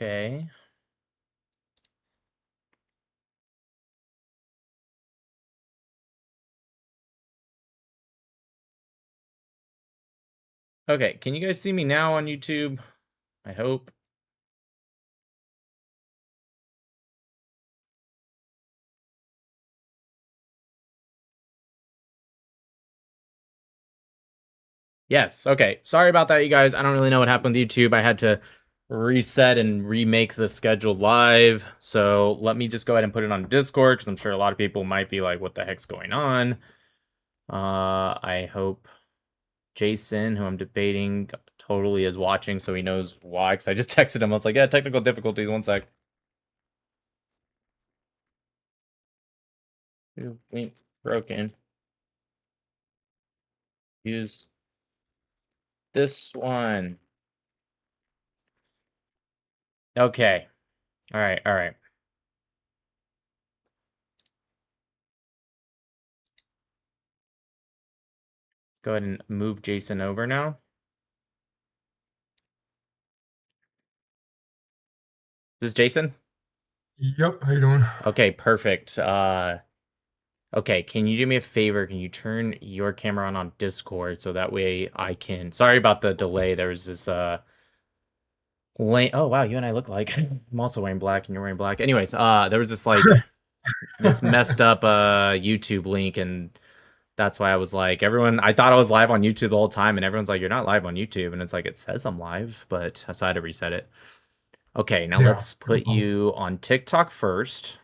Okay. Okay, can you guys see me now on YouTube? I hope. Yes, okay. Sorry about that, you guys. I don't really know what happened with YouTube. I had to reset and remake the schedule live. So let me just go ahead and put it on Discord, because I'm sure a lot of people might be like, what the heck's going on? I hope Jason, who I'm debating, totally is watching, so he knows why, because I just texted him. I was like, yeah, technical difficulties, 1 sec. Link broken. Use this one. Okay. All right. All right. Let's go ahead and move Jason over now. This is Jason? Yep, how you doing? Okay, perfect. Okay, can you do me a favor? Can you turn your camera on Discord so that way I can... Sorry about the delay. There was this, Oh, wow, you and I look like... I'm also wearing black and you're wearing black. Anyways, there was this, like, this messed up, YouTube link, and that's why I was like, I thought I was live on YouTube the whole time, and everyone's like, you're not live on YouTube, and it's like, it says I'm live, but so I had to reset it. Okay, now Yeah. let's put you on TikTok first.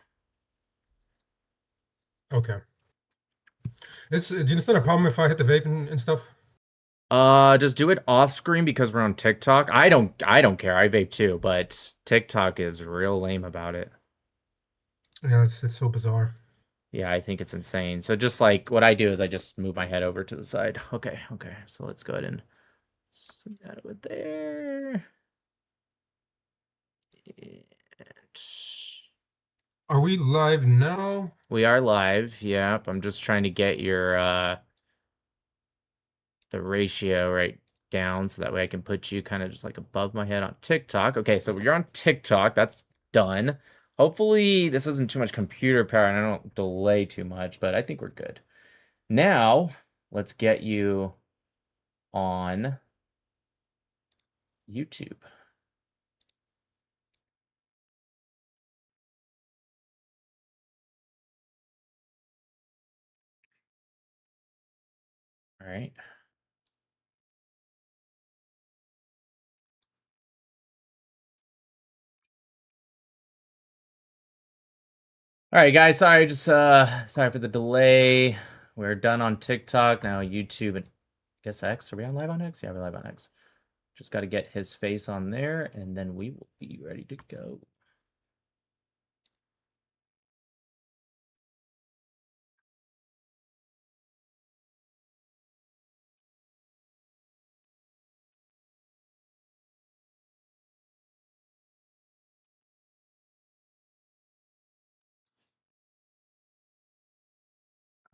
Okay. Do you understand a problem if I hit the vape and stuff? Just do it off screen because we're on TikTok. I don't care. I vape too, but TikTok is real lame about it. Yeah, it's so bizarre. Yeah, I think it's insane. So just like what I do is I just move my head over to the side. Okay, okay. So let's go ahead and stick that over there. And Are we live now? we are live. Yep. I'm just trying to get your the ratio right down so that way I can put you kind of just like above my head on TikTok. Okay, so you're on TikTok. That's done. Hopefully this isn't too much computer power and I don't delay too much, but I think we're good. Now, let's get you on YouTube. All right. All right, guys. Sorry, sorry for the delay. We're done on TikTok now. YouTube and I guess X. Are we on live on X? Yeah, we're live on X. Just got to get his face on there, and then we will be ready to go.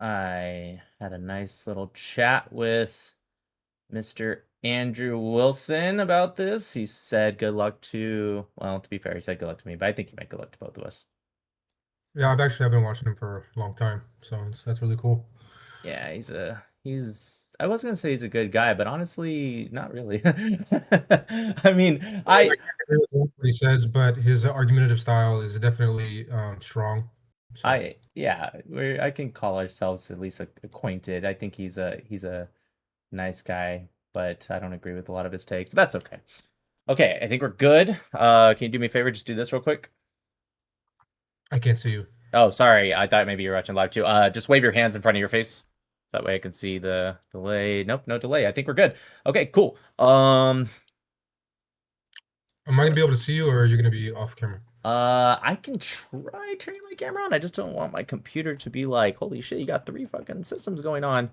I had a nice little chat with Mr. Andrew Wilson about this. He said good luck to, well, to be fair, he said good luck to me, but I think he meant good luck to both of us. Yeah, I've been watching him for a long time, so that's really cool. Yeah, I was gonna say he's a good guy, but honestly, not really. I mean, I can't agree with what he says, but his argumentative style is definitely strong. So yeah, I can call ourselves at least acquainted. I think he's a nice guy, but I don't agree with a lot of his takes. But that's okay. Okay, I think we're good. Can you do me a favor? Just do this real quick. I can't see you. Oh, sorry. I thought maybe you were watching live too. Just wave your hands in front of your face. That way I can see the delay. Nope, no delay. I think we're good. Okay, cool. Am I gonna be able to see you, or are you gonna be off camera? I can try turning my camera on. I just don't want my computer to be like, holy shit, you got 3 fucking systems going on.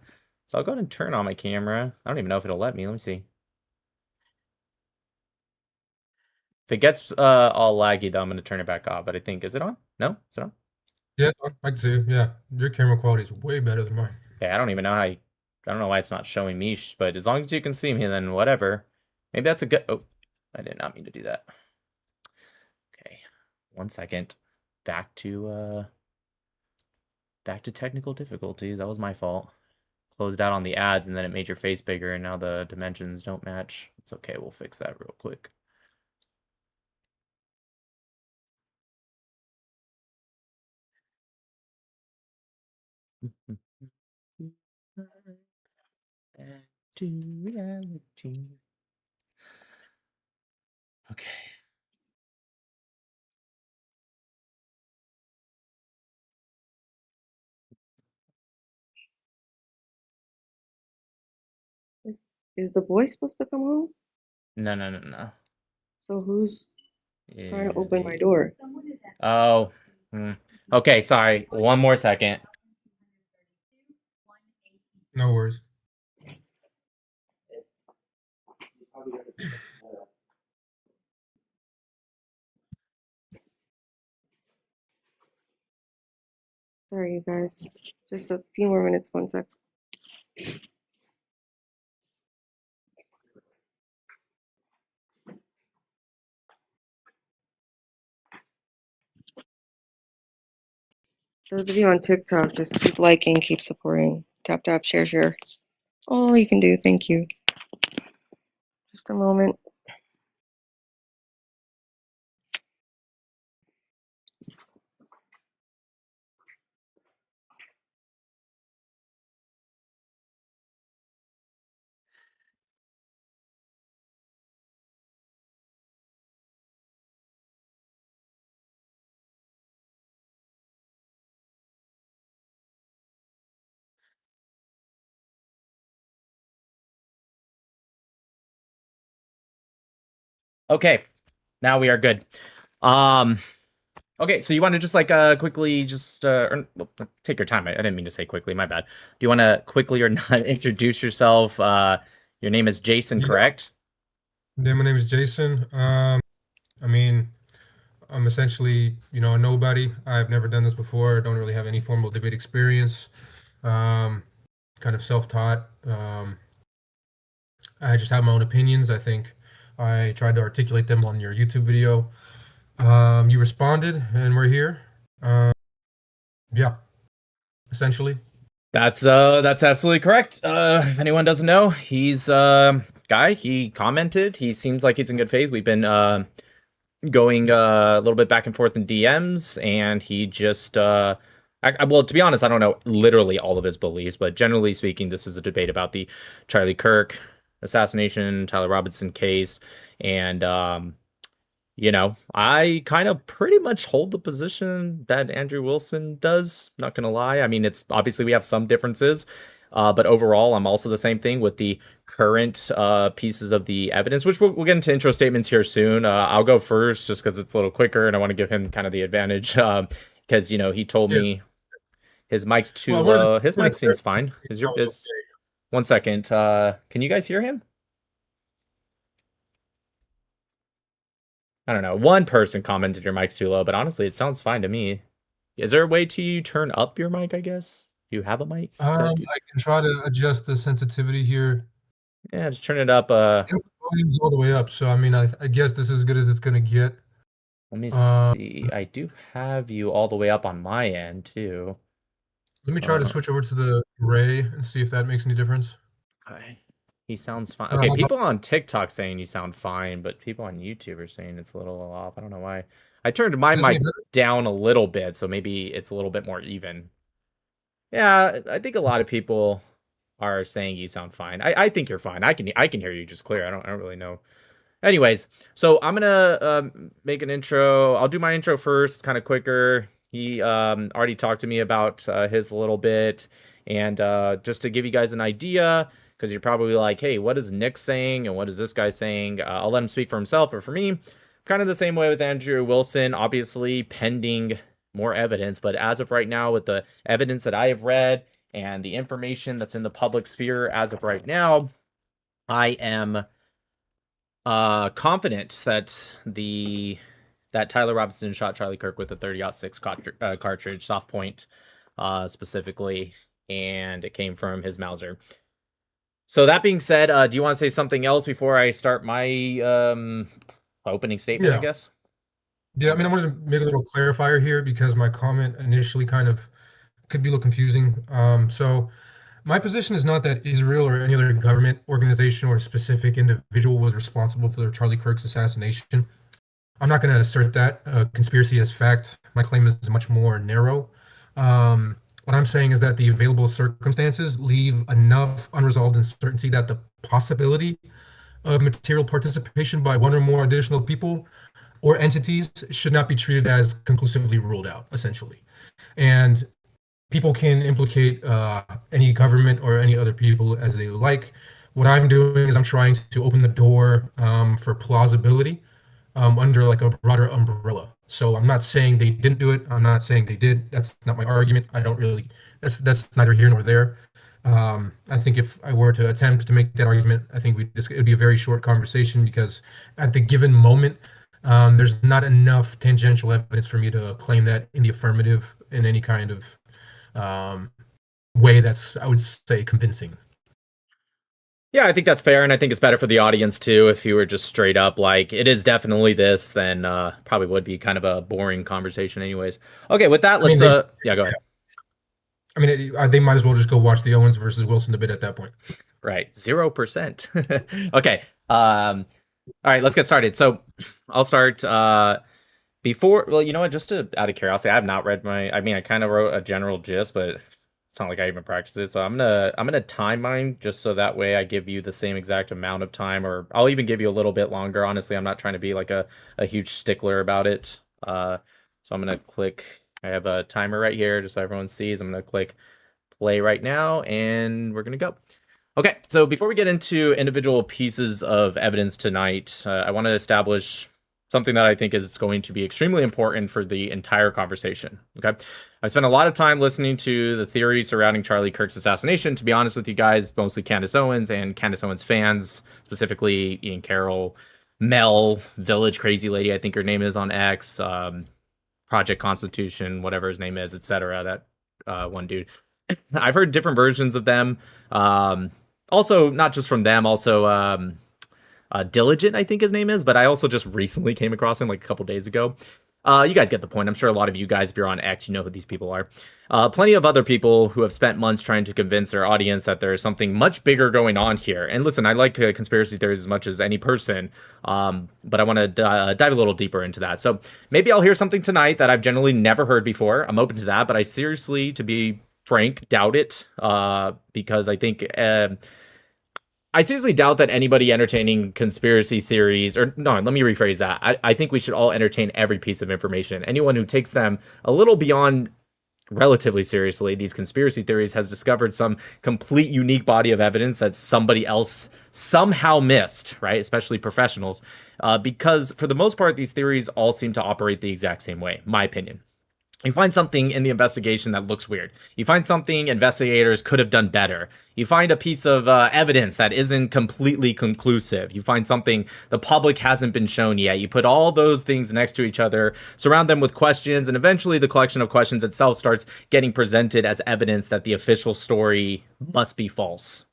So I'll go ahead and turn on my camera. I don't even know if it'll let me. Let me see. If it gets all laggy, though, I'm gonna turn it back off. But I think, is it on? No? Is it on? Yeah, I can see you. Yeah, your camera quality is way better than mine. Okay, I don't even know how I don't know why it's not showing me, but as long as you can see me, then whatever. Maybe that's a good... Oh, I did not mean to do that. 1 second. Back to technical difficulties. That was my fault. Closed out on the ads and then it made your face bigger and now the dimensions don't match. It's okay, we'll fix that real quick. Back to reality. Okay. Is the boy supposed to come home? No. So who's trying to open my It- door? Oh. Okay, sorry. One more second. No worries. Sorry, you guys. Just a few more minutes, 1 sec. Those of you on TikTok, just keep liking, keep supporting. Tap, tap, share, share. All you can do. Thank you. Just a moment. Okay. Now we are good. Okay, so you want to just like quickly just take your time. I didn't mean to say quickly, my bad. Do you want to quickly or not introduce yourself? Your name is Jason, Yeah. correct? Yeah, my name is Jason. I mean, I'm essentially, a nobody. I've never done this before. I don't really have any formal debate experience. Kind of self-taught. I just have my own opinions. I think I tried to articulate them on your YouTube video. You responded, and we're here. Yeah, essentially. That's absolutely correct. If anyone doesn't know, he's guy. He commented. He seems like he's in good faith. We've been going a little bit back and forth in DMs, and he just well, to be honest, I don't know literally all of his beliefs, but generally speaking, this is a debate about the Charlie Kirk assassination, Tyler Robinson case, and I kind of pretty much hold the position that Andrew Wilson does. Not gonna lie. I mean, it's obviously we have some differences, but overall, I'm also the same thing with the current pieces of the evidence, which we'll get into intro statements here soon. I'll go first just because it's a little quicker, and I want to give him kind of the advantage because he told Yeah. me his mic's too Well, low. His we're mic the seems fine. Is your probably is 1 second? Can you guys hear him? I don't know. One person commented your mic's too low, but honestly, it sounds fine to me. Is there a way to turn up your mic, I guess? Do you have a mic? I can try to adjust the sensitivity here. Yeah, just turn it up. Volume's all the way up, so I mean, I guess this is as good as it's gonna get. Let me Uh, see. I do have you all the way up on my end, too. Let me try to switch over to the Ray and see if that makes any difference. Okay. He sounds fine. Okay, How about- people on TikTok saying you sound fine, but people on YouTube are saying it's a little off. I don't know why. I turned my Is this any mic better? down a little bit, so maybe it's a little bit more even. Yeah, I think a lot of people are saying you sound fine. I think you're fine. I can hear you just clear. I don't really know. Anyways, so I'm gonna make an intro. I'll do my intro first. It's kind of quicker. He already talked to me about his a little bit, and just to give you guys an idea, because you're probably like, hey, what is Nick saying, and what is this guy saying? I'll let him speak for himself, or for me, kind of the same way with Andrew Wilson. Obviously, pending more evidence, but as of right now, with the evidence that I have read and the information that's in the public sphere as of right now, I am confident that Tyler Robinson shot Charlie Kirk with a 30-06 cartridge, soft point, specifically, and it came from his Mauser. So that being said, do you want to say something else before I start my opening statement? Yeah. I guess. Yeah, I mean, I wanted to make a little clarifier here because my comment initially kind of could be a little confusing. So my position is not that Israel or any other government organization or specific individual was responsible for Charlie Kirk's assassination. I'm not going to assert that conspiracy as fact. My claim is much more narrow. What I'm saying is that the available circumstances leave enough unresolved uncertainty that the possibility of material participation by one or more additional people or entities should not be treated as conclusively ruled out, essentially. And people can implicate any government or any other people as they like. What I'm doing is I'm trying to open the door for plausibility under like a broader umbrella. So I'm not saying they didn't do it. I'm not saying they did. That's not my argument. I don't really. That's neither here nor there. I think if I were to attempt to make that argument, I think it would be a very short conversation because at the given moment, there's not enough tangential evidence for me to claim that in the affirmative in any kind of way that's, I would say, convincing. Yeah, I think that's fair, and I think it's better for the audience too. If you were just straight up like it is definitely this, then probably would be kind of a boring conversation, anyways. Okay, with that, let's yeah, go ahead. I mean, they might as well just go watch the Owens versus Wilson debate at that point. Right, 0%. Okay, all right, let's get started. So I'll start. Before, well, you know what? Just out of curiosity, I have not read my. I mean, I kind of wrote a general gist, but it's not like I even practiced it. So I'm gonna time mine just so that way I give you the same exact amount of time, or I'll even give you a little bit longer. Honestly, I'm not trying to be like a huge stickler about it. So I'm gonna click. I have a timer right here, just so everyone sees. I'm gonna click play right now, and we're gonna go. Okay, so before we get into individual pieces of evidence tonight, I want to establish something that I think is going to be extremely important for the entire conversation. Okay, I've spent a lot of time listening to the theories surrounding Charlie Kirk's assassination. To be honest with you guys, mostly Candace Owens and Candace Owens fans, specifically Ian Carroll, Mel, Village Crazy Lady, I think her name is on X, Project Constitution, whatever his name is, etc. That one dude. I've heard different versions of them. Also, not just from them, also Diligent, I think his name is, but I also just recently came across him like a couple days ago. You guys get the point. I'm sure a lot of you guys, if you're on X, you know who these people are. Plenty of other people who have spent months trying to convince their audience that there is something much bigger going on here. And listen, I like conspiracy theories as much as any person, but I want to dive a little deeper into that. So maybe I'll hear something tonight that I've generally never heard before. I'm open to that, but I seriously, to be frank, doubt it, because I think I seriously doubt that anybody entertaining conspiracy theories, or no, let me rephrase that. I think we should all entertain every piece of information. Anyone who takes them a little beyond relatively seriously, these conspiracy theories, has discovered some complete unique body of evidence that somebody else somehow missed, right? Especially professionals, because for the most part, these theories all seem to operate the exact same way, my opinion. You find something in the investigation that looks weird. You find something investigators could have done better. You find a piece of evidence that isn't completely conclusive. You find something the public hasn't been shown yet. You put all those things next to each other, surround them with questions, and eventually the collection of questions itself starts getting presented as evidence that the official story must be false.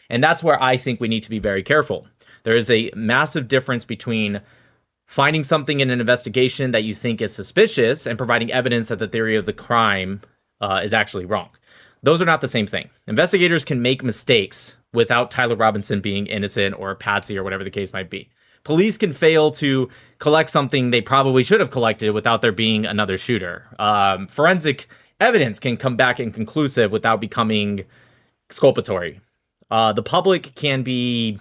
And that's where I think we need to be very careful. There is a massive difference between finding something in an investigation that you think is suspicious and providing evidence that the theory of the crime is actually wrong. Those are not the same thing. Investigators can make mistakes without Tyler Robinson being innocent or Patsy or whatever the case might be. Police can fail to collect something they probably should have collected without there being another shooter. Forensic evidence can come back inconclusive without becoming exculpatory. The public can be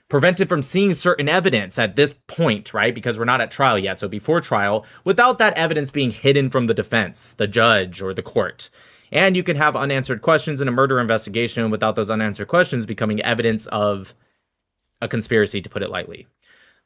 prevented from seeing certain evidence at this point, right? Because we're not at trial yet. So before trial, without that evidence being hidden from the defense, the judge, or the court. And you can have unanswered questions in a murder investigation without those unanswered questions becoming evidence of a conspiracy, to put it lightly.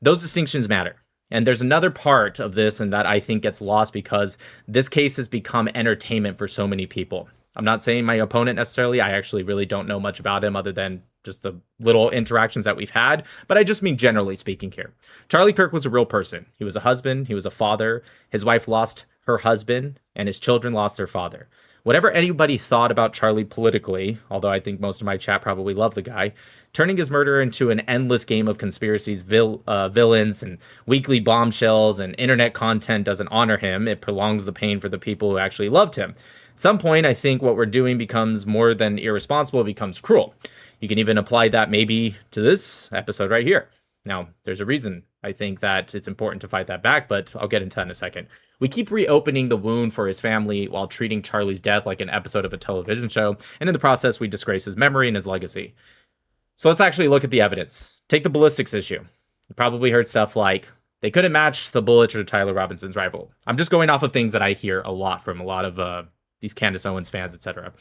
Those distinctions matter. And there's another part of this, and that I think gets lost because this case has become entertainment for so many people. I'm not saying my opponent necessarily. I actually really don't know much about him other than just the little interactions that we've had, but I just mean generally speaking here. Charlie Kirk was a real person. He was a husband, he was a father, his wife lost her husband, and his children lost their father. Whatever anybody thought about Charlie politically, although I think most of my chat probably love the guy, turning his murder into an endless game of conspiracies, villains, and weekly bombshells and internet content doesn't honor him. It prolongs the pain for the people who actually loved him. At some point, I think what we're doing becomes more than irresponsible, it becomes cruel. You can even apply that maybe to this episode right here. Now, there's a reason I think that it's important to fight that back, but I'll get into that in a second. We keep reopening the wound for his family while treating Charlie's death like an episode of a television show, and in the process, we disgrace his memory and his legacy. So let's actually look at the evidence. Take the ballistics issue. You probably heard stuff like, they couldn't match the bullet to Tyler Robinson's rifle. I'm just going off of things that I hear a lot from a lot of these Candace Owens fans, etc.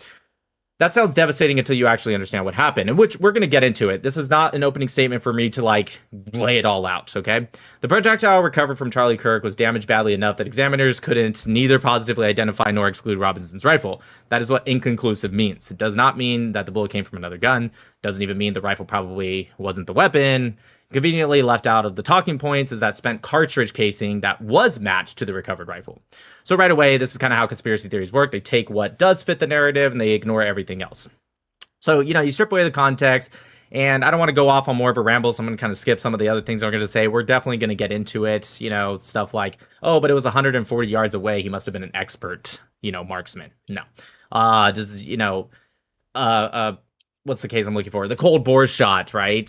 That sounds devastating until you actually understand what happened, and which we're going to get into it. This is not an opening statement for me to lay it all out, okay? The projectile recovered from Charlie Kirk was damaged badly enough that examiners couldn't neither positively identify nor exclude Robinson's rifle. That is what inconclusive means. It does not mean that the bullet came from another gun. It doesn't even mean the rifle probably wasn't the weapon. Conveniently left out of the talking points is that spent cartridge casing that was matched to the recovered rifle. So right away, this is kind of how conspiracy theories work. They take what does fit the narrative and they ignore everything else. So, you strip away the context, and I don't want to go off on more of a ramble, so I'm going to kind of skip some of the other things I'm going to say. We're definitely going to get into it, stuff like, oh, but it was 140 yards away. He must have been an expert, marksman. No. What's the case I'm looking for? The cold bore shot, right?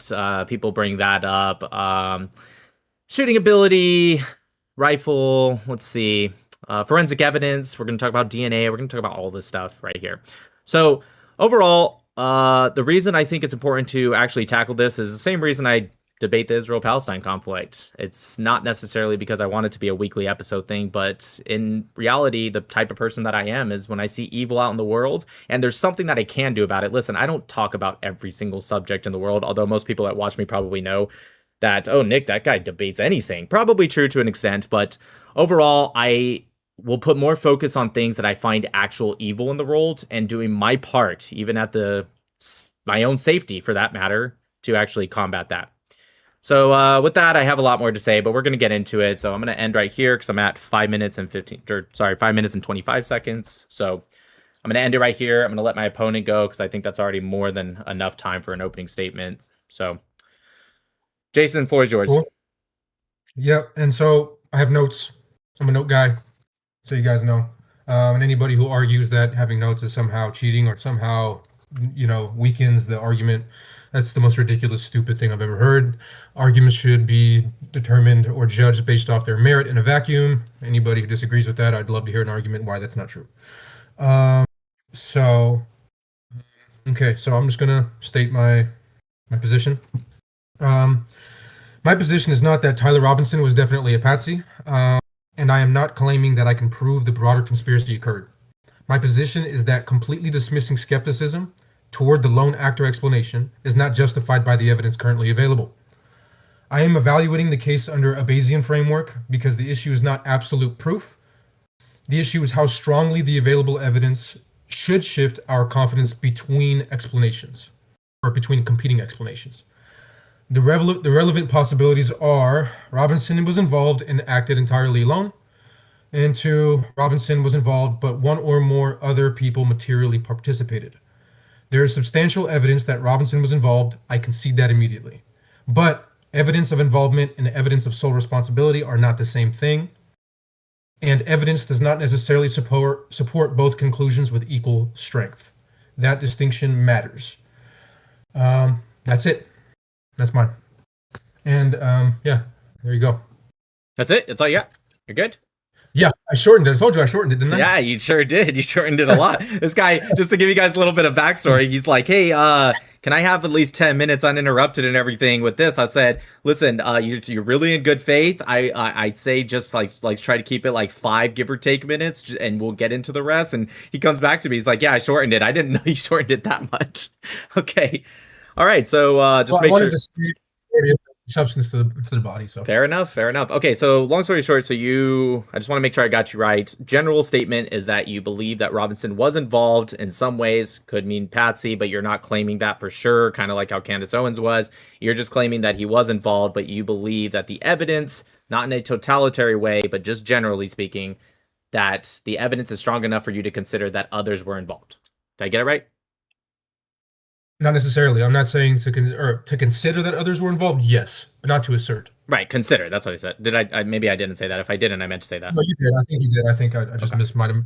People bring that up. Shooting ability, rifle, let's see. Forensic evidence. We're going to talk about DNA. We're going to talk about all this stuff right here. So overall, the reason I think it's important to actually tackle this is the same reason I debate the Israel-Palestine conflict. It's not necessarily because I want it to be a weekly episode thing, but in reality, the type of person that I am is when I see evil out in the world and there's something that I can do about it. Listen, I don't talk about every single subject in the world, although most people that watch me probably know that, oh, Nick, that guy debates anything. Probably true to an extent, but overall, I will put more focus on things that I find actual evil in the world and doing my part, even at my own safety for that matter, to actually combat that. So with that, I have a lot more to say, but we're going to get into it. So I'm going to end right here because I'm at 5 minutes and 5 minutes and 25 seconds. So I'm going to end it right here. I'm going to let my opponent go because I think that's already more than enough time for an opening statement. So Jason, floor is yours. Cool. Yep. And so I have notes. I'm a note guy, so you guys know. And anybody who argues that having notes is somehow cheating or somehow, weakens the argument, that's the most ridiculous, stupid thing I've ever heard. Arguments should be determined or judged based off their merit in a vacuum. Anybody who disagrees with that, I'd love to hear an argument why that's not true. So I'm just going to state my position. My position is not that Tyler Robinson was definitely a patsy, and I am not claiming that I can prove the broader conspiracy occurred. My position is that completely dismissing skepticism toward the lone actor explanation is not justified by the evidence currently available. I am evaluating the case under a Bayesian framework because the issue is not absolute proof. The issue is how strongly the available evidence should shift our confidence between explanations, or between competing explanations. The relevant possibilities are Robinson was involved and acted entirely alone, and 2, Robinson was involved, but one or more other people materially participated. There is substantial evidence that Robinson was involved. I concede that immediately. But evidence of involvement and evidence of sole responsibility are not the same thing. And evidence does not necessarily support both conclusions with equal strength. That distinction matters. That's it. That's mine. And there you go. That's it? That's all you got? You're good? Yeah, I shortened it. I told you I shortened it, didn't I? Yeah, you sure did. You shortened it a lot. This guy, just to give you guys a little bit of backstory, he's like, hey, can I have at least 10 minutes uninterrupted and everything with this? I said, listen, you're really in good faith. I'd say just like try to keep it 5, give or take minutes, and we'll get into the rest. And he comes back to me. He's like, yeah, I shortened it. I didn't know you shortened it that much. Okay. All right. So just make sure. Substance to the body. So fair enough. Okay, so long story short, I just want to make sure I got you right. General statement is that you believe that Robinson was involved in some ways, could mean patsy, but you're not claiming that for sure, kind of like how Candace Owens was. You're just claiming that he was involved, but you believe that the evidence, not in a totalitarian way, but just generally speaking, that the evidence is strong enough for you to consider that others were involved. Did I get it right? Not necessarily. I'm not saying to consider that others were involved. Yes, but not to assert. Right, consider. That's what I said. Did I maybe I didn't say that. If I didn't, I meant to say that. No, you did. I think you did. I think I just Okay. might have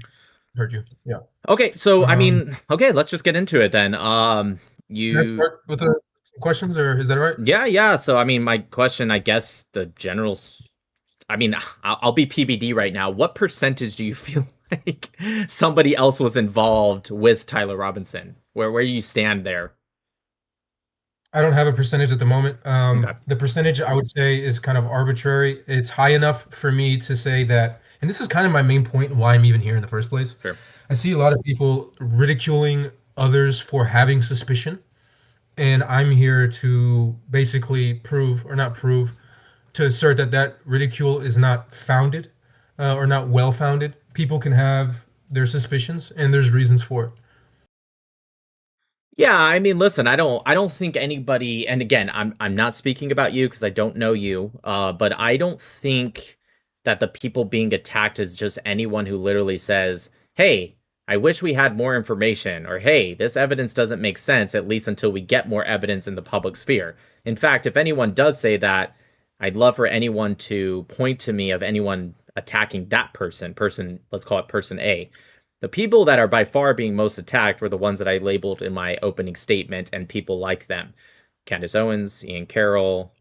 heard you. Yeah. Okay, so I Um, mean, okay, let's just get into it then. Can I You start with the questions, or is that all right? yeah. So I mean, my question, I guess the generals. I mean, I'll be PBD right now. What percentage do you feel like somebody else was involved with Tyler Robinson? Where you stand there? I don't have a percentage at the moment. Okay. The percentage I would say is kind of arbitrary. It's high enough for me to say that, and this is kind of my main point and why I'm even here in the first place. Sure. I see a lot of people ridiculing others for having suspicion, and I'm here to basically prove, or not prove, to assert that that ridicule is not founded or not well founded. People can have their suspicions, and there's reasons for it. Yeah, I mean, listen, I don't think anybody, and again, I'm not speaking about you because I don't know you, but I don't think that the people being attacked is just anyone who literally says, "Hey, I wish we had more information," or "Hey, this evidence doesn't make sense at least until we get more evidence in the public sphere." In fact, if anyone does say that, I'd love for anyone to point to me of anyone attacking that person, let's call it person A. The people that are by far being most attacked were the ones that I labeled in my opening statement and people like them. Candace Owens, Ian Carroll,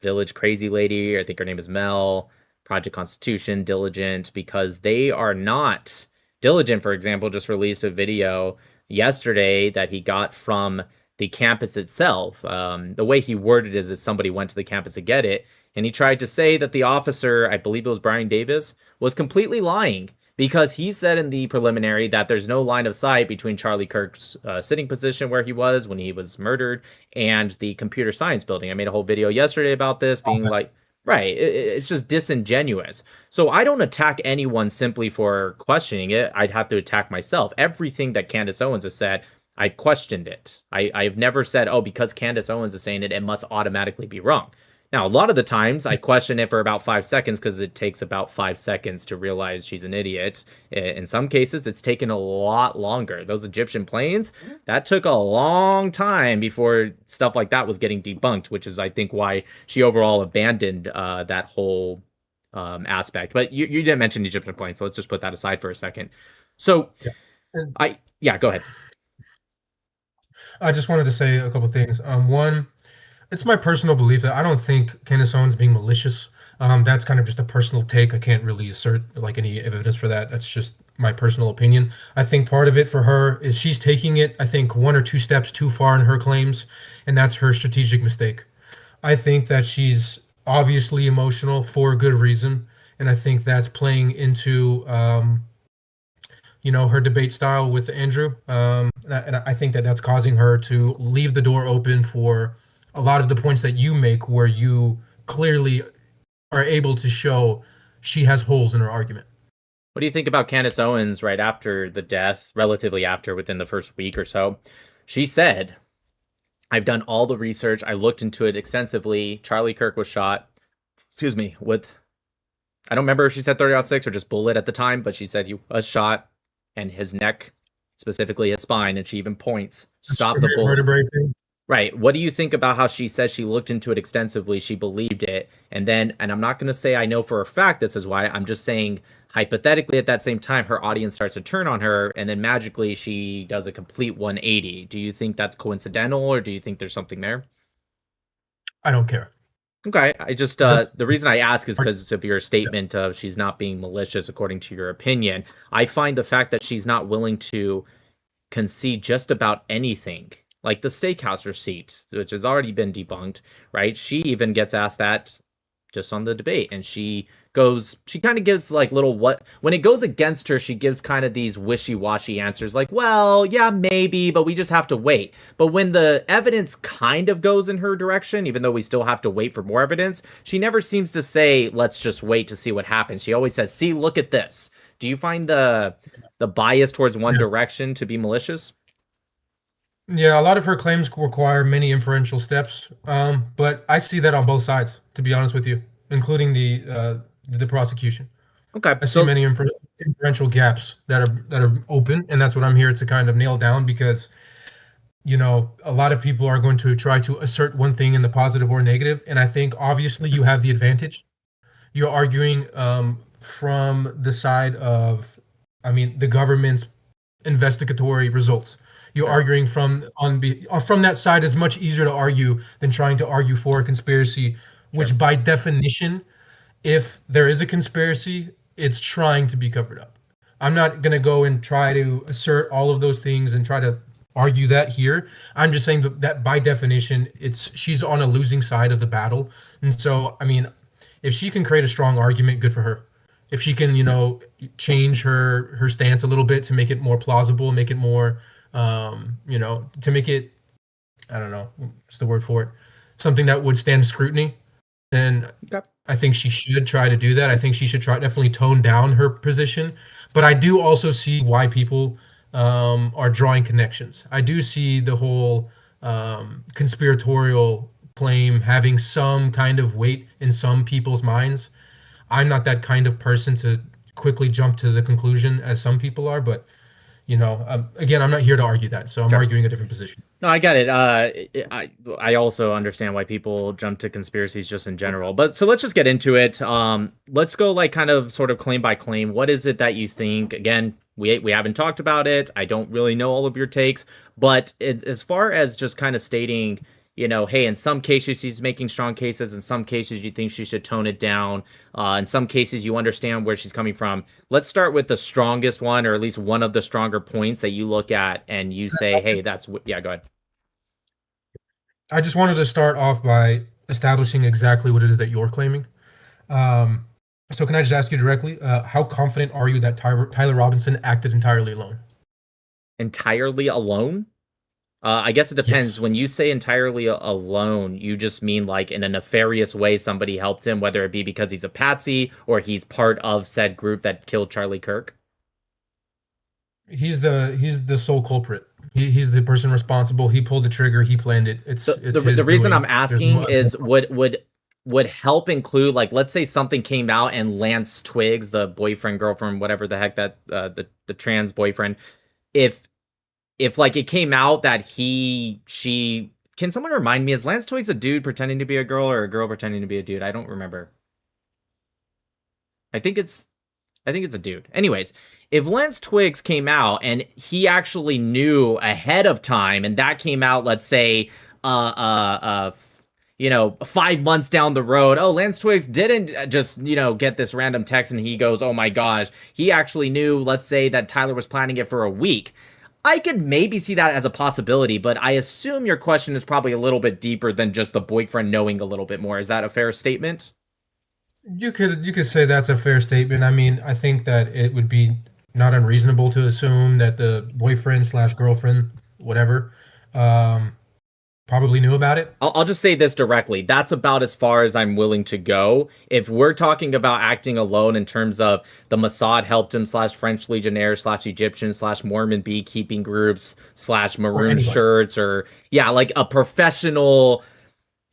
Village Crazy Lady, I think her name is Mel, Project Constitution, Diligent, because they are not. Diligent, for example, just released a video yesterday that he got from the campus itself. The way he worded it is somebody went to the campus to get it, and he tried to say that the officer, I believe it was Brian Davis, was completely lying because he said in the preliminary that there's no line of sight between Charlie Kirk's sitting position where he was when he was murdered and the computer science building. I made a whole video yesterday about this being like, right, it's just disingenuous. So I don't attack anyone simply for questioning it. I'd have to attack myself. Everything that Candace Owens has said, I've questioned it. I've never said, oh, because Candace Owens is saying it, it must automatically be wrong. Now, a lot of the times I question it for about 5 seconds because it takes about 5 seconds to realize she's an idiot. In some cases, it's taken a lot longer. Those Egyptian planes, that took a long time before stuff like that was getting debunked, which is, I think, why she overall abandoned that whole aspect. But you didn't mention the Egyptian planes, so let's just put that aside for a second. So, Yeah. Go ahead. I just wanted to say a couple things. One, it's my personal belief that I don't think Candace Owens being malicious. That's kind of just a personal take. I can't really assert like any evidence for that. That's just my personal opinion. I think part of it for her is she's taking it, I think, one or two steps too far in her claims, and that's her strategic mistake. I think that she's obviously emotional for a good reason, and I think that's playing into her debate style with Andrew. And I think that that's causing her to leave the door open for a lot of the points that you make, where you clearly are able to show she has holes in her argument. What do you think about Candace Owens right after the death, relatively after, within the first week or so? She said, I've done all the research. I looked into it extensively. Charlie Kirk was shot, with, I don't remember if she said 30-06 or just bullet at the time, but she said he was shot and his neck, specifically his spine, and she even points, stop the bullet. Right. What do you think about how she says she looked into it extensively, she believed it, and I'm not going to say I know for a fact this is why, I'm just saying hypothetically at that same time her audience starts to turn on her, and then magically she does a complete 180. Do you think that's coincidental, or do you think there's something there? I don't care. Okay, I just the reason I ask is because of your statement of she's not being malicious according to your opinion. I find the fact that she's not willing to concede just about anything, like the steakhouse receipt, which has already been debunked, right? She even gets asked that just on the debate, and she kind of gives like when it goes against her, she gives kind of these wishy-washy answers like, well, yeah, maybe, but we just have to wait. But when the evidence kind of goes in her direction, even though we still have to wait for more evidence, she never seems to say, let's just wait to see what happens. She always says, see, look at this. Do you find the bias towards one direction to be malicious? Yeah, a lot of her claims require many inferential steps, but I see that on both sides, to be honest with you, including the prosecution. Okay, I see so many inferential gaps that are open, and that's what I'm here to kind of nail down because a lot of people are going to try to assert one thing in the positive or negative, and I think obviously you have the advantage. You're arguing from the side of, I mean, the government's investigatory results. You're sure, arguing from that side is much easier to argue than trying to argue for a conspiracy, sure, which by definition, if there is a conspiracy, it's trying to be covered up. I'm not going to go and try to assert all of those things and try to argue that here. I'm just saying that by definition, she's on a losing side of the battle. And so, I mean, if she can create a strong argument, good for her. If she can, change her stance a little bit to make it more plausible, make it more, to make it, I don't know, what's the word for it, something that would stand scrutiny, then okay, I think she should try to do that. I think she should try definitely tone down her position. But I do also see why people are drawing connections. I do see the whole conspiratorial claim having some kind of weight in some people's minds. I'm not that kind of person to quickly jump to the conclusion as some people are, but again, I'm not here to argue that, so I'm sure. arguing a different position. No, I get it. I also understand why people jump to conspiracies just in general. But so let's just get into it. Let's go like kind of sort of claim by claim. What is it that you think? Again, we haven't talked about it. I don't really know all of your takes, but as far as just kind of stating, hey, in some cases she's making strong cases. In some cases you think she should tone it down. In some cases you understand where she's coming from. Let's start with the strongest one, or at least one of the stronger points that you look at and you say, hey, yeah, go ahead. I just wanted to start off by establishing exactly what it is that you're claiming. Um, so, can I just ask you directly, how confident are you that Tyler Robinson acted entirely alone? Entirely alone? I guess it depends. Yes. When you say entirely alone, you just mean like in a nefarious way somebody helped him, whether it be because he's a patsy or he's part of said group that killed Charlie Kirk. He's the sole culprit. He's the person responsible. He pulled the trigger. He planned it. It's The his reason doing. I'm There's no asking other. is would help include, like, let's say something came out and Lance Twiggs, the boyfriend, girlfriend, whatever the heck that the trans boyfriend, if like it came out that she can someone remind me, is Lance Twiggs a dude pretending to be a girl or a girl pretending to be a dude? I don't remember. I think it's a dude. Anyways, if Lance Twiggs came out and he actually knew ahead of time, and that came out, let's say, 5 months down the road, oh, Lance Twiggs didn't just, get this random text and he goes, oh my gosh, he actually knew, let's say, that Tyler was planning it for a week. I could maybe see that as a possibility, but I assume your question is probably a little bit deeper than just the boyfriend knowing a little bit more. Is that a fair statement? You could say that's a fair statement. I mean, I think that it would be not unreasonable to assume that the boyfriend slash girlfriend, whatever, um, probably knew about it. I'll just say this directly. That's about as far as I'm willing to go. If we're talking about acting alone in terms of the Mossad helped him slash French Legionnaires slash Egyptian slash Mormon beekeeping groups slash Or maroon anybody. shirts, or yeah, like a professional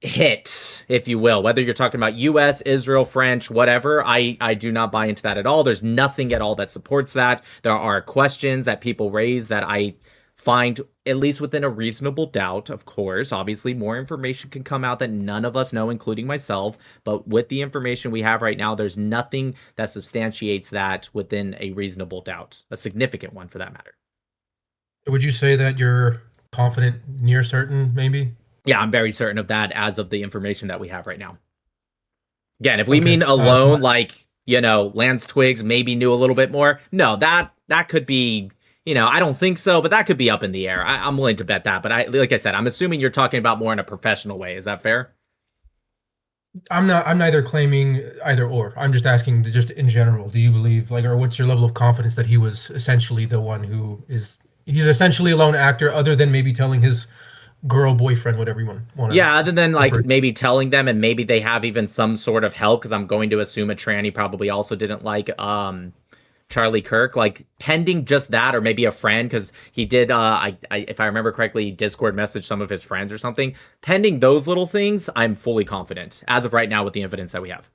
hit, if you will, whether you're talking about US, Israel, French, whatever, I do not buy into that at all. There's nothing at all that supports that. There are questions that people raise that I find, at least within a reasonable doubt. Of course, obviously more information can come out that none of us know, including myself, but with the information we have right now, there's nothing that substantiates that within a reasonable doubt, a significant one for that matter. Would you say that you're confident, near certain, maybe? Yeah, I'm very certain of that as of the information that we have right now. Again, if we Okay. mean alone, like, Lance Twiggs maybe knew a little bit more, no, that could be, I don't think so, but that could be up in the air. I'm willing to bet that. But like I said, I'm assuming you're talking about more in a professional way. Is that fair? I'm not. I'm neither claiming either or. I'm just asking, just in general. Do you believe, like, or what's your level of confidence that he was essentially the one who is? He's essentially a lone actor, other than maybe telling his girl boyfriend, whatever you want to. Yeah, other than like refer. maybe telling them, and maybe they have even some sort of help, because I'm going to assume a tranny probably also didn't like Charlie Kirk, like pending just that, or maybe a friend, because he did if I remember correctly, Discord message some of his friends or something. Pending those little things, I'm fully confident as of right now with the evidence that we have.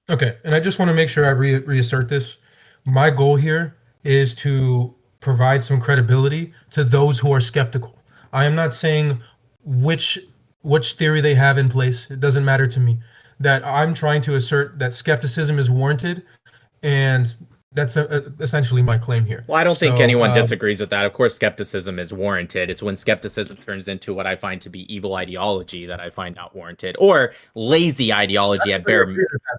Okay, and I just want to make sure I reassert this. My goal here is to provide some credibility to those who are skeptical. I am not saying which which theory they have in place. It doesn't matter to me. That I'm trying to assert that skepticism is warranted, and that's essentially my claim here. Well, I don't think So, anyone disagrees with that. Of course, skepticism is warranted. It's when skepticism turns into what I find to be evil ideology that I find not warranted, or lazy ideology at everybody bare. agrees with that.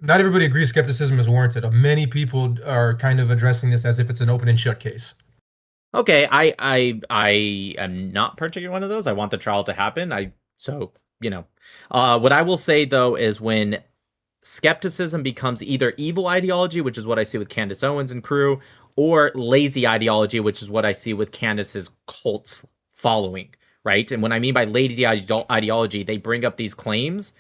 Not everybody agrees skepticism is warranted. Many people are kind of addressing this as if it's an open and shut case. Okay, I am not particularly one of those. I want the trial to happen. So you know, what I will say though is when skepticism becomes either evil ideology, which is what I see with Candace Owens and crew, or lazy ideology, which is what I see with Candace's cults following, right? And when I mean by lazy ideology, they bring up these claims,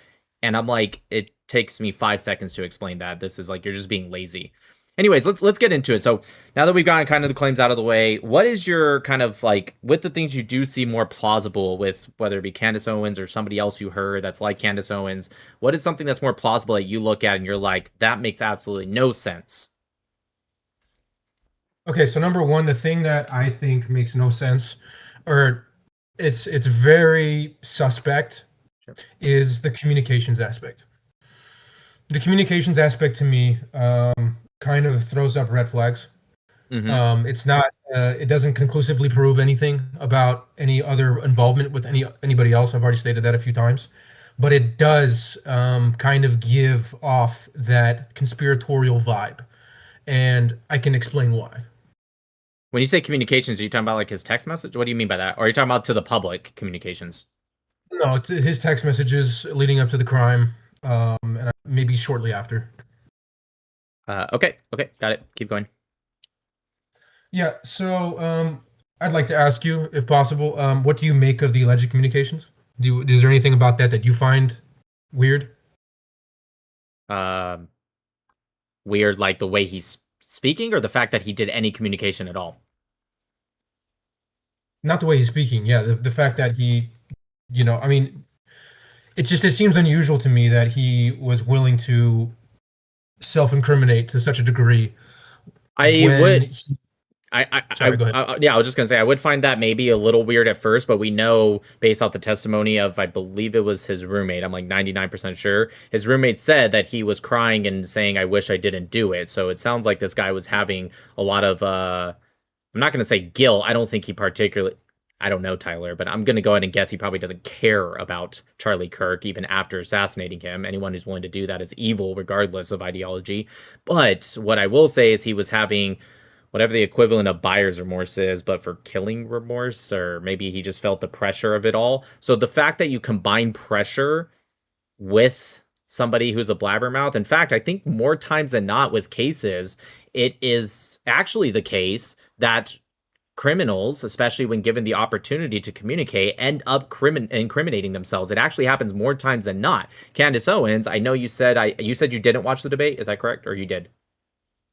and I'm like, it takes me 5 seconds to explain that. This is like, you're just being lazy. Anyways, let's get into it. So now that we've gotten kind of the claims out of the way, what is your kind of like, with the things you do see more plausible with, whether it be Candace Owens or somebody else you heard that's like Candace Owens, what is something that's more plausible that you look at and you're like, that makes absolutely no sense? Okay, so number one, the thing that I think makes no sense, or it's very suspect, Sure. is the communications aspect. The communications aspect to me kind of throws up red flags. Mm-hmm. It's not. It doesn't conclusively prove anything about any other involvement with anybody else. I've already stated that a few times, but it does kind of give off that conspiratorial vibe, and I can explain why. When you say communications, are you talking about like his text message? What do you mean by that? Or are you talking about to the public communications? No, it's his text messages leading up to the crime, and maybe shortly after. Okay, got it. Keep going. Yeah. So, I'd like to ask you, if possible, what do you make of the alleged communications? Is there anything about that that you find weird? Um, Weird, like the way he's speaking, or the fact that he did any communication at all? Not the way he's speaking. Yeah, the fact that he, I mean, it seems unusual to me that he was willing to self-incriminate to such a degree I when would. he, I, sorry, go ahead. yeah, I was just gonna say I would find that maybe a little weird at first, but we know based off the testimony of, I believe it was his roommate. I'm like 99% sure his roommate said that he was crying and saying, "I wish I didn't do it." So it sounds like this guy was having a lot of I'm not gonna say guilt. I don't think he particularly. I don't know Tyler, but I'm gonna go ahead and guess he probably doesn't care about Charlie Kirk even after assassinating him. Anyone who's willing to do that is evil, regardless of ideology. But what I will say is he was having whatever the equivalent of buyer's remorse is, but for killing remorse, or maybe he just felt the pressure of it all. So the fact that you combine pressure with somebody who's a blabbermouth, in fact, I think more times than not with cases, it is actually the case that criminals, especially when given the opportunity to communicate, end up incriminating themselves. It actually happens more times than not. Candace Owens, I know you said you didn't watch the debate. Is that correct, or you did?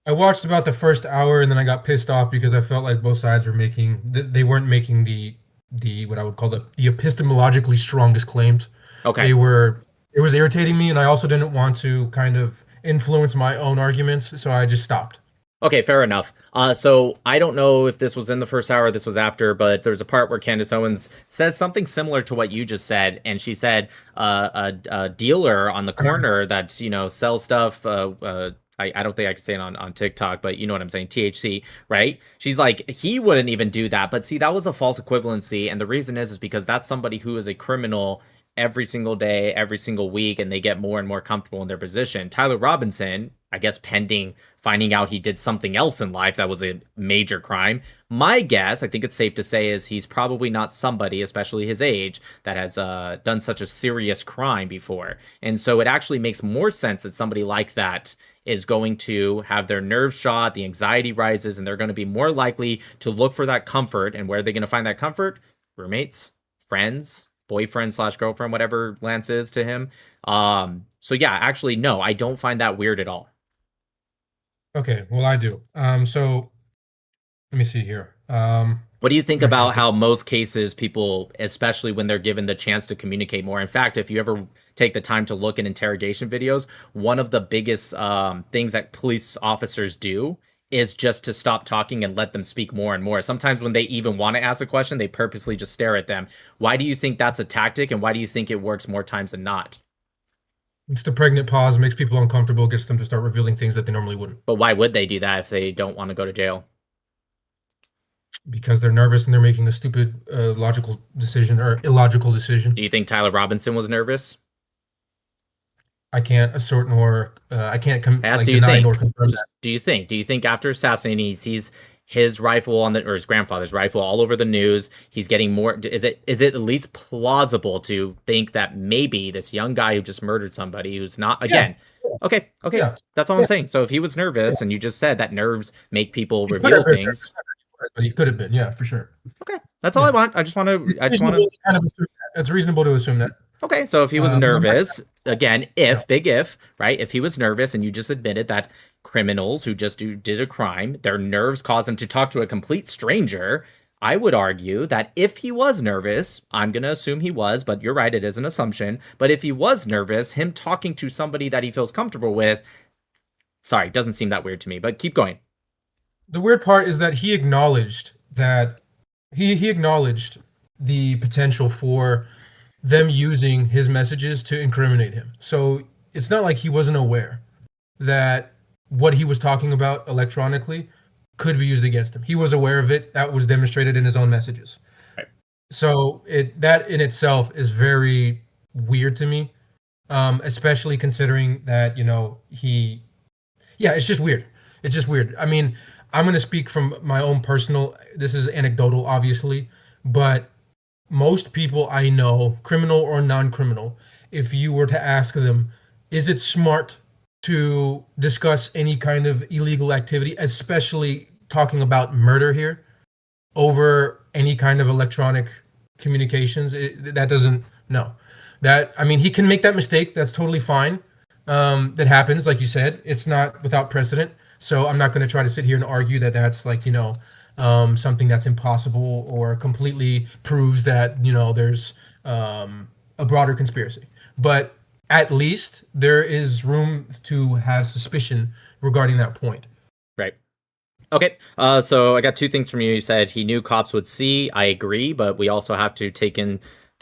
I watched about the first hour and then I got pissed off because I felt like both sides were making they weren't making the what I would call the epistemologically strongest claims. Okay. They were it was irritating me, and I also didn't want to kind of influence my own arguments, so I just stopped. Okay, fair enough. So I don't know if this was in the first hour or this was after, but there's a part where Candace Owens says something similar to what you just said, and she said a dealer on the corner that sells stuff. I don't think I can say it on TikTok, but you know what I'm saying, THC, right? She's like, he wouldn't even do that. But see, that was a false equivalency, and the reason is because that's somebody who is a criminal every single day, every single week, and they get more and more comfortable in their position. Tyler Robinson, I guess pending finding out he did something else in life that was a major crime. My guess, I think it's safe to say, is he's probably not somebody, especially his age, that has done such a serious crime before. And so it actually makes more sense that somebody like that is going to have their nerves shot, the anxiety rises, and they're going to be more likely to look for that comfort. And where are they going to find that comfort? Roommates, friends, boyfriend slash girlfriend, whatever Lance is to him. So yeah, actually, no, I don't find that weird at all. Okay, well I do. So let me see here. What do you think about how most cases people, especially when they're given the chance to communicate more? In fact, if you ever take the time to look at interrogation videos, one of the biggest things that police officers do is just to stop talking and let them speak more and more. Sometimes when they even want to ask a question, they purposely just stare at them. Why do you think that's a tactic, and why do you think it works more times than not? It's the pregnant pause, makes people uncomfortable, gets them to start revealing things that they normally wouldn't. But why would they do that if they don't want to go to jail? Because they're nervous and they're making a stupid logical decision or illogical decision. Do you think Tyler Robinson was nervous? I can't assert nor I can't deny nor confirm that. Do you think after assassinating, he sees his rifle or his grandfather's rifle all over the news? He's getting more. Is it at least plausible to think that maybe this young guy who just murdered somebody who's not again? Yeah. Okay, yeah. That's all I'm saying. So if he was nervous, and you just said that nerves make people reveal things. But he could have been, yeah, for sure. Okay, that's all I want. I just want to. Kind of assume that. It's reasonable to assume that. Okay, so if he was nervous, again, big if, right? If he was nervous, and you just admitted that criminals who just did a crime, their nerves cause them to talk to a complete stranger, I would argue that if he was nervous, I'm going to assume he was, but you're right, it is an assumption, but if he was nervous, him talking to somebody that he feels comfortable with, sorry, doesn't seem that weird to me, but keep going. The weird part is that he acknowledged that he acknowledged the potential for them using his messages to incriminate him. So it's not like he wasn't aware that what he was talking about electronically could be used against him. He was aware of it. That was demonstrated in his own messages. Right. So that in itself is very weird to me, especially considering that, it's just weird. It's just weird. I mean, I'm going to speak from my own personal, this is anecdotal, obviously, but most people I know, criminal or non-criminal, if you were to ask them, is it smart to discuss any kind of illegal activity, especially talking about murder here, over any kind of electronic communications? That doesn't, no. He can make that mistake. That's totally fine. That happens, like you said. It's not without precedent. So I'm not going to try to sit here and argue that that's something that's impossible or completely proves that, there's a broader conspiracy. But at least there is room to have suspicion regarding that point. Right. Okay. So I got two things from you. You said he knew cops would see. I agree, but we also have to take into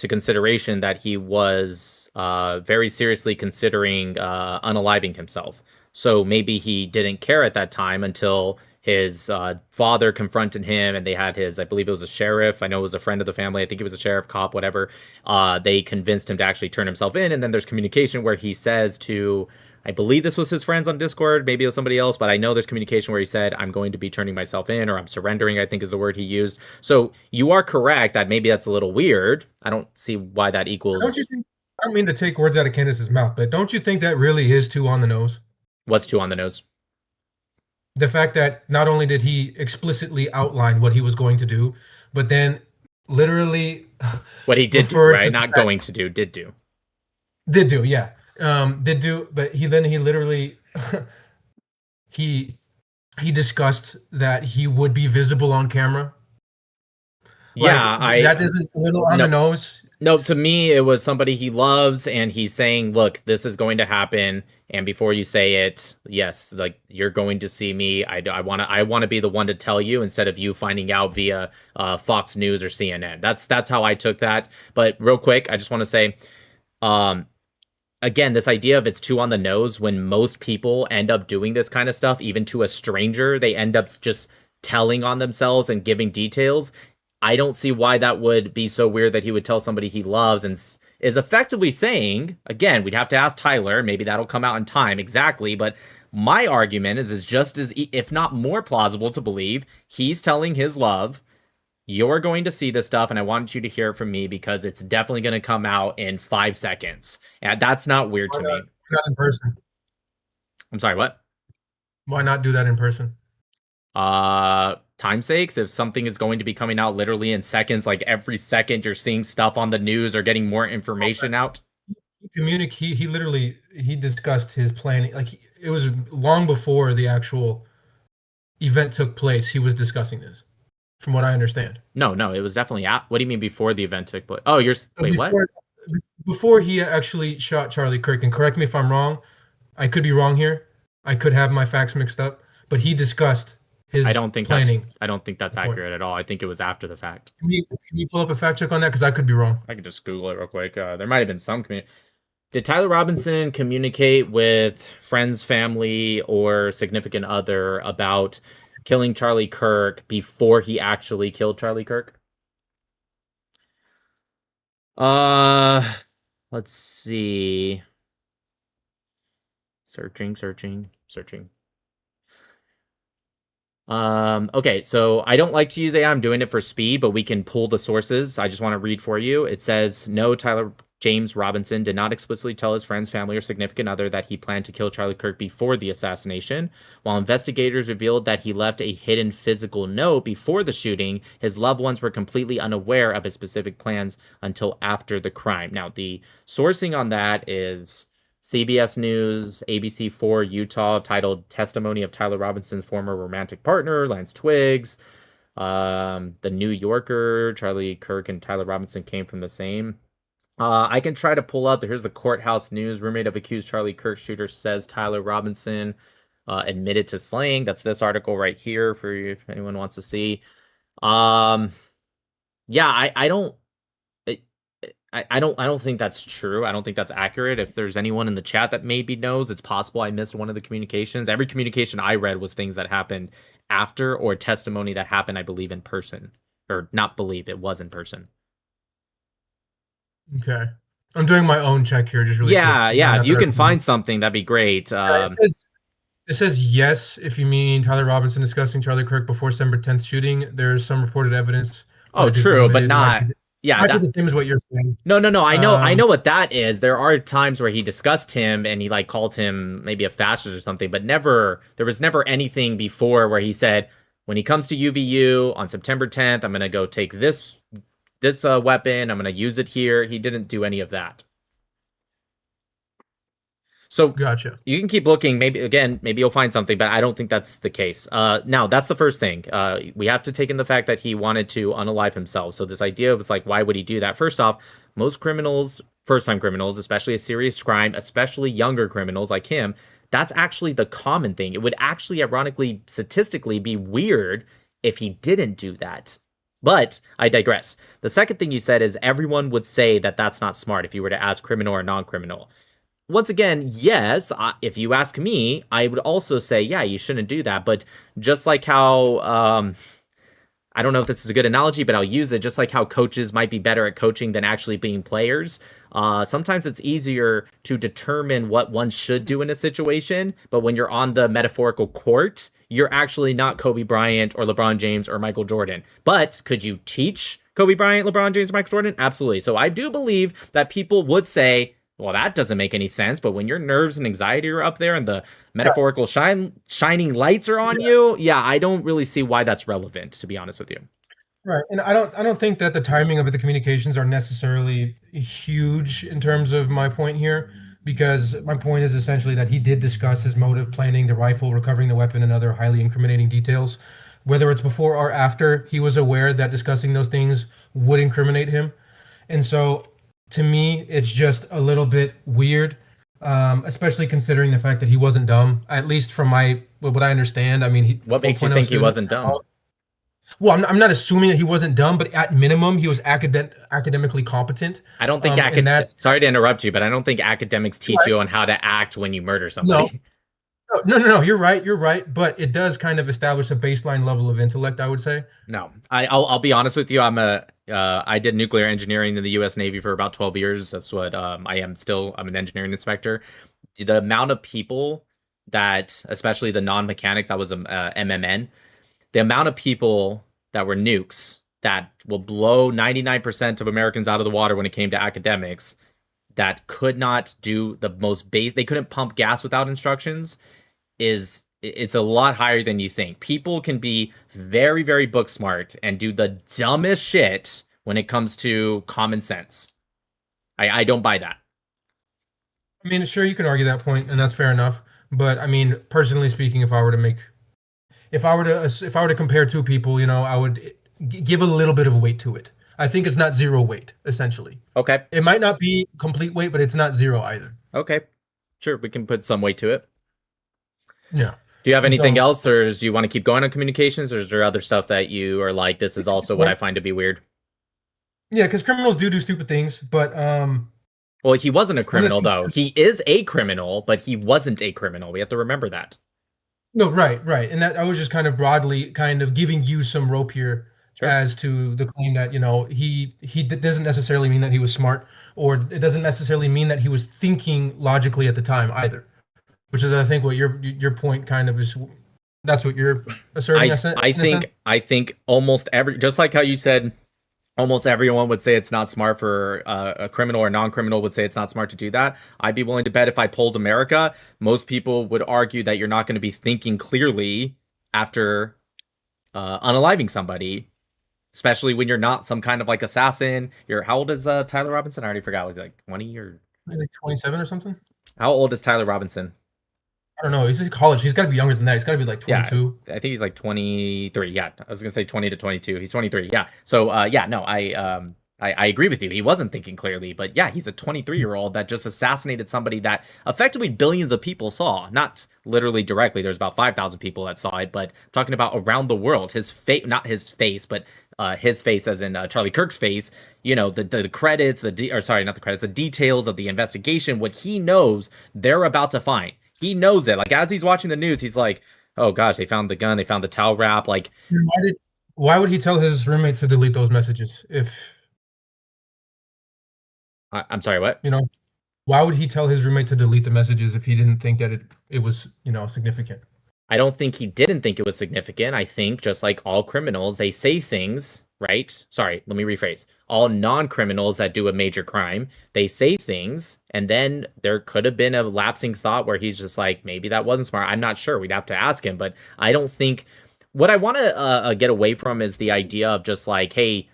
consideration that he was very seriously considering unaliving himself. So maybe he didn't care at that time until his father confronted him, and they had I believe it was a sheriff. I know it was a friend of the family. I think it was a sheriff, cop, whatever. They convinced him to actually turn himself in. And then there's communication where he says to, I believe this was his friends on Discord, maybe it was somebody else, but I know there's communication where he said, I'm going to be turning myself in, or I'm surrendering, I think is the word he used. So you are correct that maybe that's a little weird. I don't see why that equals. I don't mean to take words out of Candace's mouth, but don't you think that really is too on the nose? What's too on the nose? The fact that not only did he explicitly outline what he was going to do, but then literally what he did do, right? Not going to do, did do. Did do, yeah. Did do, but he literally he discussed that he would be visible on camera. Yeah, that isn't a little on the nose. No, to me, it was somebody he loves, and he's saying, look, this is going to happen. And before you say it, yes, like, you're going to see me. I want to be the one to tell you instead of you finding out via Fox News or CNN. That's how I took that. But real quick, I just want to say, again, this idea of it's too on the nose, when most people end up doing this kind of stuff, even to a stranger, they end up just telling on themselves and giving details. I don't see why that would be so weird that he would tell somebody he loves and is effectively saying, again, we'd have to ask Tyler, maybe that'll come out in time exactly, but my argument is just as, if not more plausible to believe, he's telling his love, you're going to see this stuff, and I want you to hear it from me because it's definitely going to come out in 5 seconds. And that's not weird to me. Not in person. I'm sorry, what? Why not do that in person? Time sakes, if something is going to be coming out literally in seconds, like every second you're seeing stuff on the news or getting more information out. He discussed his plan. Like, it was long before the actual event took place. He was discussing this, from what I understand. No, it was definitely what do you mean before the event took place? Oh, wait, what? before he actually shot Charlie Kirk, and correct me if I'm wrong, I could be wrong here. I could have my facts mixed up, but he discussed I his don't think that's planning I don't think that's before. accurate at all. I think it was after the fact. Can you pull up a fact check on that? Because I could be wrong. I could just Google it real quick. There might have been some Did Tyler Robinson communicate with friends, family, or significant other about killing Charlie Kirk before he actually killed Charlie Kirk? Uh, let's see. Searching. Okay, so I don't like to use AI. I'm doing it for speed, but we can pull the sources. I just want to read for you. It says, no, Tyler James Robinson did not explicitly tell his friends, family, or significant other that he planned to kill Charlie Kirk before the assassination. While investigators revealed that he left a hidden physical note before the shooting, his loved ones were completely unaware of his specific plans until after the crime. Now, the sourcing on that is CBS News, ABC4 Utah, titled Testimony of Tyler Robinson's Former Romantic Partner, Lance Twiggs. The New Yorker, Charlie Kirk and Tyler Robinson came from the same. I can try to pull up. Here's the courthouse news. Roommate of accused Charlie Kirk shooter says Tyler Robinson admitted to slaying. That's this article right here for you if anyone wants to see. Yeah, I don't. I don't think that's true. I don't think that's accurate. If there's anyone in the chat that maybe knows, it's possible I missed one of the communications. Every communication I read was things that happened after or testimony that happened, I believe, in person. Or not believe, it was in person. Okay. I'm doing my own check here, just really quick. Yeah. If you can find something, that'd be great. It says yes, if you mean Tyler Robinson discussing Charlie Kirk before December 10th shooting. There's some reported evidence. Oh, true, but not. Yeah, might be the same as what you're saying. No. I know what that is. There are times where he discussed him and he like called him maybe a fascist or something, but there was never anything before where he said, when he comes to UVU on September 10th, I'm gonna go take this weapon. I'm gonna use it here. He didn't do any of that. So gotcha. You can keep looking. Maybe you'll find something, but I don't think that's the case. Now that's the first thing. We have to take in the fact that he wanted to unalive himself. So this idea of it's like, why would he do that? First off, most criminals, first-time criminals, especially a serious crime, especially younger criminals like him, that's actually the common thing. It would actually, ironically, statistically, be weird if he didn't do that. But I digress. The second thing you said is everyone would say that that's not smart if you were to ask criminal or non-criminal. Once again, yes, if you ask me, I would also say, yeah, you shouldn't do that. But just like how, I don't know if this is a good analogy, but I'll use it. Just like how coaches might be better at coaching than actually being players. Sometimes it's easier to determine what one should do in a situation. But when you're on the metaphorical court, you're actually not Kobe Bryant or LeBron James or Michael Jordan. But could you teach Kobe Bryant, LeBron James, Michael Jordan? Absolutely. So I do believe that people would say, well, that doesn't make any sense. But when your nerves and anxiety are up there and the metaphorical shining lights are on you, I don't really see why that's relevant, to be honest with you. Right, and I don't think that the timing of the communications are necessarily huge in terms of my point here, because my point is essentially that he did discuss his motive, planning the rifle, recovering the weapon, and other highly incriminating details. Whether it's before or after, he was aware that discussing those things would incriminate him, and so to me, it's just a little bit weird, especially considering the fact that he wasn't dumb. At least from what I understand. I mean, what makes you think he wasn't dumb? Well, I'm not assuming that he wasn't dumb, but at minimum, he was academically competent. I don't think sorry to interrupt you, but I don't think academics teach you on how to act when you murder somebody. No. You're right. But it does kind of establish a baseline level of intellect, I would say. No, I'll be honest with you. I did nuclear engineering in the U.S. Navy for about 12 years. That's what I am still. I'm an engineering inspector. The amount of people that, especially the non-mechanics, I was a MMN. The amount of people that were nukes that will blow 99% of Americans out of the water when it came to academics, that could not do the most base. They couldn't pump gas without instructions. It's a lot higher than you think. People can be very, very book smart and do the dumbest shit when it comes to common sense. I don't buy that. I mean, sure, you can argue that point, and that's fair enough. But I mean, personally speaking, if I were to compare two people, I would give a little bit of weight to it. I think it's not zero weight, essentially. Okay. It might not be complete weight, but it's not zero either. Okay. Sure, we can put some weight to it. Yeah. Do you have And anything so, else, or do you want to keep going on communications, or is there other stuff that you are like, this is also what I find to be weird? yeah, because criminals do stupid things, but Well, he wasn't a one of the criminal, though. He is a criminal, but he wasn't a criminal. We have to remember that. no, right, and that I was just kind of broadly kind of giving you some rope here Sure. as to the claim that doesn't necessarily mean that he was smart, or it doesn't necessarily mean that he was thinking logically at the time either, which is I think what your point kind of is. That's what you're asserting. I think almost every, just like how you said, almost everyone would say it's not smart for a criminal or non-criminal would say it's not smart to do that. I'd be willing to bet if I polled America, most people would argue that you're not going to be thinking clearly after unaliving somebody, especially when you're not some kind of like assassin. How old is Tyler Robinson? I already forgot. Was he like 20 or Like 27 or something? how old is Tyler Robinson? I don't know. He's in college. He's got to be younger than that. He's got to be like 22. Yeah, I think he's like 23. Yeah, I was gonna say 20 to 22. He's 23. Yeah. So yeah, no, I agree with you. He wasn't thinking clearly, but yeah, he's a 23-year-old that just assassinated somebody that effectively billions of people saw. Not literally directly. There's about 5,000 people that saw it, but I'm talking about around the world. His face, not his face, but his face, as in Charlie Kirk's face. You know, the credits, or sorry, not the credits, the details of the investigation. What he knows they're about to find. He knows it. Like, as he's watching the news, he's like, oh gosh, they found the gun, they found the towel wrap. Like, Why would he tell his roommate to delete those messages if I'm sorry, what? why would he tell his roommate to delete the messages if he didn't think that it was, significant? I don't think he didn't think it was significant. I think, just like all criminals, they say things, right? Sorry, let me rephrase. All non-criminals that do a major crime, they say things, and then there could have been a lapsing thought where he's just like, maybe that wasn't smart. I'm not sure. We'd have to ask him, but I don't think. What I want to get away from is the idea of just like, hey,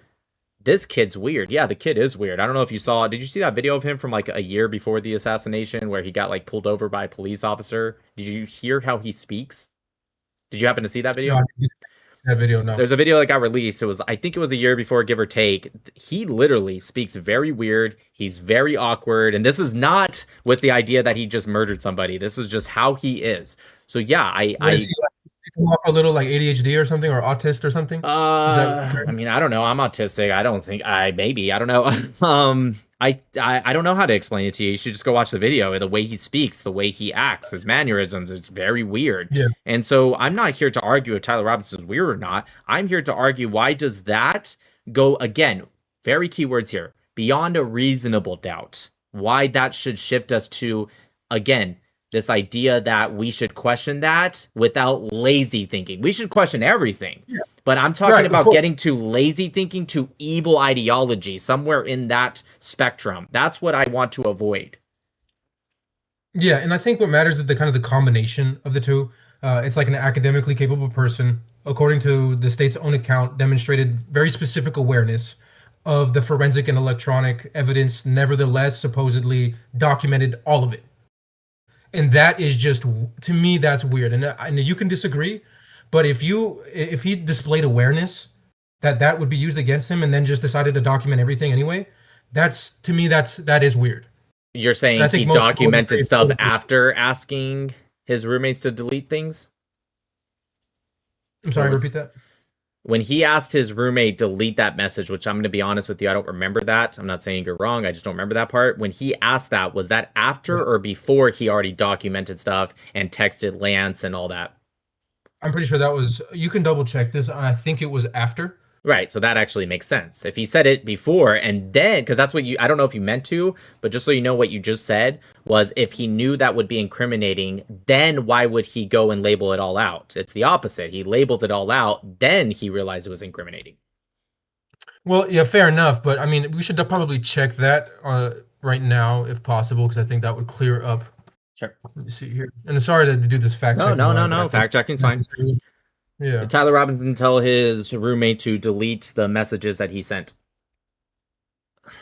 this kid's weird. Yeah, the kid is weird. I don't know if you saw. Did you see that video of him from like a year before the assassination where he got like pulled over by a police officer? Did you hear how he speaks? Did you happen to see that video? No, that video, no. There's a video that got released. I think it was a year before, give or take. He literally speaks very weird. He's very awkward. And this is not with the idea that he just murdered somebody. This is just how he is. So yeah, Is he off a little like ADHD or something, or autist or something? I mean, I don't know. I'm autistic. I don't think I don't know. I don't know how to explain it to you. You should just go watch the video. The way he speaks, the way he acts, his mannerisms, it's very weird. Yeah. And so I'm not here to argue if Tyler Robinson is weird or not. I'm here to argue, why does that go, again, very keywords here, beyond a reasonable doubt? Why that should shift us to, again, this idea that we should question that without lazy thinking. We should question everything. Yeah. But I'm talking about getting to lazy thinking, to evil ideology, somewhere in that spectrum. That's what I want to avoid. Yeah, and I think what matters is the kind of the combination of the two. It's like an academically capable person, according to the state's own account, demonstrated very specific awareness of the forensic and electronic evidence, nevertheless supposedly documented all of it. And that is just, to me, that's weird. And you can disagree, but if he displayed awareness that would be used against him, and then just decided to document everything anyway, to me that is weird. You're saying he documented stuff after asking his roommates to delete things? I'm sorry, repeat that. When he asked his roommate to delete that message, which I'm going to be honest with you, I don't remember that. I'm not saying you're wrong. I just don't remember that part. When he asked that, was that after or before he already documented stuff and texted Lance and all that? I'm pretty sure that was, you can double check this. I think it was after. Right, so that actually makes sense. If he said it before and then, because that's what I don't know if you meant to, but just so you know, what you just said was, if he knew that would be incriminating, then why would he go and label it all out? It's the opposite. He labeled it all out, then he realized it was incriminating. Well, yeah, fair enough. But I mean, we should probably check that right now, if possible, because I think that would clear up. Sure. Let me see here. And sorry to do this fact check. No. Fact checking's fine. Yeah. Did Tyler Robinson tell his roommate to delete the messages that he sent?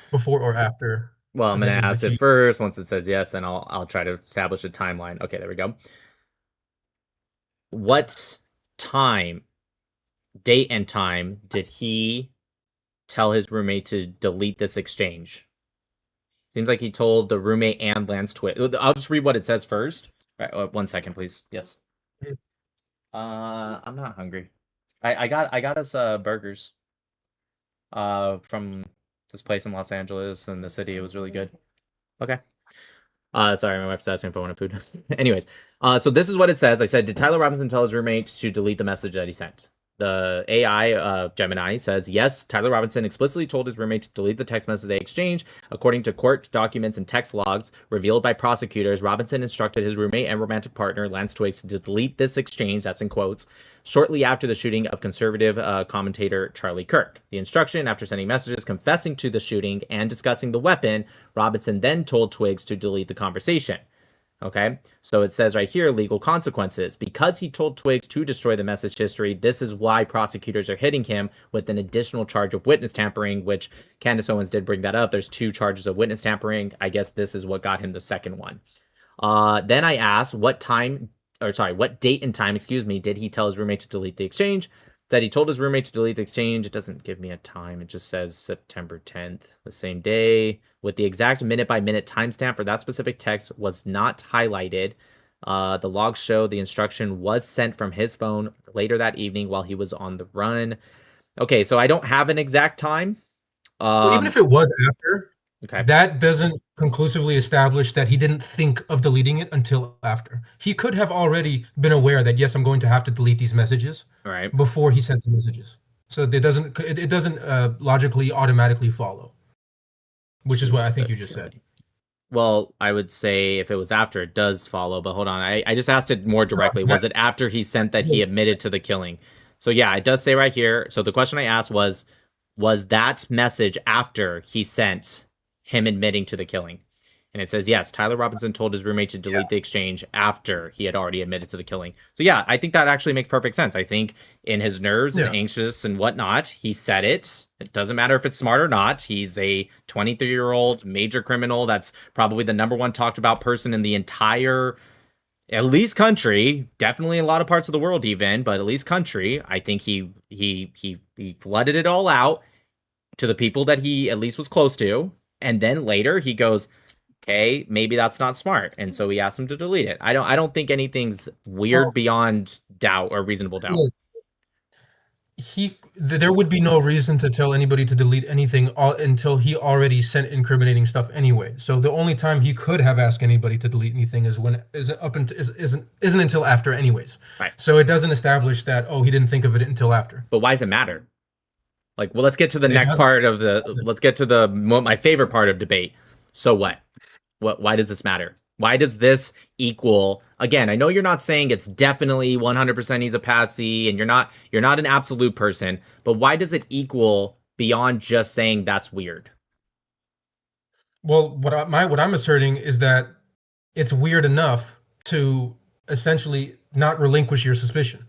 Before or after? Well, I'm going to ask it first. Once it says yes, then I'll try to establish a timeline. Okay, there we go. What time, date and time, did he tell his roommate to delete this exchange? Seems like he told the roommate and Lance Twig. I'll just read what it says first. All right, 1 second, please. Yes. I'm not hungry. I got us burgers. From this place in Los Angeles and the city. It was really good. Okay. Sorry, my wife's asking if I wanted food. Anyways, so this is what it says. I said, did Tyler Robinson tell his roommate to delete the message that he sent? The AI, Gemini, says, yes, Tyler Robinson explicitly told his roommate to delete the text message they exchanged. According to court documents and text logs revealed by prosecutors, Robinson instructed his roommate and romantic partner, Lance Twigs, to delete this exchange, that's in quotes, shortly after the shooting of conservative commentator Charlie Kirk. The instruction, after sending messages confessing to the shooting and discussing the weapon, Robinson then told Twigs to delete the conversation. Okay, so it says right here, legal consequences. Because he told Twigs to destroy the message history, this is why prosecutors are hitting him with an additional charge of witness tampering, which Candace Owens did bring that up. There's 2 charges of witness tampering. I guess this is what got him the second one. Then I asked what date and time, did he tell his roommate to delete the exchange? Said he told his roommate to delete the exchange. It doesn't give me a time. It just says September 10th, the same day, with the exact minute-by-minute timestamp for that specific text was not highlighted. The logs show the instruction was sent from his phone later that evening while he was on the run. Okay, so I don't have an exact time. Well, even if it was after, okay, that doesn't conclusively establish that he didn't think of deleting it until after. He could have already been aware that, yes, I'm going to have to delete these messages before he sent the messages. So it doesn't logically automatically follow, which is what I think you just said. Well, I would say if it was after, it does follow. But hold on, I just asked it more directly. Was it after he sent that he admitted to the killing? So yeah, it does say right here. So the question I asked was that message after he sent him admitting to the killing? And it says, yes, Tyler Robinson told his roommate to delete the exchange after he had already admitted to the killing. So yeah, I think that actually makes perfect sense. I think in his nerves and anxious and whatnot, he said it. It doesn't matter if it's smart or not. He's a 23-year-old major criminal. That's probably the #1 talked about person in the entire, at least country, definitely in a lot of parts of the world even, but at least country. I think he flooded it all out to the people that he at least was close to. And then later he goes, okay, maybe that's not smart. And so we asked him to delete it. I don't think anything's weird beyond doubt or reasonable doubt. There would be no reason to tell anybody to delete anything until he already sent incriminating stuff anyway. So the only time he could have asked anybody to delete anything isn't until after anyways. Right. So it doesn't establish that, he didn't think of it until after. But why does it matter? Like, well, let's get to the next part of let's get to my favorite part of debate. So what? Why does this matter? Why does this equal, again, I know you're not saying it's definitely 100% he's a patsy and you're not an absolute person, but why does it equal beyond just saying that's weird? Well, what I'm asserting is that it's weird enough to essentially not relinquish your suspicion.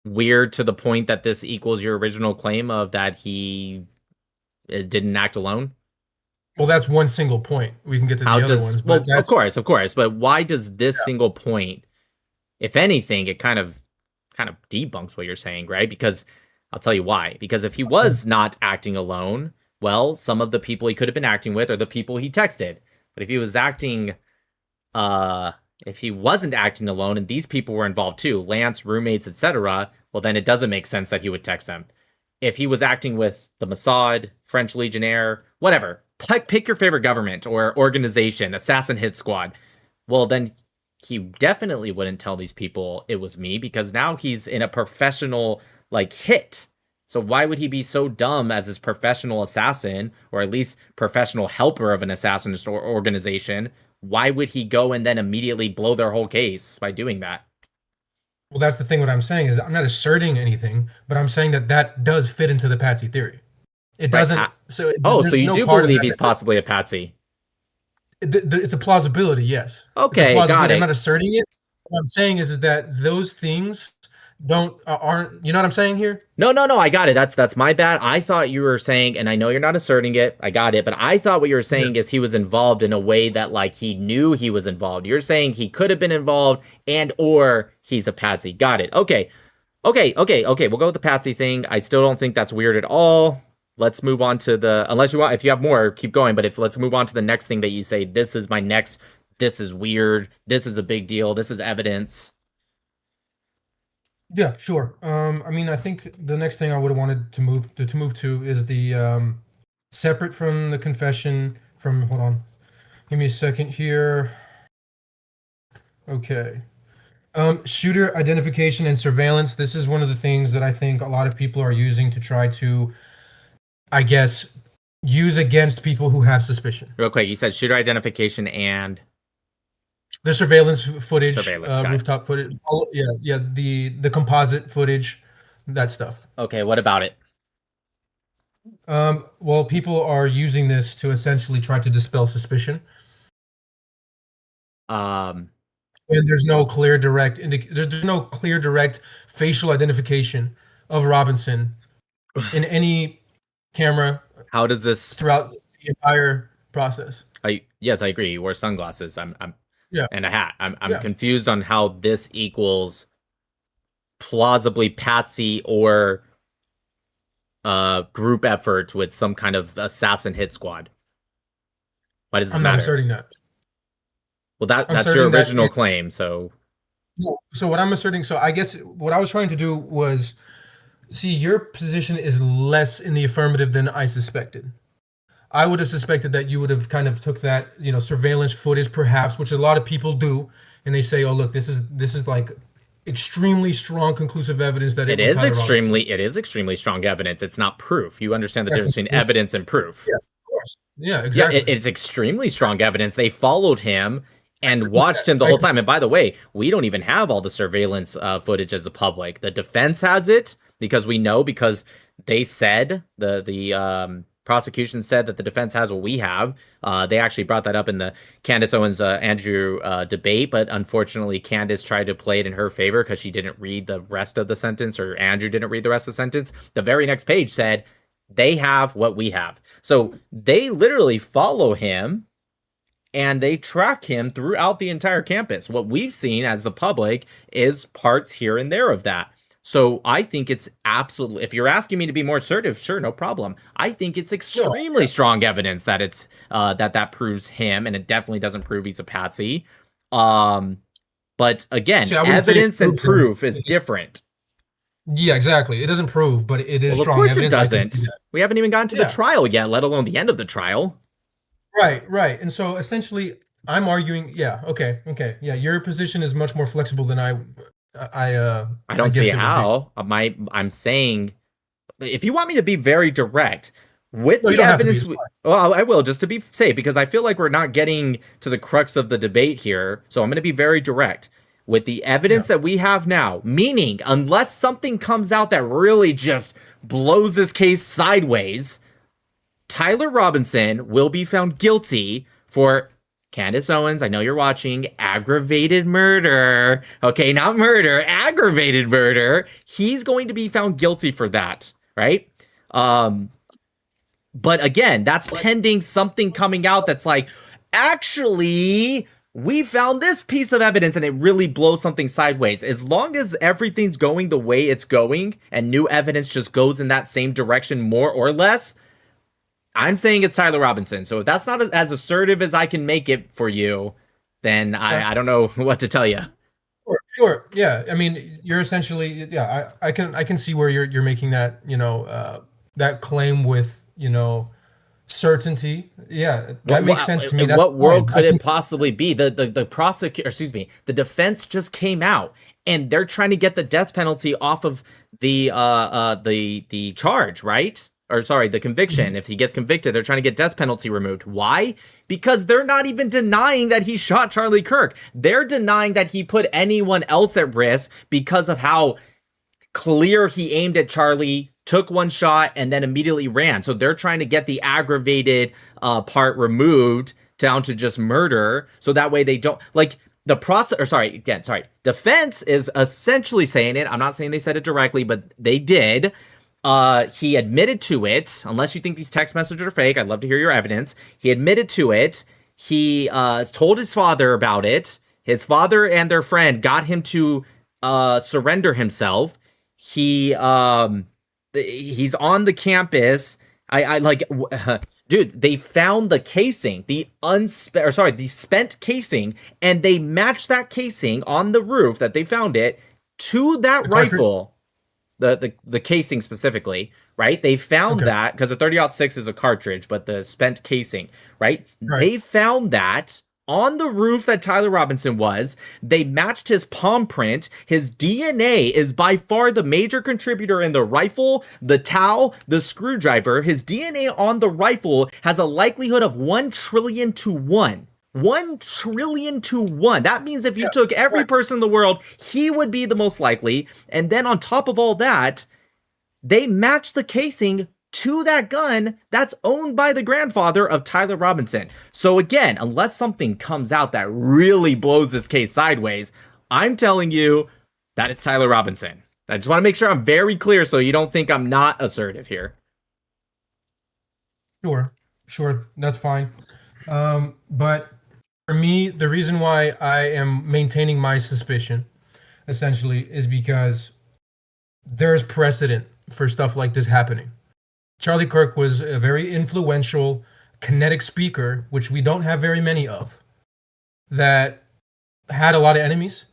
Weird to the point that this equals your original claim of that he didn't act alone? Well, that's one single point. We can get to the other ones. Well, of course. But why does this single point, if anything, it kind of debunks what you're saying, right? Because I'll tell you why. Because if he was not acting alone, well, some of the people he could have been acting with are the people he texted. But if he was if he wasn't acting alone and these people were involved too, Lance, roommates, etc., well, then it doesn't make sense that he would text them. If he was acting with the Mossad, French Legionnaire, whatever, pick your favorite government or organization, assassin hit squad, well, then he definitely wouldn't tell these people it was me because now he's in a professional hit. So why would he be so dumb as his professional assassin, or at least professional helper of an assassin or organization? Why would he go and then immediately blow their whole case by doing that? Well, that's the thing. What I'm saying is I'm not asserting anything, but I'm saying that does fit into the patsy theory. It doesn't. So you do believe he's possibly a patsy? It's a plausibility, yes. Okay, got it. I'm not asserting it. What I'm saying is that those things aren't. You know what I'm saying here? No. I got it. That's my bad. I thought you were saying, and I know you're not asserting it. I got it, but I thought what you were saying is he was involved in a way that he knew he was involved. You're saying he could have been involved and or he's a patsy. Got it. Okay. Okay. We'll go with the Patsy thing. I still don't think that's weird at all. Let's move on to unless you want, if you have more, keep going. But let's move on to the next thing that you say. This is my next. This is weird. This is a big deal. This is evidence. Yeah, sure. I mean, I think the next thing I would have wanted to move to is the separate from the confession from. Hold on, give me a second here. Okay. Shooter identification and surveillance. This is one of the things that I think a lot of people are using to try to, I guess, use against people who have suspicion. Real quick, you said shooter identification and the surveillance footage, rooftop footage. Yeah, the composite footage, that stuff. Okay, what about it? Well, people are using this to essentially try to dispel suspicion. And there's no clear direct there's no clear direct facial identification of Robinson in any camera. How does this throughout the entire process? Yes, I agree. He wore sunglasses. I'm yeah, and a hat. I'm confused on how this equals plausibly Patsy or group effort with some kind of assassin hit squad. Why does this matter? I'm not asserting that. Well, that's your original claim, so... So what I'm asserting... So I guess what I was trying to do was... See, your position is less in the affirmative than I suspected. I would have suspected that you would have kind of took that, surveillance footage, perhaps, which a lot of people do, and they say, oh, look, this is like extremely strong conclusive evidence that it is extremely strong evidence. It's not proof. You understand the difference between evidence and proof. Yeah, of course. Yeah, exactly. Yeah, it's extremely strong evidence. They followed him and watched him the whole time. And by the way, we don't even have all the surveillance footage as the public. The defense has it because they said the prosecution said that the defense has what we have. They actually brought that up in the Candace Owens Andrew debate, but unfortunately Candace tried to play it in her favor because she didn't read the rest of the sentence, or Andrew didn't read the rest of the sentence. The very next page said they have what we have. So they literally follow him and they track him throughout the entire campus. What we've seen as the public is parts here and there of that. So I think it's absolutely, if you're asking me to be more assertive, sure, no problem. I think it's extremely strong evidence that it's that proves him, and it definitely doesn't prove he's a patsy. But again, evidence and proof is different. Yeah, exactly. It doesn't prove, but it is strong evidence. Of course it doesn't. We haven't even gotten to the trial yet, let alone the end of the trial. Right. And so essentially, I'm arguing, okay. Yeah, your position is much more flexible than I don't see how. I'm saying, if you want me to be very direct with the evidence, well, I will, just to be safe, because I feel like we're not getting to the crux of the debate here. So I'm going to be very direct with the evidence that we have now. Meaning, unless something comes out that really just blows this case sideways, Tyler Robinson will be found guilty for, Candace Owens, I know you're watching, aggravated murder. Okay, not murder, aggravated murder. He's going to be found guilty for that, right? But again, that's pending something coming out that's like, actually, we found this piece of evidence, and it really blows something sideways. As long as everything's going the way it's going and new evidence just goes in that same direction more or less, I'm saying it's Tyler Robinson. So if that's not as assertive as I can make it for you, then I don't know what to tell you. Sure. Yeah. I mean, you're essentially, I can see where you're making that, that claim with, certainty. Yeah. That makes sense to me. In what world could it possibly be? The prosecutor, the defense just came out and they're trying to get the death penalty off of the charge, right? Or sorry, the conviction. Mm-hmm. If he gets convicted, they're trying to get death penalty removed. Why? Because they're not even denying that he shot Charlie Kirk. They're denying that he put anyone else at risk because of how clear he aimed at Charlie, took one shot, and then immediately ran. So they're trying to get the aggravated part removed down to just murder. So that way they don't, like, defense is essentially saying it. I'm not saying they said it directly, but they did. He admitted to it, unless you think these text messages are fake. I'd love to hear your evidence. He admitted to it. He told his father about it. His father and their friend got him to surrender himself. he's on the campus. I like dude, they found the casing, the spent casing, and they matched that casing on the roof that they found it to that rifle. The casing specifically, right? They found that because the 30-06 is a cartridge, but the spent casing, right? They found that on the roof that Tyler Robinson was. They matched his palm print. His DNA is by far the major contributor in the rifle, the towel, the screwdriver. His DNA on the rifle has a likelihood of 1 trillion to 1. 1 trillion to 1. That means if you took every person in the world, he would be the most likely. And then on top of all that, they matched the casing to that gun that's owned by the grandfather of Tyler Robinson. So again, unless something comes out that really blows this case sideways, I'm telling you that it's Tyler Robinson. I just want to make sure I'm very clear so you don't think I'm not assertive here. Sure, that's fine. But for me, the reason why I am maintaining my suspicion, essentially, is because there's precedent for stuff like this happening. Charlie Kirk was a very influential kinetic speaker, which we don't have very many of, that had a lot of enemies.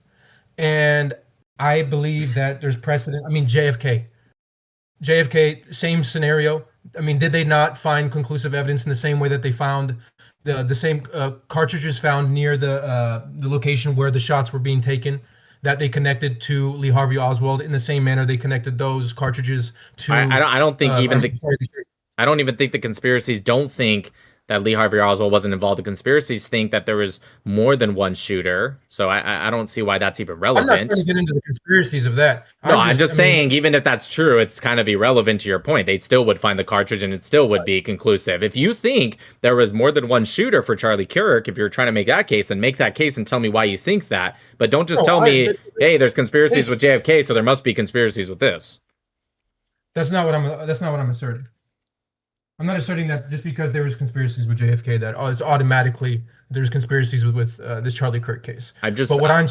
And I believe that there's precedent. I mean, JFK, same scenario. I mean, did they not find conclusive evidence in the same way that they found the same cartridges found near the location where the shots were being taken, that they connected to Lee Harvey Oswald in the same manner they connected those cartridges to? I don't think I don't even think the conspiracies don't think that Lee Harvey Oswald wasn't involved. The conspiracies think that there was more than one shooter. So I don't see why that's even relevant. I'm not trying to get into the conspiracies of that. No, I'm just saying, even if that's true, it's kind of irrelevant to your point. They still would find the cartridge and it still would be conclusive. If you think there was more than one shooter for Charlie Kirk, if you're trying to make that case, then make that case and tell me why you think that. But don't just tell me, hey, there's conspiracies with JFK, so there must be conspiracies with this. That's not what I'm asserting. I'm not asserting that just because there was conspiracies with JFK that it's automatically there's conspiracies with this Charlie Kirk case. I guess what I'm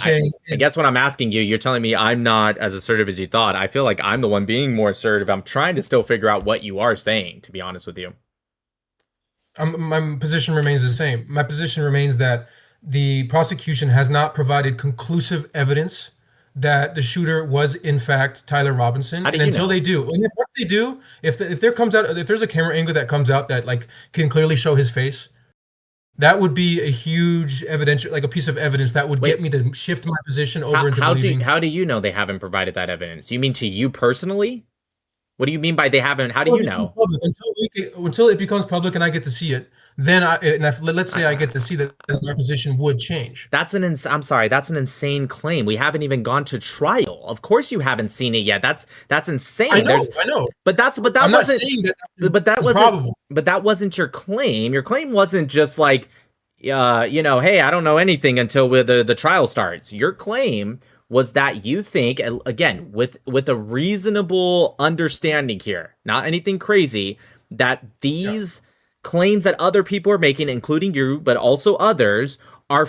asking you, you're telling me I'm not as assertive as you thought. I feel like I'm the one being more assertive. I'm trying to still figure out what you are saying, to be honest with you. My position remains the same. My position remains that the prosecution has not provided conclusive evidence that the shooter was in fact Tyler Robinson. And until they do, and if what they do, if there's a camera angle that comes out that like can clearly show his face, that would be a huge evidential, like a piece of evidence that would get me to shift my position over into believing. How do you know they haven't provided that evidence? You mean to you personally? What do you mean by they haven't? How do you know? Until it becomes public and I get to see it, then let's say I get to see that, my position would change. I'm sorry, that's an insane claim. We haven't even gone to trial. Of course you haven't seen it yet. That's insane. I know. But that wasn't your claim. Your claim wasn't just like hey, I don't know anything until the trial starts. Your claim was that you think, again, with a reasonable understanding here, not anything crazy, that these claims that other people are making, including you, but also others, are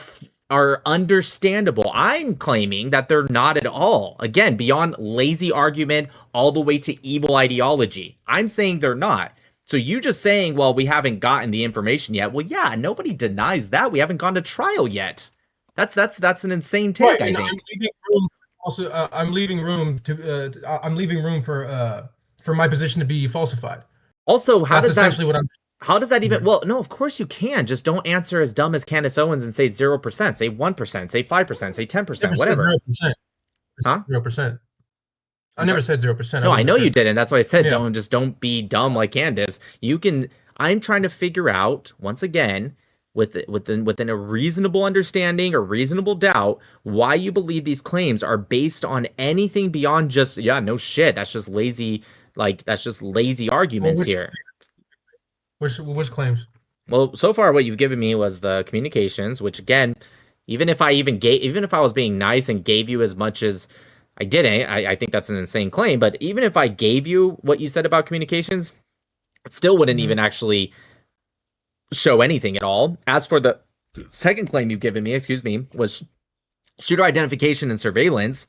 understandable. I'm claiming that they're not at all. Again, beyond lazy argument, all the way to evil ideology. I'm saying they're not. So you just saying, well, we haven't gotten the information yet. Well, yeah, nobody denies that. We haven't gone to trial yet. That's an insane take, right, I think. I'm leaving room for my position to be falsified. Also, how does that even? Well, no, of course you can. Just don't answer as dumb as Candace Owens and say 0%, say 1%, say 5%, say 10%, whatever. 0%. Huh? 0%. I never said 0%. No, I know you didn't. That's why I said don't be dumb like Candace. I'm trying to figure out, once again, within a reasonable understanding or reasonable doubt, why you believe these claims are based on anything beyond just no shit. That's just lazy. That's just lazy arguments here. Which claims? Well, so far what you've given me was the communications, which again, even if I was being nice and gave you as much as I didn't, I think that's an insane claim. But even if I gave you what you said about communications, it still wouldn't even actually show anything at all. As for the second claim you've given me, was shooter identification and surveillance.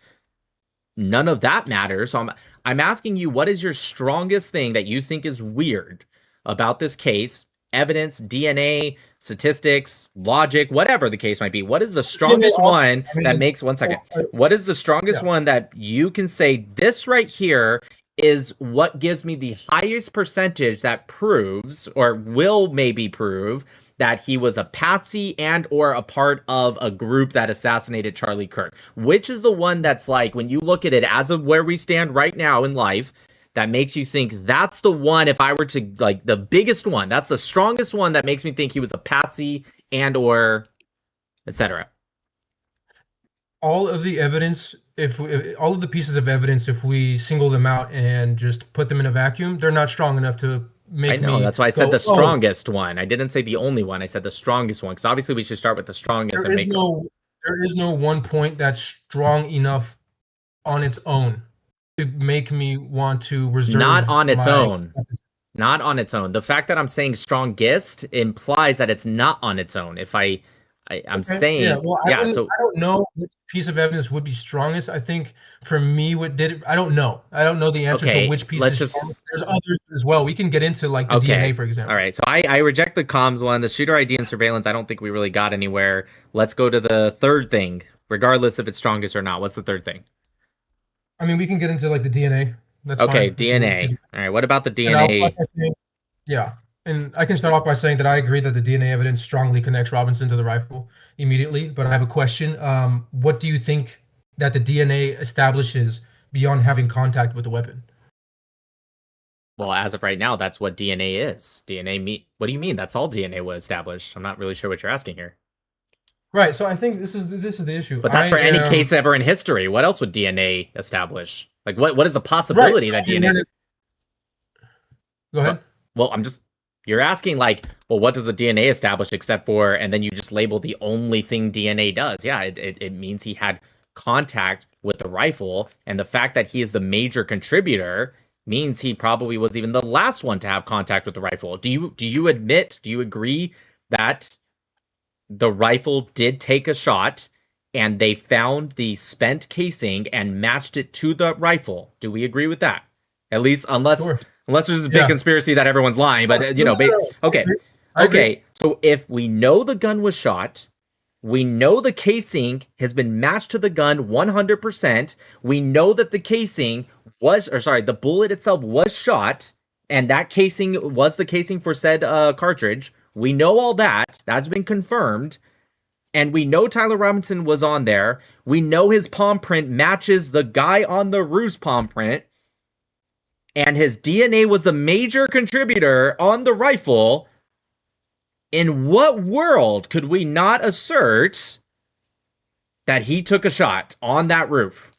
none of that matters. So I'm asking you, what is your strongest thing that you think is weird about this case? Evidence, DNA, statistics, logic, whatever the case might be. What is the strongest one that makes, one second, what is the strongest one that you can say this right here is what gives me the highest percentage that proves or will maybe prove that he was a patsy and or a part of a group that assassinated Charlie Kirk? Which is the one that's like, when you look at it as of where we stand right now in life, that makes you think that's the one, if I were to, like, the biggest one, that's the strongest one that makes me think he was a patsy and or etc. All of the evidence, if all of the pieces of evidence, if we single them out and just put them in a vacuum, they're not strong enough to make me. I know, that's why I said the strongest one. I didn't say the only one. I said the strongest one, because obviously we should start with the strongest and make there is no one point that's strong enough on its own to make me want to reserve. Not on its own. Not on its own. The fact that I'm saying strongest implies that it's not on its own. If I'm saying, I don't know which piece of evidence would be strongest. I think for me, what did it? I don't know. I don't know the answer to which piece. There's others as well. We can get into like the DNA, for example. All right. So I reject the comms one. The shooter ID and surveillance, I don't think we really got anywhere. Let's go to the third thing, regardless if it's strongest or not. What's the third thing? I mean, we can get into like the DNA. That's okay, fine. DNA. All right. What about the DNA? Yeah. And I can start off by saying that I agree that the DNA evidence strongly connects Robinson to the rifle immediately. But I have a question. What do you think that the DNA establishes beyond having contact with the weapon? Well, as of right now, that's what DNA is. What do you mean? That's all DNA was established. I'm not really sure what you're asking here. Right. So I think this is the issue. But that's for any case ever in history. What else would DNA establish? Like, what is the possibility that DNA? Go ahead. Well, you're asking, like, well, what does the DNA establish except for, and then you just label the only thing DNA does. Yeah, it means he had contact with the rifle, and the fact that he is the major contributor means he probably was even the last one to have contact with the rifle. Do you agree that the rifle did take a shot and they found the spent casing and matched it to the rifle? Do we agree with that? At least, unless there's a big conspiracy that everyone's lying, but okay. Okay, so if we know the gun was shot, we know the casing has been matched to the gun 100%, we know that the bullet itself was shot, and that casing was the casing for said cartridge, we know all that, that's been confirmed, and we know Tyler Robinson was on there, we know his palm print matches the guy on the roof's palm print, and his DNA was the major contributor on the rifle. In what world could we not assert that he took a shot on that roof?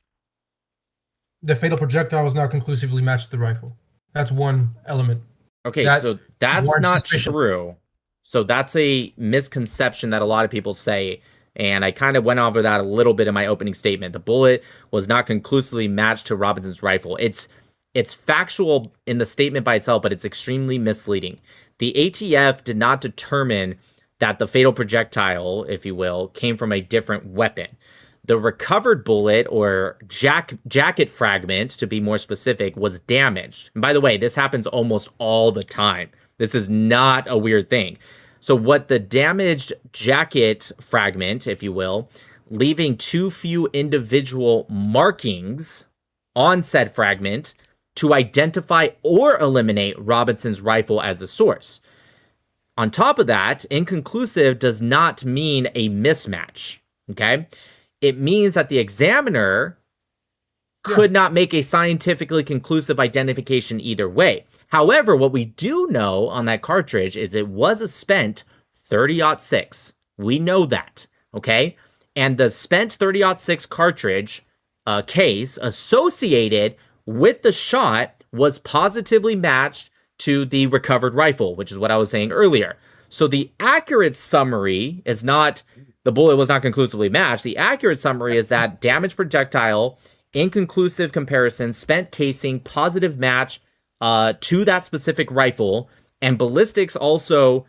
The fatal projectile was not conclusively matched to the rifle. That's one element. Okay, so that's not true. So that's a misconception that a lot of people say, and I kind of went over that a little bit in my opening statement. The bullet was not conclusively matched to Robinson's rifle. It's factual in the statement by itself, but it's extremely misleading. The ATF did not determine that the fatal projectile, if you will, came from a different weapon. The recovered bullet, or jacket fragment, to be more specific, was damaged. And by the way, this happens almost all the time. This is not a weird thing. So what the damaged jacket fragment, if you will, leaving too few individual markings on said fragment to identify or eliminate Robinson's rifle as the source. On top of that, inconclusive does not mean a mismatch, okay? It means that the examiner could not make a scientifically conclusive identification either way. However, what we do know on that cartridge is it was a spent 30-06. We know that, okay? And the spent 30-06 cartridge case associated with the shot was positively matched to the recovered rifle, which is what I was saying earlier. So the accurate summary is not, the bullet was not conclusively matched. The accurate summary is that damaged projectile, inconclusive comparison, spent casing, positive match to that specific rifle, and ballistics also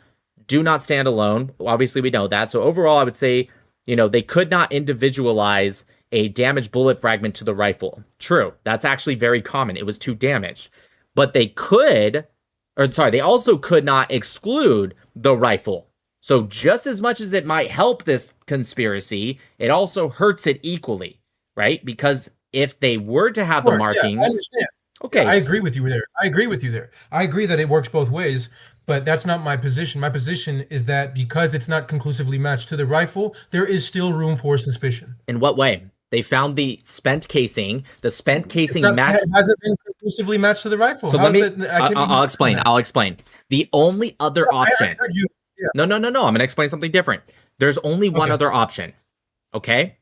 do not stand alone. Obviously, we know that. So overall, I would say, they could not individualize a damaged bullet fragment to the rifle. True, that's actually very common. It was 2 damaged. But they also could not exclude the rifle. So just as much as it might help this conspiracy, it also hurts it equally, right? Because if they were to have the markings... Yeah, I understand. Okay. Yeah, I agree with you there. I agree that it works both ways, but that's not my position. My position is that because it's not conclusively matched to the rifle, there is still room for suspicion. In what way? They found the spent casing. The spent casing matched. It hasn't been conclusively matched to the rifle. So I'll explain. I'll explain. The only other option. Yeah. No. I'm going to explain something different. There's only one other option. Okay?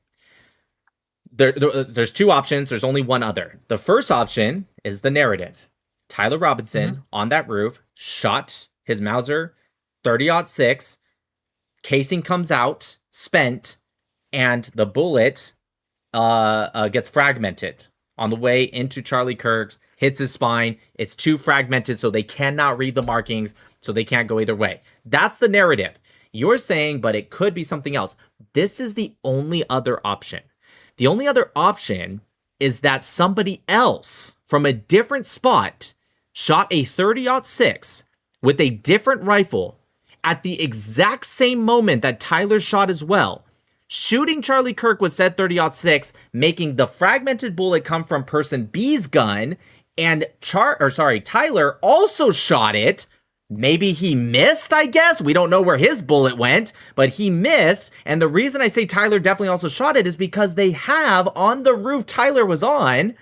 There's 2 options. There's only one other. The first option is the narrative. Tyler Robinson on that roof shot his Mauser 30-06. Casing comes out, spent, and the bullet gets fragmented on the way into Charlie Kirk's, hits his spine. It's too fragmented, so they cannot read the markings, so they can't go either way. That's the narrative. You're saying, but it could be something else. This is the only other option. The only other option is that somebody else from a different spot shot a 30-06 with a different rifle at the exact same moment that Tyler shot as well, shooting Charlie Kirk with said 30-06, making the fragmented bullet come from person B's gun, and Tyler also shot it. Maybe he missed, I guess. We don't know where his bullet went, but he missed. And the reason I say Tyler definitely also shot it is because they have, on the roof Tyler was on,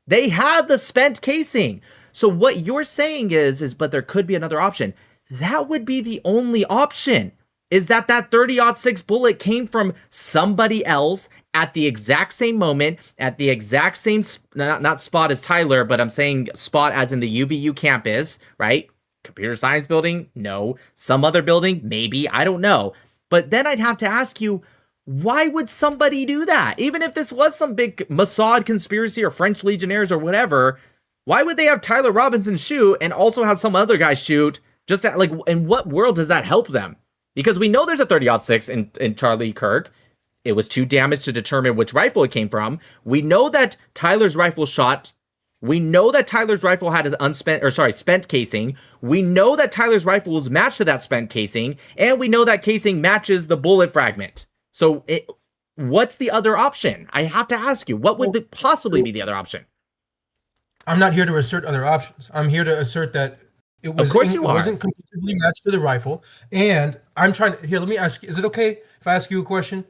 they have the spent casing. So what you're saying is, but there could be another option. That would be the only option, is that 30-06 bullet came from somebody else at the exact same moment, at the exact same, not spot as Tyler, but I'm saying spot as in the UVU campus, right? Computer science building? No. Some other building? Maybe. I don't know. But then I'd have to ask you, why would somebody do that? Even if this was some big Mossad conspiracy or French Legionnaires or whatever, why would they have Tyler Robinson shoot and also have some other guy shoot? Just at, like, in what world does that help them? Because we know there's a 30-06 in Charlie Kirk. It was too damaged to determine which rifle it came from. We know that Tyler's rifle shot. We know that Tyler's rifle had his spent casing. We know that Tyler's rifle was matched to that spent casing, and we know that casing matches the bullet fragment. So what's the other option? I have to ask you, what would possibly be the other option? I'm not here to assert other options. I'm here to assert that it wasn't completely matched to the rifle. And I'm trying to, let me ask you, is it okay if I ask you a question?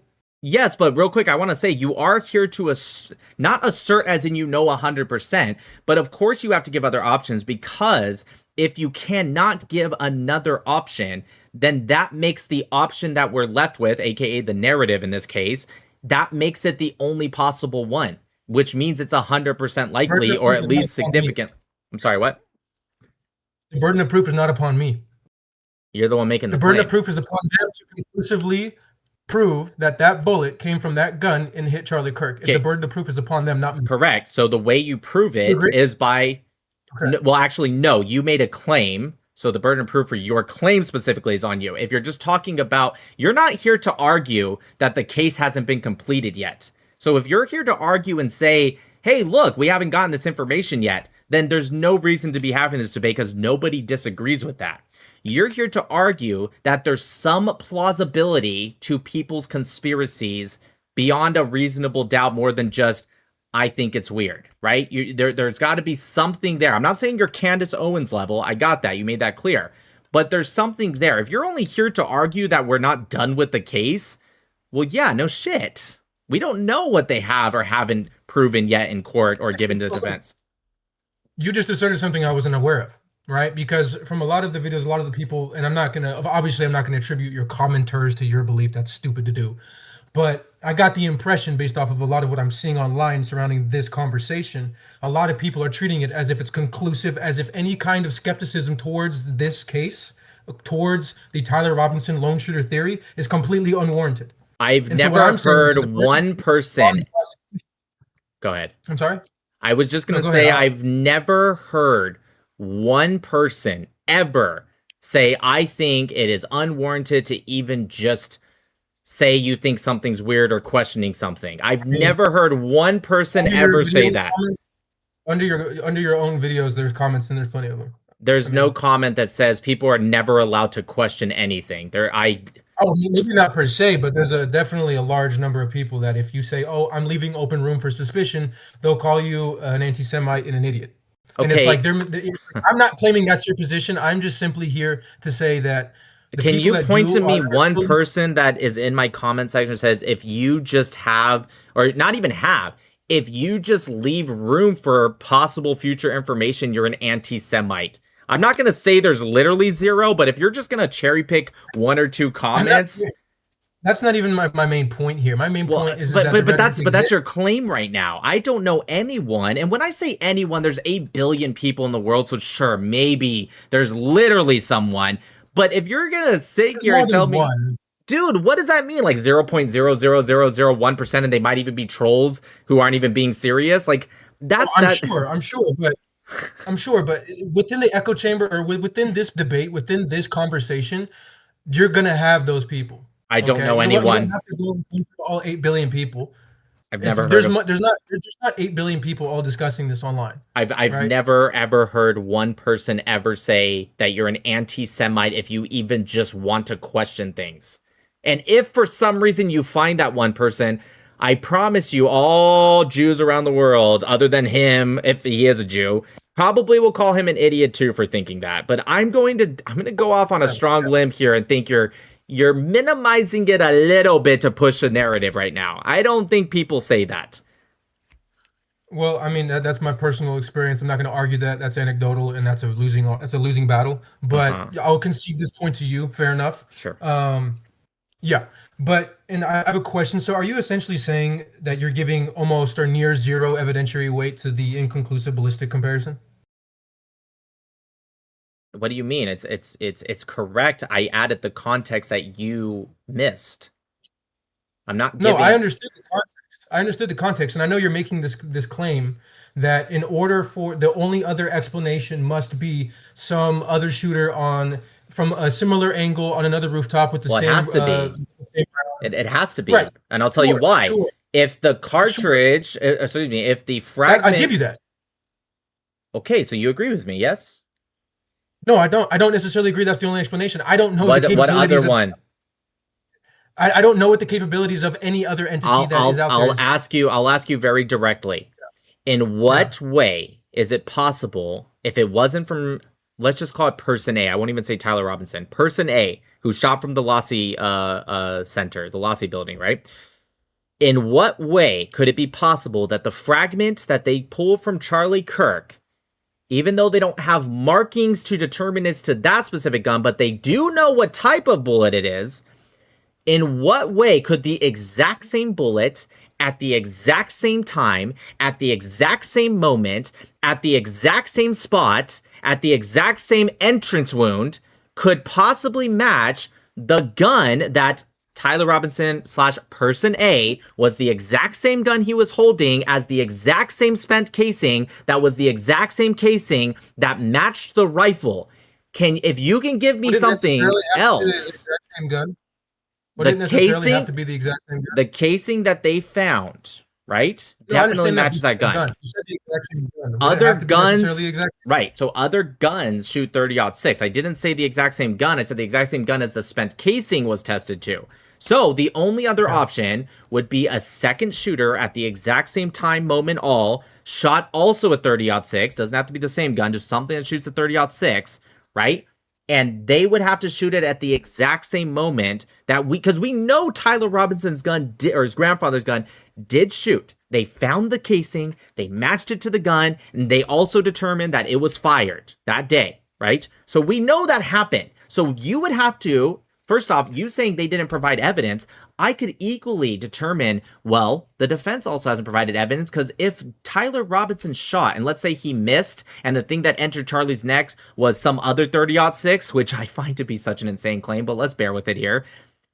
Yes, but real quick, I want to say you are here to not assert as in 100%, but of course you have to give other options, because if you cannot give another option, then that makes the option that we're left with, aka the narrative in this case, that makes it the only possible one, which means it's 100% likely or at least significant. I'm sorry, what? The burden of proof is not upon me. You're the one making the burden claim. of proof is upon them to conclusively prove that bullet came from that gun and hit Charlie Kirk. The burden of proof is upon them, not me. Correct. So the way you prove it is by, well, actually, no, you made a claim. So the burden of proof for your claim specifically is on you. If you're just talking about, you're not here to argue that the case hasn't been completed yet. So if you're here to argue and say, hey, look, we haven't gotten this information yet, then there's no reason to be having this debate because nobody disagrees with that. You're here to argue that there's some plausibility to people's conspiracies beyond a reasonable doubt, more than just, I think it's weird, right? There's got to be something there. I'm not saying you're Candace Owens level. I got that. You made that clear. But there's something there. If you're only here to argue that we're not done with the case, well, yeah, no shit. We don't know what they have or haven't proven yet in court or given to the defense. You just asserted something I wasn't aware of. Right, because from a lot of the videos, a lot of the people, and I'm not gonna attribute your commenters to your belief. That's stupid to do. But I got the impression, based off of a lot of what I'm seeing online surrounding this conversation, a lot of people are treating it as if it's conclusive, as if any kind of skepticism towards this case, towards the Tyler Robinson lone shooter theory, is completely unwarranted. I've never heard one person. Go ahead. I'm sorry? I was just gonna say I've never heard one person ever say, I think it is unwarranted to even just say you think something's weird or questioning something. I've never heard one person Under your ever say video that. comments- Under your own videos, there's comments and there's plenty of them. There's no comment that says people are never allowed to question anything. Oh, maybe not per se, but there's definitely a large number of people that if you say, "Oh, I'm leaving open room for suspicion," they'll call you an anti-Semite and an idiot. And it's Okay. like I'm not claiming that's your position. I'm just simply here to say that. Can you point to me one person that is in my comment section says if you just have, or not even have, if you just leave room for possible future information, you're an anti-Semite? I'm not going to say there's literally zero, but if you're just going to cherry pick one or two comments, that's not even my main point here. My main point is but that's your claim right now. I don't know anyone, and when I say anyone, there's 8 billion people in the world, so sure, maybe there's literally someone. But if you're gonna sit here and tell me, dude, what does that mean? Like 0.00001%, and they might even be trolls who aren't even being serious. Like that's I'm sure, but within the echo chamber or within this debate, within this conversation, you're gonna have those people. I don't know anyone. You don't have to go into all 8 billion people. I've never heard there's not 8 billion people all discussing this online. I've never ever heard one person ever say that you're an anti-Semite if you even just want to question things. And if for some reason you find that one person, I promise you all Jews around the world, other than him, if he is a Jew, probably will call him an idiot too for thinking that. But I'm going to go off on a strong limb here and think you're minimizing it a little bit to push the narrative right now. I don't think people say that. Well, I mean, that's my personal experience. I'm not going to argue that. That's anecdotal, and that's a losing battle. But I'll concede this point to you. Fair enough. Sure. Yeah. And I have a question. So are you essentially saying that you're giving almost or near zero evidentiary weight to the inconclusive ballistic comparison? What do you mean? It's correct. I added the context that you missed. I'm not giving... No, I understood the context. And I know you're making this claim that in order for the only other explanation must be some other shooter from a similar angle on another rooftop with the same... It has to be. It has to be. Right. And I'll tell you why. Sure. If the cartridge, excuse me, if the fragment... I give you that. Okay, so you agree with me, yes? No, I don't. I don't necessarily agree. That's the only explanation. I don't know what other one. I don't know what the capabilities of any other entity is out there. I'll ask you very directly. In what way is it possible if it wasn't from, let's just call it Person A? I won't even say Tyler Robinson. Person A, who shot from the Lassie Center, the Lassie building, right? In what way could it be possible that the fragment that they pulled from Charlie Kirk, even though they don't have markings to determine as to that specific gun, but they do know what type of bullet it is, in what way could the exact same bullet at the exact same time, at the exact same moment, at the exact same spot, at the exact same entrance wound, could possibly match the gun that Tyler Robinson / Person A was the exact same gun he was holding as the exact same spent casing that was the exact same casing that matched the rifle? If you can give me something else, would it necessarily have to be the exact same gun? The casing that they found, right, definitely matches that gun. You said the exact same gun. Other guns, right? So other guns shoot 30-06. I didn't say the exact same gun. I said the exact same gun as the spent casing was tested to. So the only other option would be a second shooter at the exact same time, moment, shot also at 30-06. Doesn't have to be the same gun, just something that shoots at 30-06, right? And they would have to shoot it at the exact same moment because we know Tyler Robinson's gun or his grandfather's gun did shoot. They found the casing, they matched it to the gun, and they also determined that it was fired that day, right? So we know that happened. So you would have to, first off, you saying they didn't provide evidence, I could equally determine, well, the defense also hasn't provided evidence because if Tyler Robinson shot, and let's say he missed, and the thing that entered Charlie's neck was some other 30-06, which I find to be such an insane claim, but let's bear with it here.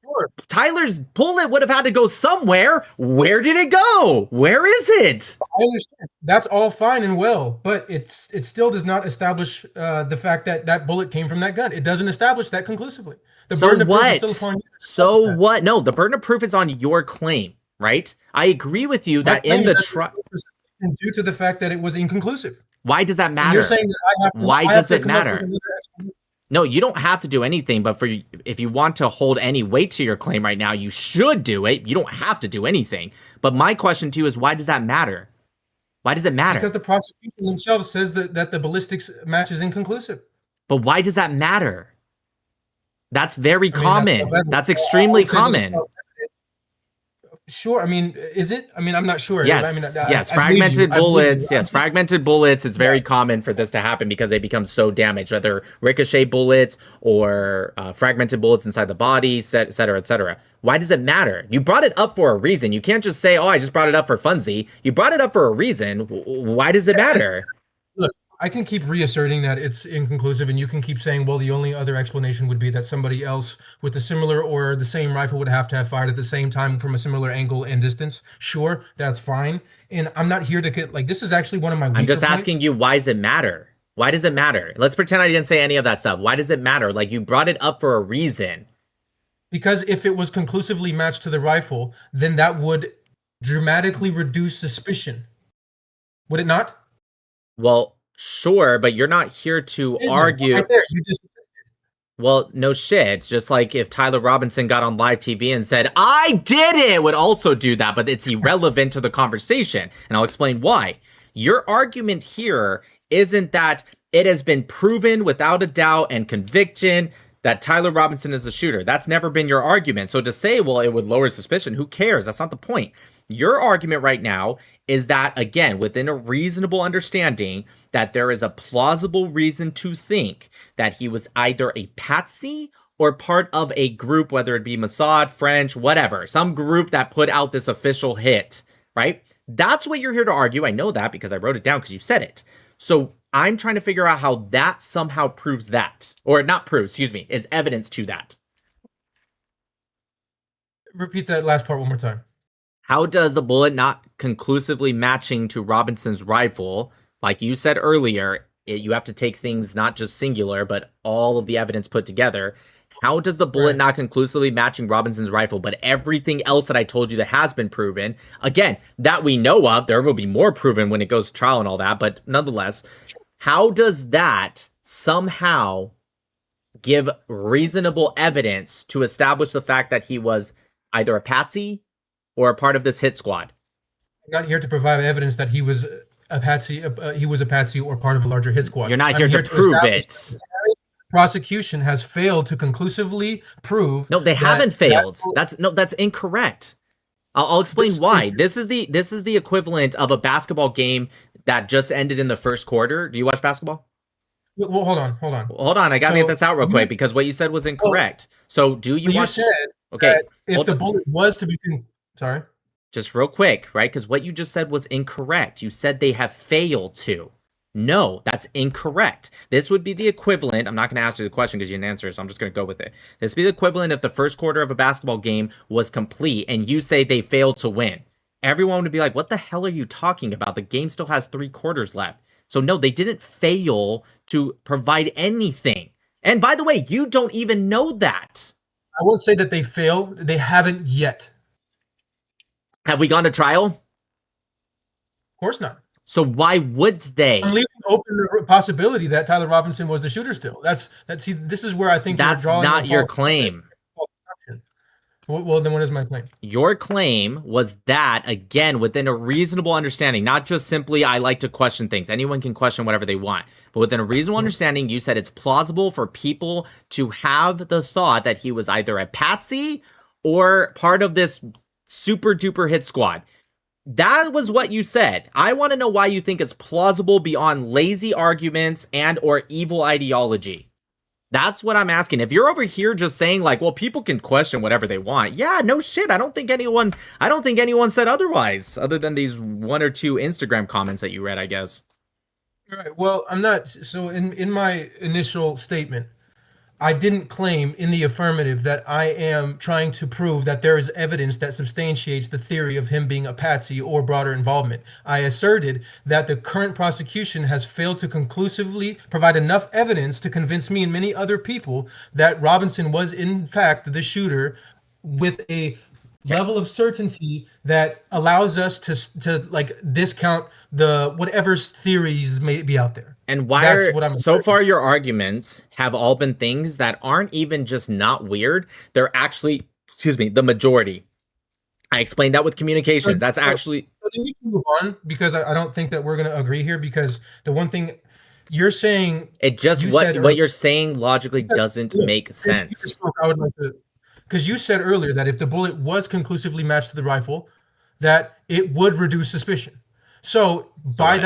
Sure. Tyler's bullet would have had to go somewhere. Where did it go? Where is it? I understand. That's all fine and well, but it still does not establish the fact that that bullet came from that gun. It doesn't establish that conclusively. The So burden of proof is still what? upon you to So establish that. what? No, the burden of proof is on your claim, right? I agree with you My that claim in the is that trial, it was due to the fact that it was inconclusive. why does that And matter? you're saying that Why I have does to it come up with matter? another explanation. No, you don't have to do anything, but if you want to hold any weight to your claim right now, you should do it. You don't have to do anything. But my question to you is, why does that matter? Why does it matter? Because the prosecution themselves says that the ballistics match is inconclusive. But why does that matter? That's very common. That's That's extremely I would say common. Sure. I mean, is it? I mean, I'm not sure. Yes, I mean, yes, I believe you. fragmented I believe bullets. you. Yes, fragmented bullets. It's very common for this to happen because they become so damaged, whether ricochet bullets or fragmented bullets inside the body, et cetera, et cetera. Why does it matter? You brought it up for a reason. You can't just say, "Oh, I just brought it up for funzy." You brought it up for a reason. Why does it matter? Look, I can keep reasserting that it's inconclusive, and you can keep saying, well, the only other explanation would be that somebody else with a similar or the same rifle would have to have fired at the same time from a similar angle and distance. Sure, that's fine. And I'm not here to get, like, this is actually one of my I'm just asking points. you, why does it matter? Why does it matter? Let's pretend I didn't say any of that stuff. Why does it matter? Like, you brought it up for a reason. Because if it was conclusively matched to the rifle, then that would dramatically reduce suspicion. Would it not? Well, sure, but you're not here to argue. Right there, you just Well, no shit. It's just like if Tyler Robinson got on live TV and said, "I did it," would also do that, but it's irrelevant to the conversation. And I'll explain why. Your argument here isn't that it has been proven without a doubt and conviction that Tyler Robinson is a shooter. That's never been your argument. So to say, well, it would lower suspicion, who cares? That's not the point. Your argument right now is that, again, within a reasonable understanding, that there is a plausible reason to think that he was either a patsy or part of a group, whether it be Mossad, French, whatever, some group that put out this official hit, right? That's what you're here to argue. I know that because I wrote it down because you said it. So I'm trying to figure out how that somehow proves that, or not proves, excuse me, is evidence to that. repeat that last part one more time. How does the bullet not conclusively matching to Robinson's rifle, like you said earlier, you have to take things not just singular, but all of the evidence put together. How does the bullet not conclusively matching Robinson's rifle, but everything else that I told you that has been proven, again, that we know of, there will be more proven when it goes to trial and all that, but nonetheless, how does that somehow give reasonable evidence to establish the fact that he was either a patsy or a part of this hit squad? I'm not here to provide evidence that he was a patsy. He was a patsy or part of a larger hit squad. You're not here to prove it. Prosecution has failed to conclusively prove. No, they haven't failed. That's incorrect. I'll explain why. This is the equivalent of a basketball game that just ended in the first quarter. Do you watch basketball? Well, hold on. Hold on. I gotta get this out real quick because what you said was incorrect. So do you watch? You said okay. If the bullet was to be, sorry. Just real quick, right? Because what you just said was incorrect. You said they have failed to. No, that's incorrect. This would be the equivalent. I'm not going to ask you the question because you didn't answer, so I'm just going to go with it. This would be the equivalent if the first quarter of a basketball game was complete and you say they failed to win. Everyone would be like, what the hell are you talking about? The game still has 3 quarters left. So no, they didn't fail to provide anything. And by the way, you don't even know that. I won't say that they failed. They haven't yet. Have we gone to trial? Of course not. So why would they? I'm leaving open the possibility that Tyler Robinson was the shooter still. See, this is where I think that's not your claim. Well, then what is my claim? Your claim was that, again, within a reasonable understanding, not just simply I like to question things. Anyone can question whatever they want. But within a reasonable understanding, you said it's plausible for people to have the thought that he was either a patsy or part of this super duper hit squad. That was what you said. I want to know why you think it's plausible beyond lazy arguments and or evil ideology. That's what I'm asking. If you're over here just saying like, well, people can question whatever they want. Yeah, no shit. I don't think anyone said otherwise, other than these 1 or 2 Instagram comments that you read, I guess. All right. Well, I'm not. So in my initial statement, I didn't claim in the affirmative that I am trying to prove that there is evidence that substantiates the theory of him being a patsy or broader involvement. I asserted that the current prosecution has failed to conclusively provide enough evidence to convince me and many other people that Robinson was in fact the shooter, with a level of certainty that allows us to like discount the whatever theories may be out there. And why That's are what I'm so far your arguments have all been things that aren't even just not weird, they're actually, excuse me, the majority. I explained that with communications. That's actually Then we can move on, because I don't think that we're going to agree here, because the one thing you're saying, it just you what said what you're saying logically doesn't Look, make sense. I would like to, because you said earlier that if the bullet was conclusively matched to the rifle, that it would reduce suspicion. So by Correct.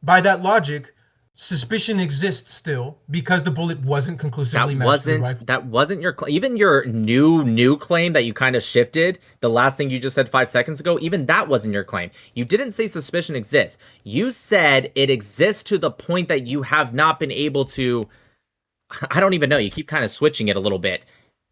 that logic, suspicion exists still because the bullet wasn't conclusively matched to the rifle. That wasn't your even your new claim that you kind of shifted. The last thing you just said 5 seconds ago, even that wasn't your claim. You didn't say suspicion exists. You said it exists to the point that you have not been able to. I don't even know. You keep kind of switching it a little bit.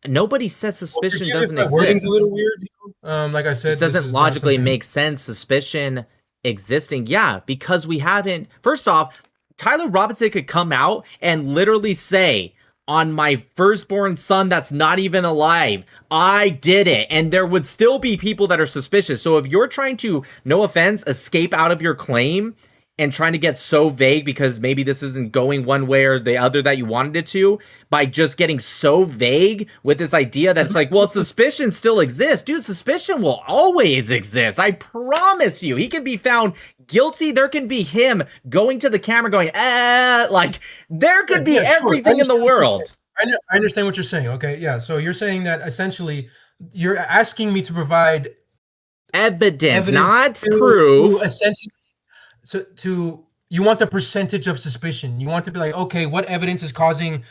Nobody said suspicion doesn't My wording's exist. a little weird. Like I said, This doesn't is not logically something- make sense. Suspicion existing. Yeah, because we haven't. First off, Tyler Robinson could come out and literally say, on my firstborn son that's not even alive, I did it. And there would still be people that are suspicious. So if you're trying to, no offense, escape out of your claim and trying to get so vague because maybe this isn't going one way or the other that you wanted it to, by just getting so vague with this idea that it's like, well, suspicion still exists. Dude, suspicion will always exist. I promise you. He can be found guilty. There can be him going to the camera going, like, there could be everything in the world. I understand what you're saying. Okay, yeah. So you're saying that essentially you're asking me to provide Evidence, not proof. Essentially, you want the percentage of suspicion. You want to be like, okay, what evidence is causing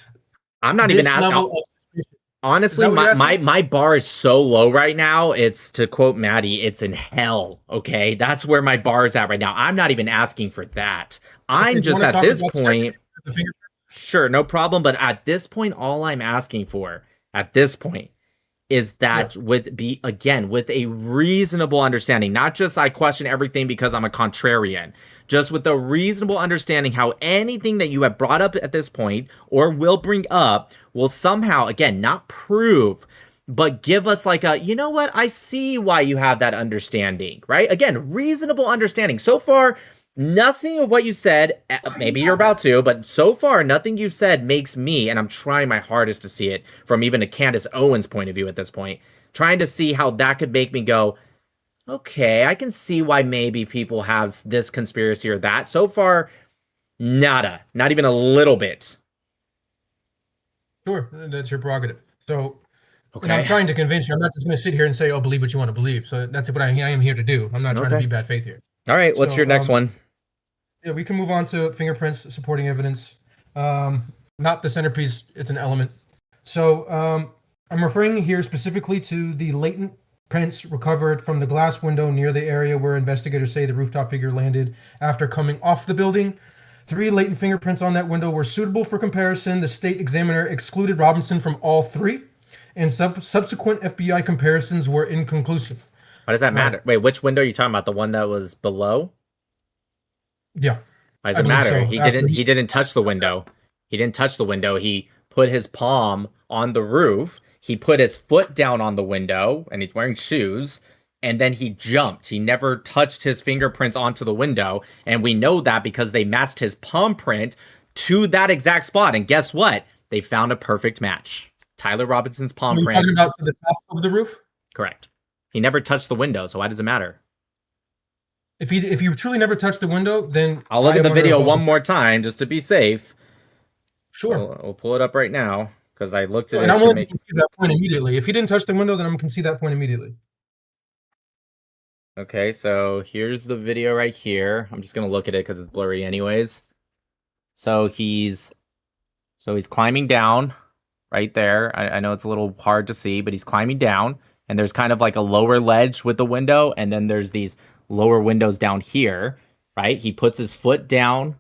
I'm not even this level of suspicion? Honestly, my bar is so low right now. It's, to quote Maddie, it's in hell. Okay, that's where my bar is at right now. I'm not even asking for that. I'm just at this point. Sure, no problem. But at this point, all I'm asking for at this point is that with a reasonable understanding, not just I question everything because I'm a contrarian, just with a reasonable understanding how anything that you have brought up at this point or will bring up will somehow, again, not prove, but give us like a, you know what, I see why you have that understanding, right? Again, reasonable understanding. So far, nothing of what you said, maybe you're about to, but so far, nothing you've said makes me, and I'm trying my hardest to see it from even a Candace Owens point of view at this point, trying to see how that could make me go, okay, I can see why maybe people have this conspiracy or that. So far, nada. Not even a little bit. Sure, that's your prerogative. So, okay. And I'm trying to convince you. I'm not just going to sit here and say, oh, believe what you want to believe. So that's what I am here to do. I'm not trying to be bad faith here. All right, what's your next one? Yeah, we can move on to fingerprints, supporting evidence. Not the centerpiece, it's an element. So I'm referring here specifically to the latent prints recovered from the glass window near the area where investigators say the rooftop figure landed after coming off the building. 3 latent fingerprints on that window were suitable for comparison. The state examiner excluded Robinson from all 3, and subsequent FBI comparisons were inconclusive. Why does that matter? Wait, which window are you talking about? The one that was below? Yeah. Why does it matter? So. He didn't touch the window. He didn't touch the window. He put his palm on the roof. He put his foot down on the window, and he's wearing shoes, and then he jumped. He never touched his fingerprints onto the window, and we know that because they matched his palm print to that exact spot. And guess what? They found a perfect match. Tyler Robinson's palm print. Are you talking about to the top of the roof? Correct. He never touched the window, so why does it matter? If you truly never touched the window, then I'll look at the video one more time just to be safe. Sure. We'll pull it up right now because I looked at it. And I'm willing to concede that point immediately. If he didn't touch the window, then I'm going to concede that point immediately. Okay, so here's the video right here. I'm just going to look at it because it's blurry anyways. So he's climbing down right there. I know it's a little hard to see, but he's climbing down. And there's kind of like a lower ledge with the window. And then there's these lower windows down here, right? He puts his foot down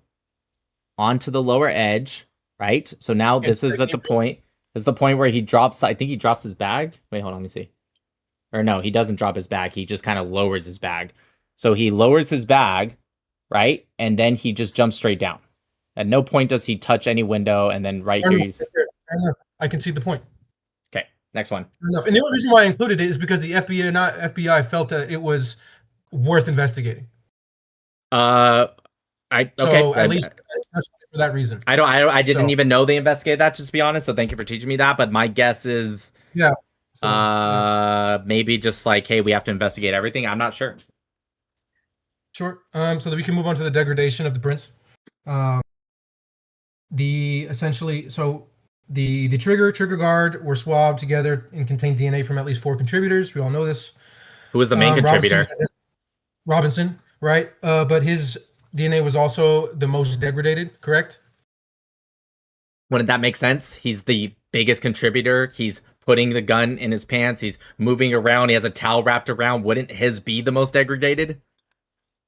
onto the lower edge. right? So now And this is at the point. This is the point where he drops. I think he drops his bag. Wait, hold on. Let me see. Or no, he doesn't drop his bag. He just kind of lowers his bag. So he lowers his bag, right? And then he just jumps straight down. At no point does he touch any window. And then right here, he's I can see the point. okay. Next one. Fair enough. And the only reason why I included it is because the FBI felt that it was worth investigating. Okay. So at least for that reason. I didn't even know they investigated that, just to be honest. So thank you for teaching me that. But my guess is, yeah. Maybe just like, hey, we have to investigate everything. I'm not sure. Sure. So that we can move on to the degradation of the prince. The trigger guard were swabbed together and contained DNA from at least 4 contributors. We all know this. Who was the main contributor? Robinson, right? But his DNA was also the most degraded, correct? Wouldn't that make sense? He's the biggest contributor. He's putting the gun in his pants. He's moving around. He has a towel wrapped around. Wouldn't his be the most degraded?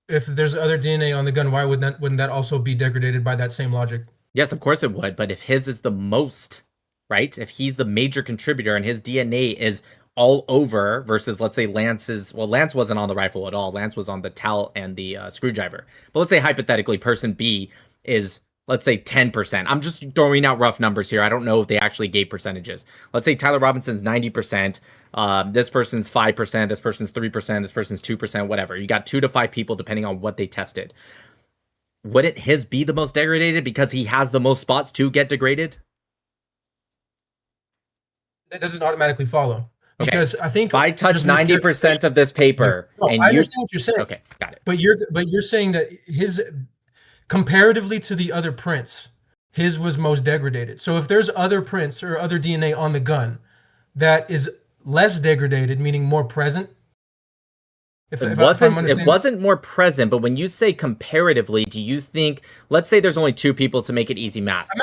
If there's other DNA on the gun, why wouldn't that also be degraded by that same logic? Yes, of course it would. But if his is the most, right? If he's the major contributor and his DNA is all over versus, let's say, Lance's... Well, Lance wasn't on the rifle at all. Lance was on the towel and the screwdriver. But let's say, hypothetically, person B is, let's say, 10%. I'm just throwing out rough numbers here. I don't know if they actually gave percentages. Let's say Tyler Robinson's 90%. This person's 5%. This person's 3%. This person's 2%, whatever. You got 2 to 5 people, depending on what they tested. Wouldn't his be the most degraded because he has the most spots to get degraded? That doesn't automatically follow. Because I think if I touch 90% of this paper, and I understand what you're saying. Okay, got it. But you're saying that his, comparatively to the other prints, his was most degraded. So if there's other prints or other DNA on the gun that is less degraded, meaning more present. It wasn't more present, but when you say comparatively, do you think, let's say there's only 2 people to make it easy math. I'm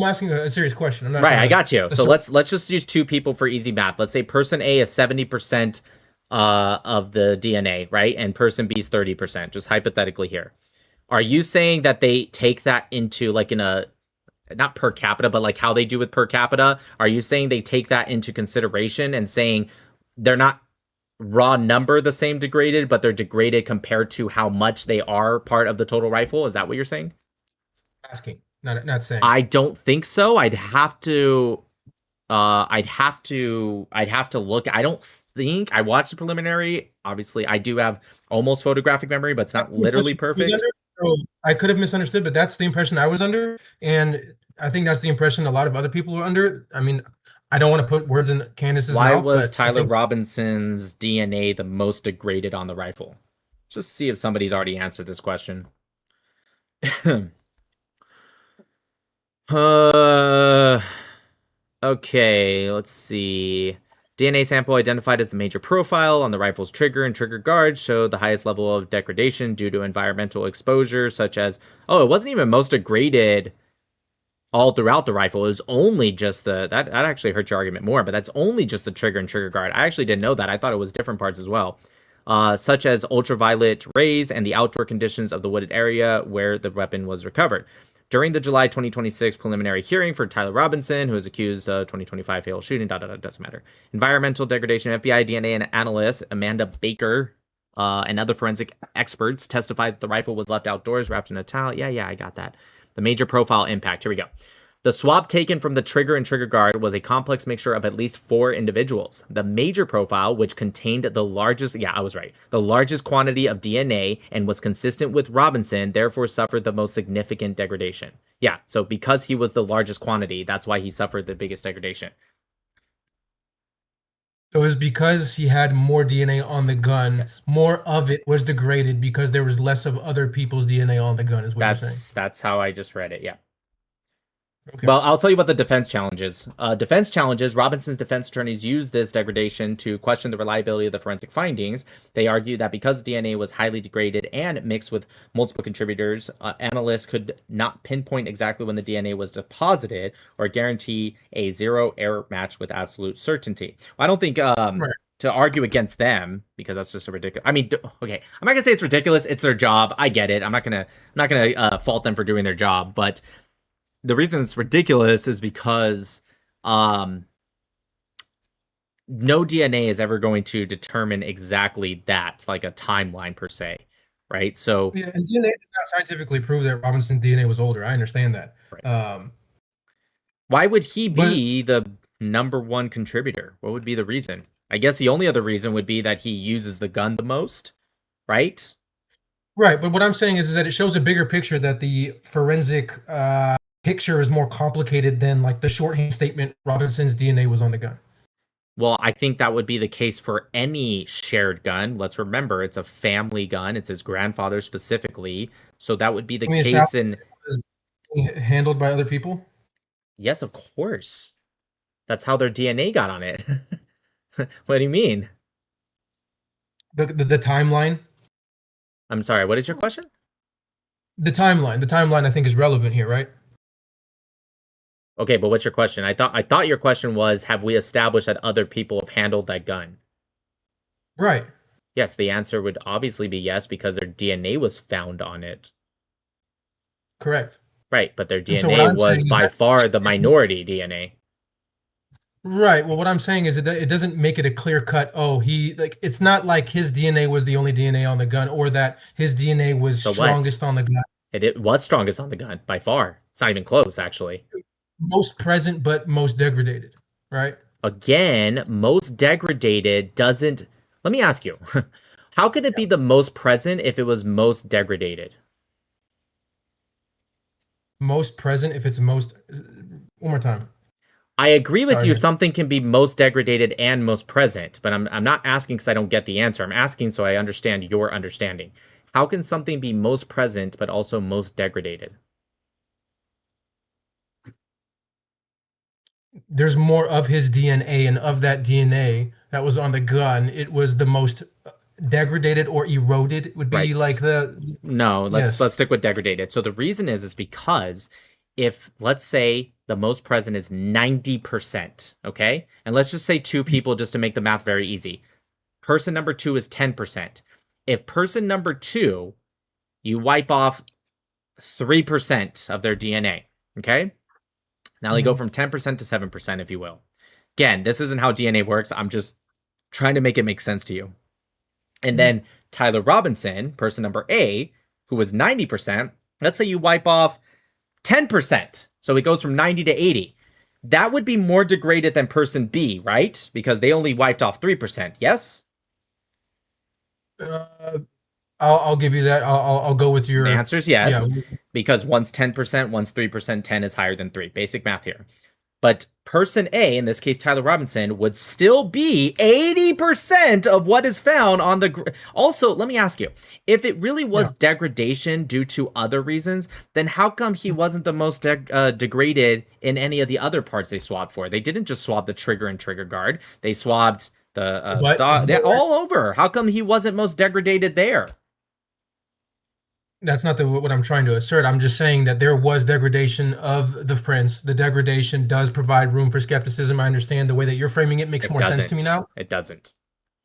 asking a serious question. I'm not right, I got you. So let's just use 2 people for easy math. Let's say person A is 70% of the DNA, right? And person B is 30%, just hypothetically here. Are you saying that they take that into like in a, not per capita, but like how they do with per capita? Are you saying they take that into consideration and saying they're not raw number the same degraded, but they're degraded compared to how much they are part of the total rifle? Is that what you're saying? Asking, not saying. I don't think so. I'd have to look. I don't think I watched the preliminary. Obviously, I do have almost photographic memory, but it's not literally perfect. So I could have misunderstood, but that's the impression I was under, and I think that's the impression a lot of other people were under. I mean, I don't want to put words in Candace's mouth. Why was Tyler Robinson's DNA the most degraded on the rifle? Just see if somebody's already answered this question. Okay, let's see. DNA sample identified as the major profile on the rifle's trigger and trigger guard showed the highest level of degradation due to environmental exposure, such as, it wasn't even most degraded all throughout the rifle. It was only just that actually hurt your argument more, but that's only just the trigger and trigger guard. I actually didn't know that. I thought it was different parts as well, such as ultraviolet rays and the outdoor conditions of the wooded area where the weapon was recovered. During the July 2026 preliminary hearing for Tyler Robinson, who is accused of 2025 fatal shooting, doesn't matter. Environmental degradation, FBI DNA and analyst Amanda Baker and other forensic experts testified that the rifle was left outdoors, wrapped in a towel. Yeah, I got that. The major profile impact. Here we go. The swab taken from the trigger and trigger guard was a complex mixture of at least 4 individuals. The major profile, which contained the largest, the largest quantity of DNA and was consistent with Robinson, therefore suffered the most significant degradation. Yeah, so because he was the largest quantity, that's why he suffered the biggest degradation. So it was because he had more DNA on the gun, yes. More of it was degraded because there was less of other people's DNA on the gun, is what you're saying. That's how I just read it, yeah. Okay. Well, I'll tell you what the defense challenges. Robinson's defense attorneys used this degradation to question the reliability of the forensic findings. They argue that because DNA was highly degraded and mixed with multiple contributors, analysts could not pinpoint exactly when the DNA was deposited or guarantee a 0 error match with absolute certainty. Well, I don't think to argue against them, because that's just a ridiculous. I mean, okay, I'm not gonna say it's ridiculous. It's their job. I get it. I'm not gonna fault them for doing their job, but the reason it's ridiculous is because no DNA is ever going to determine exactly that, like a timeline per se, right? So Yeah, and DNA does not scientifically prove that Robinson's DNA was older. I understand that. right. Why would he But be the number one contributor? What would be the reason? I guess the only other reason would be that he uses the gun the most, right? right, but what I'm saying is that it shows a bigger picture that the forensic picture is more complicated than like the shorthand statement Robinson's DNA was on the gun. Well, I think that would be the case for any shared gun. Let's remember, it's a family gun. It's his grandfather specifically. So that would be the I mean, it's case in... handled by other people? Yes, of course. That's how their DNA got on it. What do you mean? The timeline? I'm sorry, what is your question? The timeline I think is relevant here, right? Okay, but what's your question? I thought your question was, have we established that other people have handled that gun? Right. Yes, the answer would obviously be yes, because their DNA was found on it. Correct. Right, but their And so what DNA I'm was saying is by that far the minority DNA. right. Well, what I'm saying is it doesn't make it a clear cut. Oh, he like it's not like his DNA was the only DNA on the gun, or that his DNA was So what? strongest on the gun. It was strongest on the gun by far. It's not even close, actually. Most present, but most degraded, right? Again, most degraded doesn't... Let me ask you, how could it be the most present if it was most degraded? Most present if it's most. One more time. I agree with Sorry, you. man. Something can be most degraded and most present, but I'm not asking because I don't get the answer. I'm asking so I understand your understanding. How can something be most present but also most degraded? There's more of his DNA, and of that DNA that was on the gun, it was the most degraded or eroded. Would be Right. like the No, let's yes. stick with degraded. So the reason is because if, let's say, the most present is 90%, okay? And let's just say two people just to make the math very easy. Person number 2 is 10%. If person number 2, you wipe off 3% of their DNA, okay? Now they go from 10% to 7%, if you will. Again, this isn't how DNA works. I'm just trying to make it make sense to you. And then Tyler Robinson, person number A, who was 90%, let's say you wipe off 10%. So it goes from 90 to 80. That would be more degraded than person B, right? Because they only wiped off 3%, yes? I'll give you that. I'll go with your. The answer is yes, Yeah. because one's 10%, one's 3%, 10 is higher than 3. Basic math here. But person A, in this case Tyler Robinson, would still be 80% of what is found on the... Also, let me ask you, if it really was degradation due to other reasons, then how come he wasn't the most degraded in any of the other parts they swabbed for? They didn't just swab the trigger and trigger guard. They swabbed the stock. They're all over. How come he wasn't most degraded there? That's not what I'm trying to assert. I'm just saying that there was degradation of the prints. The degradation does provide room for skepticism. I understand the way that you're framing it makes more sense to me now. It doesn't.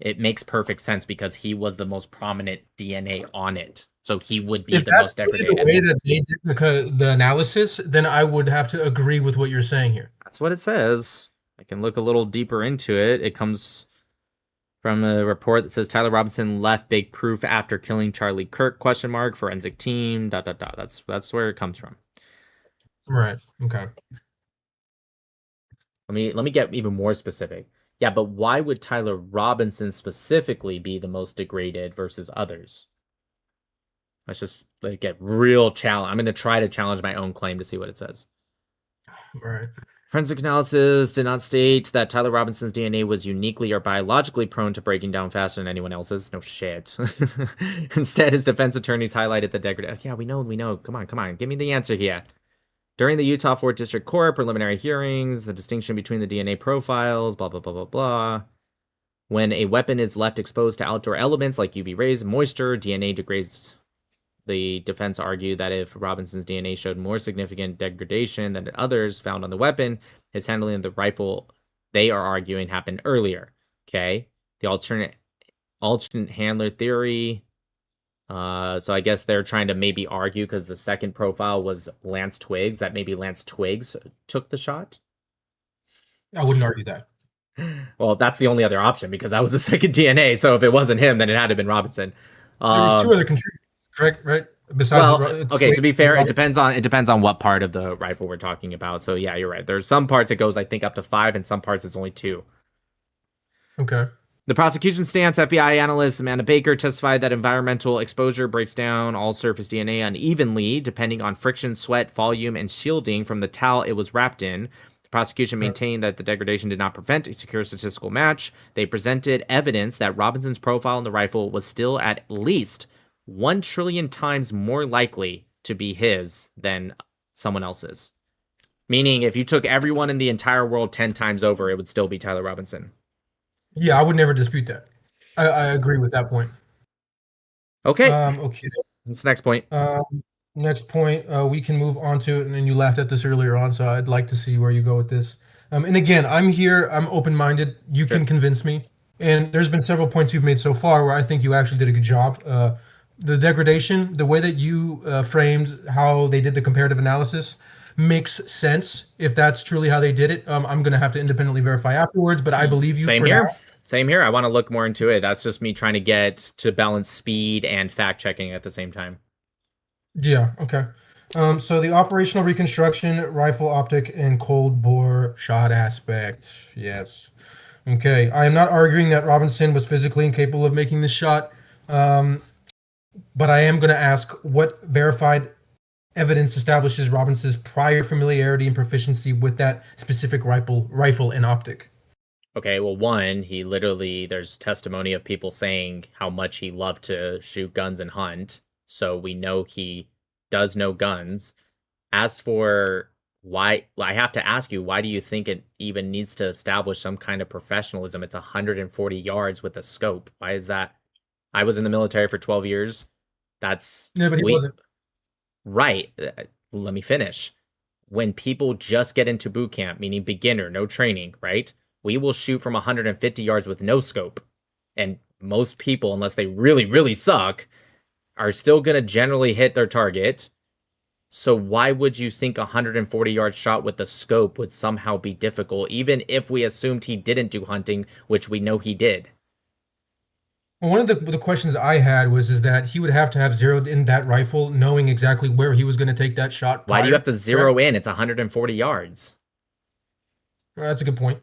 It makes perfect sense because he was the most prominent DNA on it. So he would be the most degraded. If that's the way that they did the analysis, then I would have to agree with what you're saying here. That's what it says. I can look a little deeper into it. It comes from a report that says Tyler Robinson left big proof after killing Charlie Kirk, ? Forensic team, ... That's where it comes from. Right. Okay. Let me get even more specific. Yeah, but why would Tyler Robinson specifically be the most degraded versus others? Let's just get real challenge. I'm going to try to challenge my own claim to see what it says. Right. Forensic analysis did not state that Tyler Robinson's DNA was uniquely or biologically prone to breaking down faster than anyone else's. No shit. Instead, his defense attorneys highlighted the degradation. Yeah, we know. Come on. Give me the answer here. During the Utah 4th District Court preliminary hearings, the distinction between the DNA profiles, blah, blah, blah, blah, blah. When a weapon is left exposed to outdoor elements like UV rays and moisture, DNA degrades. The defense argued that if Robinson's DNA showed more significant degradation than others found on the weapon, his handling of the rifle, they are arguing, happened earlier. Okay? The alternate handler theory So I guess they're trying to maybe argue because the second profile was Lance Twiggs, that maybe Lance Twiggs took the shot. I wouldn't argue that. Well, that's the only other option because that was the second DNA. So if it wasn't him, then it had to have been Robinson. There was two other contributors, correct? Right? Besides Well, the, okay. To be fair, it depends on what part of the rifle we're talking about. So yeah, you're right. There's some parts it goes I think up to 5, and some parts it's only 2. Okay. The prosecution stance, FBI analyst Amanda Baker testified that environmental exposure breaks down all surface DNA unevenly, depending on friction, sweat, volume, and shielding from the towel it was wrapped in. The prosecution maintained that the degradation did not prevent a secure statistical match. They presented evidence that Robinson's profile in the rifle was still at least 1 trillion times more likely to be his than someone else's. Meaning, if you took everyone in the entire world 10 times over, it would still be Tyler Robinson. Yeah, I would never dispute that. I agree with that point. Okay. Okay. What's the next point? Next point, we can move on to it, and then you laughed at this earlier on, so I'd like to see where you go with this. And again, I'm here, I'm open-minded. You can convince me. And there's been several points you've made so far where I think you actually did a good job. The degradation, the way that you framed how they did the comparative analysis makes sense if that's truly how they did it. I'm going to have to independently verify afterwards, but I believe you. Same for here. now. Same here. I want to look more into it. That's just me trying to get to balance speed and fact checking at the same time. Yeah, okay. So the operational reconstruction, rifle optic, and cold bore shot aspect. Yes. Okay. I am not arguing that Robinson was physically incapable of making this shot, but I am going to ask what verified evidence establishes Robinson's prior familiarity and proficiency with that specific rifle and optic. Okay, well, one, there's testimony of people saying how much he loved to shoot guns and hunt. So we know he does know guns. As for why, I have to ask you, why do you think it even needs to establish some kind of professionalism? It's 140 yards with a scope. Why is that? I was in the military for 12 years. That's... Yeah, but he wasn't. Right. Let me finish. When people just get into boot camp, meaning beginner, no training, right? We will shoot from 150 yards with no scope. And most people, unless they really, really suck, are still going to generally hit their target. So why would you think a 140-yard shot with the scope would somehow be difficult, even if we assumed he didn't do hunting, which we know he did? Well, one of the questions I had is that he would have to have zeroed in that rifle, knowing exactly where he was going to take that shot. Why do you have to zero in? It's 140 yards. Well, that's a good point.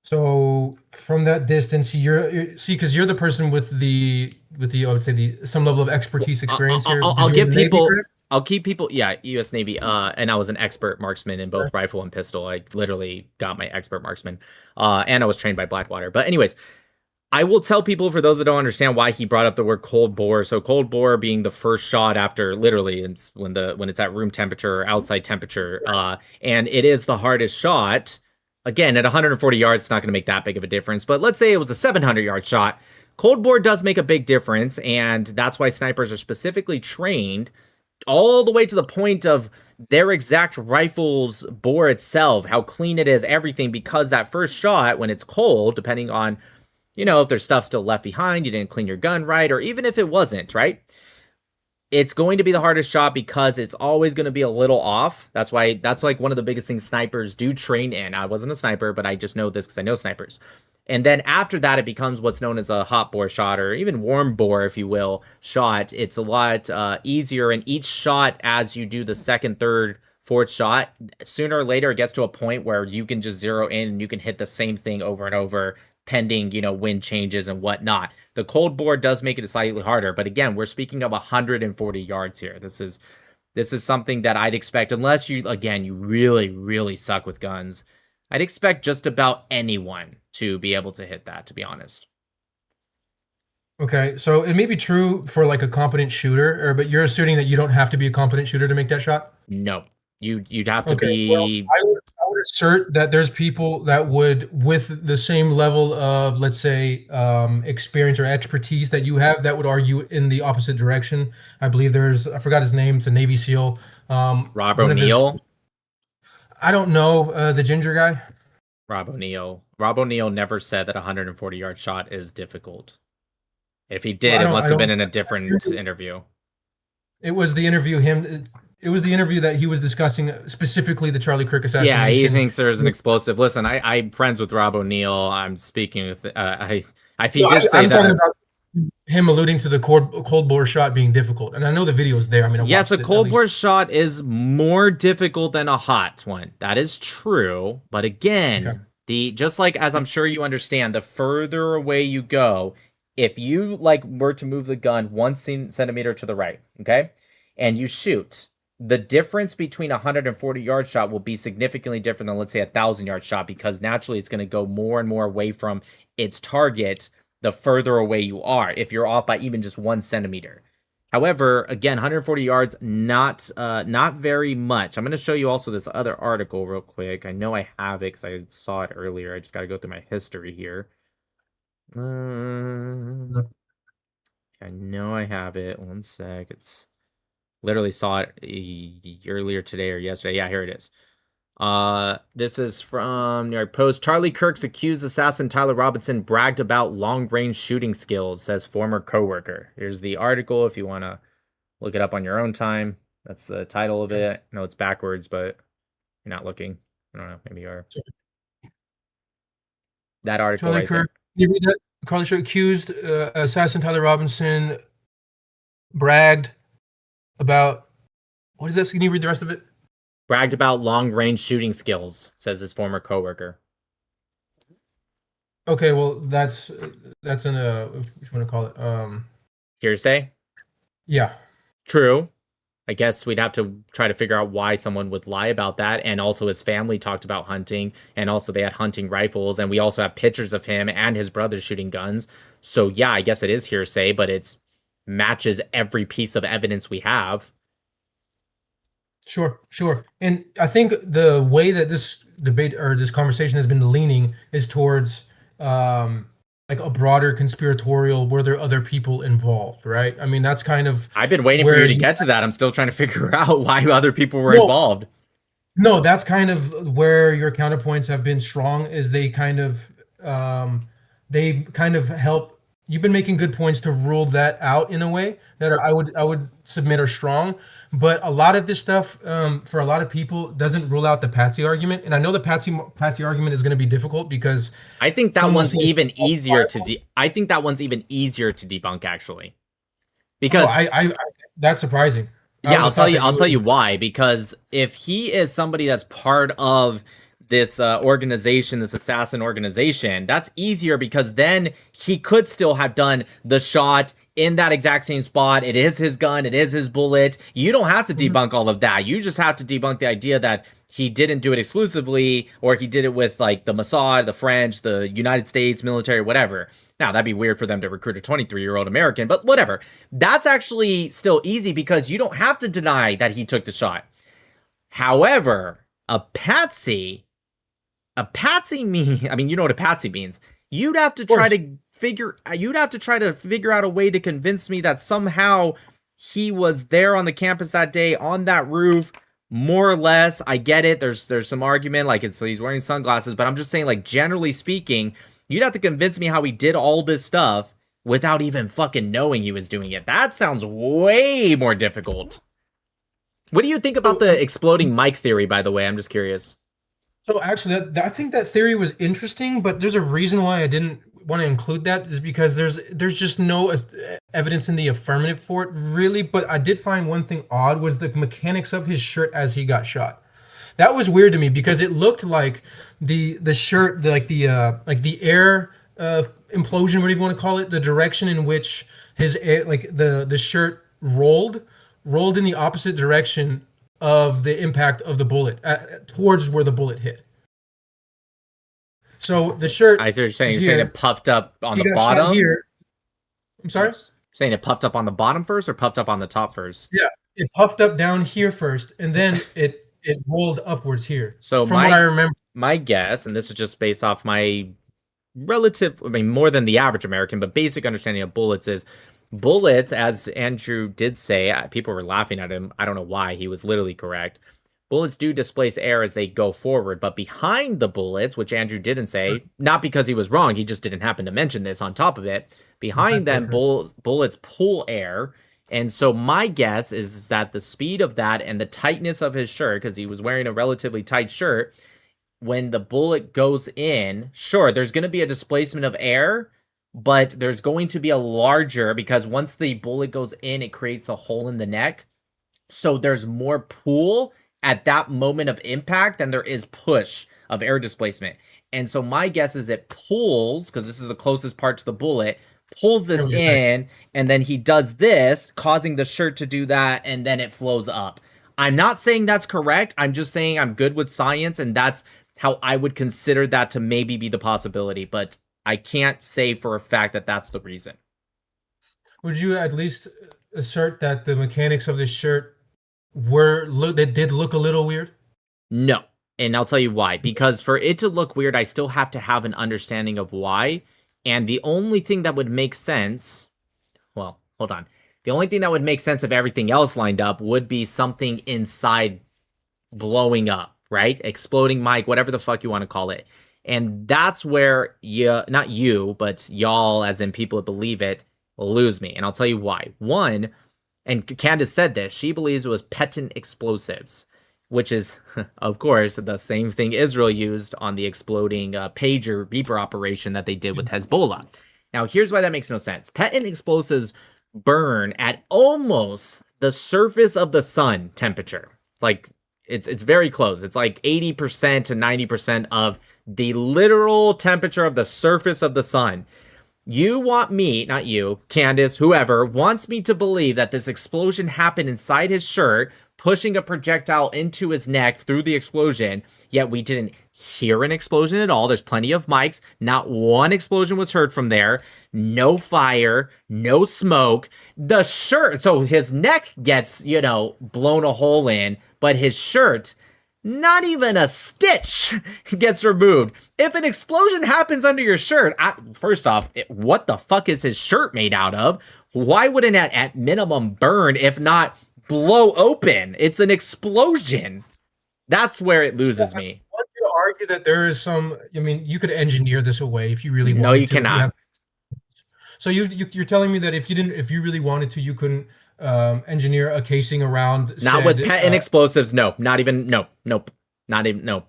So from that distance, because you're the person with the I would say some level of expertise, experience here. I'll keep people. Yeah, U.S. Navy. And I was an expert marksman in both rifle and pistol. I literally got my expert marksman. And I was trained by Blackwater. But anyways, I will tell people, for those that don't understand, why he brought up the word cold bore. So cold bore being the first shot after literally when it's at room temperature or outside temperature, and it is the hardest shot. Again, at 140 yards, it's not going to make that big of a difference. But let's say it was a 700-yard shot. Cold bore does make a big difference, and that's why snipers are specifically trained all the way to the point of their exact rifle's bore itself, how clean it is, everything, because that first shot, when it's cold, depending on, if there's stuff still left behind, you didn't clean your gun right, or even if it wasn't, right? It's going to be the hardest shot because it's always going to be a little off. That's like one of the biggest things snipers do train in. I wasn't a sniper, but I just know this because I know snipers. And then after that, it becomes what's known as a hot bore shot, or even warm bore, if you will, shot. It's a lot easier. And each shot, as you do the second, third, fourth shot, sooner or later, it gets to a point where you can just zero in and you can hit the same thing over and over, pending, wind changes and whatnot. The cold bore does make it slightly harder, but again, we're speaking of 140 yards here. This is something that I'd expect, unless you really, really suck with guns. I'd expect just about anyone to be able to hit that, to be honest. Okay, so it may be true for like a competent shooter, but you're assuming that you don't have to be a competent shooter to make that shot? No. You'd have to be... Well, I would assert that there's people that would, with the same level of, let's say, experience or expertise that you have, that would argue in the opposite direction. I believe I forgot his name, it's a Navy SEAL. Rob O'Neill? I don't know, the ginger guy. Rob O'Neill. Rob O'Neill never said that a 140-yard shot is difficult. If he Well, did, it must I have don't. been in a different interview. It was the interview. It was the interview that he was discussing specifically the Charlie Kirk Yeah, he assassination. thinks there's an explosive. Listen, I'm friends with Rob O'Neill. I'm speaking with. He No, did say I'm that. talking about him alluding to the cold bore shot being difficult, and I know the video is there. I mean, I Yes, watched a it at cold least. bore shot is more difficult than a hot one. That is true. But again, Okay. the just like as I'm sure you understand, the further away you go, if you like were to move the gun 1 centimeter to the right, okay, and you shoot, the difference between a 140-yard shot will be significantly different than let's say a 1,000-yard shot because naturally it's going to go more and more away from its target the further away you are. If you're off by even just 1 centimeter. However, again, 140 yards, not very much. I'm going to show you also this other article real quick. I know I have it because I saw it earlier. I just got to go through my history here. I know I have it. One sec. It's literally saw it earlier today or yesterday. Yeah, here it is. This is from New York Post. Charlie Kirk's accused assassin Tyler Robinson bragged about long-range shooting skills, says former coworker. Here's the article if you want to look it up on your own time. That's the title of it. I know it's backwards, but you're not looking. I don't know. Maybe you are. That article Charlie right Kirk. You read that? Charlie Kirk accused assassin Tyler Robinson bragged about what is this? Can you read the rest of it? Bragged about long-range shooting skills, says his former coworker. Okay, well that's an what you want to call it? Hearsay? Yeah. True. I guess we'd have to try to figure out why someone would lie about that. And also his family talked about hunting, and also they had hunting rifles, and we also have pictures of him and his brother shooting guns. So yeah, I guess it is hearsay, but it's matches every piece of evidence we have. Sure. And I think the way that this debate or this conversation has been leaning is towards like a broader conspiratorial, were there other people involved, right? I mean, that's kind of I've been waiting for you to get to that. I'm still trying to figure out why other people were involved. No, that's kind of where your counterpoints have been strong, is they kind of help. You've been making good points to rule that out in a way that I would submit are strong. But a lot of this stuff, for a lot of people, doesn't rule out the Patsy argument. And I know the Patsy argument is going to be difficult because I think that one's even easier to I think that one's even easier to debunk actually. Because that's surprising. Yeah, I'll tell you why. Because if he is somebody that's part of this organization, this assassin organization, that's easier because then he could still have done the shot in that exact same spot. It is his gun. It is his bullet. You don't have to debunk all of that. You just have to debunk the idea that he didn't do it exclusively, or he did it with like the Mossad, the French, the United States military, whatever. Now, that'd be weird for them to recruit a 23-year-old American, but whatever. That's actually still easy because you don't have to deny that he took the shot. However, a patsy mean, I mean, you know what a patsy means. You'd have to try to figure out a way to convince me that somehow he was there on the campus that day on that roof, more or less. I get it. There's some argument like so he's wearing sunglasses, but I'm just saying, like, generally speaking, you'd have to convince me how he did all this stuff without even fucking knowing he was doing it. That sounds way more difficult. What do you think about the exploding mic theory, by the way? I'm just curious. So actually, I think that theory was interesting, but there's a reason why I didn't want to include that, is because there's just no evidence in the affirmative for it, really. But I did find one thing odd was the mechanics of his shirt as he got shot. That was weird to me because it looked like the shirt, the air implosion, whatever you want to call it, the direction in which his air, like the shirt rolled in the opposite direction of the impact of the bullet towards where the bullet hit. So the shirt. I see what you're saying. You're saying it puffed up on the bottom. Here. I'm sorry. You're saying it puffed up on the bottom first, or puffed up on the top first? Yeah, it puffed up down here first, and then it rolled upwards here. So from what I remember, my guess, and this is just based off my relative, I mean, more than the average American, but basic understanding of bullets is bullets, as Andrew did say, people were laughing at him. I don't know why. He was literally correct. bullets do displace air as they go forward, but behind the bullets, which Andrew didn't say, not because he was wrong, he just didn't happen to mention this on top of it, behind them, bullets pull air. And so my guess is that the speed of that and the tightness of his shirt, because he was wearing a relatively tight shirt, when the bullet goes in, sure, there's going to be a displacement of air, but there's going to be a larger, because once the bullet goes in, it creates a hole in the neck. So there's more pull at that moment of impact than there is push of air displacement. And so my guess is it pulls, because this is the closest part to the bullet, pulls this in, and then he does this, causing the shirt to do that, and then it flows up. I'm not saying that's correct. I'm just saying I'm good with science, and that's how I would consider that to maybe be the possibility. But I can't say for a fact that that's the reason. Would you at least assert that the mechanics of this shirt they did look a little weird? No. And I'll tell you why. Because for it to look weird, I still have to have an understanding of why. And the only thing that would make sense, well, hold on. The only thing that would make sense if everything else lined up would be something inside blowing up, right? Exploding mic, whatever the fuck you want to call it. And that's where not you, but y'all, as in people that believe it, lose me. And I'll tell you why. One, and Candace said this, she believes it was patent explosives, which is, of course, the same thing Israel used on the exploding pager beeper operation that they did with Hezbollah. Now, here's why that makes no sense. Patent explosives burn at almost the surface of the sun temperature. It's like, it's very close. It's like 80% to 90% of the literal temperature of the surface of the sun. You want me, not you, Candace, whoever, wants me to believe that this explosion happened inside his shirt, pushing a projectile into his neck through the explosion, yet we didn't hear an explosion at all. There's plenty of mics. Not one explosion was heard from there. No fire, no smoke. The shirt, so his neck gets, blown a hole in, but his shirt, not even a stitch gets removed. If an explosion happens under your shirt, first off, what the fuck is his shirt made out of? Why wouldn't it at minimum burn, if not blow open? It's an explosion. That's where it loses me. I want you to argue that there is some, you could engineer this away if you really wanted to. No, you cannot. So you're telling me that if you really wanted to, you couldn't engineer a casing around not with patent explosives. No, not even. Nope. Not even. No.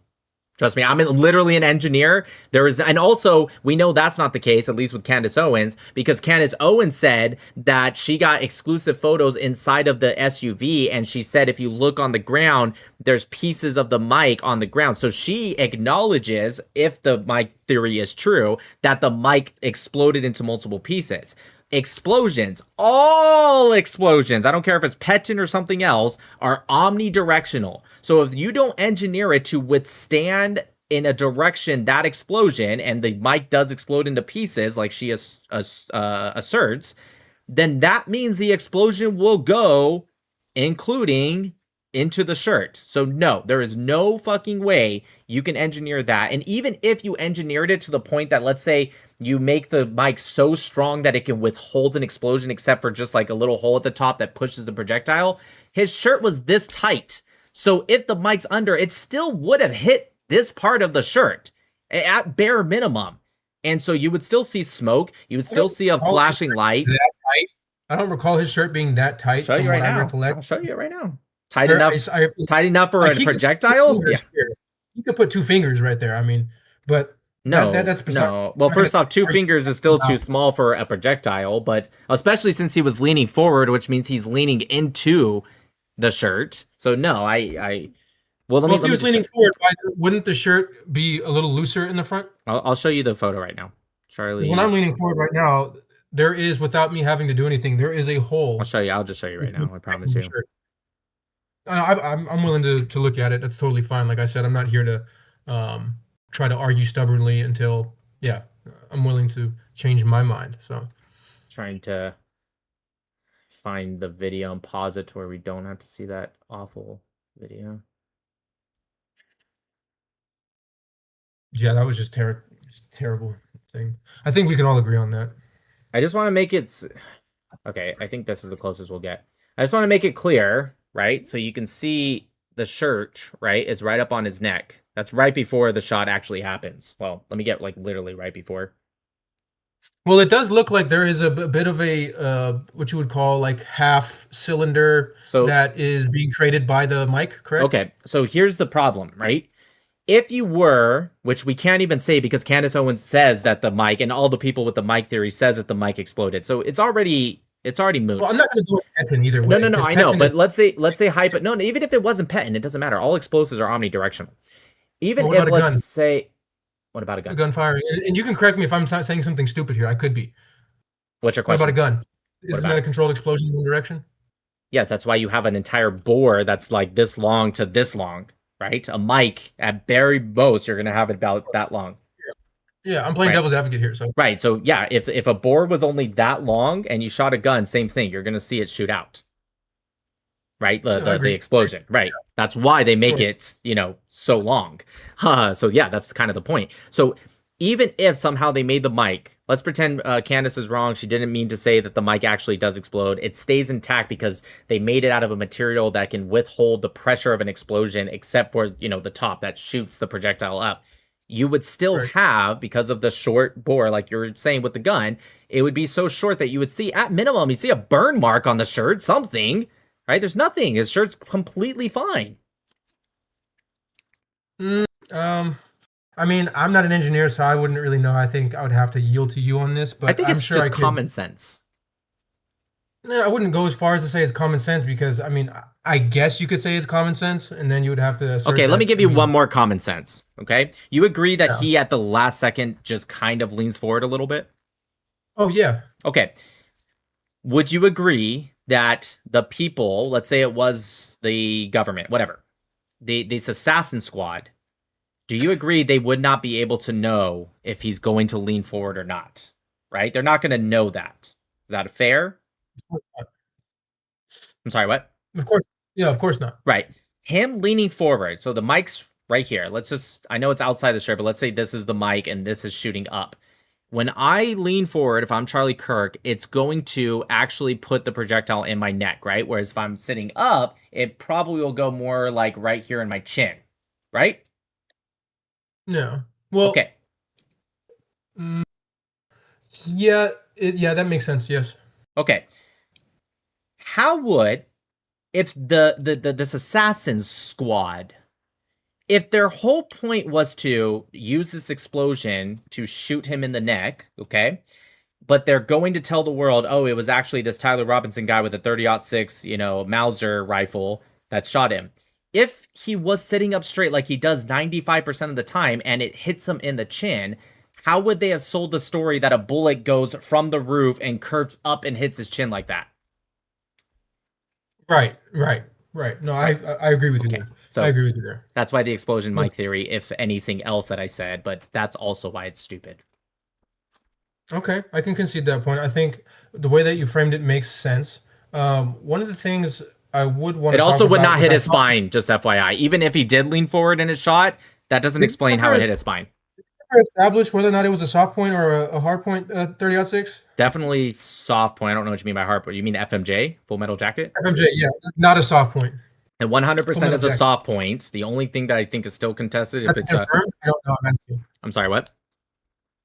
Trust me, I'm literally an engineer. And also we know that's not the case, at least with Candace Owens, because Candace Owens said that she got exclusive photos inside of the SUV, and she said if you look on the ground, there's pieces of the mic on the ground. So she acknowledges, if the mic theory is true, that the mic exploded into multiple pieces. Explosions, all explosions, I don't care if it's patent or something else, are omnidirectional. So if you don't engineer it to withstand in a direction that explosion, and the mic does explode into pieces like she asserts, then that means the explosion will go, including into the shirt. So no, there is no fucking way you can engineer that. And even if you engineered it to the point that, let's say, you make the mic so strong that it can withhold an explosion, except for just like a little hole at the top that pushes the projectile, his shirt was this tight. So if the mic's under, it still would have hit this part of the shirt at bare minimum. And so you would still see smoke. You would still see a flashing light. That tight? I don't recall his shirt being that tight. I'll show you right now. I'll show you right now. Tight enough for a projectile? Yeah. You could put 2 fingers right there. But no, that's bizarre. No. Well, first off, 2 fingers is still too small for a projectile, but especially since he was leaning forward, which means he's leaning into the shirt. So no, well, if he was leaning forward, wouldn't the shirt be a little looser in the front? I'll show you the photo right now, Charlie. When I'm leaning forward right now, there is, without me having to do anything, there is a hole. I'll show you. I'll just show you right now. I promise you. I'm willing to look at it. That's totally fine. Like I said, I'm not here to try to argue stubbornly until, I'm willing to change my mind. So, trying to find the video and pause it to where we don't have to see that awful video. Yeah, that was just terrible thing. I think we can all agree on that. I just want to make it okay. I think this is the closest we'll get. I just want to make it clear, right? So you can see the shirt, right, is right up on his neck. That's right before the shot actually happens. Well, let me get like literally right before. Well, it does look like there is a bit of a what you would call like half cylinder So that is being created by the mic, correct? okay, so here's the problem, right? If you were, which we can't even say because Candace Owens says that the mic and all the people with the mic theory says that the mic exploded. So it's already moot. Well, I'm not going to go with Petin either way. No, because I know, Petin but is, let's say hype. No, even if it wasn't Petin, it doesn't matter. All explosives are omnidirectional. Even well, what if about a let's gun? say, what about a A gun? gun firing, and you can correct me if I'm saying something stupid here. I could be. What's your What about a question? gun? What Isn't about that a it? controlled explosion in one direction? Yes, that's why you have an entire bore that's like this long to this long, right? A mic at very most, you're gonna have it about that long, Yeah, I'm playing right? devil's advocate here. So Right. So yeah, if a bore was only that long and you shot a gun, same thing. You're gonna see it shoot out, right? The yeah, I the agree. explosion, right? That's why they make Sure. it, so long. So yeah, that's kind of the point. So even if somehow they made the mic, let's pretend Candace is wrong. She didn't mean to say that the mic actually does explode. It stays intact because they made it out of a material that can withhold the pressure of an explosion, except for the top that shoots the projectile up. You would still Right. have, because of the short bore, like you were saying with the gun, it would be so short that you would see, at minimum, you see a burn mark on the shirt, something, right? There's nothing. His shirt's completely fine. Um, I mean, I'm not an engineer, so I wouldn't really know. I think I would have to yield to you on this, I but think I'm it's sure I just could. common sense. I wouldn't go as far as to say it's common sense because I mean, I guess you could say it's common sense, and then you would have to assert Okay, let me that, give I you mean, one more common sense. Okay, you agree that yeah. he at the last second just kind of leans forward a little bit? Oh yeah, Okay, would you agree that the people, let's say it was the government, whatever, this assassin squad, do you agree they would not be able to know if he's going to lean forward or not? Right? They're not going to know that. Is that fair? I'm sorry, what? of course. Yeah, of course not. Right. Him leaning forward. So the mic's right here. I know it's outside the shirt, but let's say this is the mic and this is shooting up. When I lean forward, if I'm Charlie Kirk, it's going to actually put the projectile in my neck, right? Whereas if I'm sitting up, it probably will go more like right here in my chin, right? No. Well, Okay. mm, yeah, yeah, that makes sense. Yes. Okay. How would, if this assassin squad, if their whole point was to use this explosion to shoot him in the neck, okay, but they're going to tell the world, oh, it was actually this Tyler Robinson guy with a 30-06, Mauser rifle that shot him. If he was sitting up straight like he does 95% of the time and it hits him in the chin, how would they have sold the story that a bullet goes from the roof and curves up and hits his chin like that? Right. No, I agree with you Okay, there. so I agree with you there. that's why the explosion Look, mic theory, if anything else that I said, but that's also why it's stupid. okay, I can concede that point. I think the way that you framed it makes sense. One of the things I would want It to talk also would about not is hit I his thought spine, just FYI. Even if he did lean forward in his shot, that doesn't did explain how it hit his spine. we establish whether or not it was a soft point or a hard point 30-06? Definitely soft point. I don't know what you mean by hard point. You mean FMJ, Full Metal Jacket? FMJ, yeah, not a soft point. And Full 100% Metal is a Jacket. soft point. The only thing that I think is still contested, if Has it's that a... been confirmed? I don't know. I'm asking. I'm sorry, what?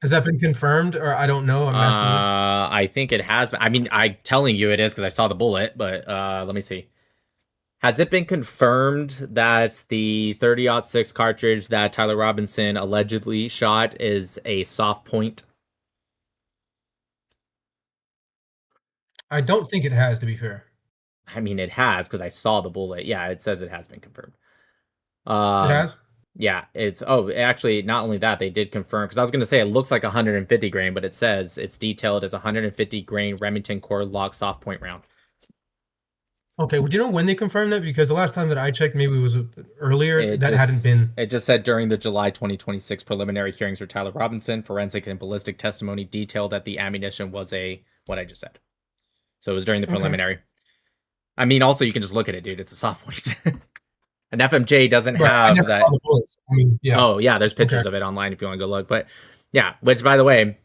Has that been confirmed or I don't know? I'm asking you. I think it has been. I mean, I'm telling you it is because I saw the bullet, but let me see. Has it been confirmed that the 30-06 cartridge that Tyler Robinson allegedly shot is a soft point? I don't think it has, to be fair. I mean, it has because I saw the bullet. Yeah, it says it has been confirmed. It has? Yeah, actually, not only that, they did confirm, because I was going to say it looks like 150 grain, but it says it's detailed as 150 grain Remington core lock soft point round. Okay, well, do you know when they confirmed that? Because the last time that I checked, maybe it was earlier. That hadn't been. It just said during the July 2026 preliminary hearings for Tyler Robinson, forensic and ballistic testimony detailed that the ammunition was what I just said. So it was during the preliminary. I mean, also, you can just look at it, dude. It's a soft point. An FMJ doesn't Right, I have never that. saw the bullets. I mean, yeah. Oh, yeah, there's pictures Okay. of it online if you want to go look. But yeah, which, by the way,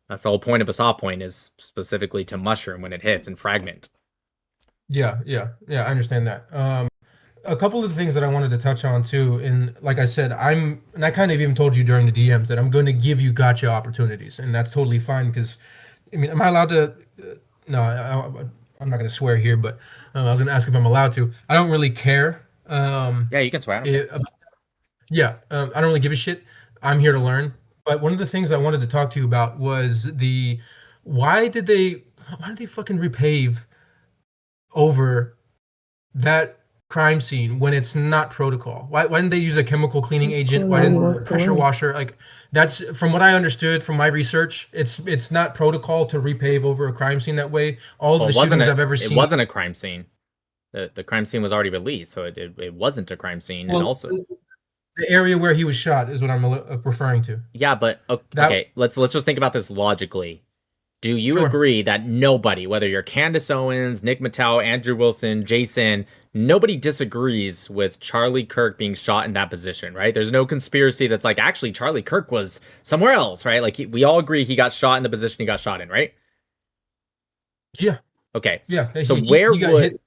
that's the whole point of a soft point, is specifically to mushroom when it hits and fragment. Yeah, I understand that. a couple of the things that I wanted to touch on too, and like I said, and I kind of even told you during the DMs that I'm going to give you gotcha opportunities, and that's totally fine because, I mean, am I allowed to? No, I'm not going to swear here, but I was going to ask if I'm allowed to. I don't really care. Yeah, you can swear. I don't care. Yeah, I don't really give a shit. I'm here to learn. But one of the things I wanted to talk to you about was why did they why did they fucking repave over that crime scene when it's not protocol? Why didn't they use a chemical cleaning That's agent? cool. Why Nobody didn't wants to pressure learn. washer? Like that's from what I understood from my research. It's not protocol to repave over a crime scene that way. All of Well, the it wasn't shootings a I've ever it seen. wasn't a crime scene. The crime scene was already released, so it wasn't a crime scene. And Well, also, the area where he was shot is what I'm referring to. yeah, but That okay, let's just think about this logically. Do you sure. agree that nobody, whether you're Candace Owens, Nick Matau, Andrew Wilson, Jason, nobody disagrees with Charlie Kirk being shot in that position, right? There's no conspiracy that's like, actually, Charlie Kirk was somewhere else, right? Like, we all agree he got shot in the position he got shot in, right? Yeah. Okay. Yeah. So He got hit.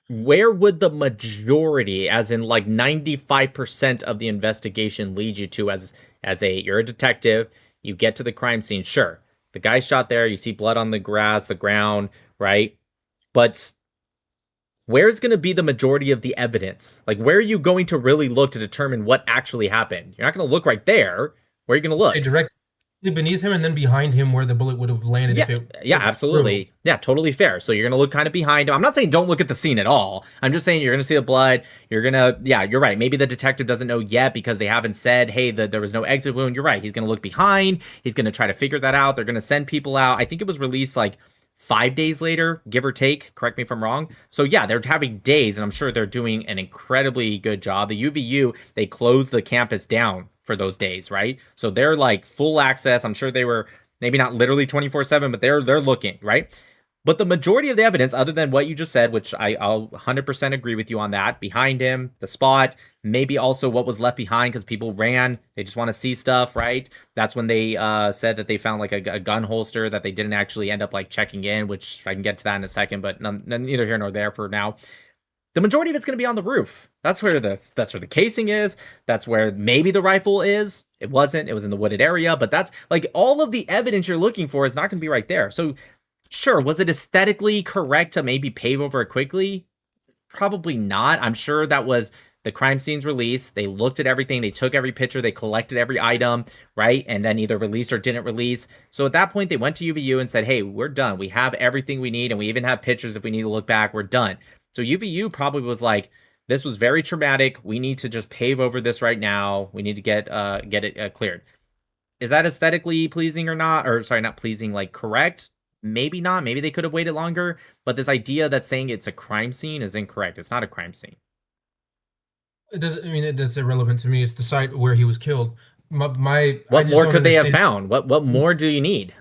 where would the majority, as in like 95% of the investigation, lead you to as you're a detective, you get to the crime scene, sure. The guy shot there, you see blood on the grass, the ground, right? But where's going to be the majority of the evidence? Like, where are you going to really look to determine what actually happened? You're not going to look right there. Where are you going to look? Directly beneath him and then behind him where the bullet would have landed Yeah, if it yeah, went absolutely. through. Yeah, totally fair. So you're gonna look kind of behind him. I'm not saying don't look at the scene at all. I'm just saying you're gonna see the blood. You're gonna, yeah, you're right. Maybe the detective doesn't know yet because they haven't said, hey, there was no exit wound. You're right. He's gonna look behind. He's gonna try to figure that out. They're gonna send people out. I think it was released like 5 days later, give or take. Correct me if I'm wrong. So yeah, they're having days, and I'm sure they're doing an incredibly good job. The UVU, they closed the campus down for those days, right? So they're like full access. I'm sure they were maybe not literally 24/7, but they're looking, right? But the majority of the evidence, other than what you just said, which I'll 100% agree with you on that, behind him, the spot, maybe also what was left behind because people ran. They just want to see stuff, right? That's when they said that they found like a gun holster that they didn't actually end up like checking in, which I can get to that in a second, but neither here nor there for now. The majority of it's going to be on the roof. That's where the casing is. That's where maybe the rifle is. It wasn't. It was in the wooded area, but that's like all of the evidence you're looking for is not going to be right there. So sure, was it aesthetically correct to maybe pave over it quickly? Probably not. I'm sure that was the crime scene's release. They looked at everything. They took every picture. They collected every item, right? And then either released or didn't release. So at that point, they went to UVU and said, hey, we're done. We have everything we need. And we even have pictures if we need to look back. We're done. So UVU probably was like, this was very traumatic. We need to just pave over this right now. We need to get it cleared. Is that aesthetically pleasing or not? Or sorry, not pleasing, like correct? Maybe not. Maybe they could have waited longer. But this idea that saying it's a crime scene is incorrect. It's not a crime scene. It doesn't. I mean, that's irrelevant to me. It's the site where he was killed. What I just more don't could they have understand. found? What more do you need?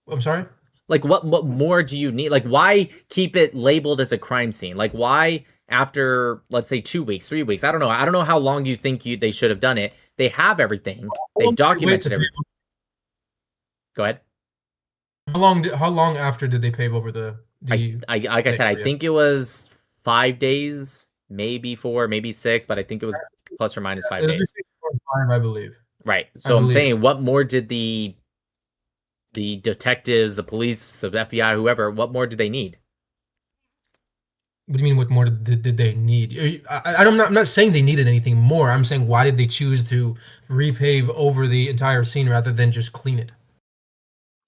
I'm sorry. Like what more do you need? Like why keep it labeled as a crime scene? Like why after let's say 2 weeks, 3 weeks? I don't know. I don't know how long you think they should have done it. They have everything. They've documented everything. Go ahead. How long after did they pave over the like I said, I think it was 5 days, maybe 4, maybe 6, but I think it was plus or minus 5 days. 5, I believe. Right. So I'm saying, what more did the detectives, the police, the FBI, whoever, what more did they need? What do you mean? What more did they need? I'm not saying they needed anything more. I'm saying why did they choose to repave over the entire scene rather than just clean it?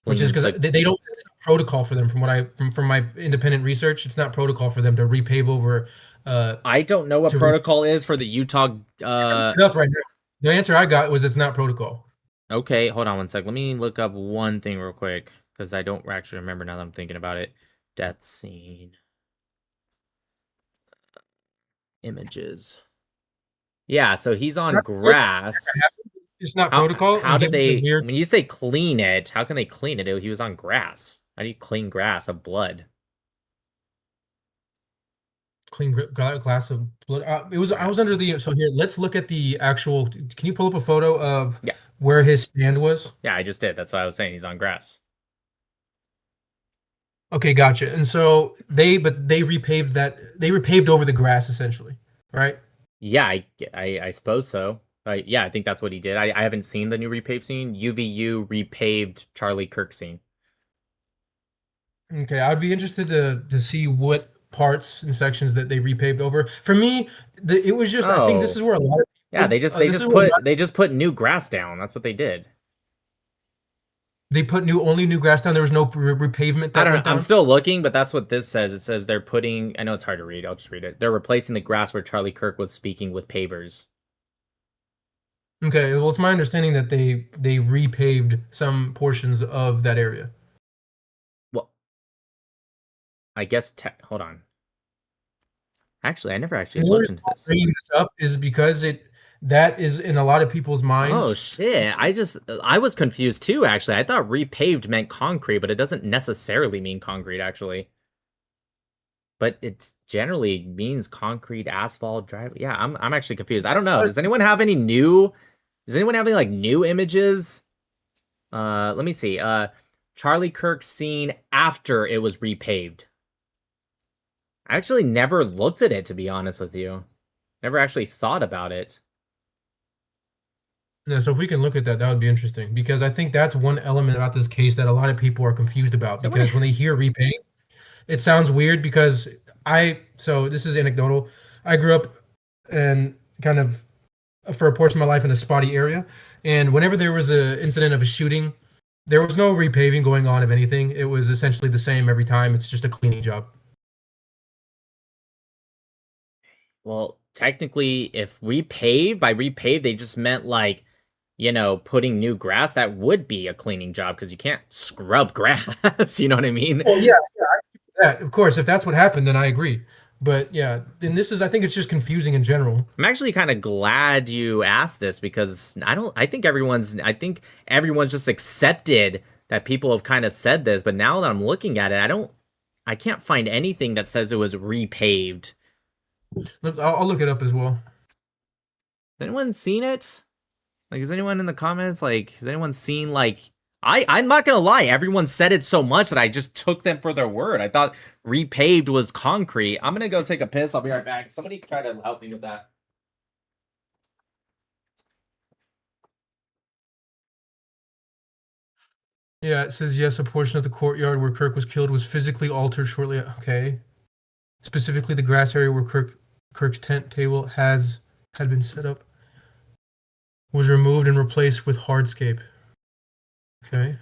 Which is because they don't. It's not protocol for them. From my independent research, it's not protocol for them to repave over. I don't know what protocol is for the Utah. Up right now. The answer I got was it's not protocol. Okay, hold on one sec. Let me look up one thing real quick because I don't actually remember now that I'm thinking about it. Death scene. Images. Yeah, so he's on grass. It's not protocol. How did they? When you say clean it, how can they clean it? He was on grass. How do you clean grass of blood? Clean glass of blood. I was under the. So here, let's look at the actual. Can you pull up a photo of where his stand was? Yeah, I just did. That's what I was saying. He's on grass. Okay, gotcha. And so they repaved that. They repaved over the grass essentially, right? Yeah, I suppose so. Yeah, I think that's what he did. I haven't seen the new repave scene. UVU repaved Charlie Kirk scene. Okay, I'd be interested to see what parts and sections that they repaved over. For me, it was just I think this Oh, is where a lot of yeah, people, they this is just where a lot, put new grass down. That's what they did. they put new grass down. There was no repavement I that don't know. went I'm down. still looking, but that's what this says. It says they're putting. I know it's hard to read. I'll just read it. They're replacing the grass where Charlie Kirk was speaking with pavers. Okay, well, it's my understanding that they repaved some portions of that area. Well, I guess. Hold on. Actually, I never actually And the looked reason into I'm this. bringing this up is because that is in a lot of people's Oh minds. shit! I was confused too. Actually, I thought repaved meant concrete, but it doesn't necessarily mean concrete. Actually, but it generally means concrete, asphalt, driveway. Yeah, I'm actually confused. I don't know. Does anyone have any new? Does anyone have any like new images? Let me see. Charlie Kirk scene after it was repaved. I actually never looked at it, to be honest with you. Never actually thought about it. Yeah, so if we can look at that, that would be interesting because I think that's one element about this case that a lot of people are confused about Someone, because when they hear repaying, it sounds weird because so this is anecdotal. I grew up and kind of for a portion of my life in a spotty area, and whenever there was a incident of a shooting, there was no repaving going on of anything. It was essentially the same every time. It's just a cleaning job. well, technically, if repave by repave, they just meant like, putting new grass. That would be a cleaning job because you can't scrub grass. You know what I mean? Well, yeah, yeah, of course. If that's what happened, then I agree. But yeah, then this is. I think it's just confusing in general. I'm actually kind of glad you asked this because I think everyone's just accepted that people have kind of said this, but now that I'm looking at it, I can't find anything that says it was repaved. Look, I'll look it up as well. Has anyone seen it? Like, is anyone in the comments, like, has anyone seen, like, I'm not gonna lie, everyone said it so much that I just took them for their word. I thought repaved was concrete. I'm gonna go take a piss. I'll be right back. Somebody try to help me with that. Yeah, it says yes. A portion of the courtyard where Kirk was killed was physically altered shortly. Okay, specifically the grass area where Kirk's tent table had been set up was removed and replaced with hardscape. Okay.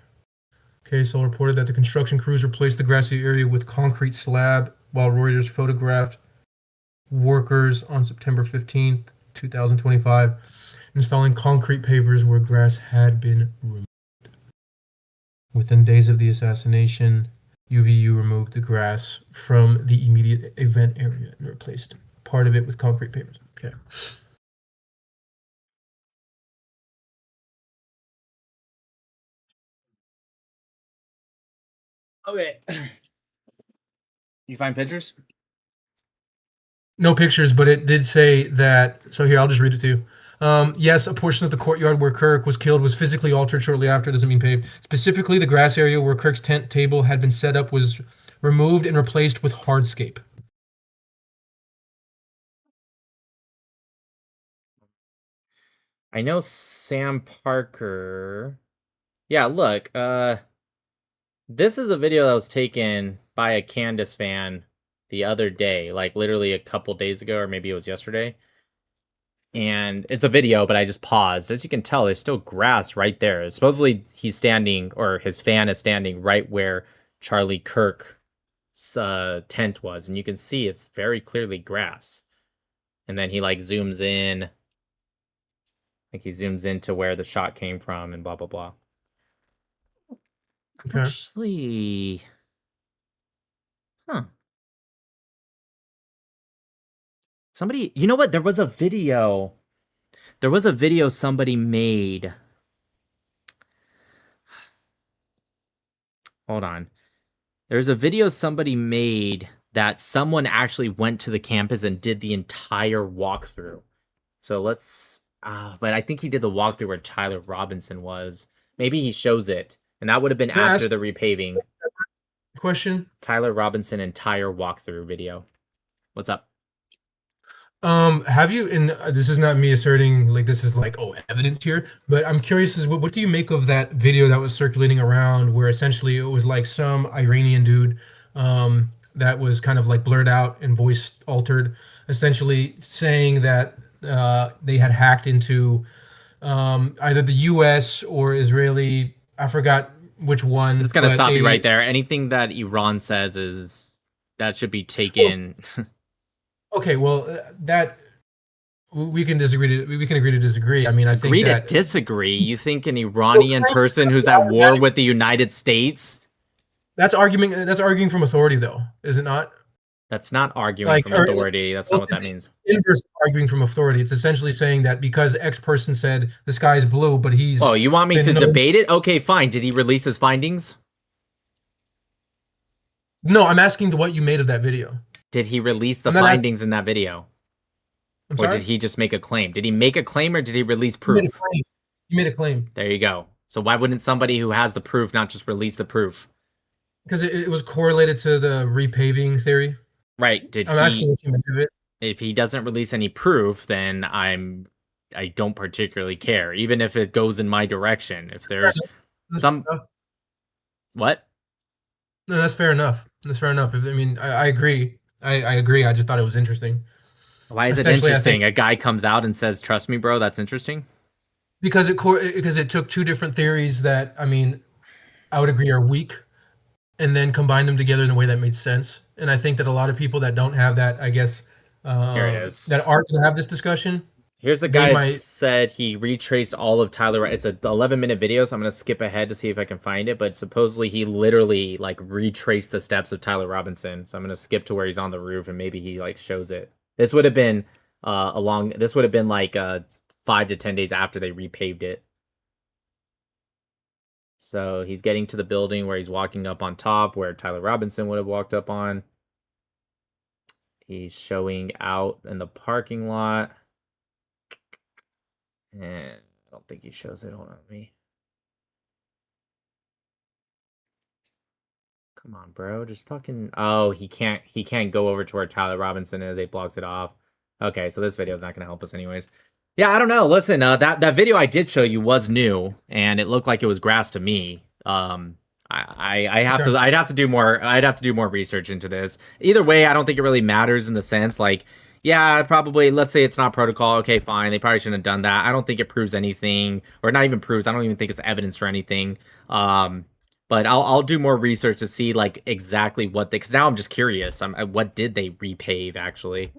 Okay, so reported that the construction crews replaced the grassy area with concrete slab while Reuters photographed workers on September 15th, 2025, installing concrete pavers where grass had been removed. Within days of the assassination, UVU removed the grass from the immediate event area and replaced part of it with concrete pavers. Okay. Okay. You find pictures? No pictures, but it did say that. So here, I'll just read it to you. Yes, a portion of the courtyard where Kirk was killed was physically altered shortly after. Doesn't mean paved. Specifically, the grass area where Kirk's tent table had been set up was removed and replaced with hardscape. I know Sam Parker. Yeah, look, this is a video that was taken by a Candace fan the other day, like literally a couple days ago, or maybe it was yesterday. And it's a video, but I just paused. As you can tell, there's still grass right there. Supposedly, he's standing, or his fan is standing right where Charlie Kirk's tent was, and you can see it's very clearly grass. And then he like zooms in, like he zooms into where the shot came from, and blah blah blah. Okay. Actually, huh? Somebody, you know what? There was a video. There was a video somebody made. Hold on. There's a video somebody made that someone actually went to the campus and did the entire walkthrough. So let's, but I think he did the walkthrough where Tyler Robinson was. Maybe he shows it, and that would have been Yeah, after the repaving. question. Tyler Robinson entire walkthrough video. What's up? Have you, and this is not me asserting like this is like, oh, evidence here, but I'm curious is what do you make of that video that was circulating around where essentially it was like some Iranian dude that was kind of like blurred out and voice altered, essentially saying that they had hacked into either the US or Israeli, I forgot which one. I'm just gonna but stop you they- right there. Anything that Iran says is that should be taken. Okay, well, that we can disagree to we can agree to disagree. I mean, I Agree think to that disagree. You think an Iranian person who's at war with the United States? that's arguing from authority, though, is it not? That's not arguing Like, from or- authority. That's not what that means. Inverse arguing from authority. It's essentially saying that because X person said the sky is blue, but he's Oh, you want me been to no- debate it? Okay, fine. Did he release his findings? No, I'm asking what you made of that video. Did he release the I'm not asking- findings in that video? I'm Or sorry. did he just make a claim? Did he make a claim or did he release He made a proof? claim. He made a claim There you go. So why wouldn't somebody who has the proof not just release the proof? because it was correlated to the repaving theory. Right. Did I'm asking he what you made of it. if he doesn't release any proof, then I don't particularly care. Even if it goes in my direction. If there's That's some fair enough. what? No, that's fair enough. That's fair enough. I mean, I agree. I agree. I just thought it was interesting. Why is it Essentially, I interesting? think- A guy comes out and says, "Trust me, bro, that's interesting." Because it took two different theories that I mean, I would agree are weak, and then combined them together in a way that made sense. And I think that a lot of people that don't have that, I guess, Here it is. that aren't going to have this discussion. Here's a They guy that might- said he retraced all of Tyler. It's a 11-minute video, so I'm gonna skip ahead to see if I can find it. But supposedly he literally like retraced the steps of Tyler Robinson. So I'm gonna skip to where he's on the roof and maybe he like shows it. This would have been This would have been like 5 to 10 days after they repaved it. So he's getting to the building where he's walking up on top, where Tyler Robinson would have walked up on. He's showing out in the parking lot. And I don't think he shows it. Hold on me. Come on, bro. Just fucking. Oh, he can't go over to where Tyler Robinson is. He blocks it off. Okay, so this video is not gonna help us anyways. Yeah, I don't know. Listen, that video I did show you was new, and it looked like it was grass to me. I'd have to do more research into this. Either way, I don't think it really matters in the sense like, yeah, probably. Let's say it's not protocol. Okay, fine. They probably shouldn't have done that. I don't think it proves anything, or not even proves. I don't even think it's evidence for anything. But I'll do more research to see like exactly what because now I'm just curious. What did they repave actually?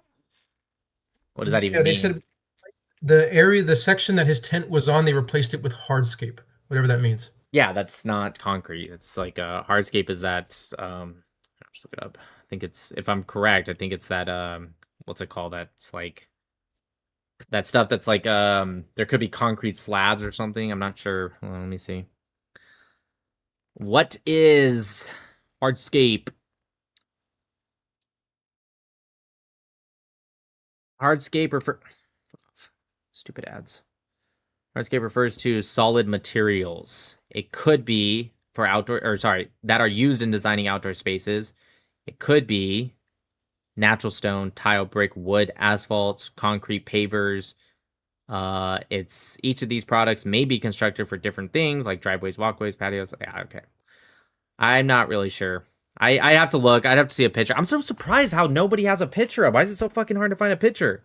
What does that even mean? They said the section that his tent was on, they replaced it with hardscape, whatever that means. Yeah, that's not concrete. It's like hardscape is that just look it up. I think it's if I'm correct, I think it's that what's it called? That's like that stuff that's like there could be concrete slabs or something. I'm not sure. Hold on, let me see. What is hardscape? Hardscape refer stupid ads. Hardscape refers to solid materials. It could be for that are used in designing outdoor spaces. It could be natural stone, tile, brick, wood, asphalt, concrete, pavers. It's each of these products may be constructed for different things like driveways, walkways, patios. Yeah, okay. I'm not really sure. I have to look. I'd have to see a picture. I'm so surprised how nobody has a picture of. Why is it so fucking hard to find a picture?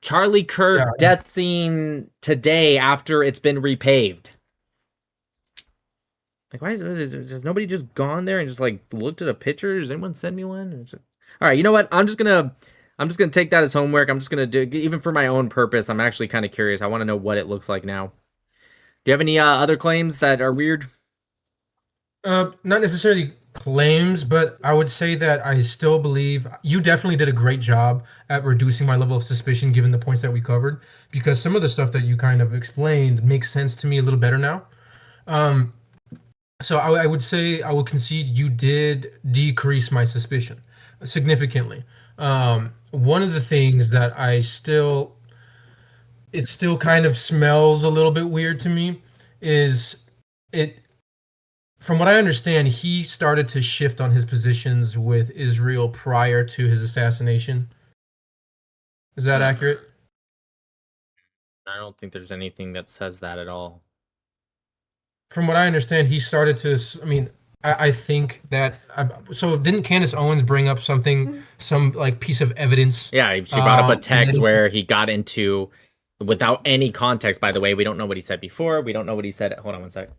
Charlie Kirk death scene today after it's been repaved. Like, why has nobody just gone there and just like looked at a picture? Does anyone send me one? All right, you know what? I'm just gonna take that as homework. I'm just gonna do even for my own purpose. I'm actually kind of curious. I want to know what it looks like now. Do you have any other claims that are weird? Not necessarily claims, but I would say that I still believe you definitely did a great job at reducing my level of suspicion given the points that we covered, because some of the stuff that you kind of explained makes sense to me a little better now. So I would say I will concede you did decrease my suspicion significantly. One of the things that it still kind of smells a little bit weird to me is from what I understand, he started to shift on his positions with Israel prior to his assassination. Is that accurate? I don't think there's anything that says that at all. From what I understand, he started to. I mean, I think that. So didn't Candace Owens bring up something, some like piece of evidence? Yeah, she brought up a and text then where he got into, without any context, by the way. We don't know what he said before. We don't know what he said. Hold on one sec.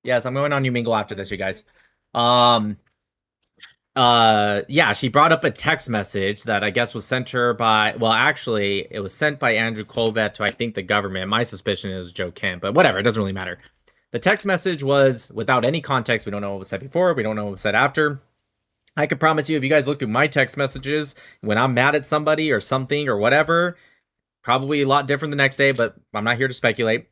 Yes, I'm going on You Mingle after this, you guys. Yeah, she brought up a text message that I guess was sent her by, well, actually, it was sent by Andrew Colvett to, I think, the government. My suspicion is Joe Kent, but whatever, it doesn't really matter. The text message was without any context. We don't know what was said before. We don't know what was said after. I can promise you, if you guys look through my text messages, when I'm mad at somebody or something or whatever, probably a lot different the next day, but I'm not here to speculate.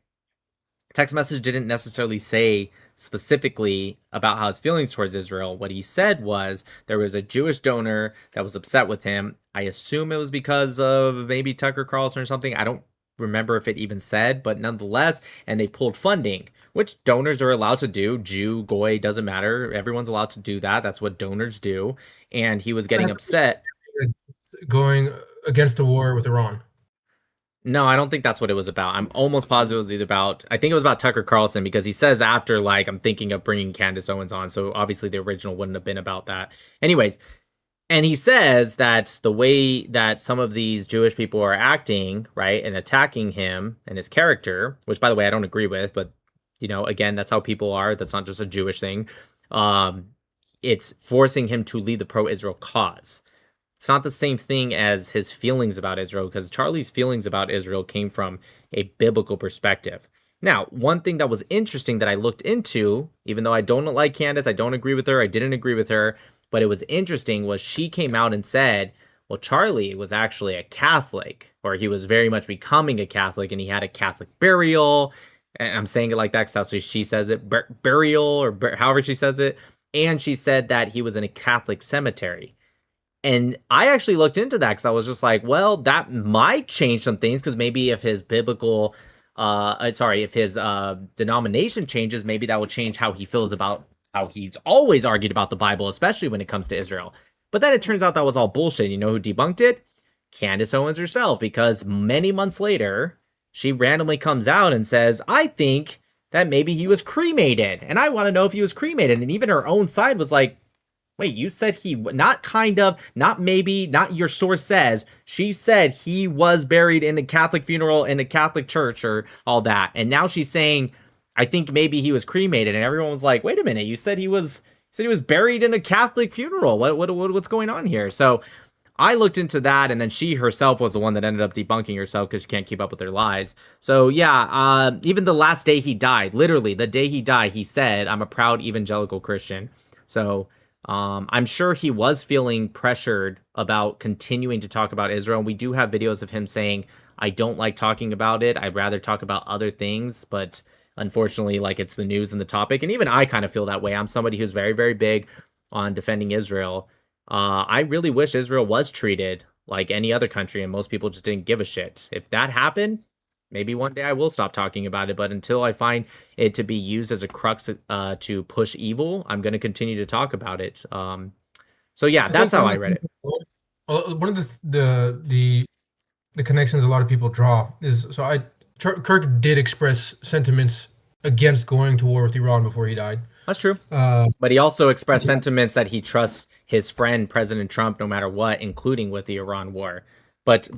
Text message didn't necessarily say specifically about how his feelings towards Israel. What he said was there was a Jewish donor that was upset with him. I assume it was because of maybe Tucker Carlson or something. I don't remember if it even said, but nonetheless, and they pulled funding, which donors are allowed to do. Jew, Goy, doesn't matter. Everyone's allowed to do that. That's what donors do. And he was getting upset. going against the war with Iran. No, I don't think that's what it was about. I'm almost positive it was either about, I think it was about Tucker Carlson, because he says after, like, I'm thinking of bringing Candace Owens on. So obviously the original wouldn't have been about that. Anyways, and he says that the way that some of these Jewish people are acting, right, and attacking him and his character, which, by the way, I don't agree with, but, you know, again, that's how people are. That's not just a Jewish thing. It's forcing him to lead the pro-Israel cause. It's not the same thing as his feelings about Israel, because Charlie's feelings about Israel came from a biblical perspective. Now, one thing that was interesting that I looked into, even though I don't like Candace, I don't agree with her, I didn't agree with her, but it was interesting, was she came out and said, well, Charlie was actually a Catholic, or he was very much becoming a Catholic, and he had a Catholic burial. And I'm saying it like that because that's how she says it, burial, or however she says it. And she said that he was in a Catholic cemetery. And I actually looked into that because I was just like, well, that might change some things, because maybe if his biblical, if his denomination changes, maybe that will change how he feels about how he's always argued about the Bible, especially when it comes to Israel. But then it turns out that was all bullshit. You know who debunked it? Candace Owens herself, because many months later, she randomly comes out and says, I think that maybe he was cremated. And I want to know if he was cremated. And even her own side was like, wait, you said he, not kind of, not maybe, not your source says. She said he was buried in a Catholic funeral in a Catholic church or all that. And now she's saying, I think maybe he was cremated. And everyone was like, wait a minute, you said he was buried in a Catholic funeral. What's going on here? So I looked into that, and then she herself was the one that ended up debunking herself because she can't keep up with their lies. So yeah, even the last day he died, literally the day he died, he said, I'm a proud evangelical Christian. So I'm sure he was feeling pressured about continuing to talk about Israel. And we do have videos of him saying, I don't like talking about it. I'd rather talk about other things. But unfortunately, like, it's the news and the topic. And even I kind of feel that way. I'm somebody who's very, very big on defending Israel. I really wish Israel was treated like any other country, and most people just didn't give a shit. If that happened, maybe one day I will stop talking about it, but until I find it to be used as a crux to push evil, I'm going to continue to talk about it. So yeah, that's how I read it. One of the connections a lot of people draw is, so Kirk did express sentiments against going to war with Iran before he died. That's true. But he also expressed sentiments that he trusts his friend, President Trump, no matter what, including with the Iran war. But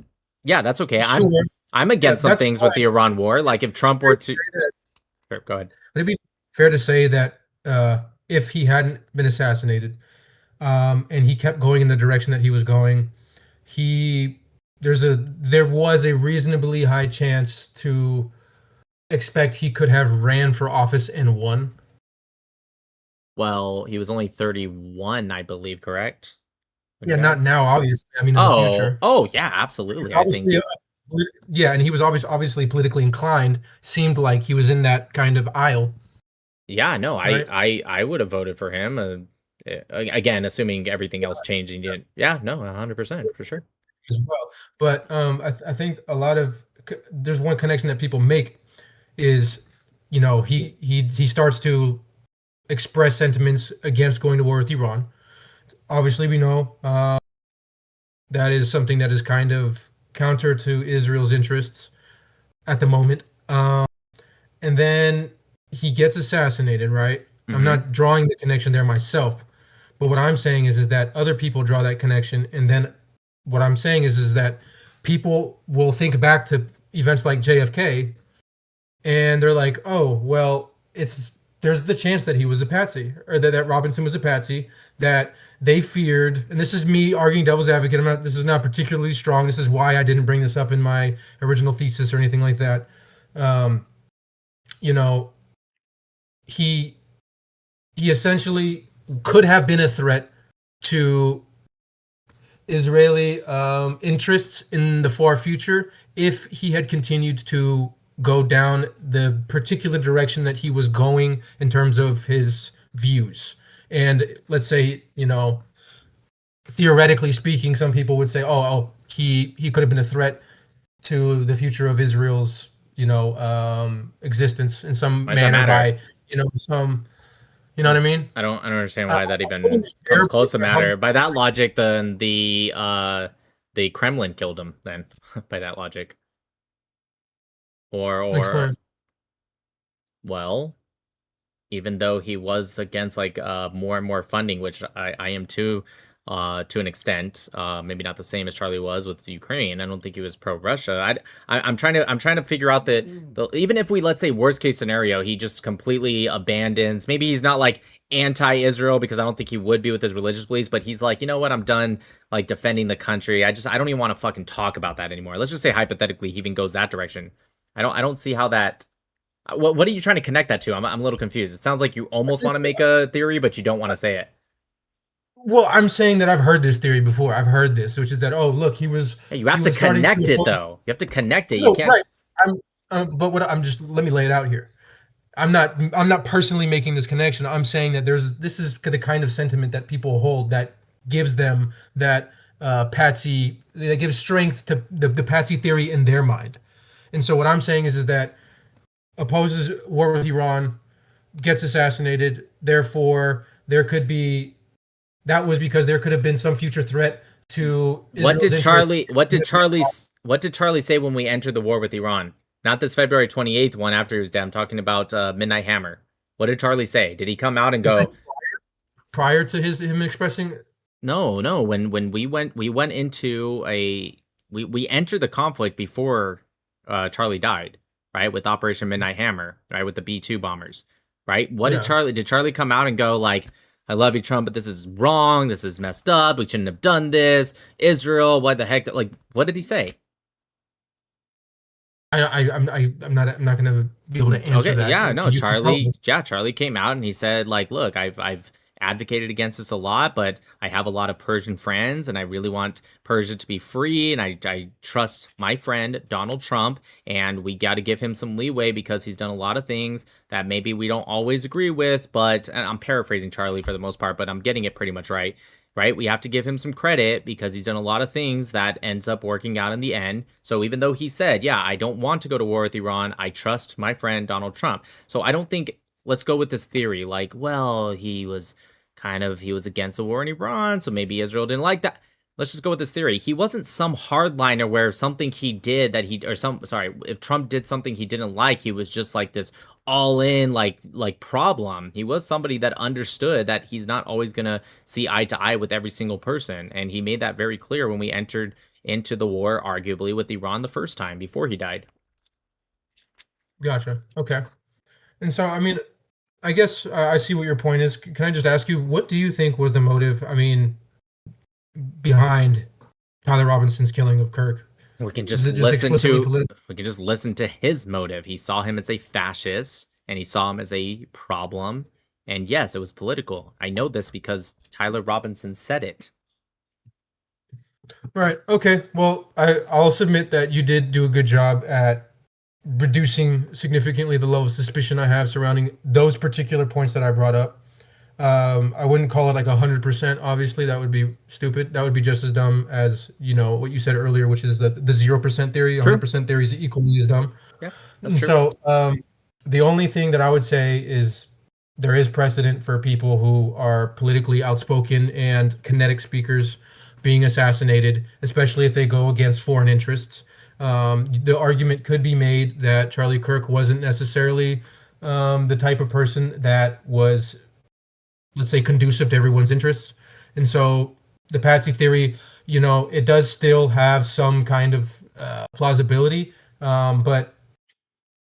yeah, that's okay. Sure. I'm against some things with the Iran war. Like, if Trump were to... Sure, go ahead. Would it be fair to say that if he hadn't been assassinated, and he kept going in the direction that he was going, there was a reasonably high chance to expect he could have ran for office and won? Well, he was only 31, I believe, correct? Yeah, not now, obviously. I mean, in the future. Oh, yeah, absolutely. Obviously, I think. Yeah, and he was obviously politically inclined. Seemed like he was in that kind of aisle. Yeah, no, right? I would have voted for him. Again, assuming everything else changed. And didn't. Yeah, no, 100% for sure. As well, but I think there's one connection that people make is you know, he starts to express sentiments against going to war with Iran. Obviously, we know that is something that is kind of counter to Israel's interests at the moment. And then he gets assassinated, right? I'm not drawing the connection there myself, but what I'm saying is that other people draw that connection, and then what I'm saying is that people will think back to events like JFK, and they're like, oh, well, there's the chance that he was a patsy, or that Robinson was a patsy, that they feared, and this is me arguing devil's advocate. This is not particularly strong. This is why I didn't bring this up in my original thesis or anything like that. You know, he essentially could have been a threat to Israeli interests in the far future if he had continued to go down the particular direction that he was going in terms of his views. And let's say, you know, theoretically speaking, some people would say, he could have been a threat to the future of Israel's, you know, existence in some Why does that manner matter? by, you know, some, you know what I mean? I don't understand why that even wouldn't comes scare close to people. matter. By that logic, then the Kremlin killed him. Then by that logic, or Explain. well, even though he was against like more and more funding, which I am too, to an extent, maybe not the same as Charlie was with Ukraine. I don't think he was pro Russia. I'm trying to figure out the even if we, let's say, worst case scenario, he just completely abandons. Maybe he's not like anti-Israel, because I don't think he would be with his religious beliefs, but he's like, you know what, I'm done like defending the country. I don't even want to fucking talk about that anymore. Let's just say hypothetically he even goes that direction. I don't see how that. What are you trying to connect that to? I'm a little confused. It sounds like you almost want to make a theory, but you don't want to say it. Well, I'm saying that I've heard this theory before. I've heard this, which is that, oh, look, he was. Hey, you have he to was starting connect it oppose- though. You have to connect it. You No, can't. right. But what I'm just let me lay it out here. I'm not personally making this connection. I'm saying that this is the kind of sentiment that people hold that gives them that patsy, that gives strength to the patsy theory in their mind. And so what I'm saying is that opposes war with Iran, gets assassinated. Therefore, there could be that was because there could have been some future threat to What Israel's did interests. Charlie? What did Charlie say when we entered the war with Iran? Not this February 28th one after he was dead. I'm talking about Midnight Hammer. What did Charlie say? Did he come out and You're saying go, prior to him expressing. no, no? When we went into we entered the conflict before Charlie died, right? With Operation Midnight Hammer, right? With the B-2 bombers, right? What Yeah. did Charlie come out and go like, I love you, Trump, but this is wrong. This is messed up. We shouldn't have done this. Israel, what the heck? Like, what did he say? I'm not gonna be able to answer Okay, that. yeah, no, You can tell me. Charlie came out and he said, like, look, I've advocated against this a lot, but I have a lot of Persian friends and I really want Persia to be free, and I trust my friend Donald Trump, and we got to give him some leeway because he's done a lot of things that maybe we don't always agree with, but, and I'm paraphrasing Charlie for the most part, but I'm getting it pretty much right. Right? We have to give him some credit because he's done a lot of things that ends up working out in the end. So even though he said, yeah, I don't want to go to war with Iran, I trust my friend Donald Trump. So I don't think, let's go with this theory like, well, he was against the war in Iran, so maybe Israel didn't like that. Let's just go with this theory. He wasn't some hardliner where if something he did that he, or some, sorry, if Trump did something he didn't like, he was just like this all in like problem. He was somebody that understood that he's not always gonna see eye to eye with every single person, and he made that very clear when we entered into the war, arguably with Iran the first time before he died. Gotcha. Okay. And so, I mean, I guess I see what your point is. Can I just ask you, what do you think was the motive? I mean, behind Tyler Robinson's killing of Kirk? We can Is just it just explicitly political? we can just listen to his motive. He saw him as a fascist and he saw him as a problem. And yes, it was political. I know this because Tyler Robinson said it. Right. Okay. Well, I'll submit that you did do a good job at reducing significantly the level of suspicion I have surrounding those particular points that I brought up. I wouldn't call it like 100%. Obviously, that would be stupid. That would be just as dumb as, you know, what you said earlier, which is the 0% theory. True. 100% theory is equally as dumb. Yeah, that's And true. so, The only thing that I would say is there is precedent for people who are politically outspoken and kinetic speakers being assassinated, especially if they go against foreign interests. The argument could be made that Charlie Kirk wasn't necessarily the type of person that was, let's say, conducive to everyone's interests. And so the Patsy theory, it does still have some kind of plausibility, but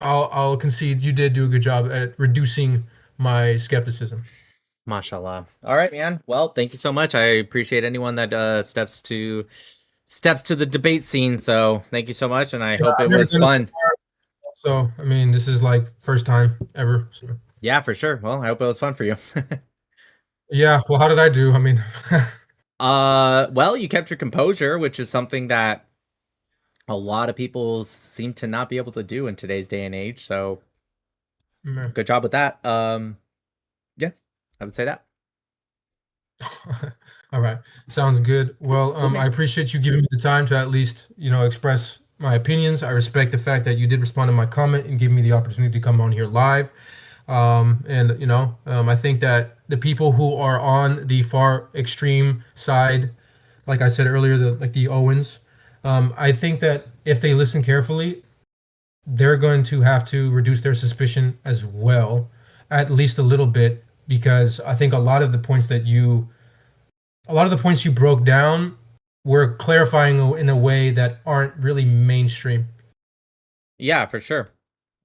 I'll concede you did do a good job at reducing my skepticism. Mashallah. All right, man. Well, thank you so much. I appreciate anyone that steps to the debate scene. So thank you so much, and I Yeah, hope I've it never was done this fun. before, so I mean, this is like first time ever. So. Yeah, for sure. Well, I hope it was fun for you. Yeah, well, how did I do? I mean, Well, you kept your composure, which is something that a lot of people seem to not be able to do in today's day and age. So, meh. good job with that. Yeah, I would say that. All right, sounds good. Well, Cool, man. I appreciate you giving me the time to at least, express my opinions. I respect the fact that you did respond to my comment and give me the opportunity to come on here live. And I think that the people who are on the far extreme side, like I said earlier, the Owens, I think that if they listen carefully, they're going to have to reduce their suspicion as well, at least a little bit, because I think a lot of the points you broke down were clarifying in a way that aren't really mainstream. Yeah, for sure.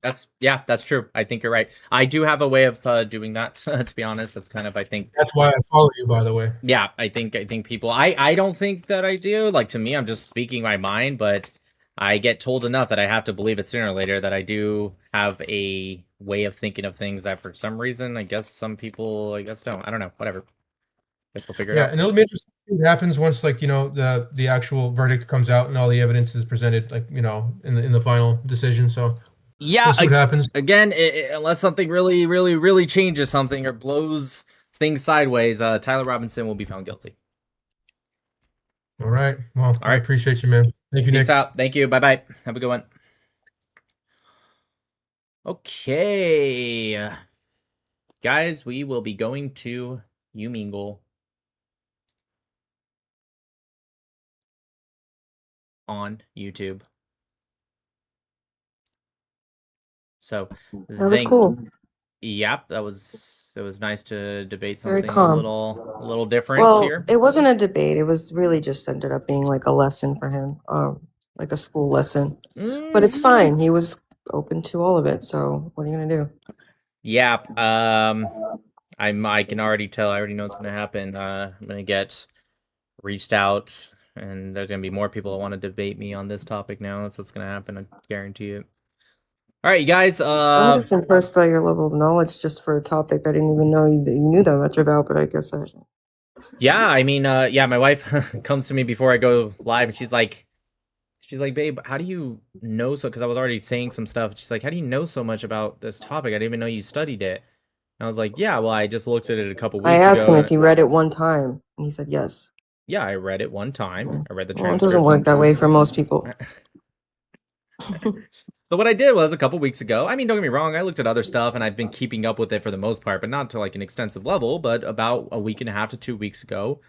That's true. I think you're right. I do have a way of doing that. To be honest, that's kind of, I think. That's why I follow you, by the way. Yeah, I think people. I don't think that I do. Like, to me, I'm just speaking my mind, but I get told enough that I have to believe it sooner or later that I do have a way of thinking of things that for some reason, I guess some people, I guess, don't. I don't know. Whatever. Guess we'll figure it Yeah, out. and it'll be interesting to see what happens once, like, the actual verdict comes out and all the evidence is presented, like, in the final decision. So Yeah, we'll see what happens. again, unless something really, really, really changes something or blows things sideways, Tyler Robinson will be found guilty. All right. Well, All I right. appreciate you, man. Thank you, Peace Nick. out. Thank you. Bye-bye. Have a good one. Okay. Guys, we will be going to Umingle on YouTube. So That was cool. Yep, it was nice to debate Very something calm. a little different Well, here. it wasn't a debate. It was really just ended up being like a lesson for him, like a school lesson. But it's fine. He was open to all of it. So what are you gonna do? Yeah. I can already tell. I already know what's gonna happen. I'm gonna get reached out, and there's gonna be more people that want to debate me on this topic now. That's what's gonna happen. I guarantee it. All right, you guys. I'm just impressed by your level of knowledge just for a topic I didn't even know that you knew that much about. But I guess I. Yeah, I mean, yeah, my wife comes to me before I go live, and she's like, babe, how do you know so? Because I was already saying some stuff. She's like, how do you know so much about this topic? I didn't even know you studied it. And I was like, yeah, well, I just looked at it a couple weeks I asked ago. him if he read it one time, and he said yes. Yeah, I read it one time. Yeah. I read the Well, it transcript. doesn't work that way for most people. So what I did was a couple weeks ago, I mean, don't get me wrong, I looked at other stuff and I've been keeping up with it for the most part, but not to like an extensive level. But about a week and a half to 2 weeks ago,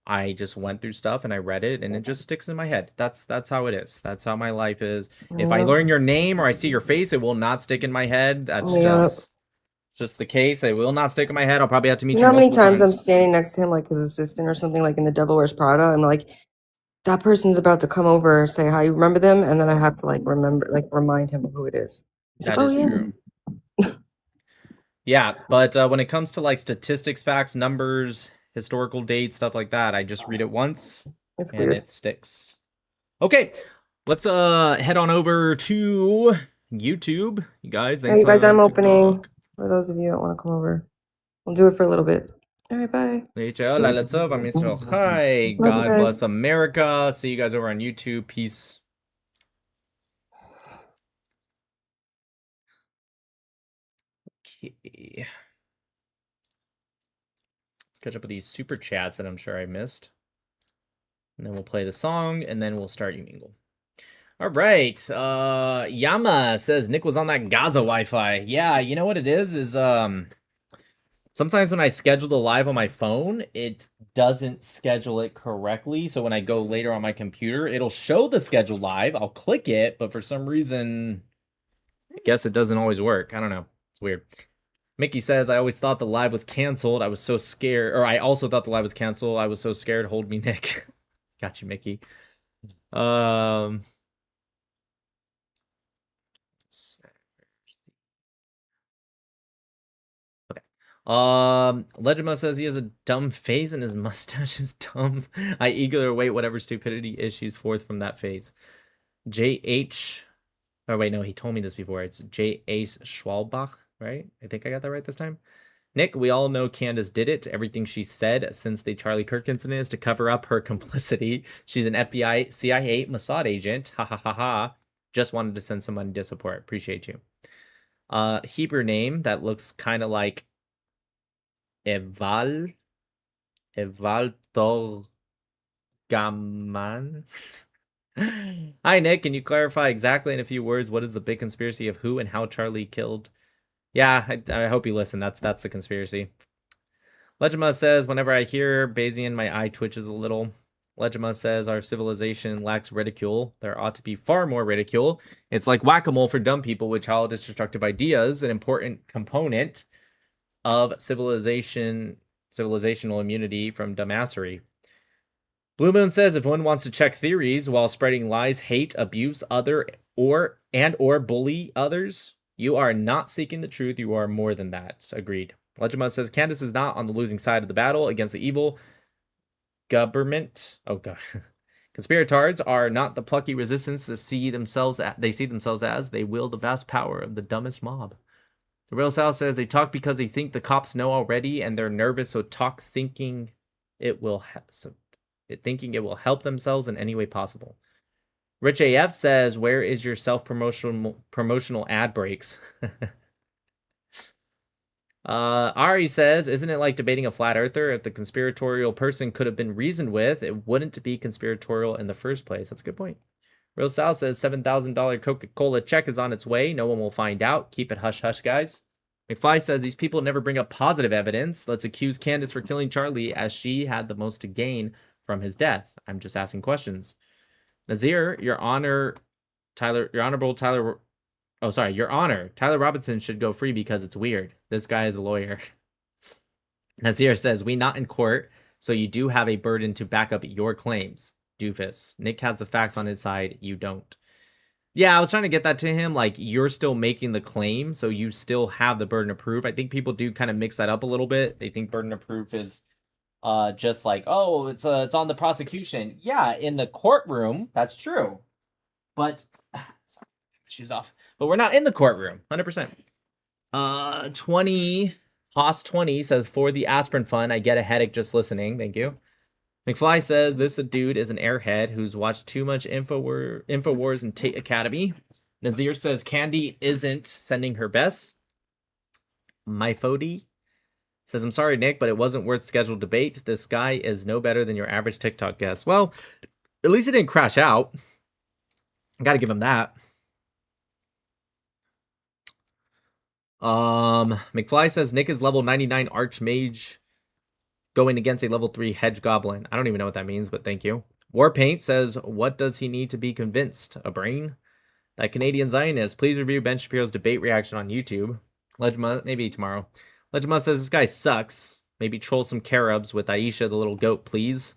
I just went through stuff and I read it, and it just sticks in my head. That's how it is. That's how my life is. If I Yep. learn your name or I see your face, it will not stick in my head. That's Yep. just the case. It will not stick in my head. I'll probably have to meet You you know how many multiple times I'm times. standing next to him, like his assistant or something, like in The Devil Wears Prada? I'm like, that person's about to come over, say hi, you remember them? And then I have to remind him of who it is. He's That like, oh is yeah. true. Yeah, but when it comes to like statistics, facts, numbers, historical dates, stuff like that, I just read it once It's and weird. it sticks. Okay, let's head on over to YouTube. You guys, All right, you guys, I'm TikTok. opening. For those of you that want to come over, we'll do it for a little bit. All right, bye. Hola, let's up. I'm Mr. Hi. Love you God guys. bless America. See you guys over on YouTube. Peace. Okay. Let's catch up with these super chats that I'm sure I missed. And then we'll play the song, and then we'll start You Mingle. All right. Yama says Nick was on that Gaza Wi-Fi. Yeah, you know what it is sometimes when I schedule the live on my phone, it doesn't schedule it correctly. So when I go later on my computer, it'll show the schedule live. I'll click it, but for some reason, I guess it doesn't always work. I don't know. It's weird. Mickey says, I always thought the live was canceled. I was so scared. Or I also thought the live was canceled. I was so scared. Hold me, Nick. Got you, Mickey. Okay. Legimo says he has a dumb face and his mustache is dumb. I eagerly await whatever stupidity issues forth from that face. JH. Oh, wait, no, he told me this before. It's J.H. Schwalbach, right? I think I got that right this time. Nick, we all know Candace did it. Everything she said since the Charlie Kirk incident is to cover up her complicity. She's an FBI, CIA, Mossad agent. Ha ha ha ha. Just wanted to send some money to support. Appreciate you. Hebrew name that looks kind of like Eval Torgaman. Hi, Nick. Can you clarify exactly in a few words what is the big conspiracy of who and how Charlie killed? Yeah, I hope you listen. That's the conspiracy. Legima says, whenever I hear Bayesian, my eye twitches a little. Legima says, our civilization lacks ridicule. There ought to be far more ridicule. It's like whack-a-mole for dumb people with childish destructive ideas, an important component of civilizational immunity from dumbassery. Blue Moon says, if one wants to check theories while spreading lies, hate, abuse, or bully others, you are not seeking the truth. You are more than that. Agreed. Legima says, Candace is not on the losing side of the battle against the evil government. Oh, God. Conspiratards are not the plucky resistance they see themselves as. They wield the vast power of the dumbest mob. The Real South says they talk because they think the cops know already and they're nervous, so talk thinking it will help themselves in any way possible. Rich AF says, where is your self-promotional ad breaks? Ari says, isn't it like debating a flat earther? If the conspiratorial person could have been reasoned with, it wouldn't be conspiratorial in the first place. That's a good point. Real Sal says, $7,000 Coca-Cola check is on its way. No one will find out. Keep it hush-hush, guys. McFly says, these people never bring up positive evidence. Let's accuse Candace for killing Charlie as she had the most to gain from his death. I'm just asking questions. Nazir, Your Honor, Tyler Robinson should go free because it's weird. This guy is a lawyer. Nazir says, we not in court, so you do have a burden to back up your claims. Doofus. Nick has the facts on his side. You don't. Yeah, I was trying to get that to him. Like, you're still making the claim, so you still have the burden of proof. I think people do kind of mix that up a little bit. They think burden of proof is just like, oh, it's on the prosecution. Yeah, in the courtroom, that's true. But sorry, shoes off. But we're not in the courtroom, 100%. 20 says, for the aspirin fund, I get a headache just listening. Thank you. McFly says, this dude is an airhead who's watched too much InfoWars and Tate Academy. Nazir says, Candy isn't sending her best. Myfody says, I'm sorry, Nick, but it wasn't worth scheduled debate. This guy is no better than your average TikTok guest. Well, at least it didn't crash out. I gotta give him that. McFly says, Nick is level 99 Archmage going against a level 3 Hedge Goblin. I don't even know what that means, but thank you. Warpaint says, what does he need to be convinced? A brain? That Canadian Zionist. Please review Ben Shapiro's debate reaction on YouTube. Legma, maybe tomorrow. Legma says, this guy sucks. Maybe troll some Caribs with Aisha the little goat, please.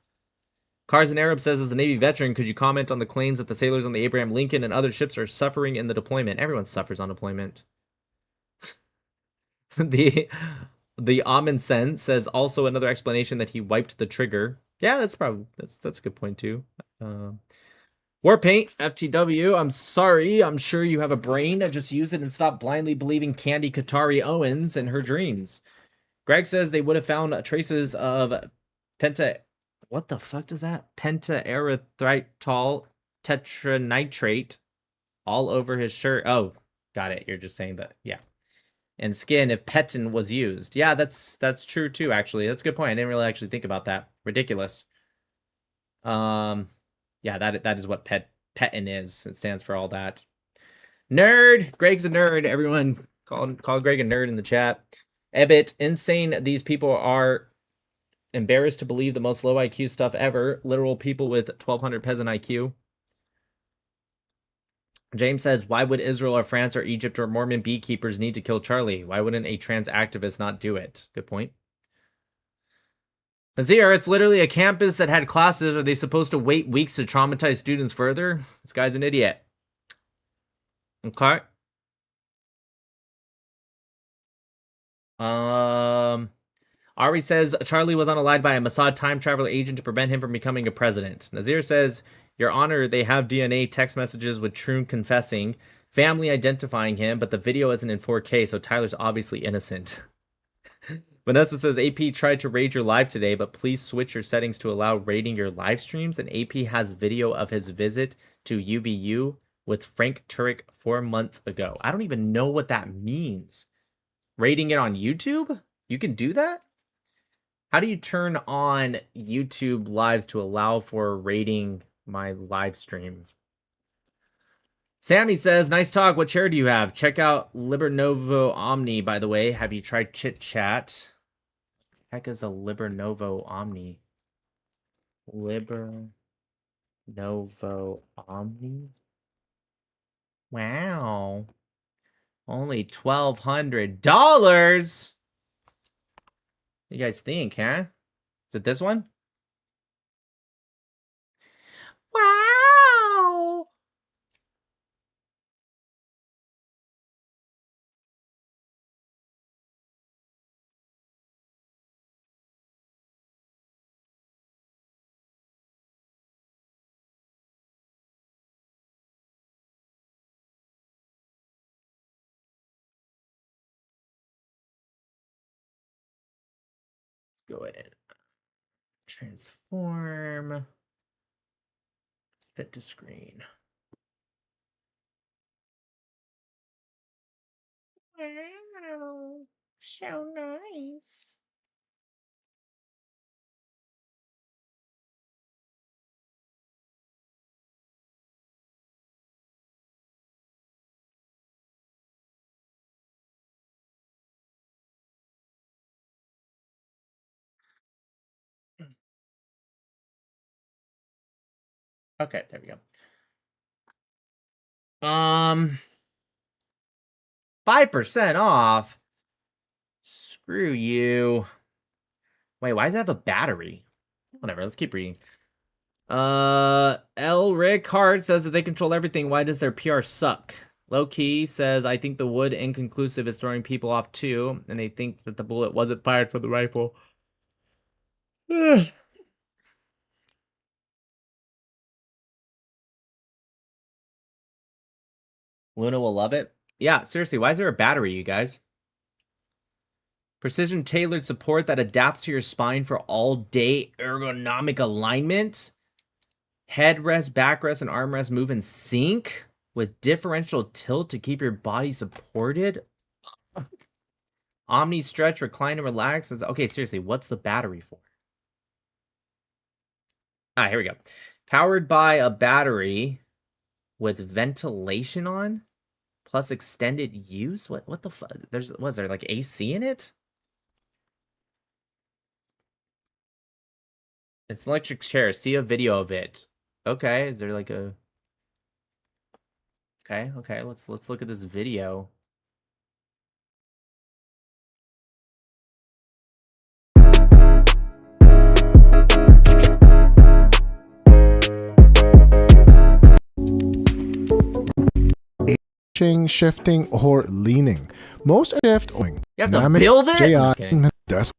Cars and Arab says, as a Navy veteran, could you comment on the claims that the sailors on the Abraham Lincoln and other ships are suffering in the deployment? Everyone suffers on deployment. The Amundsen says, also another explanation that he wiped the trigger. Yeah, that's a good point too. Warpaint, FTW, I'm sorry. I'm sure you have a brain. Just use it and stop blindly believing Candy Katari Owens and her dreams. Greg says they would have found traces of what the fuck does that? Pentaerythritol tetranitrate all over his shirt. Oh, got it. You're just saying that. Yeah. And skin if Petin was used. Yeah, that's true too, actually. That's a good point. I didn't really actually think about that. Ridiculous. Yeah, that is what PETN is. It stands for all that. Nerd. Greg's a nerd. Everyone call Greg a nerd in the chat. Ebbit. Insane. These people are embarrassed to believe the most low IQ stuff ever. Literal people with 1200 peasant IQ. James says, why would Israel or France or Egypt or Mormon beekeepers need to kill Charlie? Why wouldn't a trans activist not do it? Good point. Nazir, it's literally a campus that had classes. Are they supposed to wait weeks to traumatize students further? This guy's an idiot. Okay. Ari says, Charlie was unalived by a Mossad time traveler agent to prevent him from becoming a president. Nazir says, Your Honor, they have DNA text messages with Troon confessing, family identifying him, but the video isn't in 4K, so Tyler's obviously innocent. Vanessa says, AP tried to raid your live today, but please switch your settings to allow raiding your live streams. And AP has video of his visit to UVU with Frank Turek 4 months ago. I don't even know what that means. Raiding it on YouTube? You can do that? How do you turn on YouTube lives to allow for raiding my live stream? Sammy says, nice talk. What chair do you have? Check out Libernovo Omni, by the way. Have you tried Chit Chat? Heck is a Libernovo Omni? Libernovo Omni? Wow. Only $1,200? What you guys think, huh? Is it this one? Wow. Let's go ahead and transform. Fit to screen. Wow, so nice. Okay, there we go. 5% off. Screw you. Wait, why does it have a battery? Whatever, let's keep reading. L. Rick Hart says that they control everything. Why does their PR suck? Low Key says, I think the wood inconclusive is throwing people off too, and they think that the bullet wasn't fired from the rifle. Luna will love it. Yeah, seriously, why is there a battery, you guys? Precision tailored support that adapts to your spine for all-day ergonomic alignment. Headrest, backrest, and armrest move in sync with differential tilt to keep your body supported. Omni stretch, recline, and relax. Okay, seriously, what's the battery for? Ah, here we go. Powered by a battery with ventilation on, plus extended use. What the fuck? Was there like AC in it? It's an electric chair. See a video of it. Okay, is there like a? Okay. Let's look at this video. Shifting, or leaning. Most shift or You have to build it? I'm just kidding. desk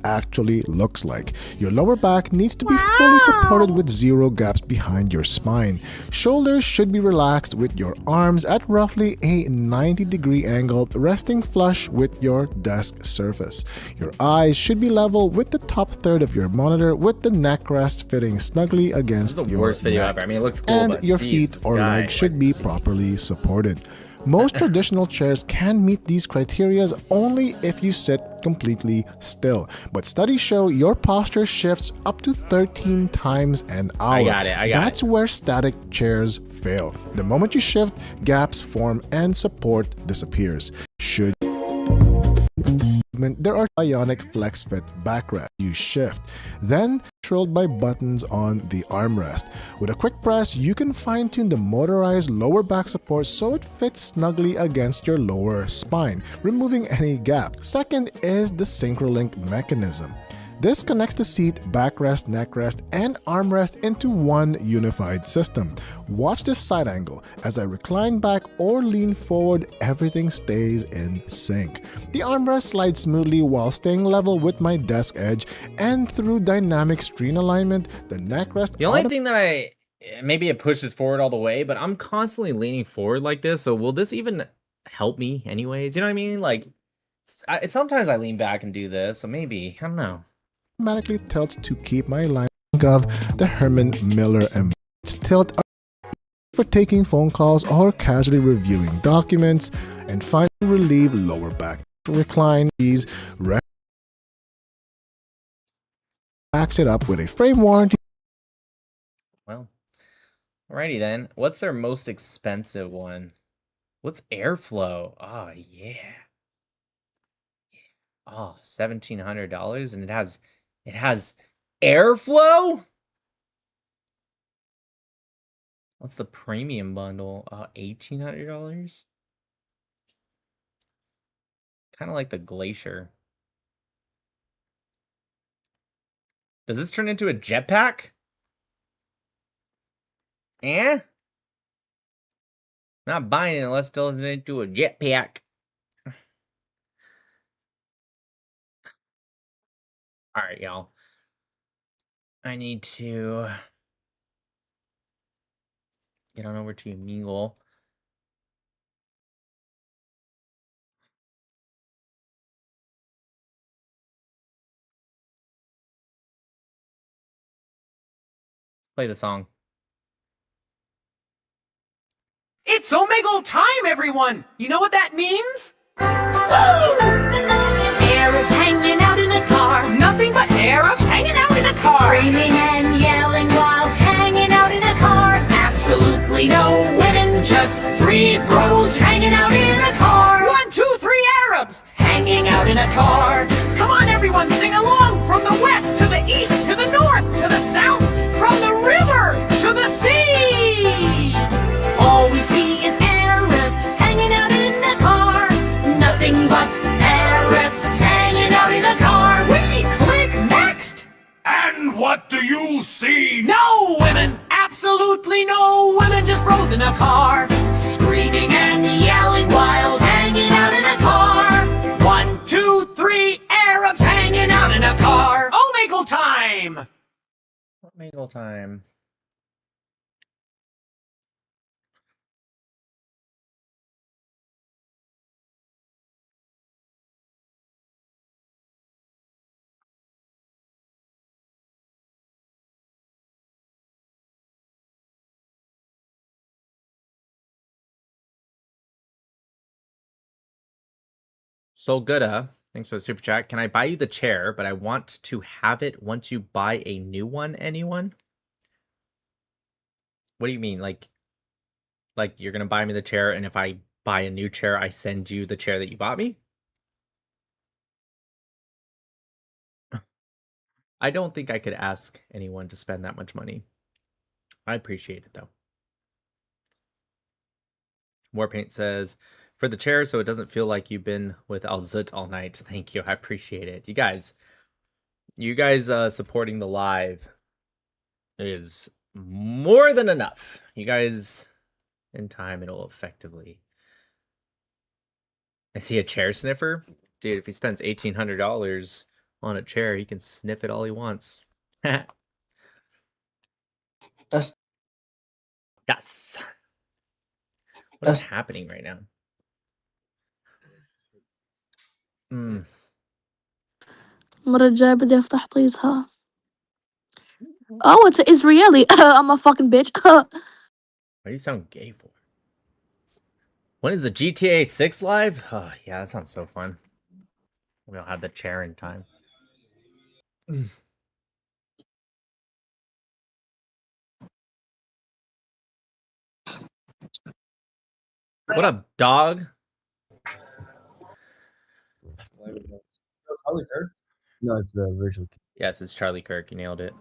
actually looks like. Your lower back needs to be fully supported with zero gaps behind your spine. Shoulders should be relaxed with your arms at roughly a 90-degree angle, resting flush with your desk surface. Your eyes should be level with the top third of your monitor, with the neck rest fitting snugly against This is the your worst video neck. ever. I mean, it looks cool, And but your geez, feet this or guy, legs should be properly supported. Most traditional chairs can meet these criteria only if you sit completely still, but studies show your posture shifts up to 13 times an hour. I got it. That's where static chairs fail. The moment you shift, gaps form and support disappears. Should there are ionic flex fit backrest. You shift, then controlled by buttons on the armrest. With a quick press, you can fine-tune the motorized lower back support so it fits snugly against your lower spine, removing any gap. Second is the SynchroLink mechanism. This connects the seat, backrest, neckrest, and armrest into one unified system. Watch this side angle. As I recline back or lean forward, everything stays in sync. The armrest slides smoothly while staying level with my desk edge, and through dynamic screen alignment, the neckrest... The only thing that maybe it pushes forward all the way, but I'm constantly leaning forward like this, so will this even help me anyways? You know what I mean? Like, sometimes I lean back and do this, so maybe, I don't know. Automatically tilts to keep my alignment of the Herman Miller and tilt for taking phone calls or casually reviewing documents, and finally relieve lower back. Recline these, backs it up with a frame warranty. Well, alrighty then. What's their most expensive one? What's Airflow? Oh yeah. Oh, $1,700, and it has Airflow? What's the premium bundle? $1,800? Kind of like the Glacier. Does this turn into a jetpack? Not buying it unless it turns into a jetpack. Alright, y'all. I need to get on over to Meagle. Let's play the song. It's Omegle time, everyone! You know what that means? Arabs hanging out in a car. Nothing but Arabs hanging out in a car. Screaming and yelling while hanging out in a car. Absolutely no women, just three bros hanging out in a car. 1, 2, 3 Arabs hanging out in a car. Come on, everyone, sing along. From the west to the east to the north to the south. From the river to the sea. All we see is Arabs hanging out in a car. Nothing but Arabs hanging out in a car. We click next. And what do you see? No women, absolutely no women, just bros in a car. Screaming and yelling while hanging out in a car. 1, 2, 3 Arabs hanging out in a car. Omegle time. Omegle time. So Gooda, thanks for the super chat. Can I buy you the chair, but I want to have it once you buy a new one, anyone? What do you mean? Like you're gonna buy me the chair, and if I buy a new chair, I send you the chair that you bought me? I don't think I could ask anyone to spend that much money. I appreciate it though. Warpaint says, for the chair so it doesn't feel like you've been with Alzut all night. Thank you. I appreciate it. You guys supporting the live is more than enough. You guys, in time, it'll effectively... Is he a chair sniffer? Dude, if he spends $1,800 on a chair, he can sniff it all he wants. Yes. What is happening right now? المرة الجاية بدي أفتح طيزها. Oh, it's Israeli. I'm a fucking bitch. Why do you sound gay for? When is the GTA 6 live? Oh, yeah, that sounds so fun. We don't have the chair in time. What up, dog? No, it's the virtual. Yes, it's Charlie Kirk. You nailed it.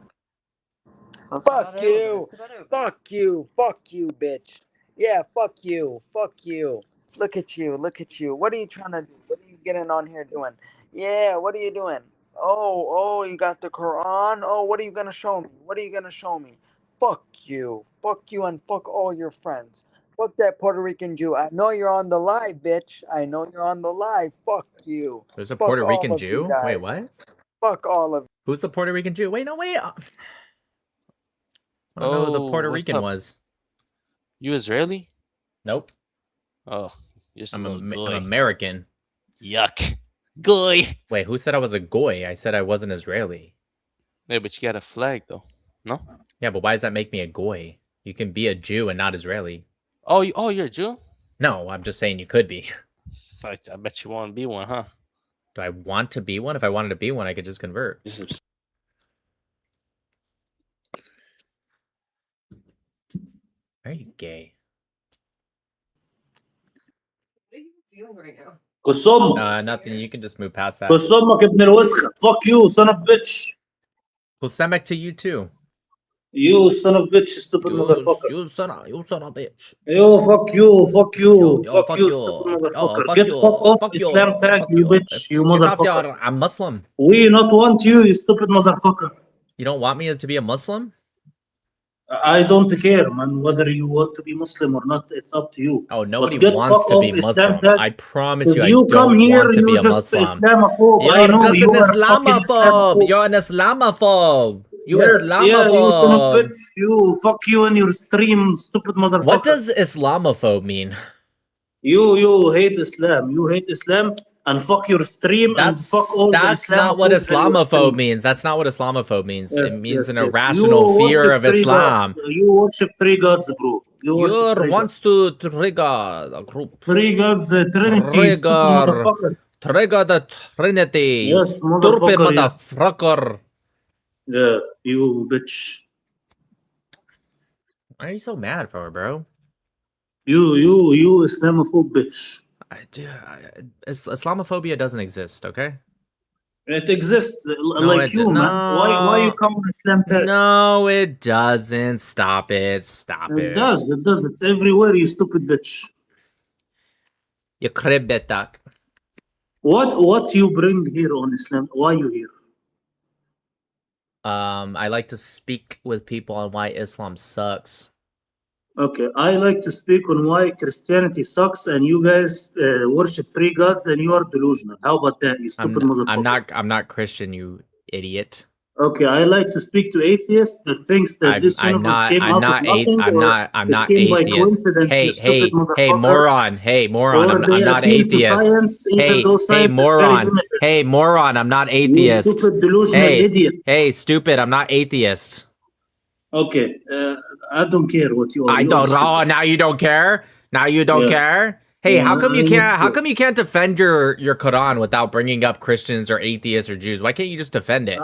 Fuck you! Fuck you! Fuck you, bitch! Yeah, fuck you! Fuck you! Look at you! Look at you! What are you trying to do? What are you getting on here doing? Yeah, what are you doing? Oh, you got the Quran? Oh, what are you gonna show me? What are you gonna show me? Fuck you! Fuck you and fuck all your friends. Fuck that Puerto Rican Jew. I know you're on the live, bitch. I know you're on the live. Fuck you. There's a Fuck Puerto all Rican of you Jew? Wait, guys. what? Fuck all of you. Who's the Puerto Rican Jew? Wait, no, wait. I don't know who the Puerto what's Rican up? was. You Israeli? Nope. Oh, you're just I'm, a little I'm goy. American. Yuck. Goy. Wait, who said I was a goy? I said I wasn't Israeli. Yeah, but you got a flag though. No? Yeah, but why does that make me a goy? You can be a Jew and not Israeli. Oh, you're a Jew? No, I'm just saying you could be. I bet you want to be one, huh? Do I want to be one? If I wanted to be one, I could just convert. Are you gay? What are you feeling right now? قصامك Nothing. You can just move past that. قصامك ابن الوسخة. Fuck you, son of bitch. Kusamek to you too. You son of bitch, stupid motherfucker. You son of bitch. Yo, fuck you, fuck you, Yo, fuck you, stupid motherfucker. Get fuck off Islam tag, you bitch, you motherfucker. I'm Muslim. We not want you, you stupid motherfucker. You don't want me to be a Muslim? I don't care, man, whether you want to be Muslim or not, it's up to you. Oh, nobody get wants fuck to be off Islam Muslim. tag. I promise If you, I you come don't here, want to be you a just Muslim. Islamophobe. I You're know just you an are a fucking Islamophobe. Islamophobe. You're an Islamophobe. You Yes, Islamophobe. yeah, you son of bitch. You fuck you and your stream, stupid motherfucker. What does Islamophobe mean? You hate Islam. You hate Islam and fuck your stream and fuck all That's the not what Islamophobes in your Islamophobe stream. means. That's not what Islamophobe means. Yes, It means yes, an yes. irrational You fear worship of three Islam. gods. You worship three gods, bro. You worship You three wants to trigger a group. Three gods, Trinity, stupid motherfucker. Trigger the Trinity. You Yes, stupid motherfucker, yeah. motherfucker. Yeah, you bitch. Why are you so mad for, bro? You Islamophobe bitch. Islamophobia doesn't exist, okay? It exists No, like it you, man. Why you come on Islam tag? No, it doesn't. Stop it. Stop it. It does. It does. It's everywhere, you stupid bitch. You crib betak. What you bring here on Islam? Why you here? I like to speak with people on why Islam sucks. Okay, I like to speak on why Christianity sucks and you guys worship three gods and you are delusional. How about that, you stupid motherfucker? I'm not Christian, you idiot. Okay, I like to speak to atheists that thinks that this universe came out of nothing. I'm not atheist. Hey, moron. Hey, moron. I'm not atheist. Hey, moron. I'm not atheist. You stupid delusional idiot. Hey, stupid. I'm not atheist. Okay, I don't care what you are. I don't. Oh, now you don't care. Now you don't care. Hey, how come you can't defend your Quran without bringing up Christians or atheists or Jews? Why can't you just defend it?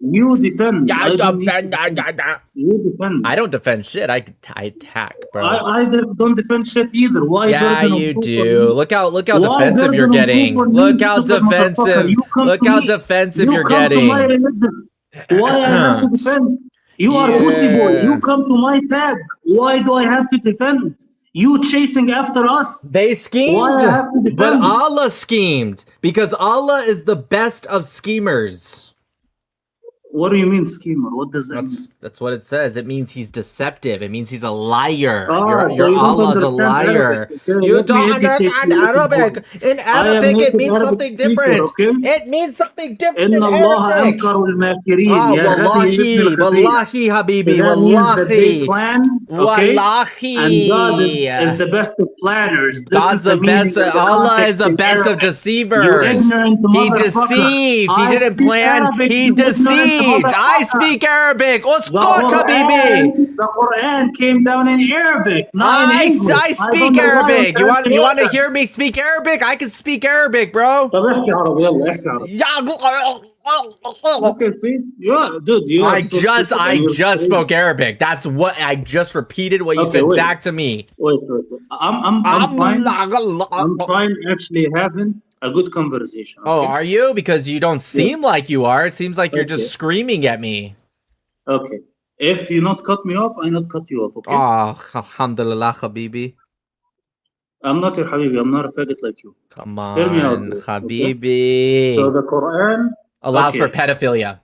You defend. You defend. I don't defend shit. I attack, bro. I don't defend shit either. Why? Yeah, you do. Look how defensive you're getting. Look how defensive. Look how defensive you're getting. Why I have to defend? You are pussy boy. You come to my tag. Why do I have to defend? You chasing after us. They schemed, but Allah schemed because Allah is the best of schemers. What do you mean schemer? What does that mean? That's what it says. It means he's deceptive. It means he's a liar. Oh, your Allah's a liar. You don't understand Arabic. In Arabic, it means something different. It means something different in Arabic. Wallahi, Habibi. Wallahi. Wallahi. And God is the best of planners. God's the best. Allah is the best of deceivers. He deceived. He didn't plan. He deceived. I speak Arabic. Uskut, habibi. The Quran came down in Arabic, not in English. I speak Arabic. You want to hear me speak Arabic? I can speak Arabic, bro. طب احكي عربي يلا احكي عربي. Okay, see? Yeah, dude, you are I so just stupid and you're crazy. spoke Arabic. That's what I just repeated what you Okay, said wait. back to me. Wait. I'm fine. I'm fine actually having a good conversation. Oh, okay? are you? Because you don't seem like you are. It seems like you're just screaming at me. Okay. If you not cut me off, I not cut you off, okay? Alhamdulillah, habibi. I'm not your habibi. I'm not a faggot like you. Come Hear me out, on, bro, habibi. So the Quran allows for pedophilia.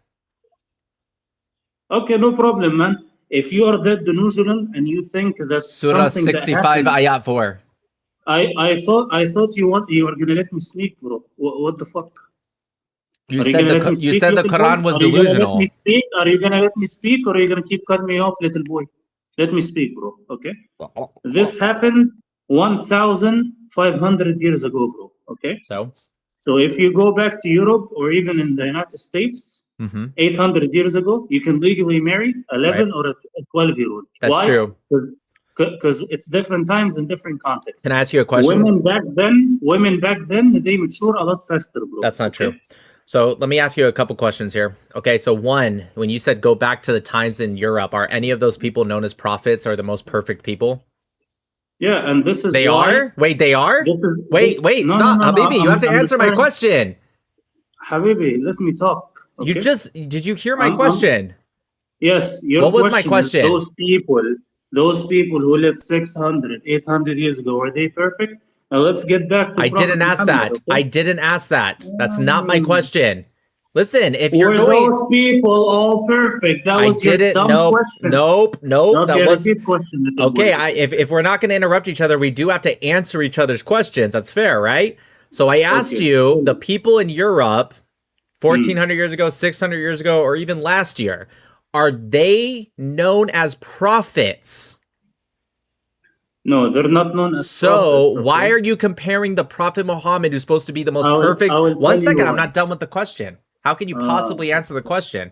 Okay, no problem, man. If you are that delusional and you think that Surah something that 65, happened, ayat 4. I thought you were gonna let me speak, bro. What the fuck? You said the Quran was delusional. Are you gonna let me speak, or are you gonna keep cutting me off, little boy? Let me speak, bro. Okay. This happened 1,500 years ago, bro. Okay. So if you go back to Europe or even in the United States, 800 years ago, you can legally marry 11 or a 12-year-old. That's Why? true. Because it's different times and different contexts. Can I ask you a question? Women back then, they mature a lot faster, bro. That's not true. So let me ask you a couple questions here. Okay, so one, when you said go back to the times in Europe, are any of those people known as prophets or the most perfect people? Yeah, and this is they are? Wait, they are? Wait, stop. Habibi, you have to answer my question. Habibi, let me talk. Okay? Did you hear my question? Yes. What was my question? Those people who lived 600, 800 years ago, are they perfect? Now let's get back to I didn't ask that. Okay? I didn't ask that. That's not my question. Listen, if you're Were going... those people all perfect? That was your dumb question. Nope. Okay, that was... question, okay, if we're not going to interrupt each other, we do have to answer each other's questions. That's fair, right? So I asked you, the people in Europe, 1,400 years ago, 600 years ago, or even last year, are they known as prophets? No, they're not known as prophets. So why are you comparing the Prophet Muhammad, who's supposed to be the most perfect? One second, I'm not done with the question. How can you possibly answer the question?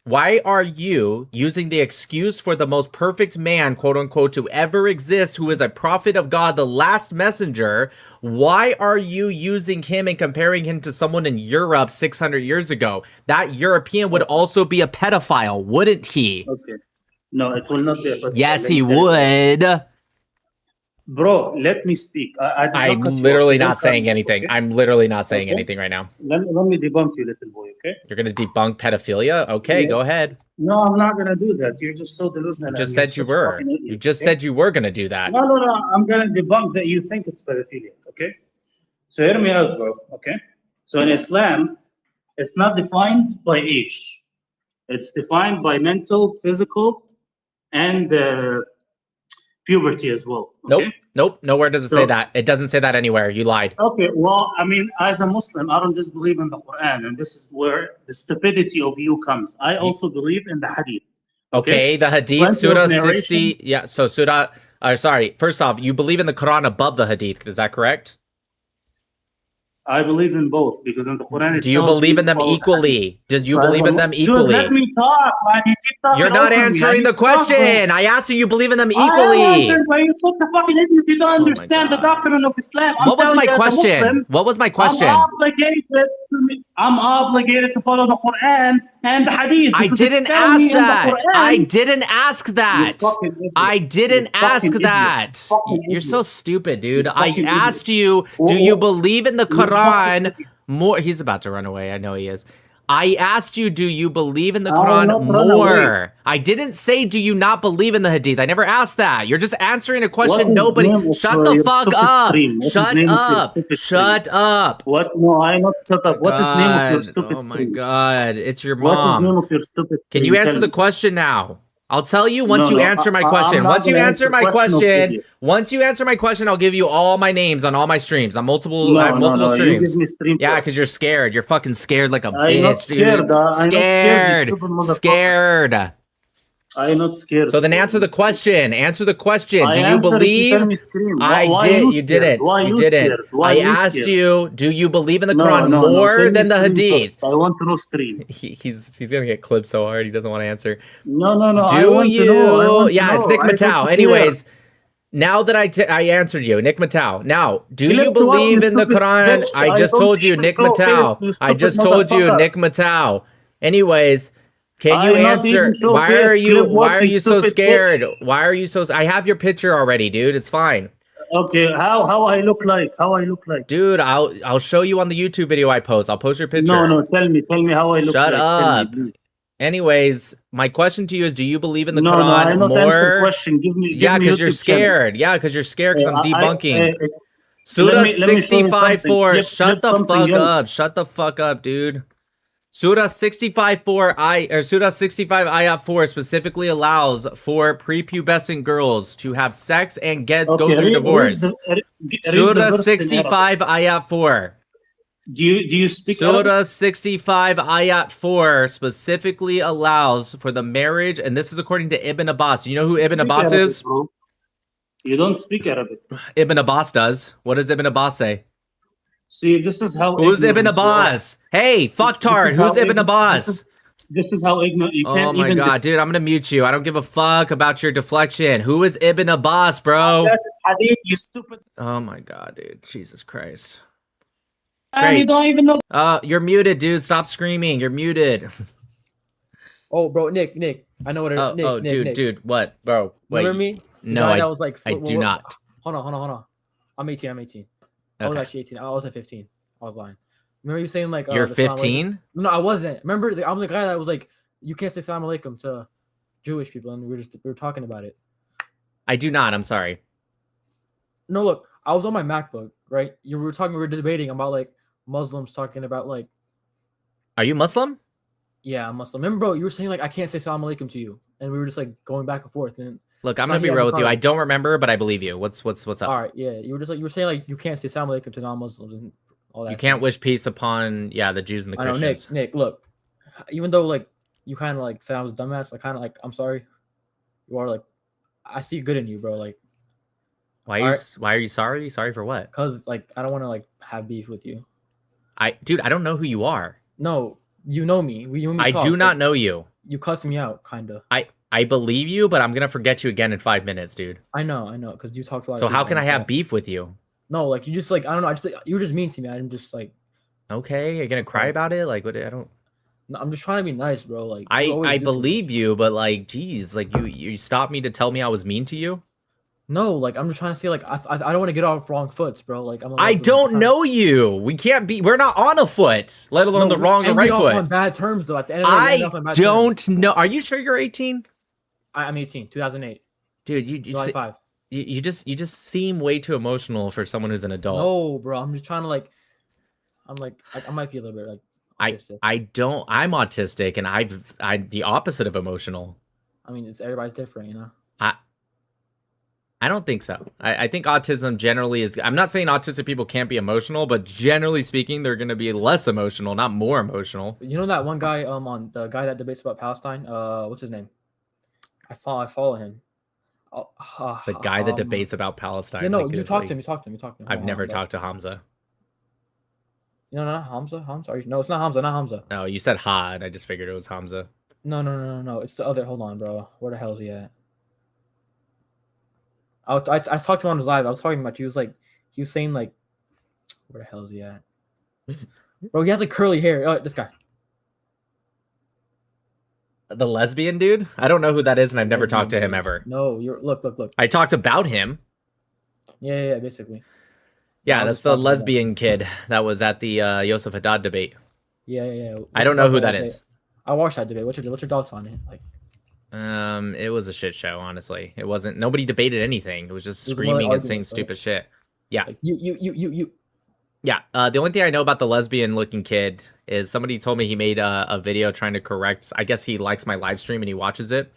Why are you using the excuse for the most perfect man, quote unquote, to ever exist, who is a prophet of God, the last messenger? Why are you using him and comparing him to someone in Europe 600 years ago? That European would also be a pedophile, wouldn't he? Okay. No, it will not be a pedophile. Yes, he would. Bro, let me speak. I'm literally not saying anything. Okay? I'm literally not saying anything right now. Let me debunk you, little boy, okay? You're going to debunk pedophilia? Okay, go ahead. No, I'm not going to do that. You're just so delusional. You just said you were. You just said you were going to do that. No. I'm going to debunk that you think it's pedophilia, okay? So hear me out, bro, okay? So in Islam, it's not defined by age. It's defined by mental, physical, and puberty as well. Okay? Nope. Nowhere does it say that. It doesn't say that anywhere. You lied. Okay, well, I mean, as a Muslim, I don't just believe in the Quran, and this is where the stupidity of you comes. I also believe in the Hadith. Okay, the Hadith, Surah 60. Yeah, so Surah. Sorry. First off, you believe in the Quran above the Hadith. Is that correct? I believe in both because in the Quran. Do you believe in them equally? Did you believe in them equally? Dude, let me talk, man. You keep talking. You're not answering the question. I asked you believe in them equally. You're such a fucking idiot. You don't understand the doctrine of Islam. What was my question? What was my question? I'm obligated to follow the Quran and the Hadith. I didn't ask that. I didn't ask that. I didn't ask that. You're so stupid, dude. I asked you, do you believe in the Quran more? He's about to run away. I know he is. I asked you, do you believe in the Quran more? I didn't say, do you not believe in the Hadith? I never asked that. You're just answering a question nobody... Shut the fuck up. Shut up. Shut up. What? No, I not shut up. What is the name of your stupid stream? Oh my God. It's your mom. What is the name of your stupid stream? Can you answer the question now? I'll tell you once you answer my question. Once you answer my question, I'll give you all my names on all my streams. On multiple streams. You give me stream yeah, because you're scared. You're fucking scared like a bitch, scared, dude. Scared. I'm not scared. So then answer the question. Answer the question. I Do you answered, you believe? tell me scream. I Why did. you You scared? didn't. Why You you didn't. scared? Why I you asked scared? you, do you believe in the No, Quran no, no. more Tell me than the stream Hadith? first. I want to know stream. He's gonna get clipped so hard he doesn't want to answer. No, no, no. I Do want to know. I you? want to Yeah, it's know. Nick I don't Matau. care. Anyways, now that I answered you, Nick Matau. Now, do you Clip to what, believe you in the stupid Quran? bitch? I I just don't told you, even Nick show face, Matau. you I stupid just told you, motherfucker. Nick Matau. Anyways, can you I not even answer? show Why face. are you? Clip what, Why are you you so stupid scared? bitch? Why are you so? I have your picture already, dude. It's fine. Okay, how I look like? How I look like? Dude, I'll show you on the YouTube video I post. I'll post your picture. No, no. Tell me how I look Shut like. Tell me, up. please. Anyways, my question to you is: do you believe in the No, no. I Quran not answer more? question. Give me. Yeah, Give me because you're YouTube channel. scared. Yeah, because you're scared because I'm debunking. Let Surah me show you 65 something. 4. Clip Shut the something fuck else. up. Shut the fuck up, dude. Surah 65 4 Surah 65 ayat 4 specifically allows for prepubescent girls to have sex and go Okay, through divorce. read the Surah verse in 65 ayat 4. Do you speak Arabic? Surah 65 ayat 4 specifically allows for the marriage, and this is according to Ibn Abbas. You know who Ibn Speak Abbas Arabic, is? bro. You don't speak Arabic. Ibn Abbas does. What does Ibn Abbas say? See, this is how Who's Ibn ignorant you are. Abbas? Hey, fucktard. This is Who's how Ibn Abbas? This is how ignorant you Oh can't my even. god, dude, I'm gonna mute you. I don't give a fuck about your deflection. Who is Ibn Abbas, bro? This is hadith, you stupid. Oh my god, dude. Jesus Christ. And you Great. don't even know. You're muted, dude. Stop screaming. You're muted. Oh, bro, Nick, I know what it is. Oh, Nick. dude, what, bro? Wait. Remember me? The No, guy that was like, I do not. Hold on. I'm 18. I was Okay. actually 18. I wasn't 15. I was lying. Remember you saying like You're the Salam 15? Alaikum? No, I wasn't. Remember, I'm the guy that was like, you can't say Salam Alaikum to Jewish people, and we were talking about it. I do not. I'm sorry. No, look, I was on my MacBook, right? We were debating about like Muslims talking about like, Are you Muslim? yeah, I'm Muslim. Remember, bro, you were saying like I can't say Salam Alaikum to you, and we were just like going back and forth. And Look, I'm gonna be real with you. I don't remember, but I believe you. What's up? All right, yeah, you were saying like you can't say Salam Alaikum to non-Muslims and all that. You can't wish peace upon the Jews and the I know, Christians. Nick, look, even though like you kind of like said I was a dumbass, I kind of like I'm sorry. You are like, I see good in you, bro. Like, Why are you sorry? Sorry for what? Cause like I don't want to like have beef with you. Dude, I don't know who you are. No, you know me. I do not know you. You cussed me out, kinda. I believe you, but I'm gonna forget you again in 5 minutes, dude. I know, because you talked a lot. So how can I have beef with you? No, like you just like I don't know. I just you were just mean to me. I'm just like. Okay, you're gonna cry about it? Like what? I don't. No, I'm just trying to be nice, bro. Like I believe you, but like, geez, like you stopped me to tell me I was mean to you. No, like I'm just trying to say, like I don't want to get off wrong foots, bro. Like I don't know you. We're not on a foot, let alone the wrong or right foot. On bad terms though. At the end of the day, I don't know. Are you sure you're 18? I'm 18, 2008. Dude, you just seem way too emotional for someone who's an adult. No, bro. I'm just trying to like. I might be a little bit like. Autistic. I'm autistic, and I'm the opposite of emotional. I mean, everybody's different, you know. I don't think so. I think autism generally is. I'm not saying autistic people can't be emotional, but generally speaking, they're going to be less emotional, not more emotional. You know that one guy on the guy that debates about Palestine. What's his name? I follow him. The guy that debates about Palestine. Yeah, no, you talk to him. You talk to him. I've never talked to Hamza. No, Hamza. No, it's not Hamza. Not Hamza. No, you said Ha, and I just figured it was Hamza. No. It's the other. Hold on, bro. Where the hell is he at? I talked to him on his live. I was talking about. He was saying like, where the hell is he at? Bro, he has like curly hair. Oh, this guy. The lesbian dude? I don't know who that is, and I've never talked to him ever. No, look. I talked about him. Yeah, basically. Yeah, that's the lesbian kid that was at the Yosef Haddad debate. Yeah. I don't know who that is. I watched that debate. What's your thoughts on it? Like, it was a shit show, honestly. It wasn't. Nobody debated anything. It was just screaming and saying stupid shit. Yeah. Like, you. Yeah. The only thing I know about the lesbian-looking kid is somebody told me he made a video trying to correct. I guess he likes my live stream and he watches it.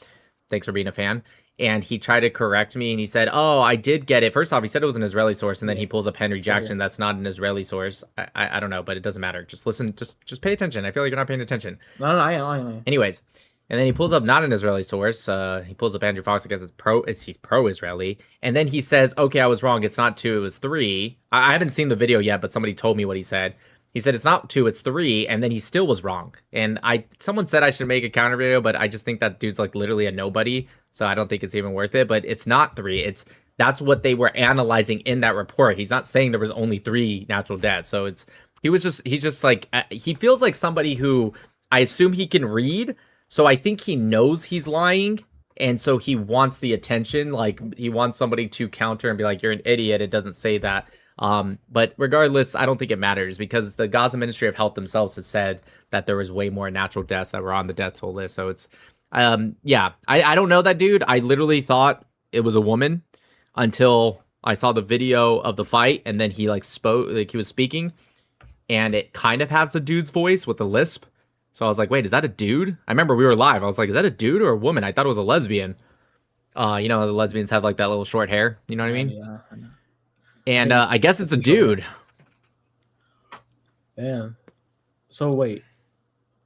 Thanks for being a fan. And he tried to correct me and he said, "Oh, I did get it." First off, he said it was an Israeli source, and then he pulls up Henry Jackson. That's not an Israeli source. I don't know, but it doesn't matter. Just listen. Just pay attention. I feel like you're not paying attention. No, I am. Anyways, And then he pulls up not an Israeli source. He pulls up Andrew Fox because he's pro-Israeli. And then he says, okay, I was wrong. It's not 2, it was 3. I haven't seen the video yet, but somebody told me what he said. He said it's not 2, it's 3, and then he still was wrong. And someone said I should make a counter video, but I just think that dude's like literally a nobody, so I don't think it's even worth it. But it's not 3. That's what they were analyzing in that report. He's not saying there was only 3 natural deaths. So he's just like he feels like somebody who I assume he can read. So I think he knows he's lying, and so he wants the attention. Like he wants somebody to counter and be like, "You're an idiot. It doesn't say that." But regardless, I don't think it matters because the Gaza Ministry of Health themselves has said that there was way more natural deaths that were on the death toll list. So it's, yeah, I don't know that dude. I literally thought it was a woman until I saw the video of the fight, and then he like spoke, like he was speaking, and it kind of has a dude's voice with a lisp. So I was like, wait, is that a dude? I remember we were live. I was like, is that a dude or a woman? I thought it was a lesbian. You know, the lesbians have like that little short hair. You know what I mean? Yeah, I know. And I guess it's a dude. Damn. So wait,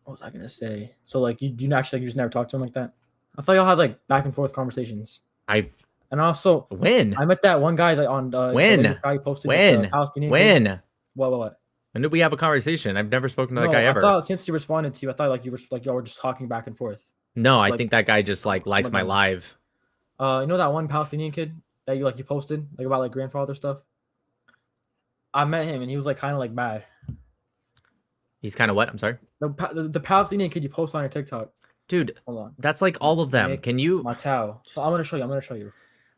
what was I gonna say? So like, you actually you just never talked to him like that? I thought y'all had like back and forth conversations. And also when I met that one guy that on when this guy posted when Palestinian when kid. What? When did we have a conversation? I've never spoken to that No, guy ever. I thought since you responded to you, I thought like you were like y'all were just talking back and forth. No, I Like- think that guy just like likes my live. You know that one Palestinian kid that you posted like about like grandfather stuff? I met him and he was like kind of like mad. He's kind of what? I'm sorry. The Palestinian kid you post on your TikTok. Dude, hold on. That's like all of them. Can you Matau. So I'm gonna show you. I'm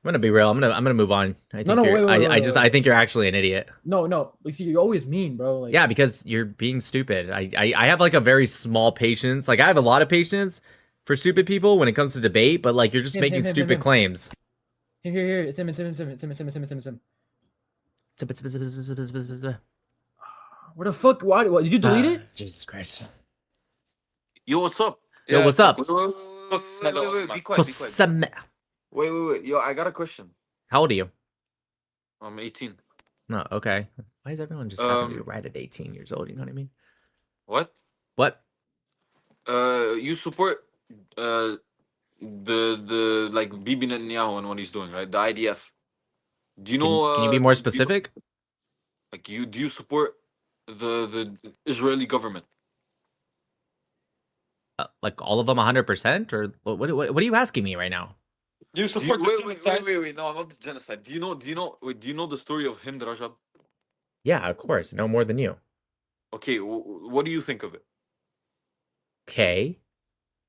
gonna be real. I'm gonna move on. I think I think you're actually an idiot. No. You see, you're always mean, bro. Like, yeah, because you're being stupid. I have like a very small patience. Like I have a lot of patience for stupid people when it comes to debate, but like you're just making stupid claims. Here. It's him. What the fuck? Why? What, did you delete it? Jesus Christ. Yo, what's up? Yo, what's up? Wait, be quiet. Wait. Yo, I got a question. How old are you? I'm 18. No, okay. Why is everyone just having to be right at 18 years old? You know what I mean? What? What? You support the like Bibi Netanyahu and what he's doing, right? The IDF. Do you know? Can you be more specific? Do you support the Israeli government? Like all of them 100%? Or what are you asking me right now? You support the genocide? Wait. No, not the genocide. Do you know the story of Hind Rajab? Yeah, of course. No more than you. Okay, what do you think of it? Okay.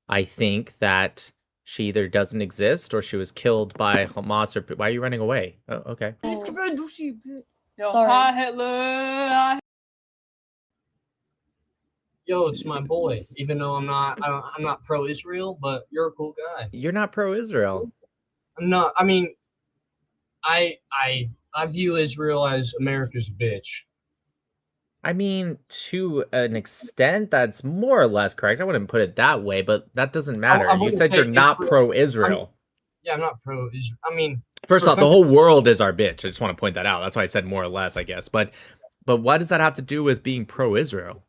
I think that she either doesn't exist or she was killed by Hamas. Or why are you running away? Oh, okay. Hi, Hitler. Yo, it's my boy. Even though I'm not pro-Israel, but you're a cool guy. You're not pro-Israel. I'm not. I mean, I view Israel as America's bitch. I mean, to an extent, that's more or less correct. I wouldn't put it that way, but that doesn't matter. You said you're not pro-Israel. Yeah, I'm not pro-Israel. I mean, first off, the whole world is our bitch. I just want to point that out. That's why I said more or less, I guess. But why does that have to do with being pro-Israel?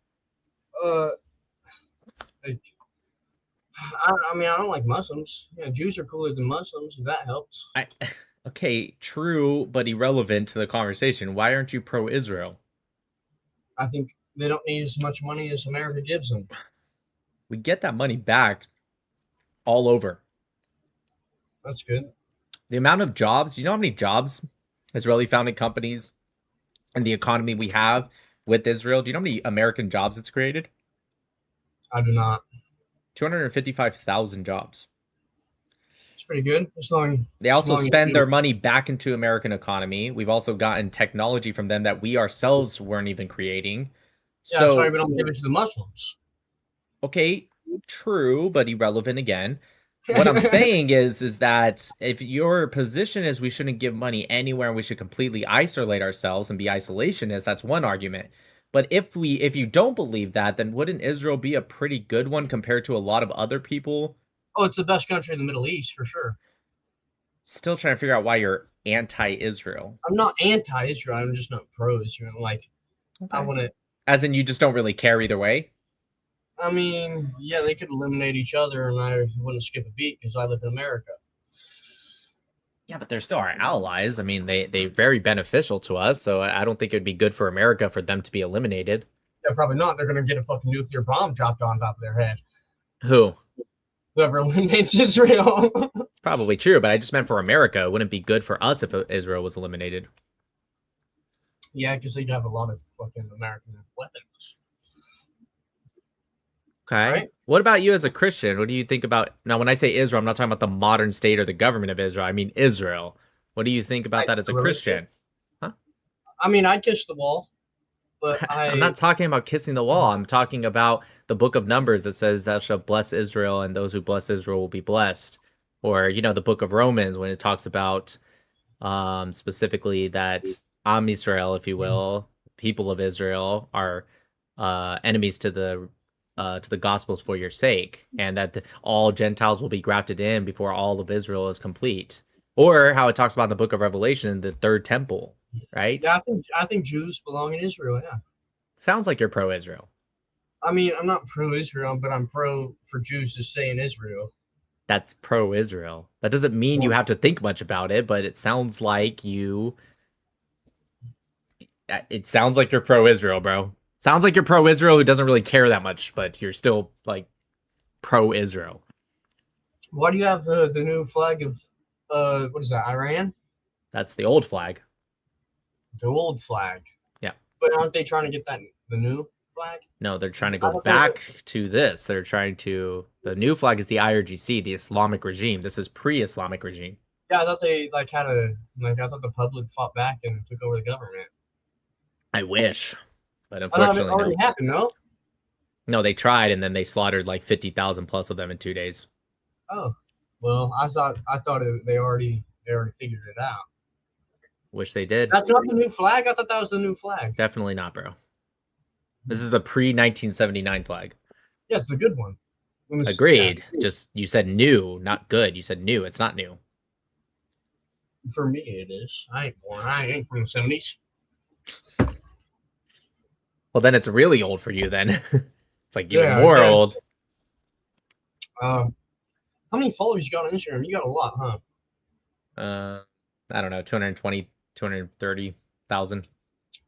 Like, I mean, I don't like Muslims. You know, Jews are cooler than Muslims, if that helps. Okay, true, but irrelevant to the conversation. Why aren't you pro-Israel? I think they don't need as much money as America gives them. We get that money back all over. That's good. The amount of jobs, you know how many jobs Israeli founded companies and the economy we have with Israel? Do you know how many American jobs it's created? I do not. 255,000 jobs. It's pretty good. They also spend their money back into American economy. We've also gotten technology from them that we ourselves weren't even creating. Yeah, so, sorry, we don't give it to the Muslims. Okay, true, but irrelevant again. What I'm saying is that if your position is we shouldn't give money anywhere, we should completely isolate ourselves and be isolationist, that's one argument. But if you don't believe that, then wouldn't Israel be a pretty good one compared to a lot of other people? Oh, it's the best country in the Middle East, for sure. Still trying to figure out why you're anti-Israel. I'm not anti-Israel. I'm just not pro-Israel. Like, okay. I want to... As in, you just don't really care either way? I mean, yeah, they could eliminate each other, and I wouldn't skip a beat because I live in America. Yeah, but they're still our allies. I mean, they're very beneficial to us, so I don't think it would be good for America for them to be eliminated. Yeah, probably not. They're gonna get a fucking nuclear bomb dropped on top of their head. Who? Whoever eliminates Israel. It's probably true, but I just meant for America. It wouldn't be good for us if Israel was eliminated. Yeah, because they'd have a lot of fucking American weapons. Okay. Right? What about you as a Christian? What do you think about... Now, when I say Israel, I'm not talking about the modern state or the government of Israel. I mean Israel. What do you think about that as a Christian? Huh? I mean, I'd kiss the wall, but I'm not talking about kissing the wall. I'm talking about the book of Numbers that says, thou shalt bless Israel, and those who bless Israel will be blessed. Or, you know, the book of Romans when it talks about specifically that Am Yisrael, if you will, people of Israel are enemies to the Gospels for your sake, and that all Gentiles will be grafted in before all of Israel is complete. Or how it talks about in the book of Revelation, the third temple, right? Yeah, I think Jews belong in Israel, yeah. Sounds like you're pro-Israel. I mean, I'm not pro-Israel, but I'm pro for Jews to stay in Israel. That's pro-Israel. That doesn't mean you have to think much about it, but it sounds like you... It sounds like you're pro-Israel, bro. Sounds like you're pro-Israel who doesn't really care that much, but you're still, like, pro-Israel. Why do you have the new flag of, what is that, Iran? That's the old flag. The old flag? Yeah. But aren't they trying to get the new flag? No, they're trying to go back to this. They're trying to... The new flag is the IRGC, the Islamic regime. This is pre-Islamic regime. Yeah, I thought they, I thought the public fought back and took over the government. I wish. But I thought unfortunately, it already happened, no? No, they tried, and then they slaughtered like 50,000 plus of them in 2 days. Oh, well, I thought they already figured it out. Wish they did. That's not the new flag. I thought that was the new flag. Definitely not, bro. This is the pre-1979 flag. Yeah, it's the good one. Agreed. Yeah. Just you said new, not good. You said new. It's not new. For me, it is. I ain't from the 70s. Well, then it's really old for you. Then it's like even more old. How many followers you got on Instagram? You got a lot, huh? I don't know, 220, 230,000.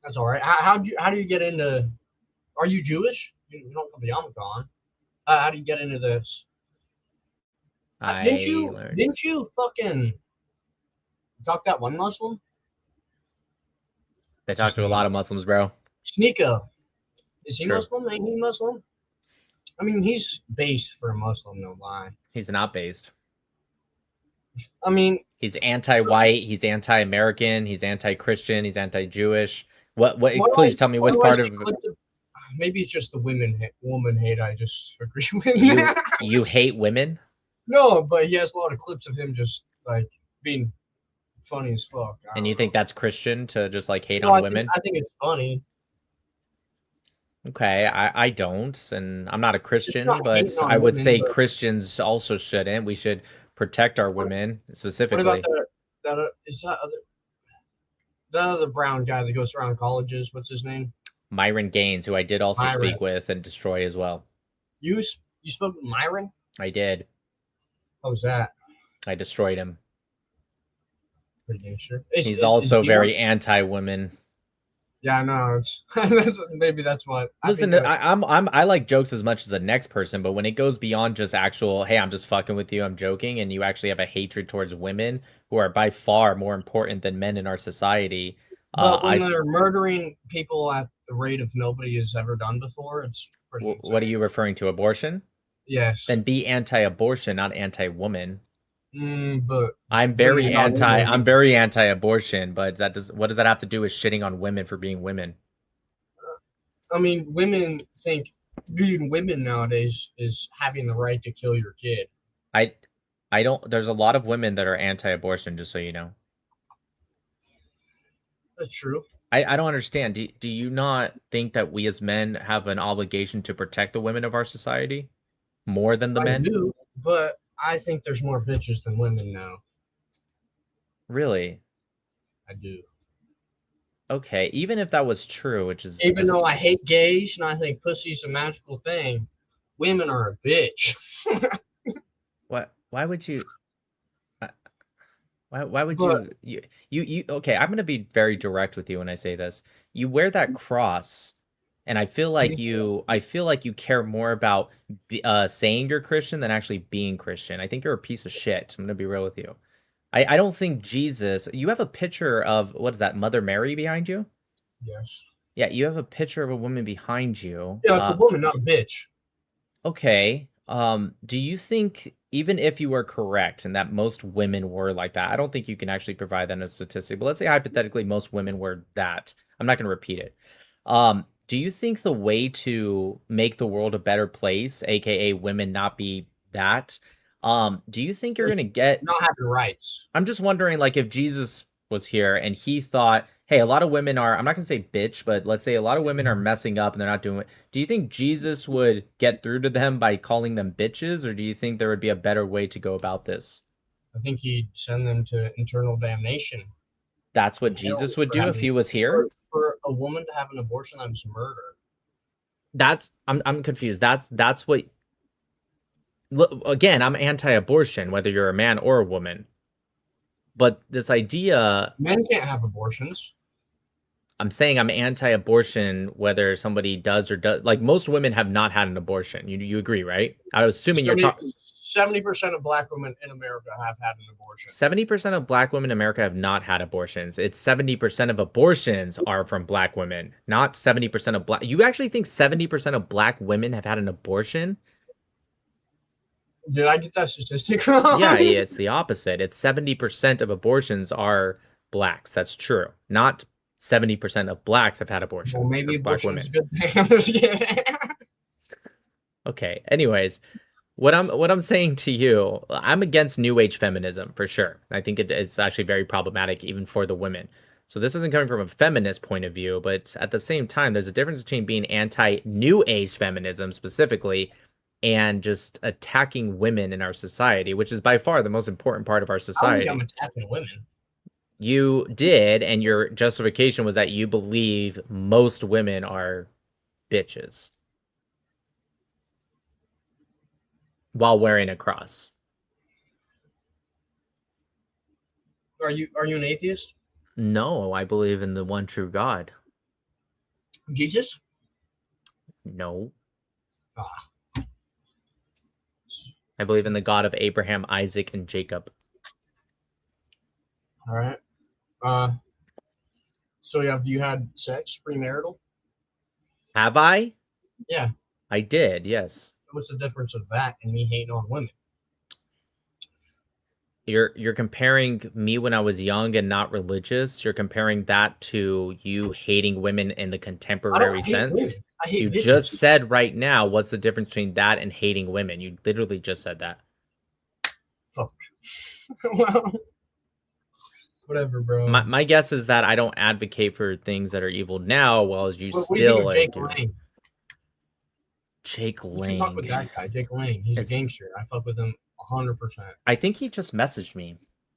That's all right. How do you get into? Are you Jewish? You don't come to Yamagon. How do you get into this? Didn't you fucking talk that one Muslim? They talk to a lot of Muslims, bro. Sneeko. Is he True. Muslim? Ain't he Muslim? I mean, he's based for a Muslim, no lie. He's not based. I mean, he's anti-white, he's anti-American, he's anti-Christian, he's anti-Jewish. What please tell me which part of maybe it's just the woman hate I just agree with. You hate women? No, but he has a lot of clips of him just like being funny as fuck. And you think that's Christian to just like hate on women? I think it's funny. Okay, I don't, and I'm not a Christian, but I would say Christians also shouldn't. We should protect our women specifically. What about that other brown guy that goes around colleges? What's his name? Myron Gaines, who I did also speak with and destroy as well. You spoke with Myron? I did. How was that? I destroyed him. Pretty sure. He's also very anti-women. Yeah, I know. It's maybe that's what. Listen, I like jokes as much as the next person, but when it goes beyond just actual, hey, I'm just fucking with you, I'm joking, and you actually have a hatred towards women who are by far more important than men in our society. But when they're murdering people at the rate of nobody has ever done before, it's pretty. Insane. What are you referring to? Abortion? Yes. Then be anti-abortion, not anti-woman. But I'm very anti-abortion, but what does that have to do with shitting on women for being women? I mean, women think being women nowadays is having the right to kill your kid. I don't. There's a lot of women that are anti-abortion, just so you know. That's true. I don't understand. Do you not think that we as men have an obligation to protect the women of our society more than the men? I do, but I think there's more bitches than women now. Really? I do. Okay, even if that was true, which is even though I hate gays and I think pussy's a magical thing, women are a bitch. What? Why would you? Why would you? Okay, I'm gonna be very direct with you when I say this. You wear that cross, and I feel like you care more about saying you're Christian than actually being Christian. I think you're a piece of shit. I'm gonna be real with you. I don't think Jesus. You have a picture of what is that, Mother Mary behind you? Yes. Yeah, you have a picture of a woman behind you. Yeah, it's a woman, not a bitch. Okay. Do you think, even if you were correct and that most women were like that, I don't think you can actually provide that as a statistic, but let's say hypothetically most women were that. I'm not going to repeat it. Do you think the way to make the world a better place, aka women not be that, do you think you're going to get not having rights? I'm just wondering, like, if Jesus was here and he thought, hey, a lot of women are, I'm not gonna say bitch, but let's say a lot of women are messing up and they're not doing it. Do you think Jesus would get through to them by calling them bitches, or do you think there would be a better way to go about this? I think he'd send them to eternal damnation. That's what Jesus would do if he was here? For a woman to have an abortion, that was murder. I'm confused. That's what, look, again, I'm anti-abortion, whether you're a man or a woman. But this idea... Men can't have abortions. I'm saying I'm anti-abortion whether somebody does or does. Like, most women have not had an abortion. You agree, right? I was assuming you're talking... 70% of black women in America have had an abortion. 70% of black women in America have not had abortions. It's 70% of abortions are from black women, not 70% of black... You actually think 70% of black women have had an abortion? Did I get that statistic wrong? Yeah, it's the opposite. It's 70% of abortions are blacks. That's true. Not 70% of blacks have had abortions. Well, maybe black women. Is a good thing. Okay. Anyways, what I'm saying to you, I'm against New Age feminism for sure. I think it's actually very problematic even for the women. So this isn't coming from a feminist point of view, but at the same time, there's a difference between being anti-New Age feminism specifically and just attacking women in our society, which is by far the most important part of our society. I don't think I'm attacking women. You did, and your justification was that you believe most women are bitches while wearing a cross. Are you an atheist? No, I believe in the one true God. Jesus? No. Ah. I believe in the God of Abraham, Isaac, and Jacob. All right. So have you had sex premarital? Have I? Yeah. I did, yes. What's the difference of that and me hating on women? You're comparing me when I was young and not religious. You're comparing that to you hating women in the contemporary sense. Women. I hate you bitches. Just said right now, what's the difference between that and hating women? You literally just said that. Fuck. Well, whatever, bro. My guess is that I don't advocate for things that are evil now, while you what still do you think of Jake Lang? Jake Lang. Fuck with that guy, Jake Lang. He's a gangster. I fuck with him 100%. I think he just messaged me.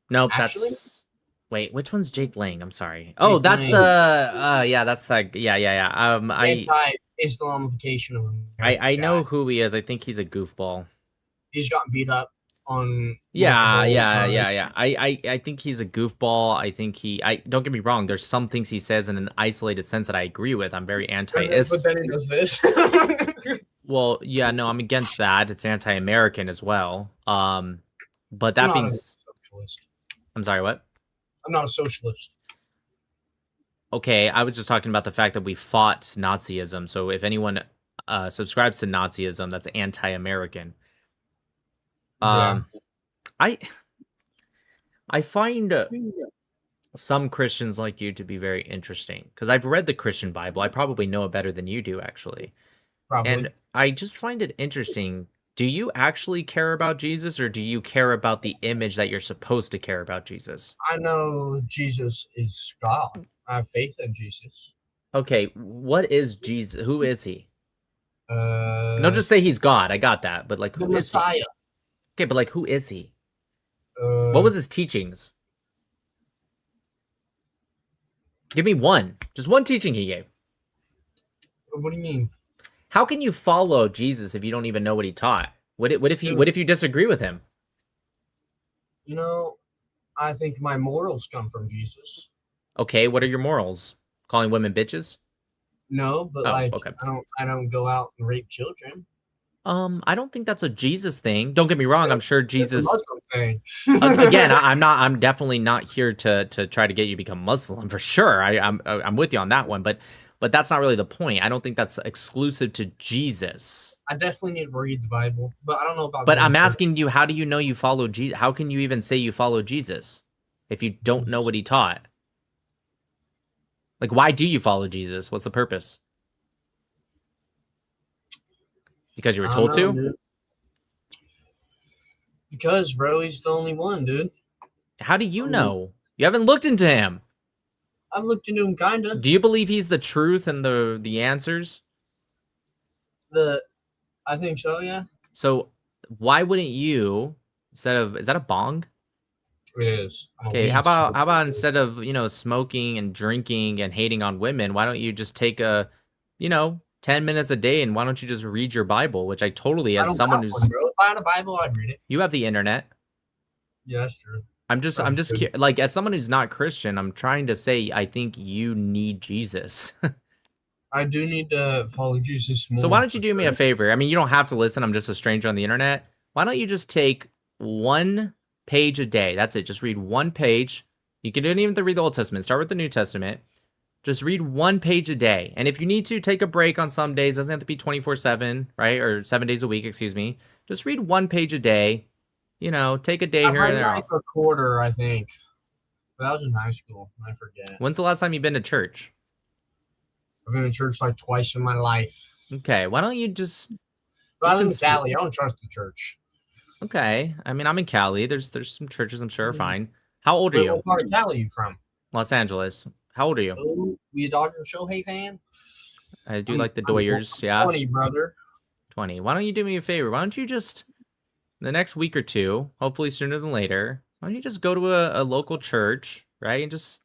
Nope, Actually? that's... Wait, which one's Jake Lang? I'm sorry. Oh, that's Lang. the... yeah, that's the... Yeah. Anti-Islamification of America. I know who he is. I think he's a goofball. He's gotten beat up on... Yeah. I think he's a goofball. I think don't get me wrong. There's some things he says in an isolated sense that I agree with. I'm very anti-is. But then he does this. Well, yeah, no, I'm against that. It's anti-American as well. But that being... I'm sorry, what? I'm not a socialist. Okay, I was just talking about the fact that we fought Nazism. So if anyone subscribes to Nazism, that's anti-American. Yeah. I find some Christians like you to be very interesting because I've read the Christian Bible. I probably know it better than you do, actually. Probably. And I just find it interesting. Do you actually care about Jesus, or do you care about the image that you're supposed to care about Jesus? I know Jesus is God. I have faith in Jesus. Okay, what is Jesus? Who is he? Don't just say he's God. I got that, but like, who is Messiah. he? Okay, but like, who is he? What was his teachings? Give me one. Just one teaching he gave. What do you mean? How can you follow Jesus if you don't even know what he taught? What if you disagree with him? You know, I think my morals come from Jesus. Okay, what are your morals? Calling women bitches? No, but Oh, like okay. I don't go out and rape children. I don't think that's a Jesus thing. Don't get me wrong. I'm sure Jesus. It's a Muslim thing. Again, I'm definitely not here to try to get you to become Muslim for sure. I'm with you on that one, but that's not really the point. I don't think that's exclusive to Jesus. I definitely need to read the Bible, but I don't know about. But I'm asking you, how do you know you follow Jesus? How can you even say you follow Jesus if you don't know what he taught? Like, why do you follow Jesus? What's the purpose? Because you were told to? Dude. Because, bro, he's the only one, dude. How do you know? You haven't looked into him. I've looked into him, kinda. Do you believe he's the truth and the answers? I think so, yeah. So why wouldn't you, instead of, is that a bong? It is. Okay, how about instead of, smoking and drinking and hating on women, why don't you just take 10 minutes a day, and why don't you just read your Bible, which I totally, as someone who's... Bro. If I had a Bible, I'd read it. You have the internet. Yeah, that's true. I'm just like, as someone who's not Christian, I'm trying to say, I think you need Jesus. I do need to follow Jesus more. So why don't you do me a favor? I mean, you don't have to listen. I'm just a stranger on the internet. Why don't you just take 1 page a day? That's it. Just read 1 page. You can don't even have to read the Old Testament. Start with the New Testament. Just read 1 page a day. And if you need to take a break on some days, doesn't have to be 24/7, right? Or 7 days a week, excuse me. Just read 1 page a day. Take a day here and there. A quarter, I think. But that was in high school. I forget. When's the last time you've been to church? I've been to church like twice in my life. Okay, why don't you just... But I live in Cali. I don't trust the church. Okay, I mean, I'm in Cali. There's some churches I'm sure are fine. How old are you? What part of Cali are you from? Los Angeles. How old are you? Oh, you a Dodger Shohei fan? I do like the Doyers, yeah. 20, brother. 20. Why don't you do me a favor? Why don't you just, the next week or two, hopefully sooner than later, why don't you just go to a local church, right? And just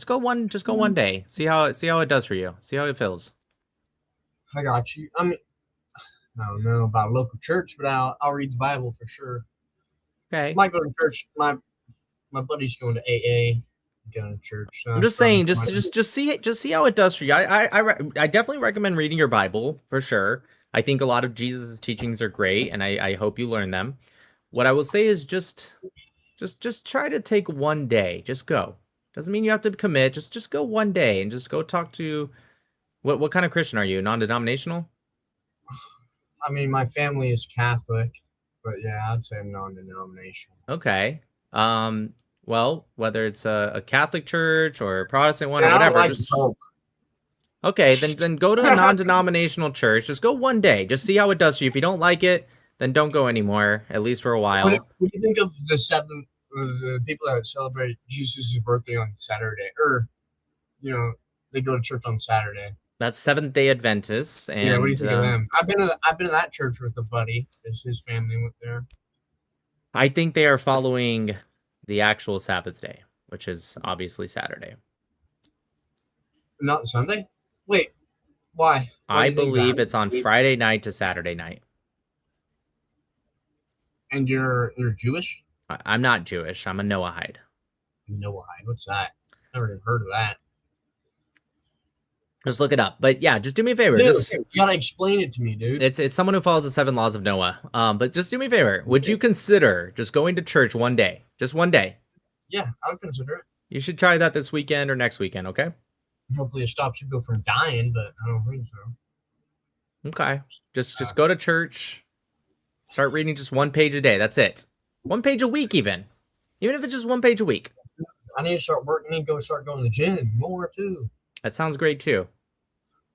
go one day. See how it does for you. See how it feels. I got you. I mean, I don't know about local church, but I'll read the Bible for sure. Okay. I might go to church. My buddy's going to AA. Going to church. I'm just saying, just see how it does for you. I definitely recommend reading your Bible for sure. I think a lot of Jesus' teachings are great, and I hope you learn them. What I will say is just try to take 1 day. Just go. Doesn't mean you have to commit. Just go 1 day and just go talk to. What kind of Christian are you? Non-denominational? I mean, my family is Catholic, but yeah, I'd say I'm non-denominational. Okay. Well, whether it's a Catholic church or a Protestant one or I whatever, don't like okay, then go to a non-denominational church. Just go 1 day. Just see how it does for you. If you don't like it, then don't go anymore, at least for a while. What do you think of the people that celebrate Jesus' birthday on Saturday, or they go to church on Saturday? That's Seventh-day Adventists. And yeah, what do you think of them? I've been to that church with a buddy. His family went there. I think they are following the actual Sabbath day, which is obviously Saturday. Not Sunday? Wait, why? I believe it's on Friday night to Saturday night. And you're Jewish? I'm not Jewish. I'm a Noahide. Noahide? What's that? Never even heard of that. Just look it up. But yeah, just do me a favor. Dude, you gotta explain it to me, dude. It's someone who follows the 7 laws of Noah. But just do me a favor. Would you consider just going to church 1 day? Just 1 day. Yeah, I would consider it. You should try that this weekend or next weekend, okay? Hopefully it stops you from dying, but I don't think so. Okay. Just go to church. Start reading just 1 page a day. That's it. 1 page a week even. Even if it's just 1 page a week. I need to start working and start going to the gym more too. That sounds great too.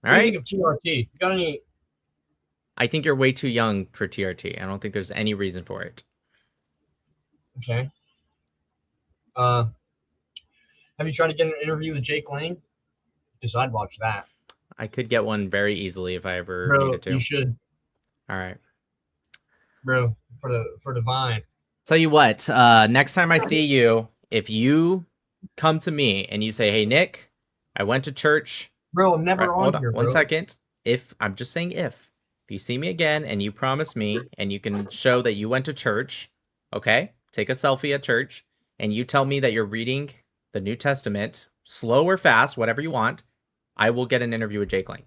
All what right. do you think of TRT? You got any? I think you're way too young for TRT. I don't think there's any reason for it. Okay. Have you tried to get an interview with Jake Lang? Because I'd watch that. I could get one very easily if I ever needed to. You should. All right. Bro, for the Vine. Tell you what, next time I see you, if you come to me and you say, "Hey Nick, I went to church." Bro, I'm never on here. bro. 1 second. I'm just saying if you see me again and you promise me and you can show that you went to church, okay? Take a selfie at church and you tell me that you're reading the New Testament, slow or fast, whatever you want, I will get an interview with Jake Lang.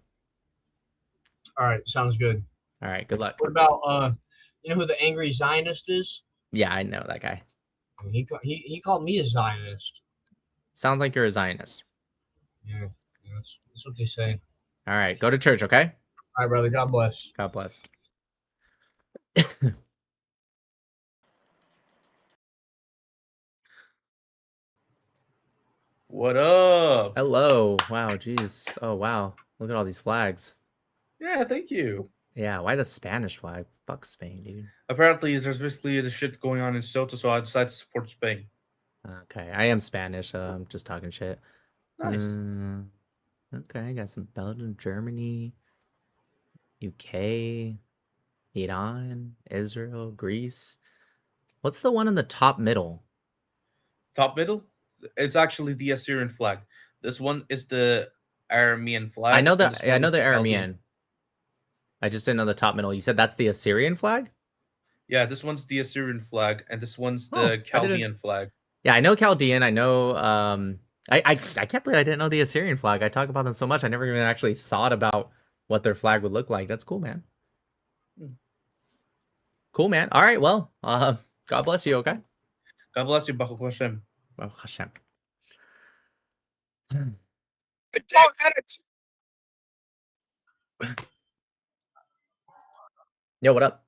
All right, sounds good. All right, good luck. What about you know who the angry Zionist is? Yeah, I know that guy. I mean, he called me a Zionist. Sounds like you're a Zionist. Yeah, that's what they say. All right, go to church, okay? All right, brother. God bless. God bless. What up? Hello. Wow, jeez. Oh, wow. Look at all these flags. Yeah, thank you. Yeah, why the Spanish flag? Fuck Spain, dude. Apparently, there's basically the shit going on in Ceuta, so I decided to support Spain. Okay, I am Spanish, so I'm just talking shit. Nice. Okay, I got some Belgium, Germany, UK, Iran, Israel, Greece. What's the one in the top middle? Top middle? It's actually the Assyrian flag. This one is the Aramean flag. I know and this that. I one know is the Chaldean. Aramean. I just didn't know the top middle. You said that's the Assyrian flag? Yeah, this one's the Assyrian flag, and this one's Oh, I the didn't- Chaldean flag. Yeah, I know Chaldean. I know. I can't believe I didn't know the Assyrian flag. I talk about them so much. I never even actually thought about what their flag would look like. That's cool, man. Cool, man. All right. Well, God bless you. Okay. God bless you, Baruch Hashem. Baruch Hashem. Yo, what up?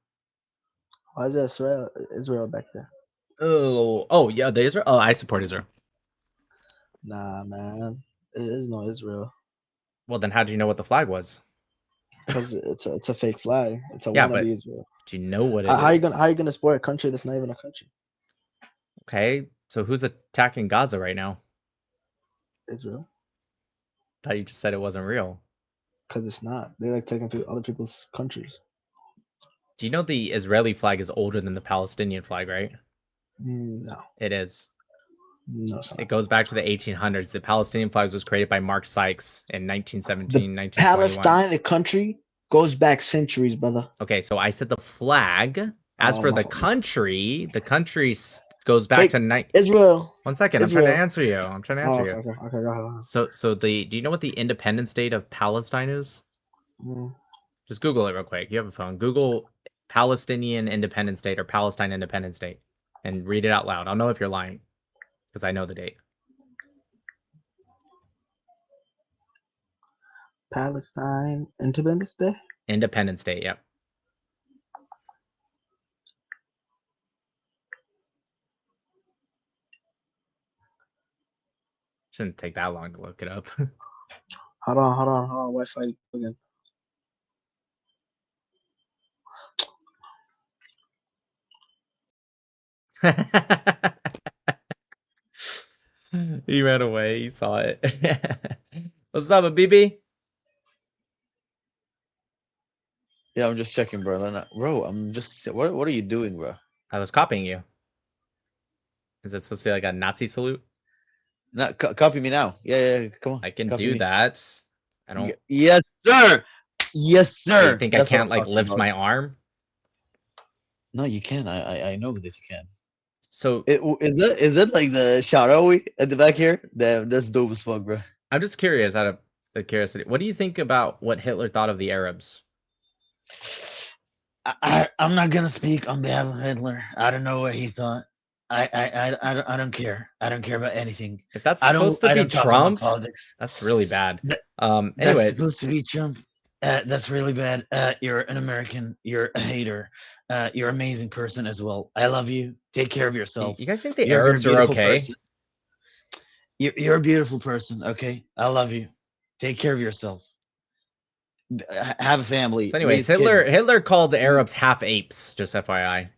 Why is Israel back there? Oh, yeah, the Israel. Oh, I support Israel. Nah, man. It is no Israel. Well, then how do you know what the flag was? Because it's a fake flag. It's a Yeah, wannabe but Israel. do you know what it How is? you gonna support a country that's not even a country? Okay, so who's attacking Gaza right now? Israel. Thought you just said it wasn't real. Because it's not. They like taking other people's countries. Do you know the Israeli flag is older than the Palestinian flag, right? No. It is. No, it's not. It goes back to the 1800s. The Palestinian flag was created by Mark Sykes in 1917, 1921. Palestine, the country, goes back centuries, brother. Okay, so I said the flag. As for my the fault. country goes back to Israel. 1 second, Israel. I'm trying to answer you. I'm trying to answer you. Okay, go ahead. So do you know what the independence date of Palestine is? Mm. Just Google it real quick. You have a phone. Google Palestinian Independence Date or Palestine Independence Date and read it out loud. I'll know if you're lying because I know the date. Palestine Independence Day? Independence Day, yep. Shouldn't take that long to look it up. Hold on. Wi-Fi again. He ran away. He saw it. What's up, BB? Yeah, I'm just checking, bro. Bro, I'm just. What are you doing, bro? I was copying you. Is it supposed to be like a Nazi salute? No, copy me now. Yeah, come on. I can copy do me. that. I don't. Yes, sir. Yes, sir. You think That's I what can't I'm like talking lift about. my arm? No, you can. I know that you can. So is it like the Sharawi at the back here? That's dope as fuck, bro. I'm just curious, out of curiosity, what do you think about what Hitler thought of the Arabs? I'm not gonna speak on behalf of Hitler. I don't know what he thought. I don't care. I don't care about anything. If that's I don't- supposed to I be don't talk about Trump, politics. that's really bad. That's Anyways, supposed to be Trump. That's really bad. You're an American. You're a hater. You're an amazing person as well. I love you. Take care of yourself. You guys think the You're a Arabs are beautiful okay? person. You're a beautiful person. Okay, I love you. Take care of yourself. Have a family. So anyways, raise kids. Hitler called Arabs half apes, just FYI.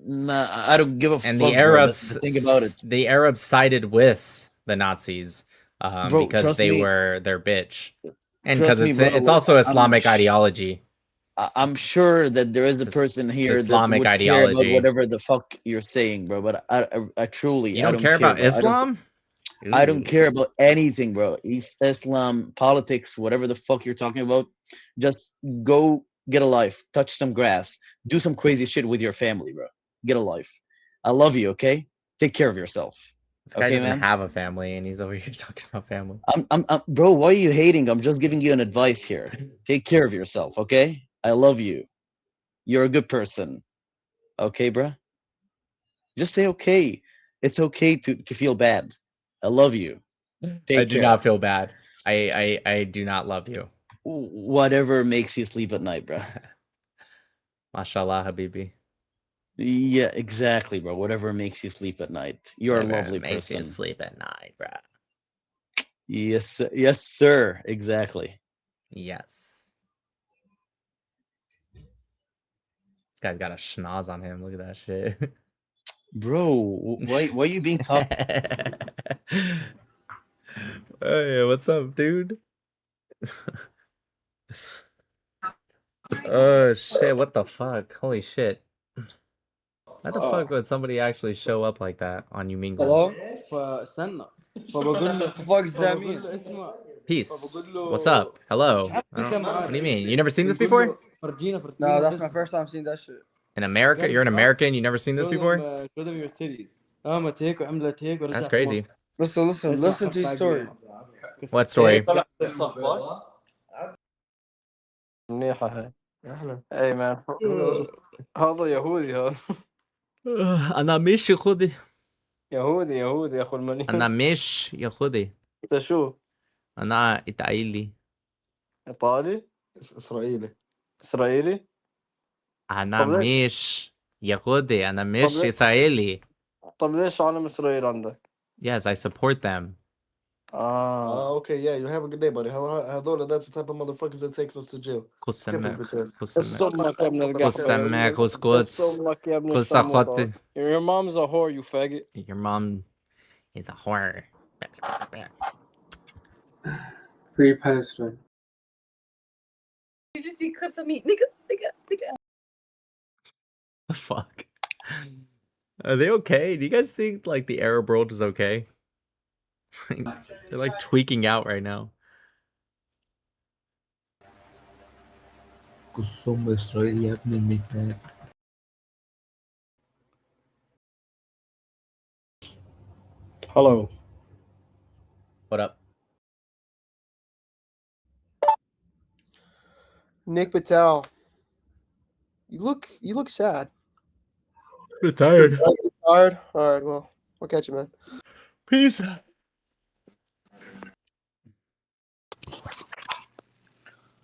Nah, I don't give a fuck. And bro. the That's Arabs, the thing about it. the Arabs sided with the Nazis Bro, because trust they me. were their bitch, and Trust because me, bro, it's also I'm Islamic ideology. I'm sure that there is a It's person it's here that Islamic would care about ideology. whatever the fuck you're saying, bro. But I truly, You don't care about bro. Islam? I don't Ooh. care about anything, bro. Islam, politics, whatever the fuck you're talking about. Just go get a life, touch some grass, do some crazy shit with your family, bro. Get a life. I love you, okay? Take care of yourself. This guy Okay, doesn't man? have a family, and he's over here talking about family. Bro, why are you hating? I'm just giving you an advice here. Take care of yourself, okay? I love you. You're a good person. Okay, bruh? Just say okay. It's okay to feel bad. I love you. Take I do care. not feel bad. I do not love you. Whatever makes you sleep at night, bruh. Mashallah, Habibi. Yeah, exactly, bro. Whatever makes you sleep at night. You're a Whatever lovely makes person. you sleep at night, bro. Yes, sir. Exactly. Yes. This guy's got a schnoz on him. Look at that shit. Bro, why are you being tough? Hey, what's up, dude? Oh shit, what the fuck? Holy shit. Why the fuck would somebody actually show up like that on you Mingle? خلاص فاستنى فبقول له اتفاق زامين اسمع Peace. What's up? Hello. What do you mean? You never seen this before? No, that's my first time seeing that shit. In America? You're an American? You never seen this before? show them your titties قامت هيك وعملت هيك That's crazy. listen to his story. What story? منيحة هاي اي مان هذا يهودي هذا أنا مش يهودي. يهودي يا اخو المليون أنا مش يهودي. انت شو؟ أنا إسرائيلي. ايطالي؟ اسرائيلي؟ أنا طب ليش؟ مش يهودي. أنا مش ليه؟ إسرائيلي. طب ليش علم اسرائيل عندك؟ Yes, I support them. okay, yeah, you have a good day, buddy. هذول that's the type of motherfuckers that takes us to jail. خصمك يا ابن القهوة. خصمك خصكوتس امك يا ابن خص الشرموطة. أخواتي. Your mom's a whore, you faggot. Your mom is a whore. Free Palestine. You just see clips of me, nigga. The fuck? Are they okay? Do you guys think like the Arab world is okay? They're like tweaking out right now. Hello. What up? Nick Matau. You look sad. I'm tired. Tired? Alright, well, I'll catch you, man. Peace.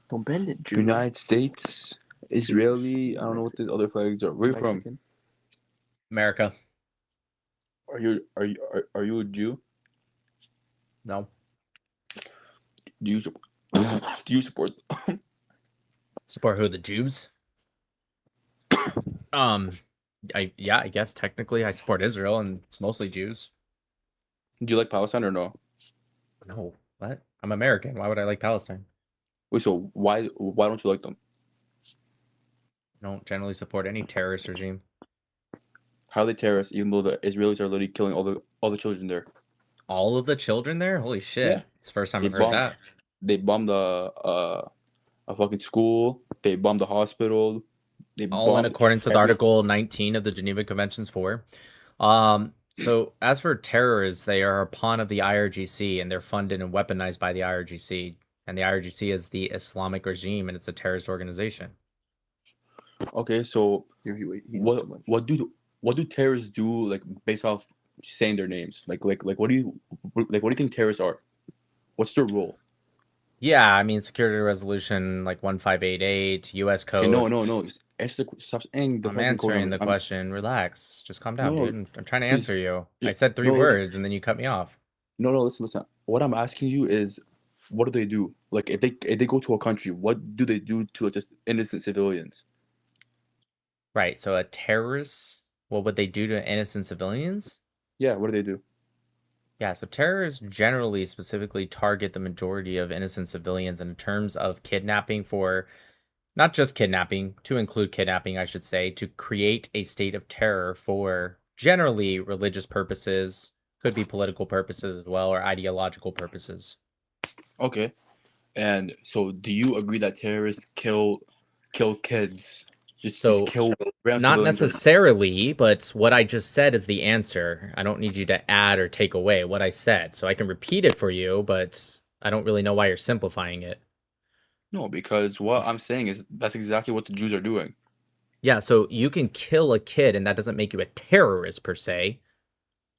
Don't bend it, Jew. United States, Israeli. I don't know what the other flags are. Where are you from? America. Are you a Jew? No. Do you support? Support who? The Jews? I guess technically I support Israel, and it's mostly Jews. Do you like Palestine or no? No. What? I'm American. Why would I like Palestine? Wait, so why don't you like them? I don't generally support any terrorist regime. How are they terrorists, even though the Israelis are literally killing all the children there? All of the children there? Holy shit! Yeah. It's the first time I've heard that. They bombed a fucking school. They bombed the hospital. All in accordance with Article 19 of the Geneva Conventions 4. So as for terrorists, they are a pawn of the IRGC, and they're funded and weaponized by the IRGC. And the IRGC is the Islamic regime, and it's a terrorist organization. Okay, so what do terrorists do, like, based off saying their names? Like what do you think terrorists are? What's their role? Yeah, I mean security resolution like 1588, US code. Okay, no. Stop saying the I'm fucking answering code the numbers. question. Relax. Just calm down, No, dude. I'm trying to please. answer you. I said 3 No, words and then you cut me off. No, listen. What I'm asking you is, what do they do? Like, if they go to a country, what do they do to just innocent civilians? Right. So a terrorist, what would they do to innocent civilians? Yeah, what do they do? Yeah, so terrorists generally specifically target the majority of innocent civilians in terms of kidnapping for, not just kidnapping, to include kidnapping, I should say, to create a state of terror for generally religious purposes, could be political purposes as well, or ideological purposes. Okay. And so, do you agree that terrorists kill kids? Just kill random Not civilians? necessarily, but what I just said is the answer. I don't need you to add or take away what I said. So I can repeat it for you, but I don't really know why you're simplifying it. No, because what I'm saying is that's exactly what the Jews are doing. Yeah, so you can kill a kid and that doesn't make you a terrorist per se,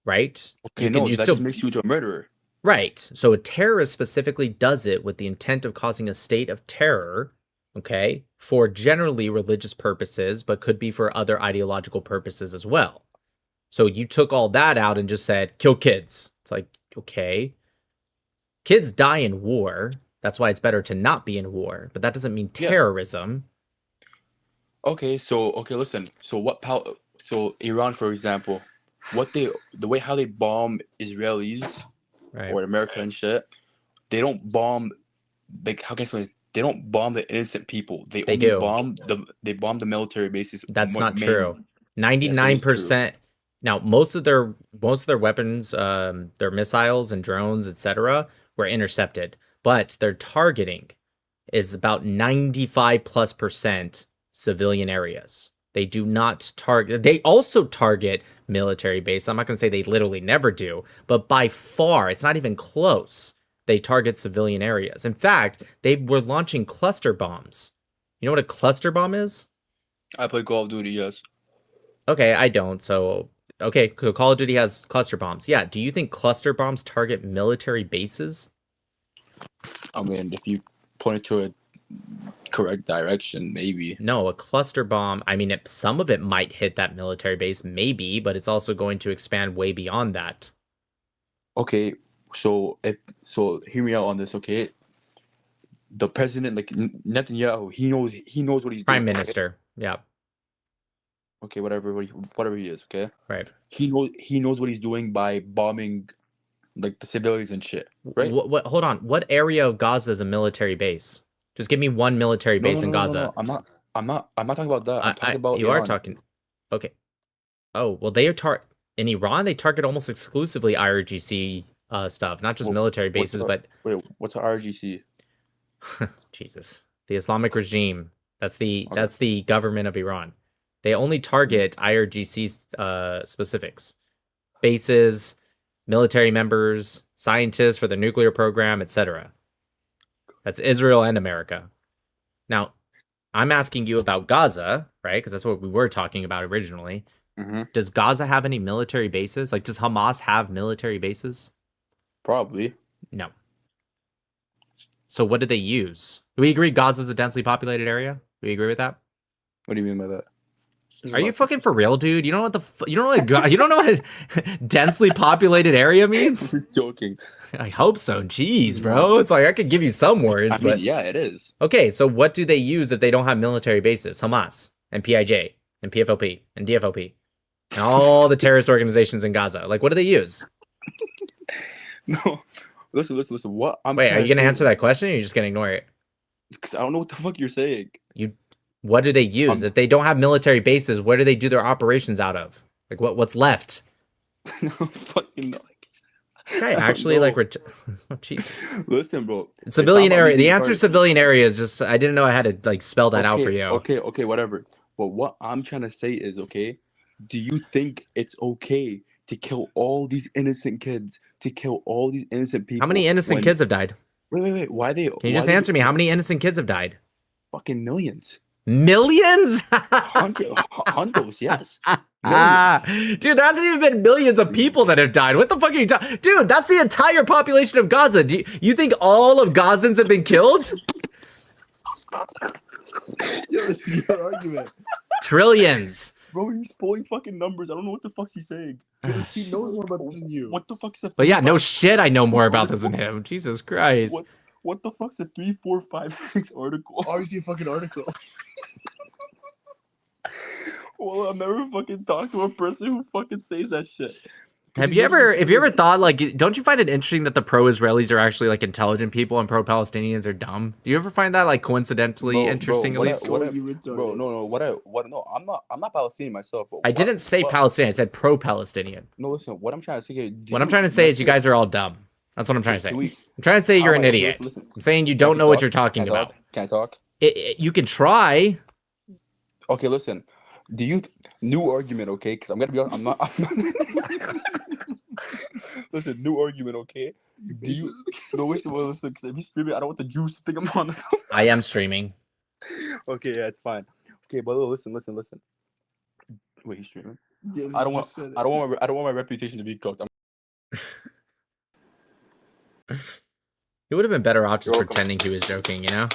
right? Okay, no, that just makes you into a murderer. Right. So a terrorist specifically does it with the intent of causing a state of terror, okay, for generally religious purposes, but could be for other ideological purposes as well. So you took all that out and just said, kill kids. It's like, okay. Kids die in war. That's why it's better to not be in war. But that doesn't mean terrorism. Okay, listen. So Iran, for example, how they bomb Israelis or America and shit, they don't bomb, like, how can I explain it? They don't bomb the innocent people. They only bomb the military bases. That's not true. 99%. Now, most of their weapons, their missiles and drones, etc., were intercepted, but their targeting is about 95+% civilian areas. They do not target. They also target military base. I'm not going to say they literally never do, but by far, it's not even close. They target civilian areas. In fact, they were launching cluster bombs. You know what a cluster bomb is? I play Call of Duty, yes. Okay, I don't. So, okay, Call of Duty has cluster bombs. Yeah, do you think cluster bombs target military bases? I mean, if you point it to a correct direction, maybe. No, a cluster bomb, I mean, some of it might hit that military base, maybe, but it's also going to expand way beyond that. Okay, so hear me out on this, okay? The president, like Netanyahu, he knows what he's doing. Prime Minister, yeah. Okay, whatever he is, okay? Right. He knows what he's doing by bombing, like, the civilians and shit, right? What? Hold on. What area of Gaza is a military base? Just give me one military base in Gaza. No, I'm not talking about that. I'm talking about you Iran. are talking. Okay. Oh well, they are in Iran. They target almost exclusively IRGC stuff, not just military bases, but wait, what's an IRGC? Jesus, the Islamic regime. That's the government of Iran. They only target IRGC specifics, bases, military members, scientists for the nuclear program, etc. That's Israel and America. Now, I'm asking you about Gaza, right? Because that's what we were talking about originally. Mm-hmm. Does Gaza have any military bases? Like, does Hamas have military bases? Probably. No. So what do they use? Do we agree Gaza's a densely populated area? Do we agree with that? What do you mean by that? Are you fucking for real, dude? You don't know what you don't know what densely populated area means? I'm just joking. I hope so. Jeez, bro. It's like I could give you some words, but yeah, it is. Okay, so what do they use if they don't have military bases? Hamas and PIJ and PFLP and DFLP and all the terrorist organizations in Gaza. Like, what do they use? No, listen. What I'm Wait, are you gonna answer that question, or are you just gonna ignore it? Because I don't know what the fuck you're saying. What do they use if they don't have military bases? Where do they do their operations out of? Like, what's left? Fucking no. This guy actually like oh, Jesus. Listen, bro. Civilian area. The answer is civilian area is just I didn't know I had to like spell that out for you. Okay, whatever. But what I'm trying to say is, okay, do you think it's okay to kill all these innocent kids, to kill all these innocent people? How many innocent kids have died? Wait. Why they? Can you just answer me? How many innocent kids have died? Fucking millions. Millions? Hundreds, yes. Dude, there hasn't even been millions of people that have died. What the fuck are you talking? Dude, that's the entire population of Gaza. Do you think all of Gazans have been killed? Yo, this is your argument. Trillions. Bro, he's pulling fucking numbers. I don't know what the fuck's he's saying. He knows more about this than you. What the fuck's the? But yeah, no shit. I know more about this than him. Jesus Christ. What the fuck's the 3, 4, 5, 6 article? Obviously a fucking article. Well, I've never fucking talked to a person who fucking says that shit. Have you ever thought, like, don't you find it interesting that the pro-Israelis are actually like intelligent people and pro-Palestinians are dumb? Do you ever find that like coincidentally interesting? At least, no, I'm not Palestinian myself. I didn't say Palestinian. I said pro-Palestinian. No, listen. What I'm trying to say. What I'm trying to say is you guys are all dumb. That's what I'm trying to say. Can we- I'm trying to say you're Oh an my God, idiot. listen. I'm saying you Can don't we know what talk? you're talking Can I about. talk? Can I talk? You can try. Okay, listen. Do you new argument? Okay, because I'm gonna be honest. I'm not. Listen, new argument. Okay. Do you? No, wait. Well, listen. Because if you stream it, I don't want the juice to think I'm on. I am streaming. Okay, yeah, it's fine. Okay, but listen. Wait, he's streaming. Yes, I don't you want. just said it. I don't want my reputation to be cooked. He would have been better off just You're welcome. pretending he was joking, you know?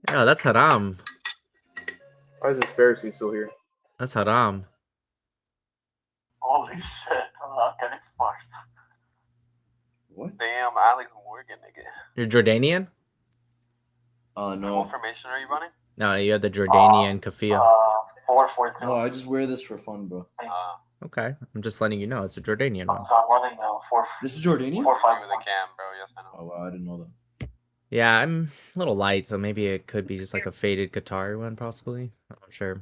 Yeah, that's haram. Why is this Pharisee still here? That's haram. Holy shit, I'm not getting fucked. What? Damn, Alex Morgan, nigga. You're Jordanian? No. What formation are you running? No, you have the Jordanian kafia. 442. No, I just wear this for fun, bro. Okay, I'm just letting you know it's a Jordanian one. I'm running now. This is Jordanian? 4-5 with a cam, bro. Yes, I know. Oh wow, I didn't know that. Yeah, I'm a little light, so maybe it could be just like a faded Qatari one, possibly. I'm not sure.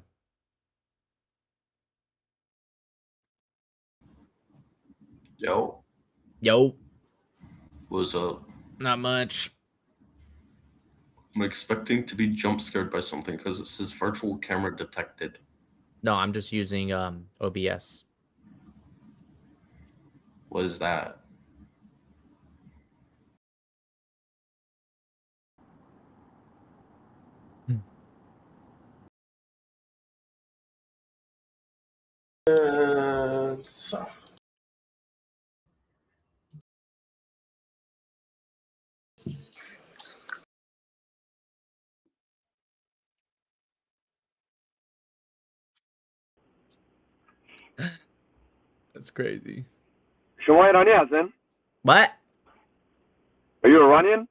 Yo. Yo. What's up? Not much. I'm expecting to be jump scared by something because it says virtual camera detected. No, I'm just using OBS. What is that? That's crazy. شما ایرانی هستن؟ What? Are you Iranian?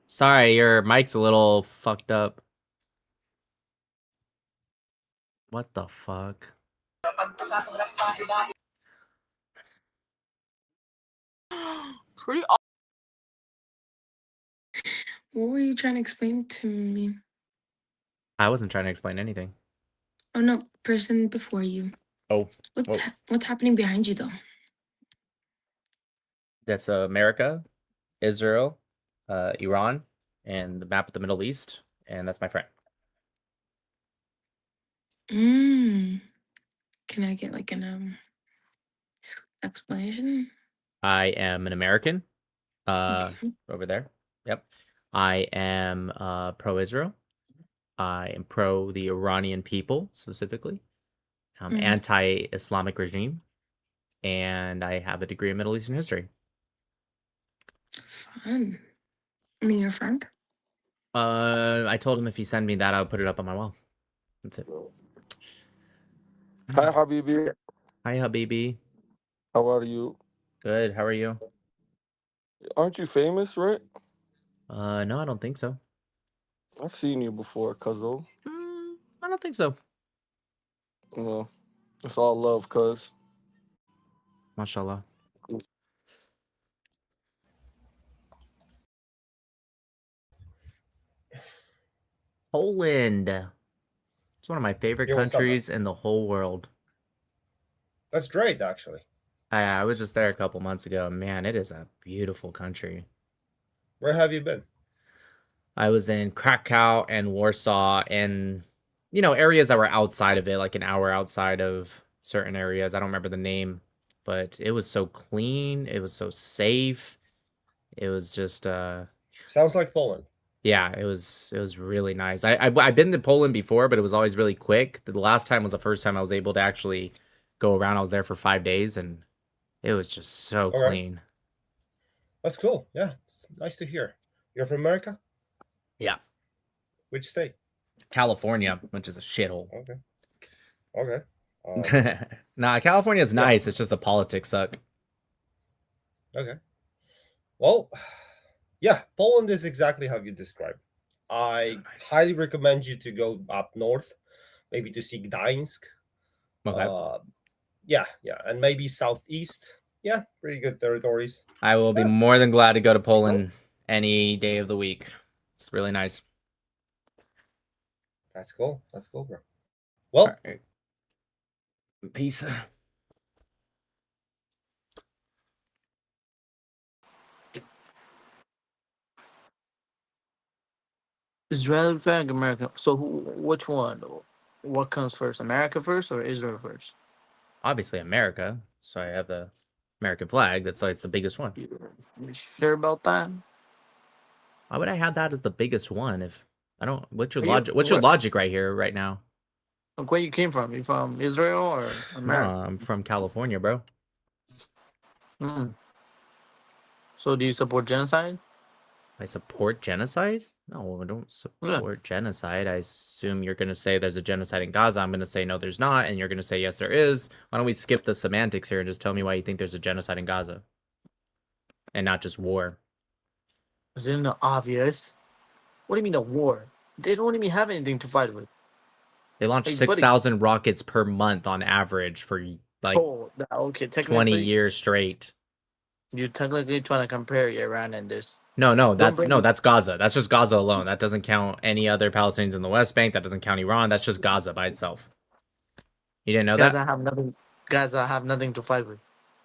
Sorry, your mic's a little fucked up. What the fuck? Pretty. What were you trying to explain to me? I wasn't trying to explain anything. Oh no, person before you. Oh. What's happening behind you though? That's America, Israel, Iran, and the map of the Middle East, and that's my friend. Can I get like an explanation? I am an American. Okay. Over there. Yep. I am pro-Israel. I am pro the Iranian people specifically. Anti-Islamic regime, and I have a degree in Middle Eastern history. Fun. I mean, your friend? I told him if he sent me that, I would put it up on my wall. That's it. Hi, Habibi. Hi, Habibi. How are you? Good. How are you? Aren't you famous, right? No, I don't think so. I've seen you before, cuzzo. I don't think so. Well, it's all love, cuz. Mashallah. Poland. It's one of my favorite Yo, what's up, man? countries in the whole world. That's great, actually. I was just there a couple months ago. Man, it is a beautiful country. Where have you been? I was in Krakow and Warsaw and, areas that were outside of it, like an hour outside of certain areas. I don't remember the name, but it was so clean. It was so safe. It was just, Sounds like Poland. yeah, it was really nice. I've been to Poland before, but it was always really quick. The last time was the first time I was able to actually go around. I was there for 5 days, and it was just so Okay. clean. That's cool. Yeah, it's nice to hear. You're from America? Yeah. Which state? California, which is a shithole. Okay. Okay. Nah, California's nice. It's just the politics suck. Okay. Well, yeah, Poland is exactly how you described. I highly recommend you to go up north, maybe to see Gdańsk. Okay. Yeah, and maybe southeast. Yeah, pretty good territories. I will be more than glad to go to Poland any day of the week. It's really nice. That's cool. That's cool, bro. Well, Peace. Israeli flag, America. So which one? What comes first, America first or Israel first? Obviously, America. So I have the American flag. That's why it's the biggest one. You sure about that? Why would I have that as the biggest one if I don't? What's your Are you- logic? What's your where- logic right here, right now? Like, where you came from? You from Israel or No, America? I'm from California, bro. Mm. So do you support genocide? I support genocide? No, I don't support genocide. I assume you're gonna say there's a genocide in Gaza. I'm gonna say no, there's not, and you're gonna say yes, there is. Why don't we skip the semantics here and just tell me why you think there's a genocide in Gaza, and not just war? Isn't it obvious? What do you mean a war? They don't even have anything to fight with. They launched Hey, buddy. 6,000 rockets per month on average for like Okay, 20 technically, years straight. you're technically trying to compare Iran and this. No, Don't that's bring- that's Gaza. That's just Gaza alone. That doesn't count any other Palestinians in the West Bank. That doesn't count Iran. That's just Gaza by itself. You didn't know that? Gaza have nothing to fight with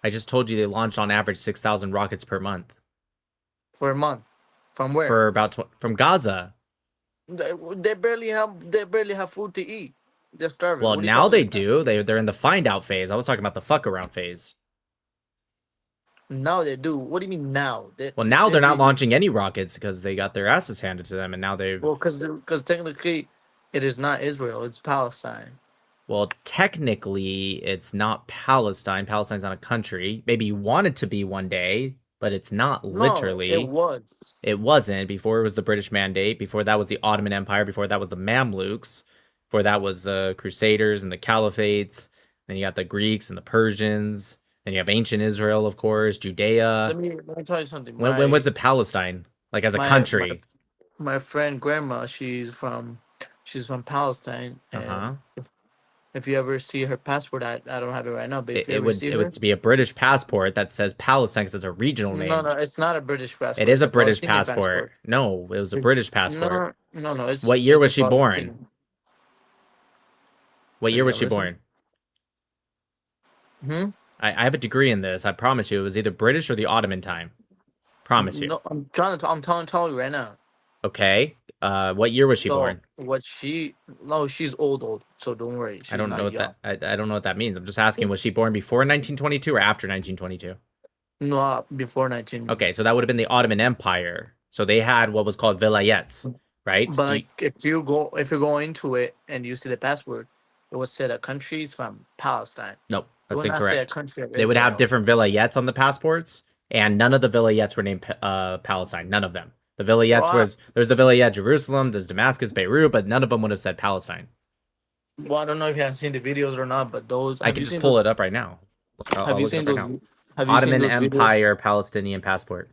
I just told you they launched on average 6,000 rockets per month. for a month. From where? For about from Gaza. They barely have food to eat. They're starving. Well, What are you now talking they about? do. They're in the find out phase. I was talking about the fuck around phase. Now they do. What do you mean now? Well, now they're not launching any rockets because they got their asses handed to them, and now they've. Well, because technically, it is not Israel. It's Palestine. Well, technically, it's not Palestine. Palestine's not a country. Maybe you want it to be one day, but it's not literally. No, it was. It wasn't. Before it was the British Mandate. Before that was the Ottoman Empire. Before that was the Mamluks. Before that was the Crusaders and the Caliphates. Then you got the Greeks and the Persians. Then you have ancient Israel, of course, Judea. Let me tell you something. When was it Palestine? Like as a country? My friend grandma, she's from Palestine, and if you ever see her passport, I don't have it right now, but if you It ever would see it her, would be a British passport that says Palestine because it's a regional name. no, it's not a British passport. It is it's a British Palestinian passport. No, it was a British passport. No. It's, what year it's was a she born? Palestinian. What year was she listen. born? I have a degree in this. I promise you, it was either British or the Ottoman time. Promise you. No, I'm telling you right now. Okay. What year was she born? She's old, so don't worry. She's I don't not know what young. that. I don't know what that means. I'm just asking. Was she born before 1922 or after 1922? No, before 19. Okay, so that would have been the Ottoman Empire. So they had what was called vilayets, right? But like, if you go into it and you see the passport, it would say the country's from Palestine. Nope, It that's would not say a incorrect. country of They would have Israel. different vilayets on the passports, and none of the vilayets were named Palestine. None of them. The vilayets there's the vilayet Jerusalem, there's Damascus, Beirut, but none of them would have said Palestine. Well, I don't know if you have seen the videos or not, but those I can just pull it up right now. Have you seen those? Have you Ottoman seen those videos? Empire Palestinian passport.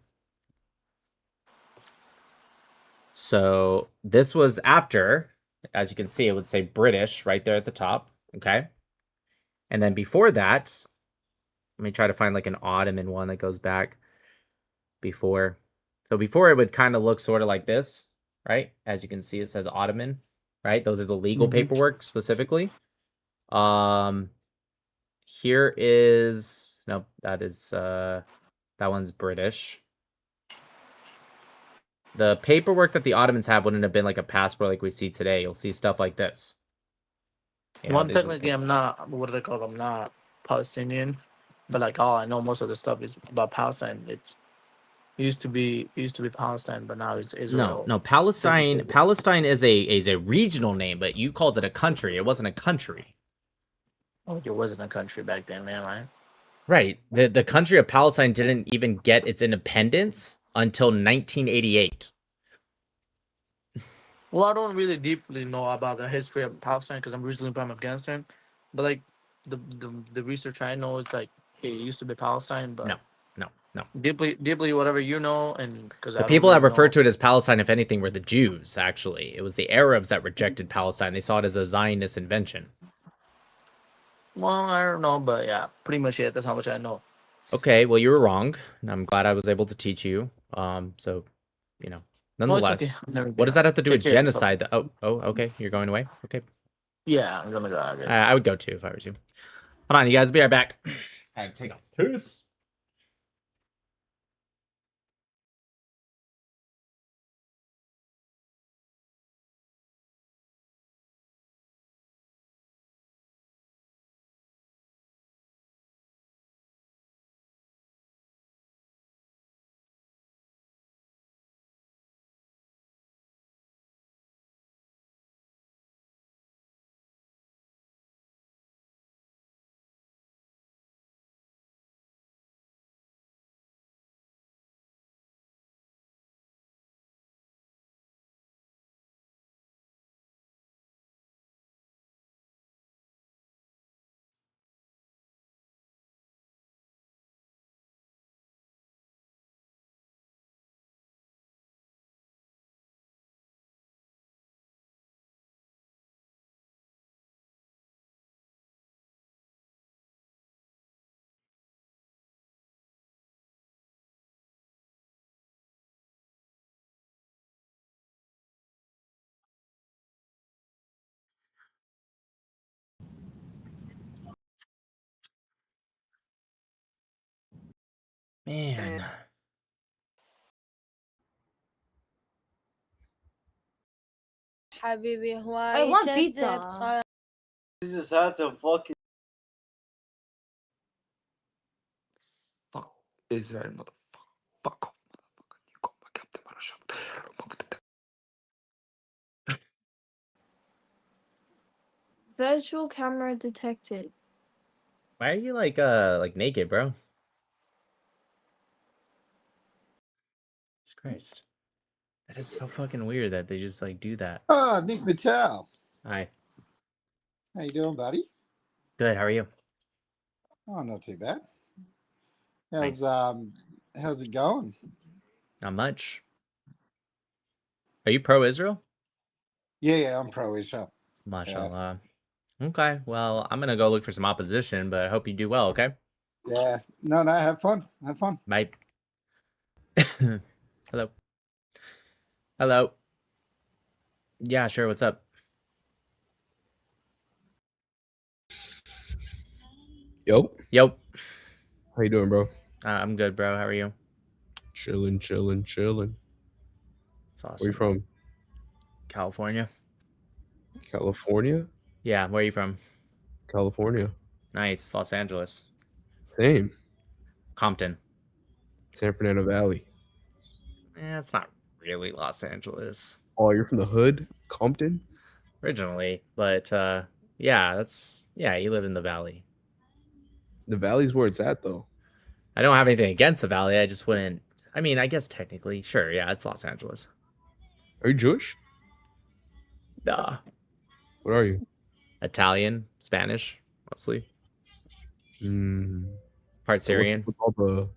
So this was after, as you can see, it would say British right there at the top. Okay. And then before that, let me try to find like an Ottoman one that goes back before. So before it would kind of look sort of like this, right? As you can see, it says Ottoman, right? Those are the legal paperwork specifically. Here is, nope, that is, that one's British. The paperwork that the Ottomans have wouldn't have been like a passport like we see today. You'll see stuff like this. You know, Well, these are- technically, I'm not. What do they call? I'm not Palestinian, but like, all I know most of the stuff is about Palestine. It used to be Palestine, but now it's Israel. No, Palestine. Palestine is a regional name, but you called it a country. It wasn't a country. Oh, it wasn't a country back then, man, right? Right. The country of Palestine didn't even get its independence until 1988. Well, I don't really deeply know about the history of Palestine because I'm originally from Afghanistan, but like the research I know is like it used to be Palestine, but No. deeply whatever you know, and because The people that referred to it as Palestine, if anything, were the Jews, actually. It was the Arabs that rejected Palestine. They saw it as a Zionist invention. Well, I don't know, but yeah, pretty much it. That's how much I know. Okay, well, you were wrong. And I'm glad I was able to teach you. So, you know, nonetheless, okay. Never what does that have to do Take with care of yourself. genocide? Oh, okay. You're going away? Okay. Yeah, I'm gonna go. Okay. I would go too if I was you. Hold on, you guys. Be right back. I had to take a piss. Man. I want pizza. You just had to fucking fuck Israel, motherfucker. Fuck off, motherfucker. You go back up to Virtual camera detected. Why are you like naked, bro? Jesus Christ. That is so fucking weird that they just like do that. Nick Matau. Hi. How you doing, buddy? Good, how are you? Oh, not too bad. Nice. How's it going? Not much. Are you pro Israel? Yeah, I'm pro Israel. Mashallah. Okay, well, I'm gonna go look for some opposition, but I hope you do well, okay? Yeah. No, have fun. Have fun. Bye. Hello. Hello. Yeah, sure, what's up? Yo. Yo. How you doing, bro? I'm good, bro. How are you? Chilling. It's awesome. Where you from? California. California? Yeah, where are you from? California. Nice. Los Angeles. Same. Compton. San Fernando Valley. It's not really Los Angeles. Oh, you're from the hood? Compton? Originally, but yeah, you live in the valley. The valley's where it's at, though. I don't have anything against the valley. I just wouldn't. I mean, I guess technically, sure, yeah, it's Los Angeles. Are you Jewish? Nah. What are you? Italian, Spanish, mostly. Part So Syrian. what's all the...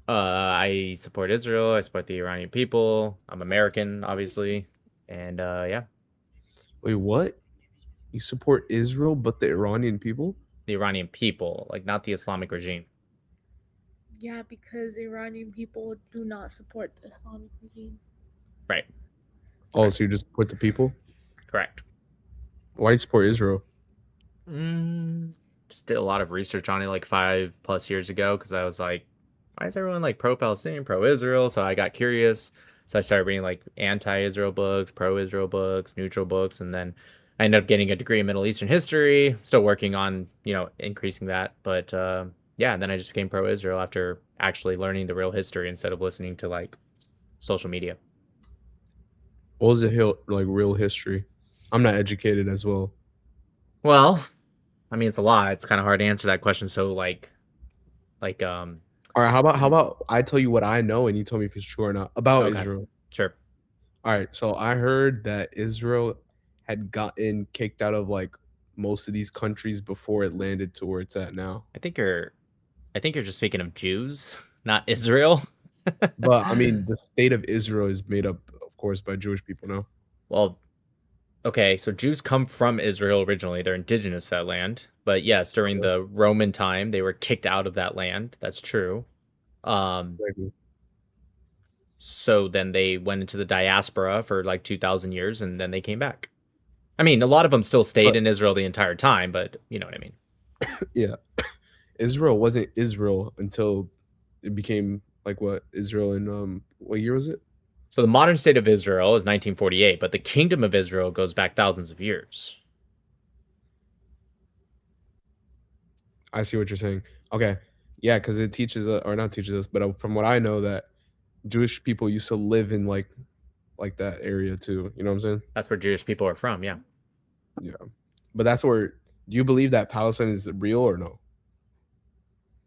I support Israel. I support the Iranian people. I'm American, obviously, and yeah. Wait, what? You support Israel, but the Iranian people? The Iranian people, like not the Islamic regime. Yeah, because Iranian people do not support the Islamic regime. Right. Oh, so you just support the people? Correct. Why do you support Israel? Just did a lot of research on it like 5+ years ago because I was like, why is everyone like pro-Palestinian, pro-Israel? So I got curious. So I started reading like anti-Israel books, pro-Israel books, neutral books, and then I ended up getting a degree in Middle Eastern history. Still working on, increasing that. But yeah, and then I just became pro-Israel after actually learning the real history instead of listening to like social media. What was the like real history? I'm not educated as well. Well, I mean, it's a lot. It's kind of hard to answer that question. So all right, how about I tell you what I know and you tell me if it's true or not about Israel. Sure. All right, so I heard that Israel had gotten kicked out of like most of these countries before it landed to where it's at now. I think you're just speaking of Jews, not Israel. But I mean, the state of Israel is made up, of course, by Jewish people. No. Well, okay, so Jews come from Israel originally. They're indigenous to that land. But yes, during the Roman time, they were kicked out of that land. That's true. So then they went into the diaspora for like 2,000 years, and then they came back. I mean, a lot of them still stayed in Israel the entire time, but you know what I mean. Yeah. Israel wasn't Israel until it became like what Israel in what year was it? So the modern state of Israel is 1948, but the kingdom of Israel goes back thousands of years. I see what you're saying. Okay. Yeah, because it teaches or not teaches us, but from what I know that Jewish people used to live in like that area too. You know what I'm saying? That's where Jewish people are from, yeah. Yeah. But that's where do you believe that Palestine is real or no?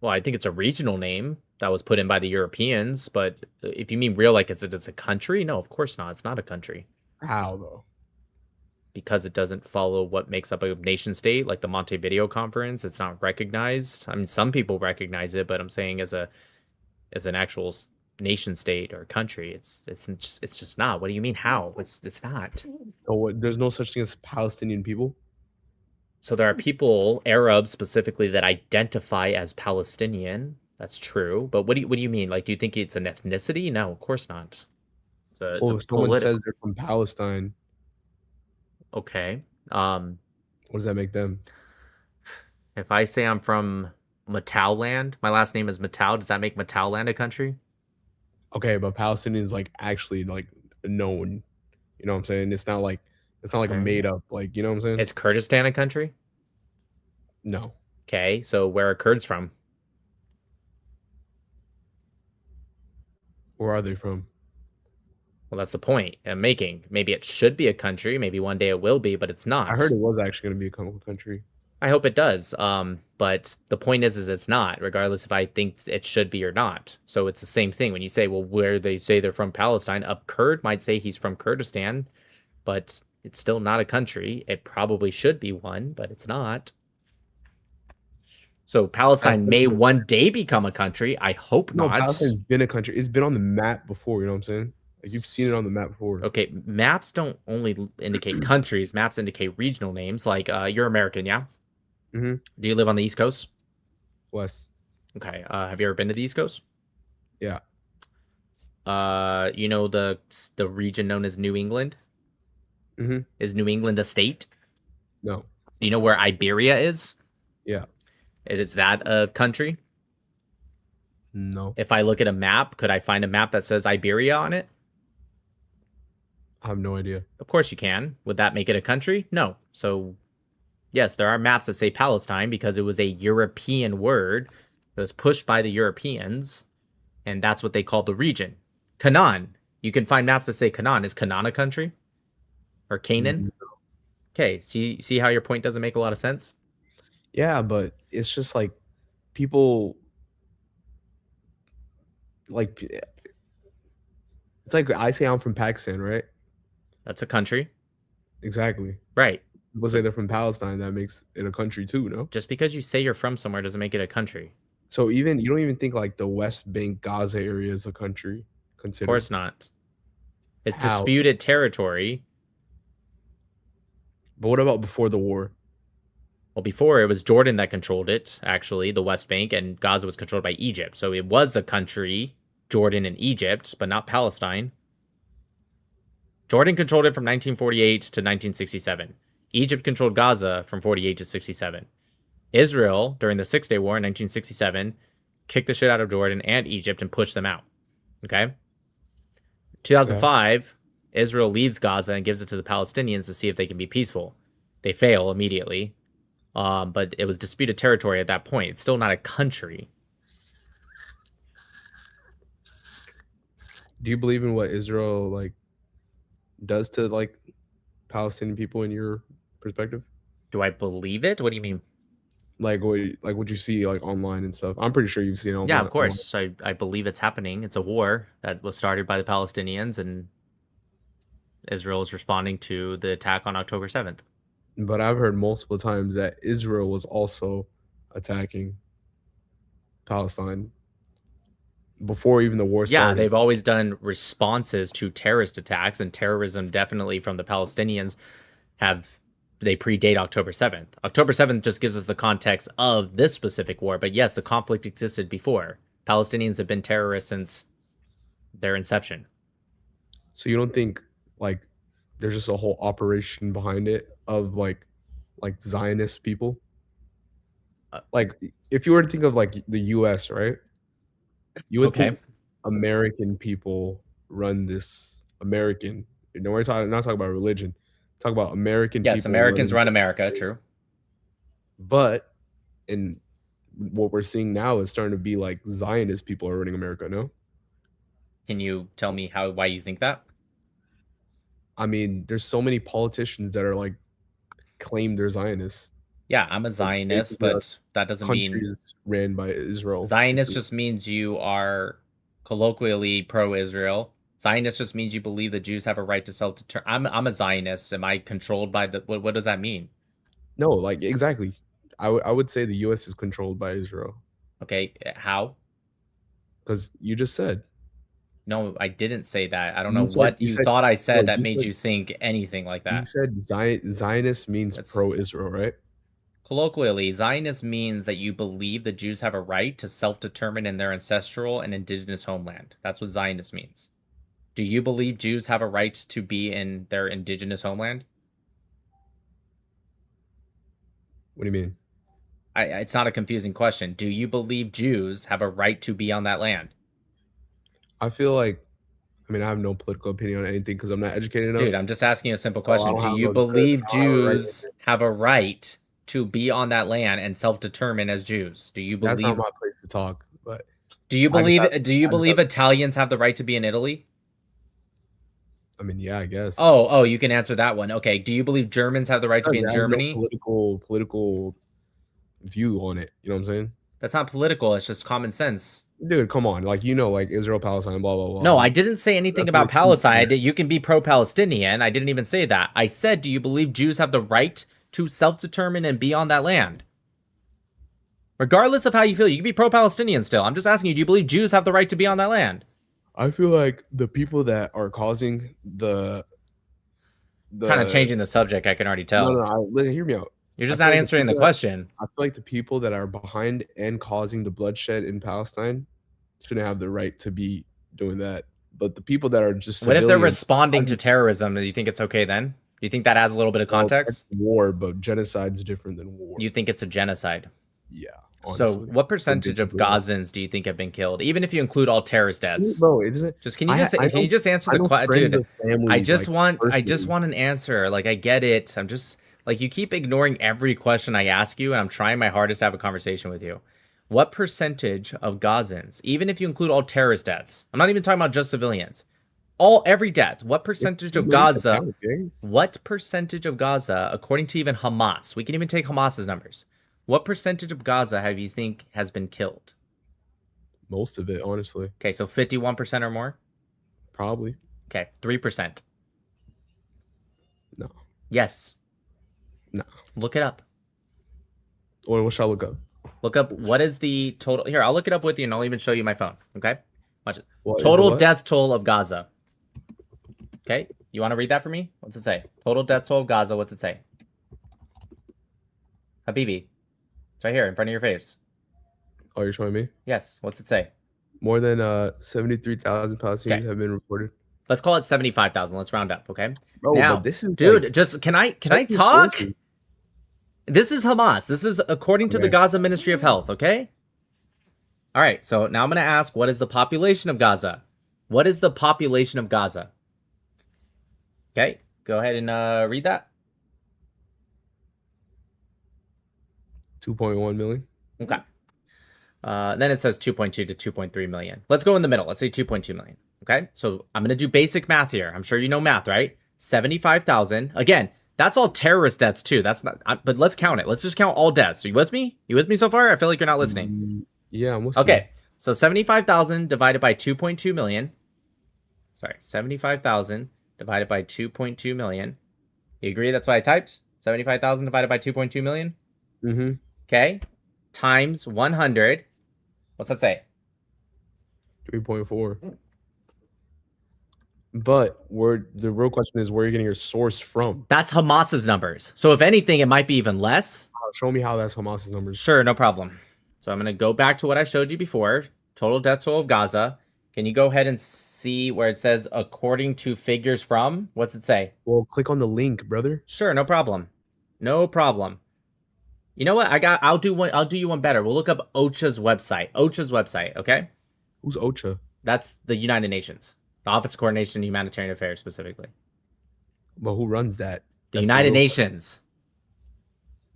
Well, I think it's a regional name that was put in by the Europeans, but if you mean real, like it's a country? No, of course not. It's not a country. How though? Because it doesn't follow what makes up a nation state, like the Montevideo Conference. It's not recognized. I mean, some people recognize it, but I'm saying as an actual nation state or country, it's just not. What do you mean how? It's not. Oh, what, there's no such thing as Palestinian people? So there are people, Arabs specifically, that identify as Palestinian. That's true. But what do you mean? Like, do you think it's an ethnicity? No, of course not. It's if someone says they're from Palestine. Okay. What does that make them? If I say I'm from Matau land, my last name is Matau, does that make Matau land a country? Okay, but Palestinian is like actually like known. You know what I'm saying? It's not like a made up, like, you know what I'm saying? Is Kurdistan a country? No. Okay, so where are Kurds from? Where are they from? Well, that's the point I'm making. Maybe it should be a country. Maybe one day it will be, but it's not. I heard it was actually going to be a country. I hope it does. But the point is it's not, regardless if I think it should be or not. So it's the same thing when you say, well, where they say they're from Palestine, a Kurd might say he's from Kurdistan, but it's still not a country. It probably should be one, but it's not. So Palestine may one day become a country. I hope not. No, Palestine's been a country. It's been on the map before, you know what I'm saying? Like, you've seen it on the map before. Okay, maps don't only indicate countries. Maps indicate regional names. Like, you're American, yeah? Mm-hmm. Do you live on the East Coast? West. Okay. Have you ever been to the East Coast? Yeah. You know the region known as New England? Mm-hmm. Is New England a state? No. Do you know where Iberia is? Yeah. Is that a country? No. If I look at a map, could I find a map that says Iberia on it? I have no idea. Of course you can. Would that make it a country? No. So, yes, there are maps that say Palestine because it was a European word that was pushed by the Europeans, and that's what they called the region. Canaan. You can find maps that say Canaan. Is Canaan a country? Or Canaan? Okay, see how your point doesn't make a lot of sense? Yeah, but it's just like people like it's like I say I'm from Pakistan, right? That's a country. Exactly. Right. People say they're from Palestine, that makes it a country too, no? Just because you say you're from somewhere doesn't make it a country. So you don't even think like the West Bank Gaza area is a country considered? Of course not. It's How? disputed territory. But what about before the war? Well, before it was Jordan that controlled it, actually, the West Bank, and Gaza was controlled by Egypt. So it was a country, Jordan and Egypt, but not Palestine. Jordan controlled it from 1948 to 1967. Egypt controlled Gaza from 48 to 67. Israel, during the Six-Day War in 1967, kicked the shit out of Jordan and Egypt and pushed them out. Okay? 2005, Israel leaves Gaza and gives it to the Palestinians to see if they can be peaceful. They fail immediately. But it was disputed territory at that point. It's still not a country. Do you believe in what Israel like does to like Palestinian people in your perspective? Do I believe it? What do you mean? Like what you see like online and stuff? I'm pretty sure you've seen it. Yeah, of course. I believe it's happening. It's a war that was started by the Palestinians, and Israel is responding to the attack on October 7th. But I've heard multiple times that Israel was also attacking Palestine before even the war started. Yeah, they've always done responses to terrorist attacks, and terrorism definitely from the Palestinians they predate October 7th. October 7th just gives us the context of this specific war, but yes, the conflict existed before. Palestinians have been terrorists since their inception. So you don't think like there's just a whole operation behind it of like Zionist people. Like if you were to think of like the U.S., right? You would think American people run this American. You know, we're not talking about religion. Talk about American people. Yes, Americans run America. True. But in what we're seeing now is starting to be like Zionist people are running America. No. Can you tell me why you think that? I mean, there's so many politicians that are like claim they're Zionists. Yeah, I'm a Zionist, but that doesn't mean countries ran by Israel. Zionist just means you are colloquially pro-Israel. Zionist just means you believe the Jews have a right to self-determine. I'm a Zionist. Am I controlled by the? What does that mean? No, like exactly. I would say the U.S. is controlled by Israel. Okay, how? Because you just said. No, I didn't say that. I don't know what you thought I said that made you think anything like that. You said Zionist means pro-Israel, right? Colloquially, Zionist means that you believe the Jews have a right to self-determine in their ancestral and indigenous homeland. That's what Zionist means. Do you believe Jews have a right to be in their indigenous homeland? What do you mean? It's not a confusing question. Do you believe Jews have a right to be on that land? I feel like, I mean, I have no political opinion on anything because I'm not educated enough. Dude, I'm just asking you a simple question. Do you believe Jews have a right to be on that land and self-determine as Jews? Do you believe? That's not my place to talk. But do you believe? Italians have the right to be in Italy? I mean, yeah, I guess. Oh, you can answer that one. Okay. Do you believe Germans have the right to be in Germany? No political view on it. You know what I'm saying? That's not political. It's just common sense. Dude, come on. Like, you know, like Israel, Palestine, blah, blah, blah. No, I didn't say anything about Palestine. You can be pro-Palestinian. I didn't even say that. I said, do you believe Jews have the right to self-determine and be on that land? Regardless of how you feel, you can be pro-Palestinian still. I'm just asking you, do you believe Jews have the right to be on that land? I feel like the people that are causing the kind of changing the subject, I can already tell. No, hear me out. You're just not answering the question. I feel like the people that are behind and causing the bloodshed in Palestine shouldn't have the right to be doing that. But the people that are just what if they're responding to terrorism? Do you think it's okay then? Do you think that adds a little bit of context? Well, war, but genocide's different than war. You think it's a genocide? Yeah. Honestly. So what percentage of Gazans do you think have been killed? Even if you include all terrorist deaths? Bro, it doesn't. Can you just answer the question, dude? I just want an answer. Like, I get it. I'm just like, you keep ignoring every question I ask you, and I'm trying my hardest to have a conversation with you. What percentage of Gazans, even if you include all terrorist deaths, I'm not even talking about just civilians, every death, what percentage of Gaza, according to even Hamas, we can even take Hamas's numbers, what percentage of Gaza have you think has been killed? Most of it, honestly. Okay, so 51% or more? Probably. Okay, 3%. No. Yes. No. Look it up. What should I look up? Look up what is the total. Here, I'll look it up with you, and I'll even show you my phone. Okay, watch it. Total death toll of Gaza. Okay, you want to read that for me? What's it say? Total death toll of Gaza. What's it say? Habibi, it's right here in front of your face. Oh, you're showing me? Yes. What's it say? More than 73,000 Palestinians have been reported. Let's call it 75,000. Let's round up. Okay. Bro, now, but this is dude. like, just can I talk? Sources. This is Hamas. This is according to the Gaza Ministry of Health, okay? All right, so now I'm going to ask, what is the population of Gaza? What is the population of Gaza? Okay, go ahead and read that. 2.1 million. Okay. Then it says 2.2 to 2.3 million. Let's go in the middle. Let's say 2.2 million. Okay, so I'm going to do basic math here. I'm sure you know math, right? 75,000. Again, that's all terrorist deaths too. That's not, but let's count it. Let's just count all deaths. Are you with me? You with me so far? I feel like you're not listening. Yeah, I'm listening. Okay, so 75,000 divided by 2.2 million. Sorry, 75,000 divided by 2.2 million. You agree that's what I typed? 75,000 divided by 2.2 million? Mm-hmm. Okay, times 100. What's that say? 3.4. But the real question is, where are you getting your source from? That's Hamas's numbers. So if anything, it might be even less. Show me how that's Hamas's numbers. Sure, no problem. So I'm going to go back to what I showed you before. Total death toll of Gaza. Can you go ahead and see where it says according to figures from? What's it say? Well, click on the link, brother. Sure, no problem. No problem. You know what? I'll do you one better. We'll look up OCHA's website. OCHA's website, okay? Who's OCHA? That's the United Nations. The Office of Coordination and Humanitarian Affairs specifically. But who runs that? The United Nations.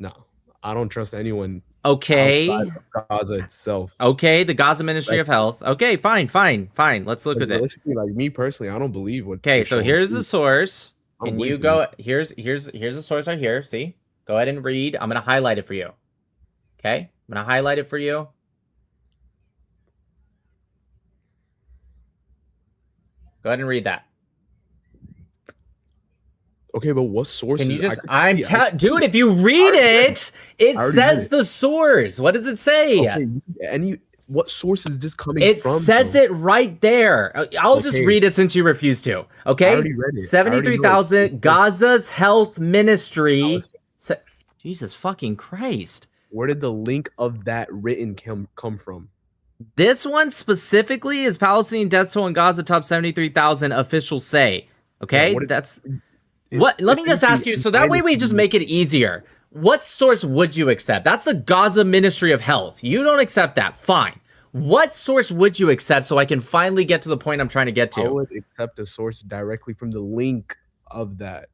No, I don't trust anyone. Okay. Outside of Gaza itself. Okay, the Gaza Ministry of Health. Okay, fine. Let's look at it. Like me personally, I don't believe what. Okay, so here's the source. Can you go? Here's the source right here. See? Go ahead and read. I'm gonna highlight it for you. Okay, I'm gonna highlight it for you. Go ahead and read that. Okay, but what sources? Can you just? Dude, if you read it, it says the source. What does it say? Okay, what source is this coming from? It says it right there. I'll just read it since you refuse to. Okay. I already read it. 73,000 Gaza's Health Ministry. Jesus fucking Christ. Where did the link of that written come from? This one specifically is Palestinian death toll in Gaza top 73,000 officials say. Okay, what? Let me just ask you. So that way we just make it easier. What source would you accept? That's the Gaza Ministry of Health. You don't accept that. Fine. What source would you accept so I can finally get to the point I'm trying to get to? I would accept a source directly from the link of that.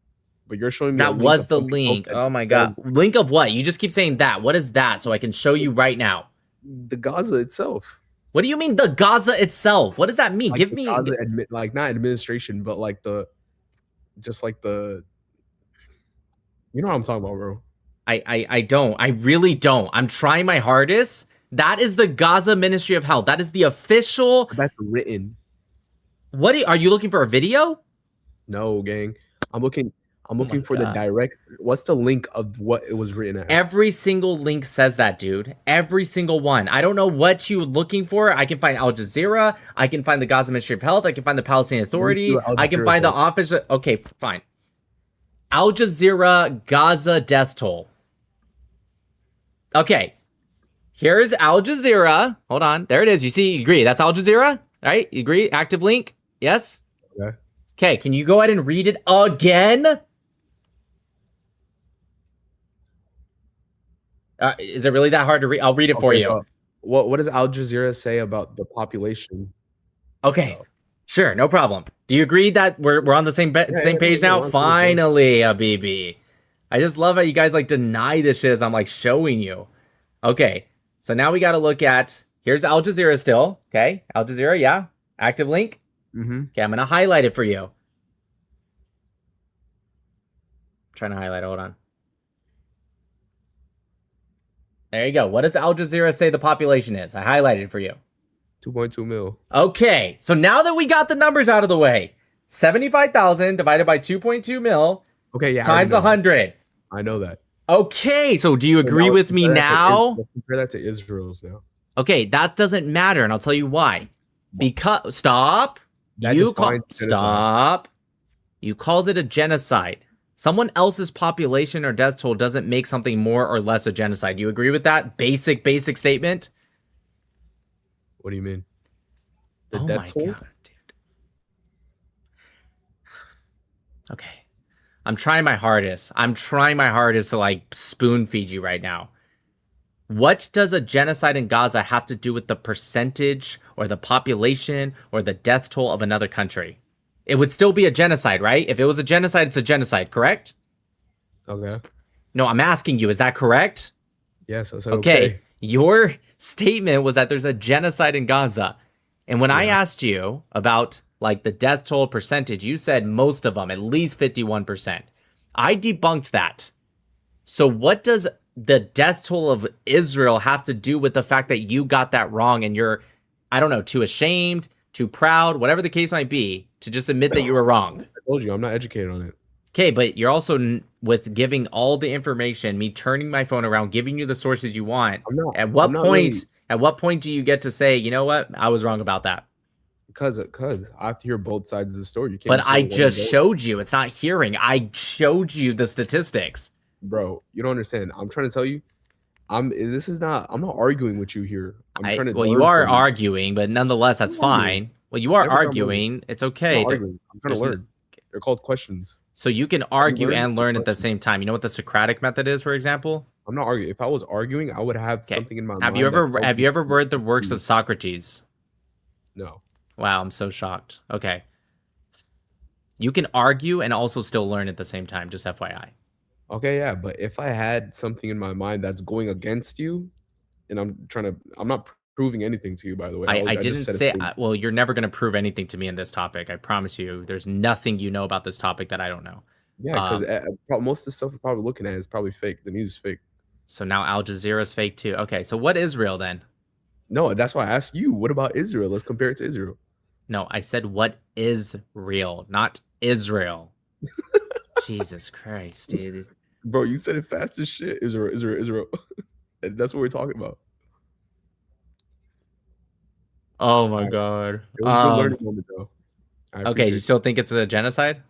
But you're showing me that was the link. Oh my god. Link of what? You just keep saying that. What is that? So I can show you right now. The Gaza itself. What do you mean the Gaza itself? What does that mean? Like Give me Gaza like not administration, but like you know what I'm talking about, bro. I don't. I really don't. I'm trying my hardest. That is the Gaza Ministry of Health. That is the official. That's written. What are you looking for? A video? No, gang. I'm looking for the direct. What's the link of what it was written as? Every single link says that, dude. Every single one. I don't know what you're looking for. I can find Al Jazeera. I can find the Gaza Ministry of Health. I can find the Palestinian Authority. I can find the office. Okay, fine. Al Jazeera Gaza death toll. Okay. Here's Al Jazeera. Hold on. There it is. You see, you agree. That's Al Jazeera, right? You agree? Active link? Yes? Okay. Okay, can you go ahead and read it again? Is it really that hard to read? I'll read it for you. What does Al Jazeera say about the population? Okay, sure, no problem. Do you agree that we're on the same page now? Finally, Habibi. I just love how you guys like deny this shit as I'm like showing you. Okay, so now we got to look at, here's Al Jazeera still. Okay, Al Jazeera, yeah. Active link. Okay, I'm going to highlight it for you. I'm trying to highlight it. Hold on. There you go. What does Al Jazeera say the population is? I highlighted it for you. 2.2 mil. Okay, so now that we got the numbers out of the way, 75,000 divided by 2.2 mil. Okay, yeah. Times 100. I know that. Okay, so do you agree with me now? Compare that to Israel's now. Okay, that doesn't matter, and I'll tell you why. Because stop. You calls it a genocide. Someone else's population or death toll doesn't make something more or less a genocide. You agree with that basic statement? What do you mean? The death toll? God, dude. Okay. I'm trying my hardest. To like spoon feed you right now. What does a genocide in Gaza have to do with the percentage or the population or the death toll of another country? It would still be a genocide, right? If it was a genocide, it's a genocide, correct? Okay. No, I'm asking you, is that correct? Yes, I said okay. Your statement was that there's a genocide in Gaza. And when I asked you about like the death toll percentage, you said most of them, at least 51%. I debunked that. So what does the death toll of Israel have to do with the fact that you got that wrong and you're, I don't know, too ashamed, too proud, whatever the case might be, to just admit that you were wrong? I told you, I'm not educated on it. Okay, but you're also with giving all the information, me turning my phone around, giving you the sources you want. At what point do you get to say, you know what, I was wrong about that? Because I have to hear both sides of the story. You can't. But I just showed you. It's not hearing. I showed you the statistics. Bro, you don't understand. I'm trying to tell you. I'm not arguing with you here. I'm trying to. Well, you are arguing, but nonetheless, that's fine. Well, you are Every time I'm arguing. It's I'm okay. not arguing. I'm trying to there's learn. They're called questions. So you can argue and learn at the same time. You know what the Socratic method is, for example? I'm not arguing. If I was arguing, I would have something in my mind. Have you ever read the works of Socrates? No. Wow, I'm so shocked. Okay. You can argue and also still learn at the same time, just FYI. Okay, yeah, but if I had something in my mind that's going against you, and I'm not proving anything to you, by the way. I just didn't said a say, thing. well, you're never going to prove anything to me in this topic. I promise you. There's nothing you know about this topic that I don't know. Yeah, because most of the stuff we're probably looking at is probably fake. The news is fake. So now Al Jazeera is fake too. Okay, so what is real then? No, that's why I asked you. What about Israel? Let's compare it to Israel. No, I said what is real, not Israel. Jesus Christ, dude. Bro, you said it fast as shit. Israel. And that's what we're talking about. Oh my God. It was a good learning moment, though. Okay, you still think it's a genocide?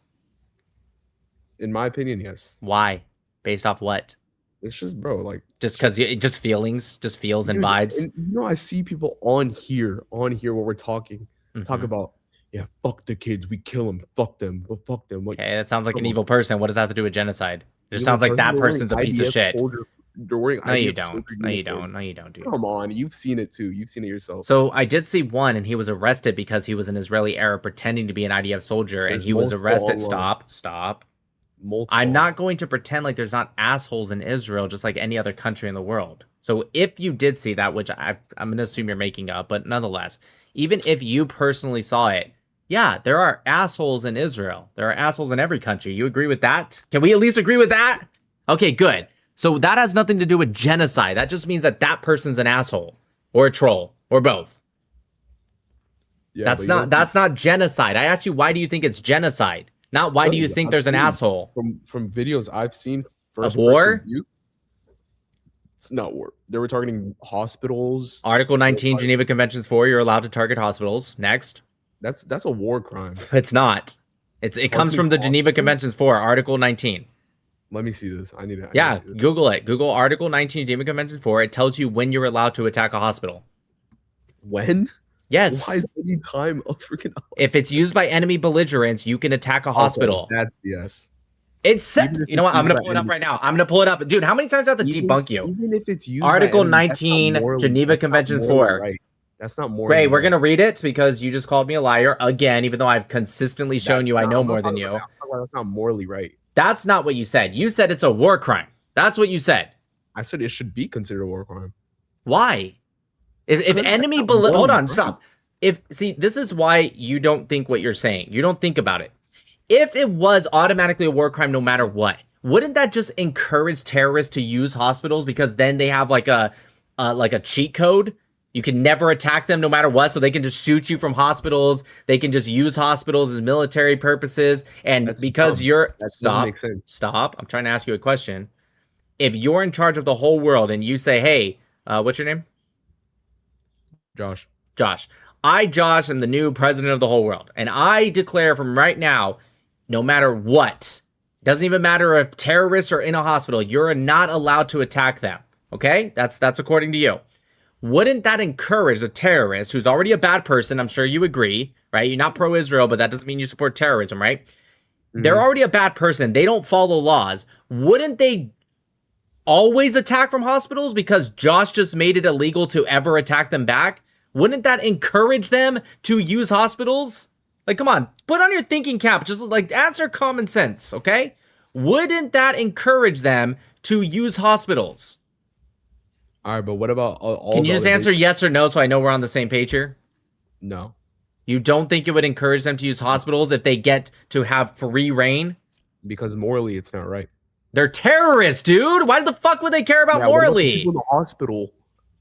In my opinion, yes. Why? Based off what? It's just, bro, like just because just feelings, just feels and vibes. And, you know, I see people on here while we're talking, talk about, yeah, fuck the kids, we kill them, fuck them, well, fuck them. Like, okay, that sounds like an evil person. What does that have to do with genocide? It just sounds like that person's a piece of shit. They're wearing no, you don't. No, you don't. No, you don't, dude. Come on, you've seen it too. You've seen it yourself. So I did see one, and he was arrested because he was an Israeli Arab pretending to be an IDF soldier, and he was arrested. Stop. I'm not going to pretend like there's not assholes in Israel, just like any other country in the world. So if you did see that, which I'm going to assume you're making up, but nonetheless, even if you personally saw it, yeah, there are assholes in Israel. There are assholes in every country. You agree with that? Can we at least agree with that? Okay, good. So that has nothing to do with genocide. That just means that that person's an asshole or a troll or both. Yeah, that's not genocide. I asked you, why do you think it's genocide? Not why do you think there's an asshole? From videos I've seen of war? It's not war. They were targeting hospitals. Article 19 Geneva Conventions 4, you're allowed to target hospitals. Next. That's a war crime. It's not. It comes from the Geneva Conventions 4, Article 19. Let me see this. I need to yeah, Google it. Google Article 19 Geneva Convention 4. It tells you when you're allowed to attack a hospital. When? Yes. Why is any time a freaking... If it's used by enemy belligerents, you can attack a hospital. Okay, that's BS. It's you know what? I'm gonna pull it up right now. I'm gonna pull it up, dude. How many times do I have to debunk you? Even if it's used Article by enemy, 19 Geneva Conventions 4. Right. That's not more. Great, we're gonna read it because you just called me a liar again, even though I've consistently shown you I know more than you. That's not morally right. That's not what you said. You said it's a war crime. That's what you said. I said it should be considered a war crime. Why? If enemy hold on, stop. See, this is why you don't think what you're saying. You don't think about it. If it was automatically a war crime no matter what, wouldn't that just encourage terrorists to use hospitals because then they have like a cheat code? You can never attack them no matter what, so they can just shoot you from hospitals. They can just use hospitals as military purposes. And because you're... Stop. I'm trying to ask you a question. If you're in charge of the whole world and you say, hey, what's your name? Josh. I, Josh, am the new president of the whole world. And I declare from right now, no matter what, doesn't even matter if terrorists are in a hospital, you're not allowed to attack them. Okay? That's according to you. Wouldn't that encourage a terrorist who's already a bad person? I'm sure you agree, right? You're not pro-Israel, but that doesn't mean you support terrorism, right? Mm-hmm. They're already a bad person. They don't follow laws. Wouldn't they always attack from hospitals because Josh just made it illegal to ever attack them back? Wouldn't that encourage them to use hospitals? Like, come on, put on your thinking cap. Just like answer common sense, okay? Wouldn't that encourage them to use hospitals? All right, but what about all Can you just answer yes or no so I know we're on the same page here? No. You don't think it would encourage them to use hospitals if they get to have free reign? Because morally, it's not right. They're terrorists, dude. Why the fuck would they care about morally? People in the hospital.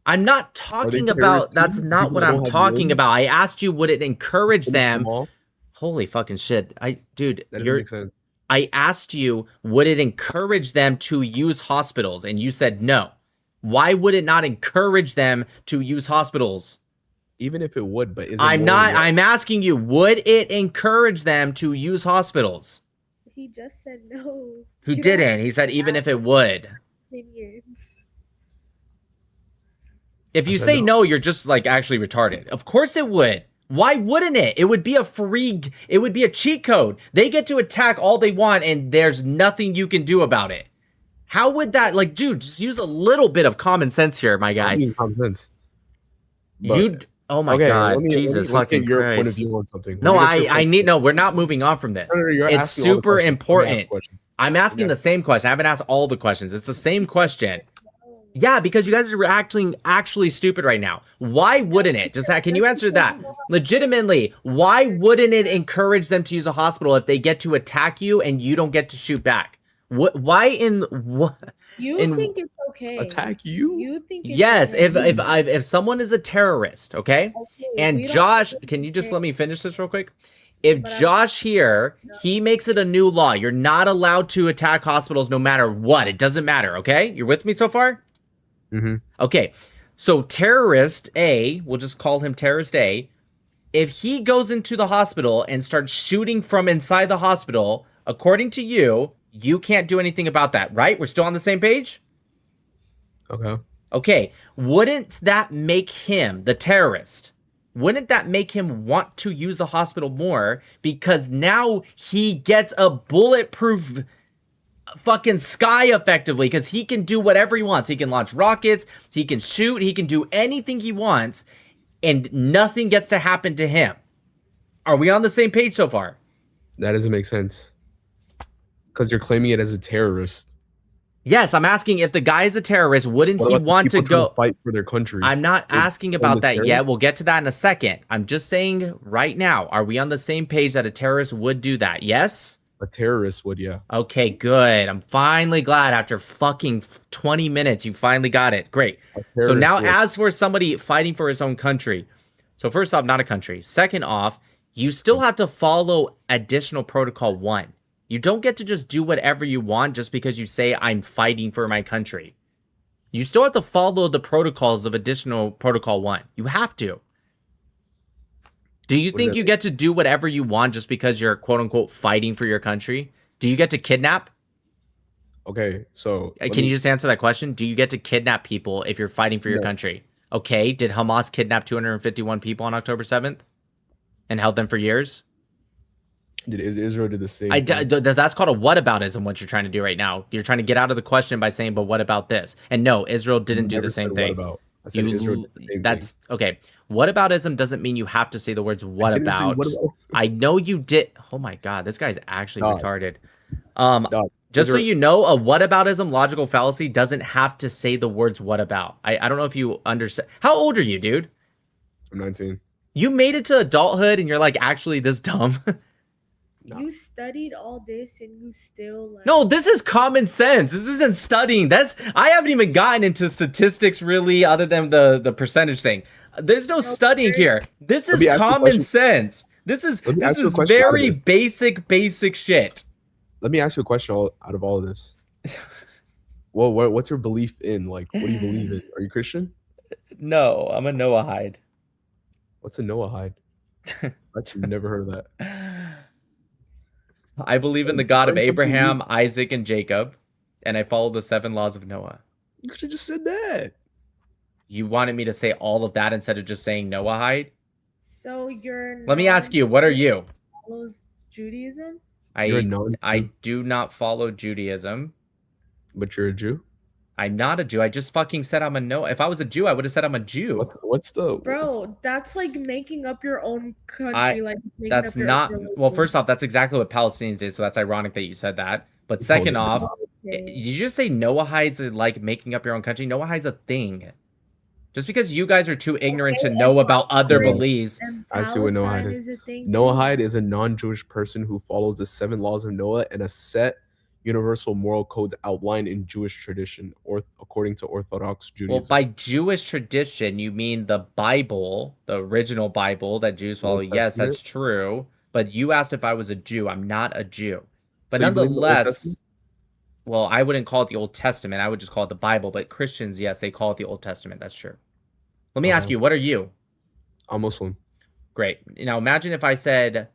I'm not talking about, that's not what I'm talking about. I asked you, would it encourage them? Holy fucking shit. Dude, that doesn't make sense. I asked you, would it encourage them to use hospitals? And you said no. Why would it not encourage them to use hospitals? Even if it would, but I'm asking you, would it encourage them to use hospitals? He just said no. He didn't. He said even if it would. Minions. If you say no, you're just like actually retarded. Of course it would. Why wouldn't it? It would be it would be a cheat code. They get to attack all they want and there's nothing you can do about it. How would that, like, dude, just use a little bit of common sense here, my guy. I'm using common sense. Oh my God, Jesus fucking your Christ. point of view on something. No, we're not moving on from this. It's super important. I'm asking the same question. I haven't asked all the questions. It's the same question. Yeah, because you guys are actually stupid right now. Why wouldn't it? Can you answer that? Legitimately, why wouldn't it encourage them to use a hospital if they get to attack you and you don't get to shoot back? Why in what? You think it's okay? Attack you? You think? It's Yes, okay. if someone is a terrorist, okay, and Josh, can you just let me finish this real quick? If Josh here, he makes it a new law. You're not allowed to attack hospitals no matter what. It doesn't matter, okay? You're with me so far? Mm-hmm. Okay, so terrorist A, we'll just call him terrorist A. If he goes into the hospital and starts shooting from inside the hospital, according to you, you can't do anything about that, right? We're still on the same page? Okay. Okay, wouldn't that make him, the terrorist, wouldn't that make him want to use the hospital more? Because now he gets a bulletproof fucking sky effectively, because he can do whatever he wants. He can launch rockets, he can shoot, he can do anything he wants, and nothing gets to happen to him. Are we on the same page so far? That doesn't make sense. Because you're claiming it as a terrorist. Yes, I'm asking if the guy is a terrorist, wouldn't he want to go fight for their country? I'm not asking about that yet. We'll get to that in a second. I'm just saying right now, are we on the same page that a terrorist would do that? Yes? A terrorist would, yeah. Okay, good. I'm finally glad after fucking 20 minutes you finally got it. Great. So now as for somebody fighting for his own country. So first off, not a country. Second off, you still have to follow additional protocol 1. You don't get to just do whatever you want just because you say I'm fighting for my country. You still have to follow the protocols of additional protocol 1. You have to. Do you think you get to do whatever you want just because you're quote unquote fighting for your country? Do you get to kidnap? Okay, so can you just answer that question? Do you get to kidnap people if you're fighting for your country? Okay, did Hamas kidnap 251 people on October 7th and held them for years? Did Israel do the same? That's called a whataboutism, what you're trying to do right now. You're trying to get out of the question by saying, but what about this? And no, Israel didn't do the same thing. I said Israel did the same thing. Okay. Whataboutism doesn't mean you have to say the words what about. I know you did. Oh my God, this guy's actually retarded. Just so you know, a whataboutism logical fallacy doesn't have to say the words what about. I don't know if you understand. How old are you, dude? I'm 19. You made it to adulthood and you're like actually this dumb. You studied all this and you still like... No, this is common sense. This isn't studying. I haven't even gotten into statistics really other than the percentage thing. There's no studying here. This is common sense. This is very basic shit. Let me ask you a question out of all of this. Well, what's your belief in? Like, what do you believe in? Are you Christian? No, I'm a Noahide. What's a Noahide? I've actually never heard of that. I believe in the God of Abraham, Isaac, and Jacob, and I follow the 7 laws of Noah. You could have just said that. You wanted me to say all of that instead of just saying Noahide? So you're... Let me ask you, what are you? Follows Judaism? I do not follow Judaism. But you're a Jew? I'm not a Jew. I just fucking said I'm a Noah. If I was a Jew, I would have said I'm a Jew. What's the... Bro, that's like making up your own country. That's not... Well, first off, that's exactly what Palestinians did, so that's ironic that you said that. But second off, did you just say Noahides are like making up your own country? Noahide's a thing. Just because you guys are too ignorant to know about other beliefs. I see what Noahide is. Noahide is a non-Jewish person who follows the 7 laws of Noah and a set universal moral codes outlined in Jewish tradition, or according to Orthodox Judaism. Well, by Jewish tradition, you mean the Bible, the original Bible that Jews follow. Yes, that's true. But you asked if I was a Jew. I'm not a Jew. But nonetheless, well, I wouldn't call it the Old Testament. I would just call it the Bible. But Christians, yes, they call it the Old Testament. That's true. Let me ask you, what are you? I'm Muslim. Great. Now imagine if I said,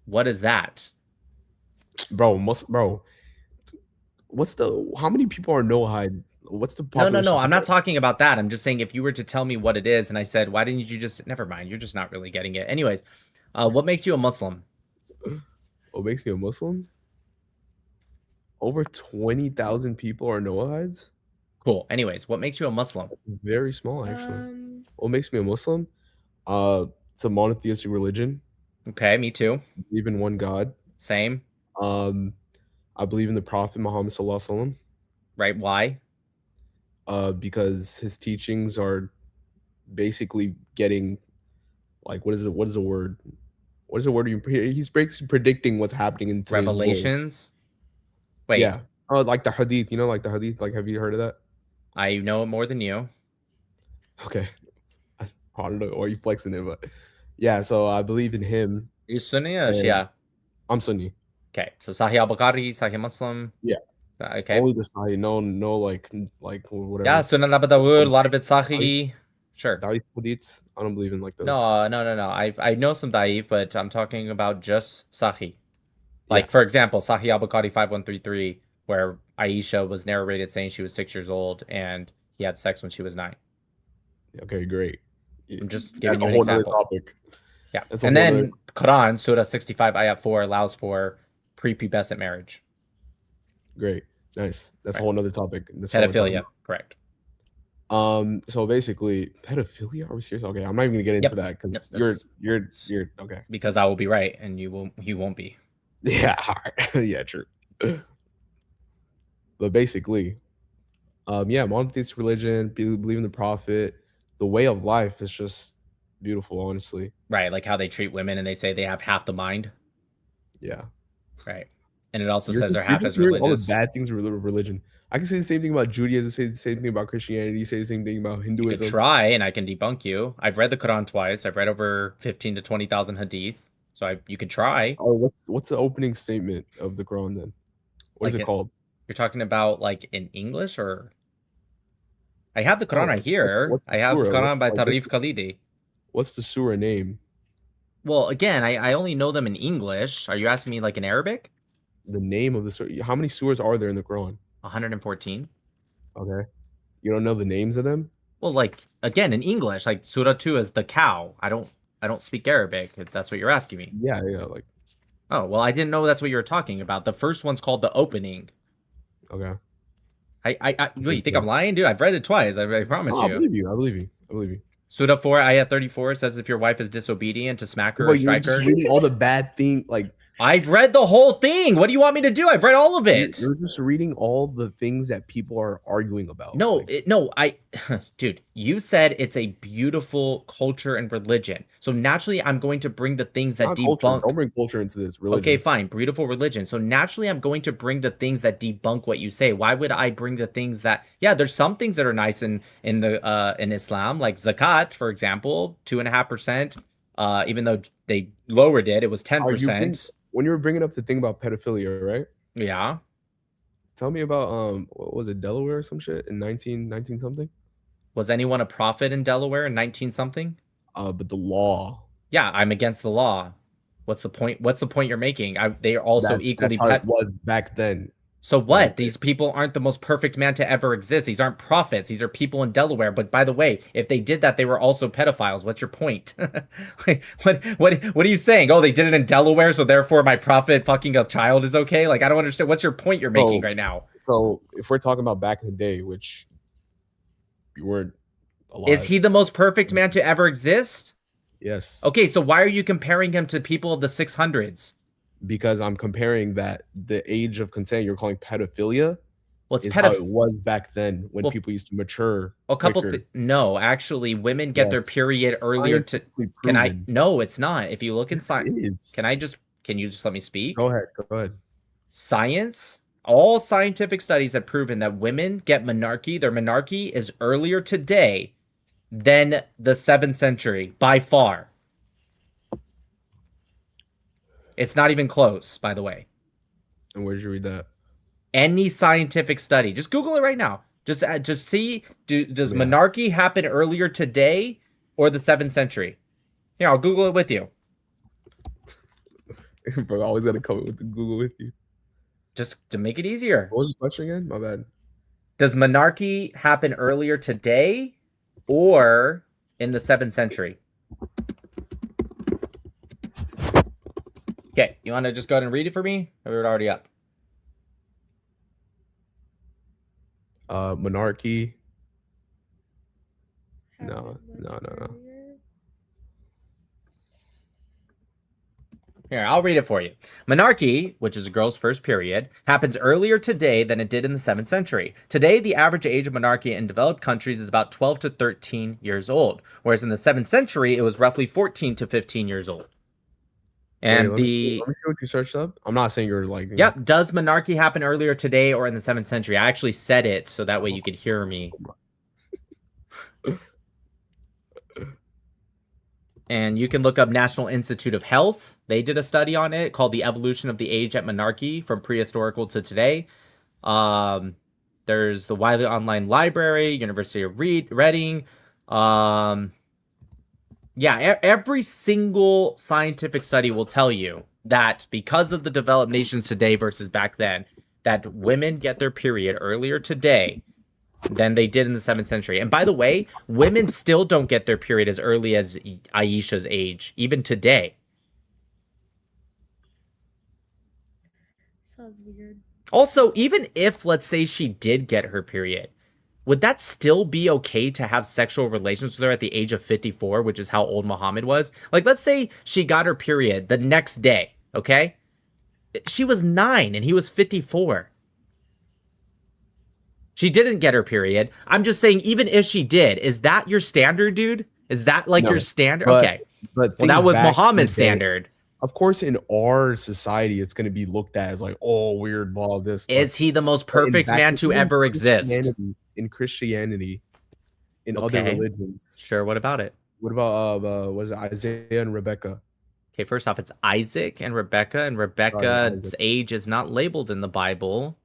what is that? Bro, what's the... How many people are Noahide? What's the No, popular? no, no. I'm not talking about that. I'm just saying if you were to tell me what it is, and I said, why didn't you just? Never mind. You're just not really getting it. Anyways, what makes you a Muslim? What makes me a Muslim? Over 20,000 people are Noahides. Cool. Anyways, what makes you a Muslim? Very small, actually. What makes me a Muslim? It's a monotheistic religion. Okay, me too. I believe in one God. Same. I believe in the Prophet Muhammad Sallallahu Alaihi Wasallam. Right? Why? Because his teachings are basically getting, like, what is it? What is the word? What is the word? He's basically predicting what's happening in today's world. Revelations. Wait. Yeah. Oh, like the Hadith. You know, like the Hadith. Like, have you heard of that? I know it more than you. Okay. I don't know. Or you flexing it, but yeah. So I believe in him. You Sunni or and Shia? I'm Sunni. Okay. So Sahih al-Bukhari, Sahih Muslim. Yeah. Okay. Only the Sahih. No, like whatever. Yeah, Sunan Abu Dawud, a lot of it's Sahih. Sure. Da'if hadiths. I don't believe in like those. No. I know some Da'if, but I'm talking about just Sahih. Like, Yeah. for example, Sahih al-Bukhari 5133, where Aisha was narrated saying she was 6 years old and he had sex when she was 9. Okay, great. I'm just giving That's you a an whole nother example. topic. Yeah. That's a And whole then nother- Quran, Surah 65, Ayat 4 allows for prepubescent marriage. Great. Nice. That's Right. a whole nother topic. That's what we're talking Pedophilia. about. Correct. So basically, pedophilia? Are we serious? Okay, I'm not even gonna get into that because you're okay. Because I will be right and you won't be. Yeah, all right. Yeah, true. But basically, yeah, monotheistic religion, believe in the prophet, the way of life is just beautiful, honestly. Right, like how they treat women and they say they have half the mind. Yeah. Right. And it also You're says just, they're you're half just as hearing all the religious. bad things with religion. I can say the same thing about Judaism, say the same thing about Christianity, say the same thing about You Hinduism. could try and I can debunk you. I've read the Quran twice. I've read over 15 to 20,000 hadith. So you could try. Oh, what's the opening statement of the Quran then? What is Like it called? You're talking about like in English or? I have the Quran right here. What's the I have surah? Quran by What's the- Tarif Khalidi. What's the surah name? Well, again, I only know them in English. Are you asking me like in Arabic? The name of the surah. How many surahs are there in the Quran? 114. Okay. You don't know the names of them? Well, like again in English, like Surah 2 is the cow. I don't speak Arabic. If that's what you're asking me. Yeah, like. Oh well, I didn't know that's what you were talking about. The first one's called the opening. Okay. What, you think I'm lying, dude? I've read it twice. I promise No, you. I believe you. I believe you. I believe you. Surah 4, ayat 34 says if your wife is disobedient, to smack her Bro, or you're strike just her. reading all the bad thing, like. I've read the whole thing. What do you want me to do? I've read all of it. You're just reading all the things that people are arguing about. No, dude, you said it's a beautiful culture and religion. So naturally, I'm going to bring the things that Not debunk. culture. Don't bring culture into this religion. Okay, fine. Beautiful religion. So naturally, I'm going to bring the things that debunk what you say. Why would I bring the things that? Yeah, there's some things that are nice in Islam, like zakat, for example, 2.5%. Even though they lowered it, it was 10%. When you were bringing up the thing about pedophilia, right? Yeah. Tell me about what was it, Delaware or some shit in 19 something? Was anyone a prophet in Delaware in 19 something? But the law. Yeah, I'm against the law. What's the point? What's the point you're making? They are also equally. That's how it was back then. So what? These people aren't the most perfect man to ever exist. These aren't prophets. These are people in Delaware. But by the way, if they did that, they were also pedophiles. What's your point? What are you saying? Oh, they did it in Delaware, so therefore my prophet fucking a child is okay? Like, I don't understand. What's your point you're making right now? So if we're talking about back in the day, which you weren't alive. Is he the most perfect man to ever exist? Yes. Okay, so why are you comparing him to people of the 600s? Because I'm comparing that the age of consent you're calling pedophilia. Well, it's how it was back then when Well, people used to mature. A couple. quicker. No, actually, women get their Yes. period earlier. Scientifically Can I? proven. No, it's not. If you look in science, is. can you just let me speak? Go ahead. Science. All scientific studies have proven that women get menarche. Their menarche is earlier today than the 7th century by far. It's not even close, by the way. And where'd you read that? Any scientific study, just Google it right now. Just see, does menarche happen earlier today or the 7th century? Here, I'll Google it with you. Bro, I always gotta come with the Google with you. Just to make it easier. What was the question again? My bad. Does monarchy happen earlier today or in the 7th century? Okay, you want to just go ahead and read it for me? Or we're already up? Monarchy. No. Here, I'll read it for you. Monarchy, which is a girl's first period, happens earlier today than it did in the 7th century. Today, the average age of monarchy in developed countries is about 12 to 13 years old, whereas in the 7th century, it was roughly 14 to 15 years old. And let me see what you searched up. I'm not saying you're like. Yep. Does monarchy happen earlier today or in the 7th century? I actually said it so that way you could hear me. And you can look up National Institute of Health. They did a study on it called The Evolution of the Age at Monarchy from Prehistorical to Today. There's the Wiley Online Library, University of Reading. Yeah, every single scientific study will tell you that because of the developed nations today versus back then, that women get their period earlier today than they did in the 7th century. And by the way, women still don't get their period as early as Aisha's age, even today. Sounds weird. Also, even if, let's say, she did get her period, would that still be okay to have sexual relations with her at the age of 54, which is how old Muhammad was? Like, let's say she got her period the next day, okay? She was 9 and he was 54. She didn't get her period. I'm just saying, even if she did, is that your standard, dude? Is that like your standard? Okay. But well, that was back in Muhammad's the day- standard. Of course, in our society, it's going to be looked at as like, oh, weird, blah, this. Is he the most perfect man to ever exist? In Christianity, in other religions. Sure, what about it? What about, was it Isaiah and Rebecca? Okay, first off, it's Isaac and Rebecca's age is not labeled in the Bible.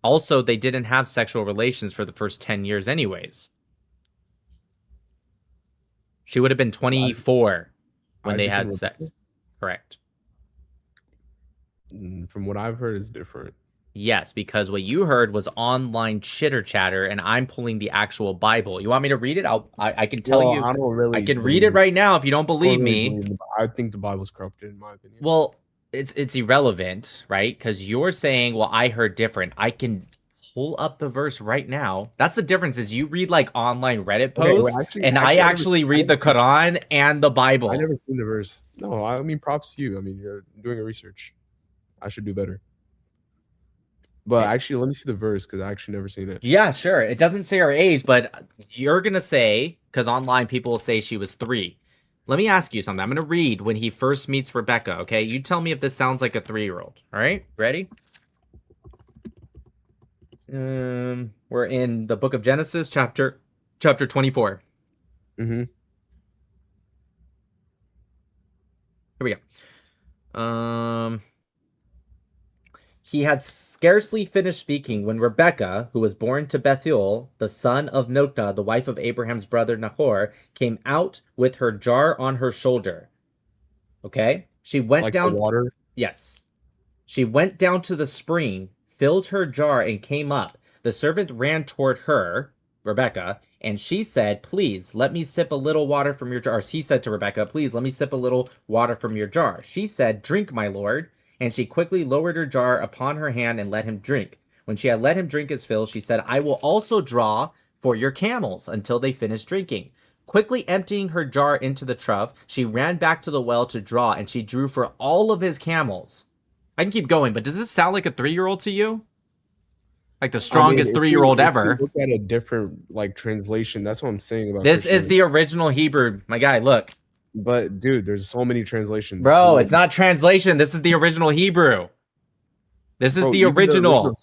Also, they didn't have sexual relations for the first 10 years anyways. She would have been 24 when they had sex. Correct. From what I've heard, it's different. Yes, because what you heard was online chitter chatter, and I'm pulling the actual Bible. You want me to read it? I can tell you. I don't really. I can read it right now if you don't believe me. I think the Bible's corrupted, in my opinion. Well, it's irrelevant, right? Because you're saying, well, I heard different. I can pull up the verse right now. That's the difference. Is you read like online Reddit posts, and I actually read the Quran and the Bible. I never seen the verse. No, I mean, props to you. I mean, you're doing a research. I should do better. But actually, let me see the verse because I actually never seen it. Yeah, sure. It doesn't say her age, but you're gonna say, because online people will say she was 3. Let me ask you something. I'm gonna read when he first meets Rebecca. Okay, you tell me if this sounds like a 3-year-old. All right, ready? We're in the book of Genesis, chapter 24. Mm-hmm. Here we go. He had scarcely finished speaking when Rebekah, who was born to Bethuel, the son of Milcah, the wife of Abraham's brother Nahor, came out with her jar on her shoulder. Okay? She went down... the water? Yes. She went down to the spring, filled her jar, and came up. The servant ran toward her, Rebekah, and she said, please, let me sip a little water from your jar. He said to Rebekah, please, let me sip a little water from your jar. She said, drink, my lord. And she quickly lowered her jar upon her hand and let him drink. When she had let him drink his fill, she said, I will also draw for your camels until they finish drinking. Quickly emptying her jar into the trough, she ran back to the well to draw, and she drew for all of his camels. I can keep going, but does this sound like a 3-year-old to you? Like the strongest 3-year-old ever. Look at a different translation. That's what I'm saying about this is the original Hebrew, my guy. Look. But dude, there's so many translations. Bro, it's not translation. This is the original Hebrew. This is the original.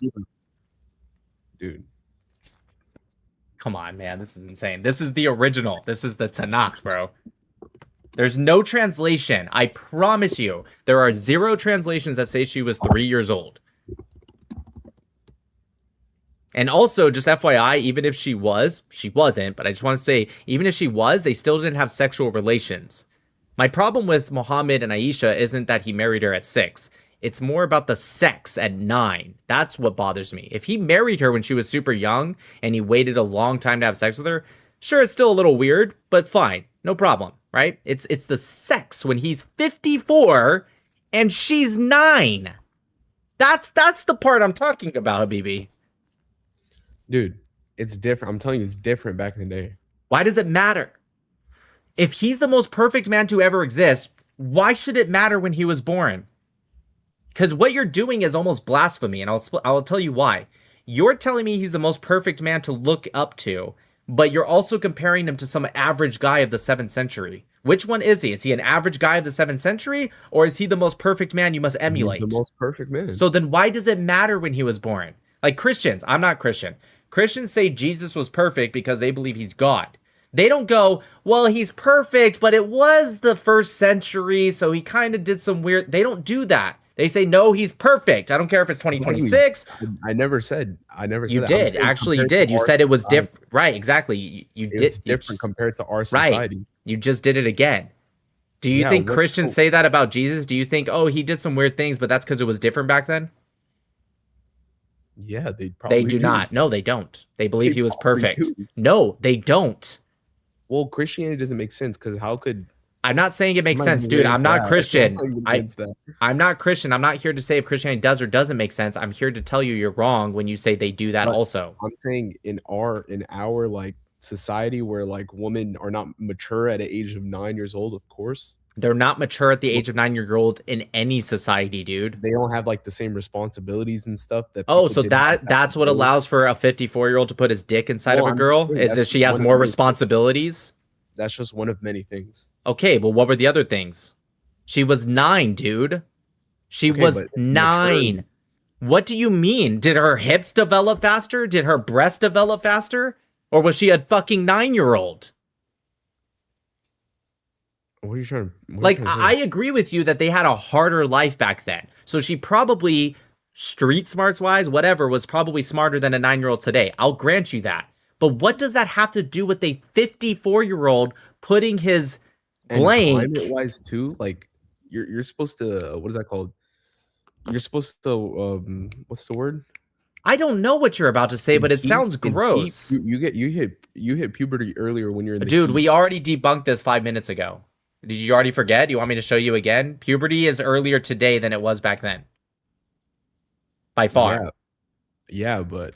Dude. Come on, man. This is insane. This is the original. This is the Tanakh, bro. There's no translation. I promise you. There are 0 translations that say she was 3 years old. And also, just FYI, even if she wasn't, but I just want to say, even if she was, they still didn't have sexual relations. My problem with Muhammad and Aisha isn't that he married her at 6. It's more about the sex at 9. That's what bothers me. If he married her when she was super young and he waited a long time to have sex with her, sure, it's still a little weird, but fine. No problem, right? It's the sex when he's 54 and she's 9. That's the part I'm talking about, Habibi. Dude, it's different. I'm telling you, it's different back in the day. Why does it matter? If he's the most perfect man to ever exist, why should it matter when he was born? Because what you're doing is almost blasphemy, and I'll tell you why. You're telling me he's the most perfect man to look up to, but you're also comparing him to some average guy of the 7th century. Which one is he? Is he an average guy of the 7th century, or is he the most perfect man you must emulate? He's the most perfect man. So then why does it matter when he was born? Like Christians, I'm not Christian. Christians say Jesus was perfect because they believe he's God. They don't go, well, he's perfect, but it was the 1st century, so he kind of did some weird... They don't do that. They say, no, he's perfect. I don't care if it's 2026. I never said You did. Actually, you did. You said it was different. Right, exactly. You did. It's different compared to our society. Right. You just did it again. Do you think Christians say that about Jesus? Do you think, oh, he did some weird things, but that's because it was different back then? Yeah, they probably do not. No, they don't. They believe he was perfect. No, they don't. Well, Christianity doesn't make sense because how could... I'm not saying it makes sense, dude. I'm not Christian. I'm not Christian. I'm not here to say if Christianity does or doesn't make sense. I'm here to tell you you're wrong when you say they do that also. I'm saying in our like society where like women are not mature at an age of 9 years old, of course. They're not mature at the age of 9-year-old in any society, dude. They don't have like the same responsibilities and stuff that. Oh, so that's what allows for a 54-year-old to put his dick inside of a girl? Is that she has more responsibilities? That's just one of many things. Okay, well, what were the other things? She was 9, dude. She was 9. Mature. What do you mean? Did her hips develop faster? Did her breasts develop faster? Or was she a fucking 9-year-old? What are you trying to... Like, I agree with you that they had a harder life back then. So she probably, street smarts wise, whatever, was probably smarter than a 9-year-old today. I'll grant you that. But what does that have to do with a 54-year-old putting his blank... And climate-wise, too, like, you're supposed to... What is that called? You're supposed to... what's the word? I don't know what you're about to say, but it sounds gross. You hit puberty earlier when you're in the Dude, we already debunked this 5 minutes ago. Did you already forget? You want me to show you again? Puberty is earlier today than it was back then. By far. Yeah, but...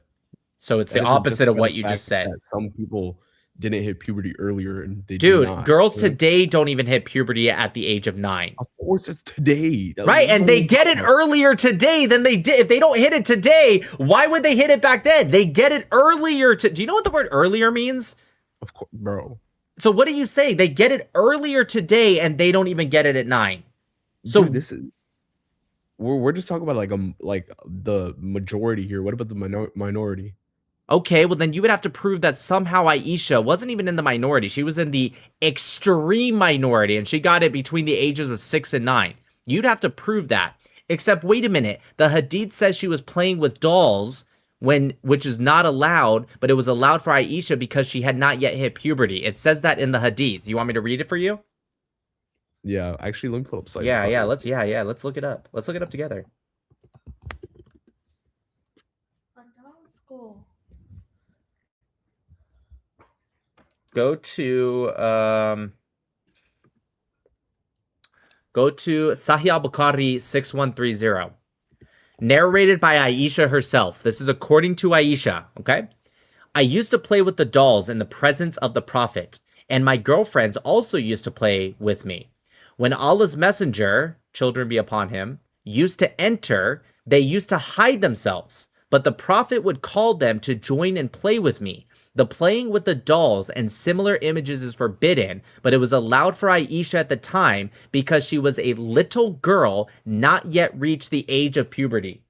So it's the opposite of what you just said. Some people didn't hit puberty earlier and they Dude, do not. Girls today don't even hit puberty at the age of 9. Of course it's today. Right, and they get it earlier today than they did. If they don't hit it today, why would they hit it back then? They get it earlier. Do you know what the word earlier means? Of course, bro. So what do you say? They get it earlier today and they don't even get it at 9. So dude, this is... We're just talking about like the majority here. What about the minority? Okay, well then you would have to prove that somehow Aisha wasn't even in the minority. She was in the extreme minority and she got it between the ages of 6 and 9. You'd have to prove that. Except, wait a minute. The Hadith says she was playing with dolls, which is not allowed, but it was allowed for Aisha because she had not yet hit puberty. It says that in the Hadith. You want me to read it for you? Yeah, actually, let me pull up site. Let's look it up. Let's look it up together. Go to Sahih al-Bukhari 6130. Narrated by Aisha herself. This is according to Aisha, okay? I used to play with the dolls in the presence of the Prophet, and my girlfriends also used to play with me. When Allah's messenger, children be upon him, used to enter, they used to hide themselves, but the Prophet would call them to join and play with me. The playing with the dolls and similar images is forbidden, but it was allowed for Aisha at the time because she was a little girl not yet reached the age of puberty.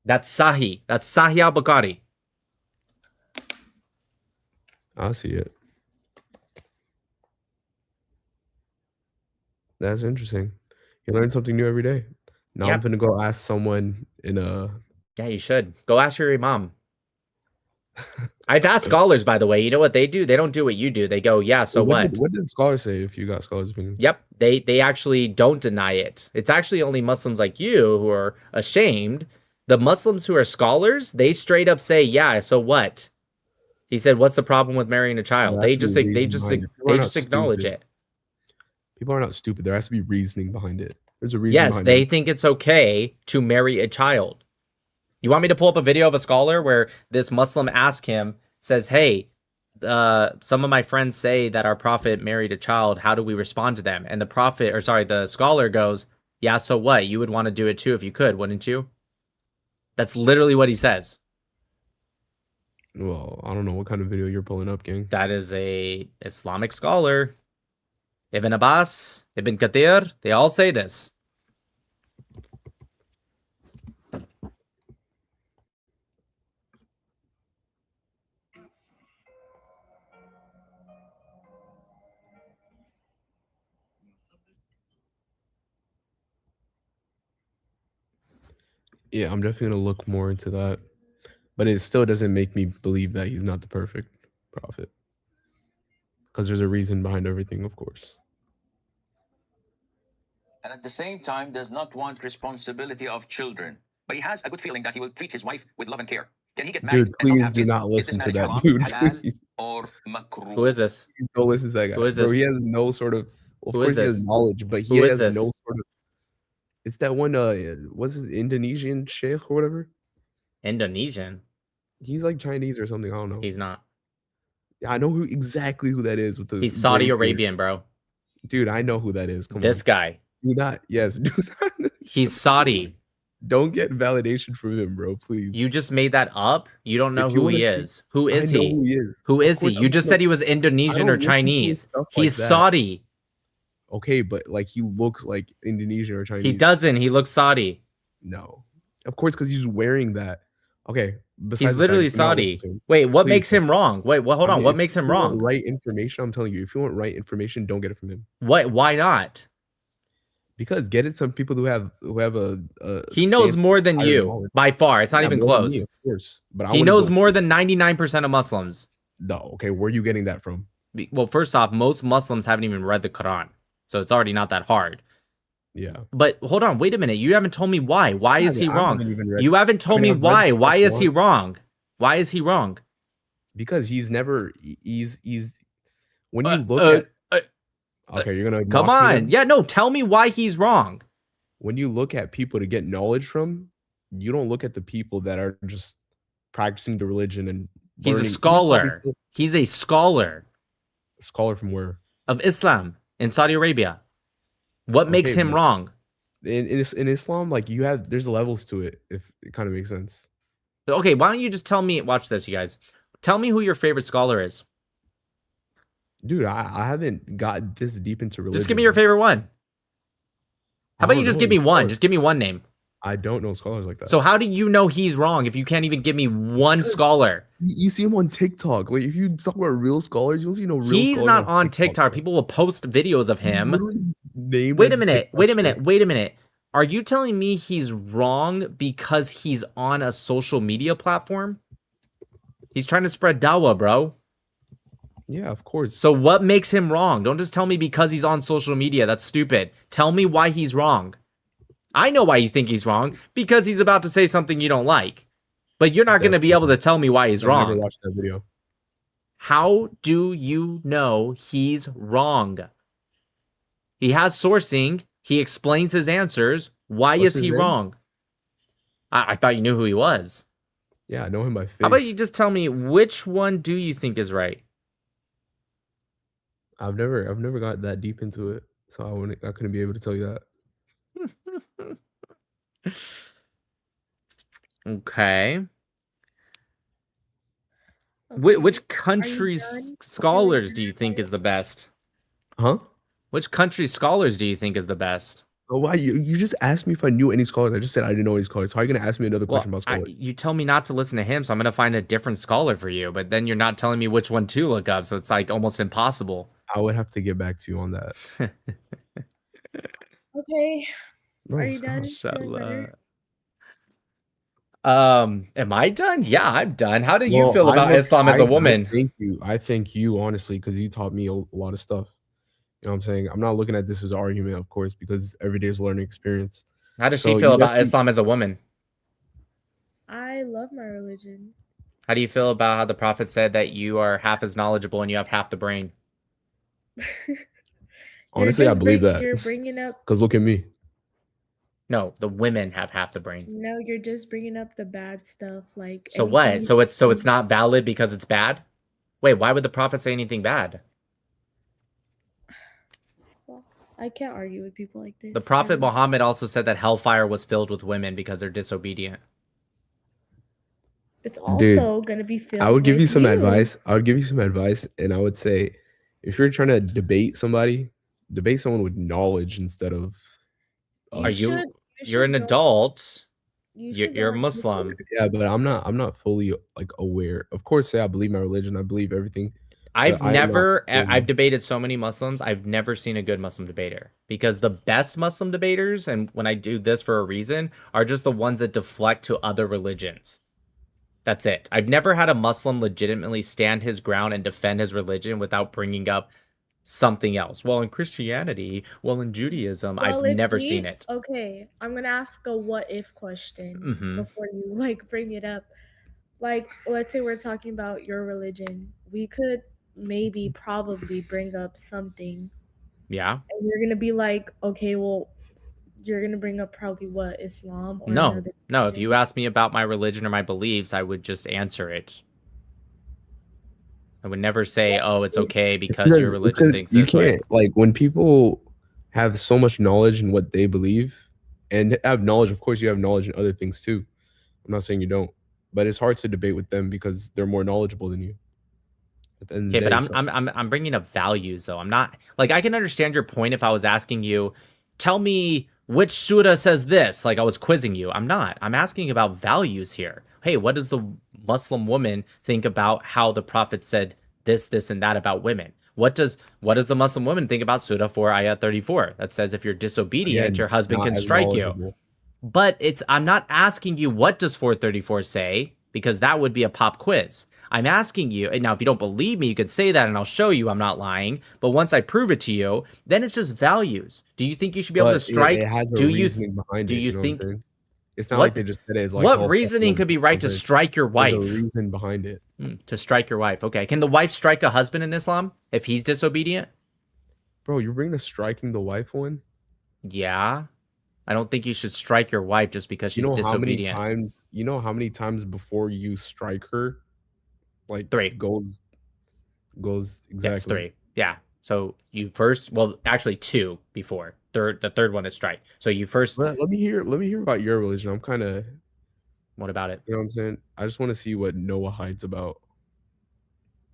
That's Sahih. That's Sahih al-Bukhari. I see it. That's interesting. You learn something new every day. Now I'm gonna go ask someone in a... Yeah, you should. Go ask your imam. I've asked scholars, by the way. You know what they do? They don't do what you do. They go, yeah, so what? What did scholars say if you got scholars' opinion? Yep, they actually don't deny it. It's actually only Muslims like you who are ashamed. The Muslims who are scholars, they straight up say, yeah, so what? He said, what's the problem with marrying a child? They just acknowledge it. People are not stupid. There has to be reasoning behind it. There's a reason. Yes, they think it's okay to marry a child. You want me to pull up a video of a scholar where this Muslim asked him, says, hey, some of my friends say that our prophet married a child. How do we respond to them? And the scholar goes, yeah, so what? You would want to do it too if you could, wouldn't you? That's literally what he says. Well, I don't know what kind of video you're pulling up, gang. That is a Islamic scholar. Ibn Abbas, Ibn Kathir, they all say this. Yeah, I'm definitely gonna look more into that. But it still doesn't make me believe that he's not the perfect prophet. Because there's a reason behind everything, of course. And at the same time does not want responsibility of children. But he has a good feeling that he will treat his wife with love and care. Can he get married Dude, and not please have do kids? not Is this listen to marriage that haram, dude. halal, Please. or makruh? Who is this? Please don't listen to that guy. Who is Bro, this? he has no sort of... Of Who course is he has this? knowledge, but he Who is has this? no sort of... It's that one, what's his Indonesian sheikh or whatever? Indonesian? He's like Chinese or something. I don't know. He's not. Yeah, I know exactly who that is. With the He's Saudi gray beard. Arabian, bro. Dude, I know who that is. Come This on. guy. Do not. Yes. Do not. He's Saudi. Don't get validation from him, bro. Please. You just made that up? You don't know If you who he wanna see- is. Who is I know he? who he is. Who Of is he? course, You I'm just gonna- said he was Indonesian I or don't listen to his Chinese. stuff like He's that. Saudi. Okay, but like he looks like Indonesian or Chinese. He doesn't. He looks Saudi. No. Of course, because he's wearing that. Okay. He's literally Saudi. Wait, what makes him wrong? Wait, well, hold on. What makes him wrong? Right information. I'm telling you, if you want right information, don't get it from him. What? Why not? Because get it some people who have a He knows stance more than higher you knowledge. by far. It's not Yeah, even more than close. me, of course. But I He wouldn't knows go- more than 99% of Muslims. No. Okay, where are you getting that from? Well, first off, most Muslims haven't even read the Quran, so it's already not that hard. Yeah. But hold on, wait a minute. You haven't told me why. Why is he I wrong? haven't even read- You haven't told I mean, me I've read why. the Why is he Quran. wrong? Why is he wrong? Because he's never he's when you look at okay, you're gonna Come mock me on. then? Yeah, no, tell me why he's wrong. When you look at people to get knowledge from, you don't look at the people that are just practicing the religion and He's a learning. scholar. Obviously- He's a scholar A scholar from where? of Islam in Saudi Arabia. What makes Okay, him but- wrong? In Islam, like there's levels to it, if it kind of makes sense. Okay, why don't you just tell me? Watch this, you guys. Tell me who your favorite scholar is. Dude, I haven't got this deep into religion. Just give me your favorite one. How about you just give me one? Just give me one name. I don't know scholars like that. So how do you know he's wrong if you can't even give me one scholar? You see him on TikTok. Like if you talk about real scholars, you'll see real. He's scholars not on TikTok. People will post videos of him. Wait a minute. Wait a minute. Wait a minute. Are you telling me he's wrong because he's on a social media platform? He's trying to spread dawah, bro. Yeah, of course. So what makes him wrong? Don't just tell me because he's on social media. That's stupid. Tell me why he's wrong. I know why you think he's wrong, because he's about to say something you don't like. But you're not going to be able to tell me why he's I've never wrong. watched that video. How do you know he's wrong? He has sourcing. He explains his answers. Why What's is his he name? wrong? I thought you knew who he was. Yeah, I know him by face. How about you just tell me which one do you think is right? I've never got that deep into it, so I couldn't be able to tell you that. Okay. Okay. Which country's done? scholars do you think is the best? Huh? Which country's scholars do you think is the best? Oh, why you just asked me if I knew any scholars? I just said I didn't know any scholars. So how are you gonna ask me another question about scholars? You tell me not to listen to him, so I'm gonna find a different scholar for you. But then you're not telling me which one to look up, so it's like almost impossible. I would have to get back to you on that. Okay. No, Are you stop. done? Feeling better? Am I done? Yeah, I'm done. How do you feel about Islam as a woman? I thank you honestly because you taught me a lot of stuff. You know what I'm saying? I'm not looking at this as an argument, of course, because every day is a learning experience. How does she feel about Islam as a woman? I love my religion. How do you feel about how the Prophet said that you are half as knowledgeable and you have half the brain? Honestly, I believe that. You're bringing up. Because look at me. No, the women have half the brain. No, you're just bringing up the bad stuff, like. So what? So it's not valid because it's bad? Wait, why would the Prophet say anything bad? Well, I can't argue with people like this. The Prophet Muhammad also said that hellfire was filled with women because they're disobedient. It's also gonna be filled. I would give you some advice. I would give you some advice, and I would say, if you're trying to debate somebody, debate someone with knowledge instead of. Are you? You're an adult. You're Muslim. Yeah, but I'm not fully like aware. Of course, I believe my religion. I believe everything. I've debated so many Muslims. I've never seen a good Muslim debater because the best Muslim debaters, and when I do this for a reason, are just the ones that deflect to other religions. That's it. I've never had a Muslim legitimately stand his ground and defend his religion without bringing up something else. Well, in Christianity, well, in Judaism, I've never seen it. Okay, I'm gonna ask a what if question before you like bring it up. Like, let's say we're talking about your religion. We could maybe probably bring up something. Yeah. And you're gonna be like, okay, well, you're gonna bring up probably what, Islam or no, another no. If you ask me about my religion or my beliefs, I would just answer it. I would never say, "Oh, it's okay because your religion thinks you this way." can't like when people have so much knowledge in what they believe and have knowledge. Of course, you have knowledge in other things too. I'm not saying you don't, but it's hard to debate with them because they're more knowledgeable than you. Okay, but I'm bringing up values though. I'm not like I can understand your point if I was asking you, tell me which surah says this. Like I was quizzing you. I'm not. I'm asking about values here. Hey, what does the Muslim woman think about how the Prophet said this, this, and that about women? What does the Muslim woman think about Surah 4, Ayah 34 that says if you're disobedient, your husband can strike you? But I'm not asking you what does 434 say because that would be a pop quiz. I'm asking you, and now if you don't believe me, you could say that and I'll show you I'm not lying. But once I prove it to you, then it's just values. Do you think you should be able to strike? It has a reasoning behind it. You know what I'm saying? It's not like they just said it as like. What reasoning could be right to strike your wife? There's a reason behind it. To strike your wife. Okay. Can the wife strike a husband in Islam if he's disobedient? Bro, you're bringing the striking the wife one? Yeah. I don't think you should strike your wife just because she's disobedient. You know how many times before you strike her? Like 3 goes exactly. Yes, 3. Yeah. So you first, well, actually 2 before. The third one is strike. So you first. Let me hear about your religion. I'm kind of. What about it? You know what I'm saying? I just want to see what Noah hides about.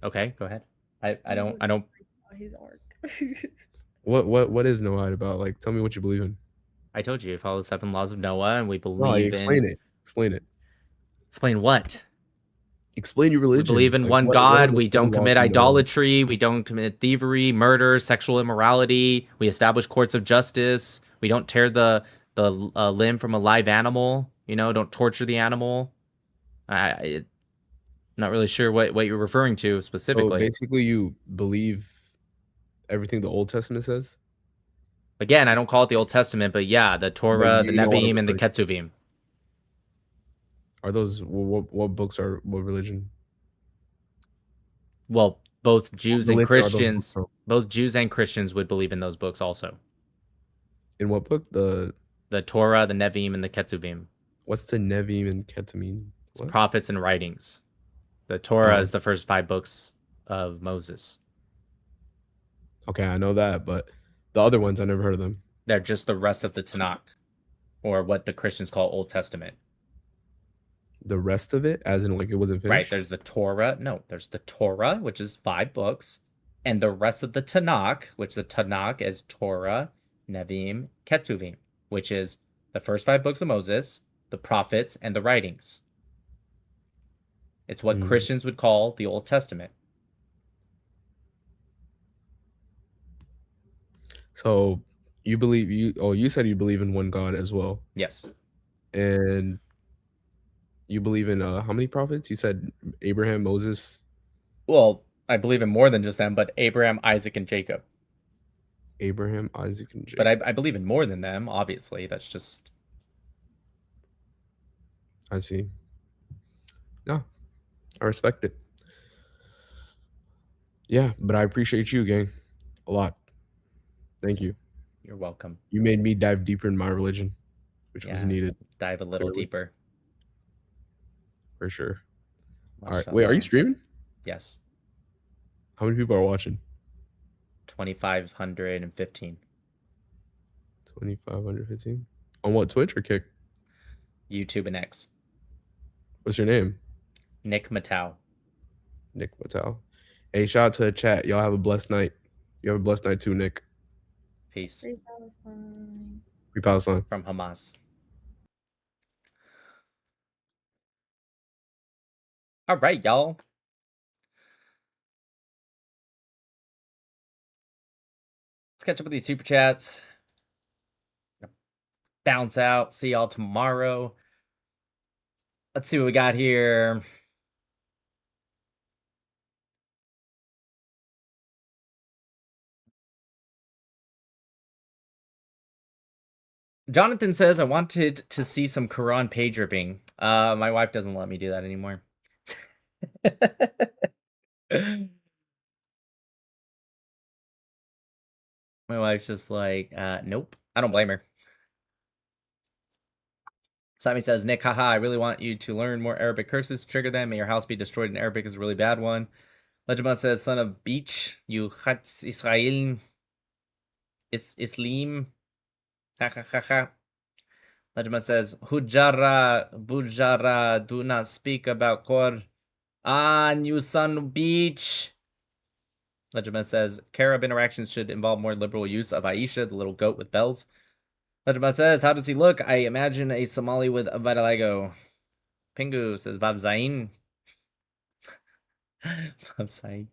Okay, go ahead. I don't. His arc. What is Noah hide about? Like, tell me what you believe in. I told you, follow the 7 laws of Noah, and we believe in. Explain it. Explain it. Explain what? Explain your religion. We believe in one God. We don't commit idolatry. We don't commit thievery, murder, sexual immorality. We establish courts of justice. We don't tear the limb from a live animal. You know, don't torture the animal. I'm not really sure what you're referring to specifically. So basically, you believe everything the Old Testament says? Again, I don't call it the Old Testament, but yeah, the Torah, the Nevi'im, and the Ketuvim. Are those what books are what religion? Well, both Jews and Christians, would believe in those books also. In what book? The Torah, the Nevi'im, and the Ketuvim. What's the Nevi'im and Ketuvim? It's prophets and writings. The Torah is the first 5 books of Moses. Okay, I know that, but the other ones, I never heard of them. They're just the rest of the Tanakh, or what the Christians call Old Testament. The rest of it, as in like it wasn't finished? Right, there's the Torah. No, there's the Torah, which is 5 books, and the rest of the Tanakh, which the Tanakh is Torah, Nevi'im, Ketuvim, which is the first 5 books of Moses, the prophets, and the writings. It's what Christians would call the Old Testament. So you said you believe in one God as well. Yes. And You believe in how many prophets? You said Abraham, Moses. Well, I believe in more than just them, but Abraham, Isaac, and Jacob. Abraham, Isaac, and Jacob. But I believe in more than them, obviously. That's just... I see. No, I respect it. Yeah, but I appreciate you, gang, a lot. Thank you. You're welcome. You made me dive deeper in my religion, which was needed. Dive a little deeper. For sure. All right. Wait, are you streaming? Yes. How many people are watching? 2,515. 2,515? On what, Twitch or Kick? YouTube and X. What's your name? Nick Matau. Nick Matau. Hey, shout out to the chat. Y'all have a blessed night. You have a blessed night too, Nick. Peace. Free Palestine. Free Palestine. From Hamas. All right, y'all. Let's catch up with these super chats. Bounce out. See y'all tomorrow. Let's see what we got here. Jonathan says, I wanted to see some Quran page ripping. My wife doesn't let me do that anymore. My wife's just like, nope. I don't blame her. Sammy says, Nick, haha, I really want you to learn more Arabic curses to trigger them. May your house be destroyed in Arabic is a really bad one. Legend says, son of beach, you Chatz Israel Islim. Ha ha ha ha. Legend says, Hujara, Bujara, do not speak about Quran, you son of beach. Legend says, Carib interactions should involve more liberal use of Aisha, the little goat with bells. Legend says, how does he look? I imagine a Somali with a vitiligo. Pingu says, Vav Zain. Vav Zain.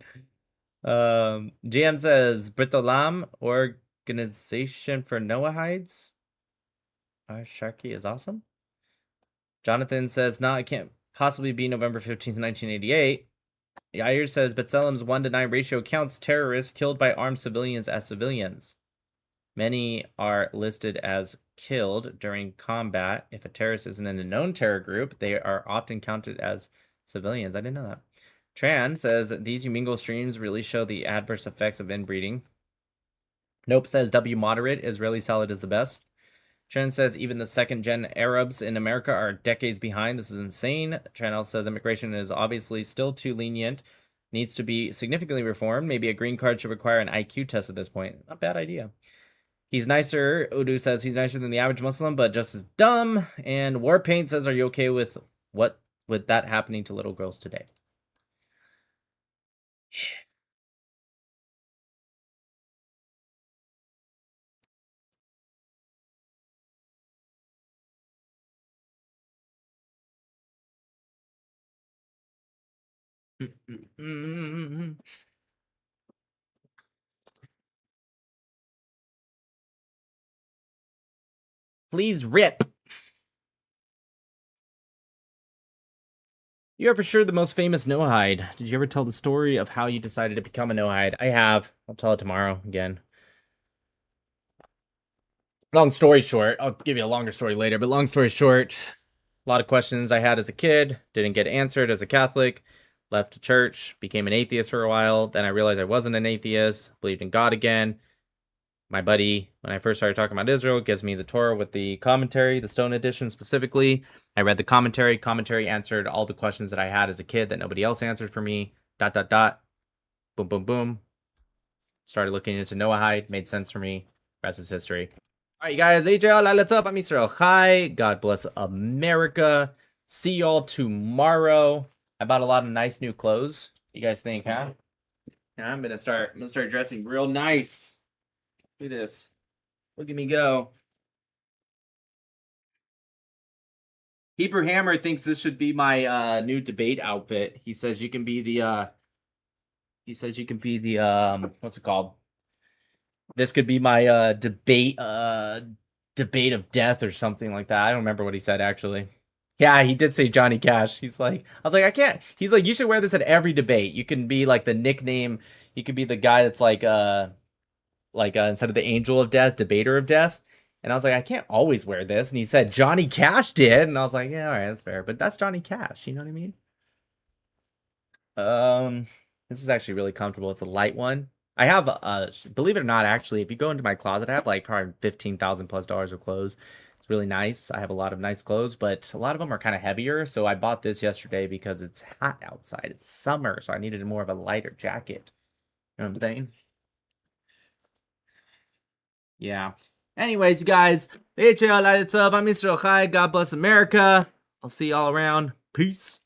GM says, Britolam, Organization for Noahides. Sharky is awesome. Jonathan says, no, it can't possibly be November 15th, 1988. Yair says, B'Tselem's 1-to-9 ratio counts terrorists killed by armed civilians as civilians. Many are listed as killed during combat. If a terrorist isn't in a known terror group, they are often counted as civilians. I didn't know that. Tran says, these Umingo streams really show the adverse effects of inbreeding. Nope says, W moderate, Israeli salad is the best. Tran says, even the second-gen Arabs in America are decades behind. This is insane. Tran also says, immigration is obviously still too lenient. Needs to be significantly reformed. Maybe a green card should require an IQ test at this point. Not a bad idea. He's nicer. Udu says he's nicer than the average Muslim, but just as dumb. And Warpaint says, are you okay with that happening to little girls today? Please rip. You are for sure the most famous Noahide. Did you ever tell the story of how you decided to become a Noahide? I have. I'll tell it tomorrow again. Long story short, I'll give you a longer story later, but long story short, a lot of questions I had as a kid didn't get answered as a Catholic, left the church, became an atheist for a while. Then I realized I wasn't an atheist, believed in God again. My buddy, when I first started talking about Israel, gives me the Torah with the commentary, the Stone Edition specifically. I read the commentary. Commentary answered all the questions that I had as a kid that nobody else answered for me. ... Boom, boom, boom. Started looking into Noahide. Made sense for me. Rest is history. All right, you guys. Let's up. I'm Israel Chai. God bless America. See y'all tomorrow. I bought a lot of nice new clothes. You guys think, huh? Yeah, I'm gonna start dressing real nice. Look at this. Look at me go. Hebrew Hammer thinks this should be my new debate outfit. He says you can be the what's it called? This could be my debate of death or something like that. I don't remember what he said actually. Yeah, he did say Johnny Cash. He's like, I was like, I can't. He's like, you should wear this at every debate. You can be like the nickname. You could be the guy that's like instead of the Angel of Death, Debater of Death. And I was like, I can't always wear this. And he said Johnny Cash did, and I was like, yeah, all right, that's fair. But that's Johnny Cash. You know what I mean? This is actually really comfortable. It's a light one. I have, believe it or not, actually, if you go into my closet, I have like probably $15,000+ of clothes. It's really nice. I have a lot of nice clothes, but a lot of them are kind of heavier. So I bought this yesterday because it's hot outside. It's summer, so I needed more of a lighter jacket. You know what I'm saying? Yeah. Anyways, you guys, I'm Mr. Ochai. God bless America. I'll see y'all around. Peace.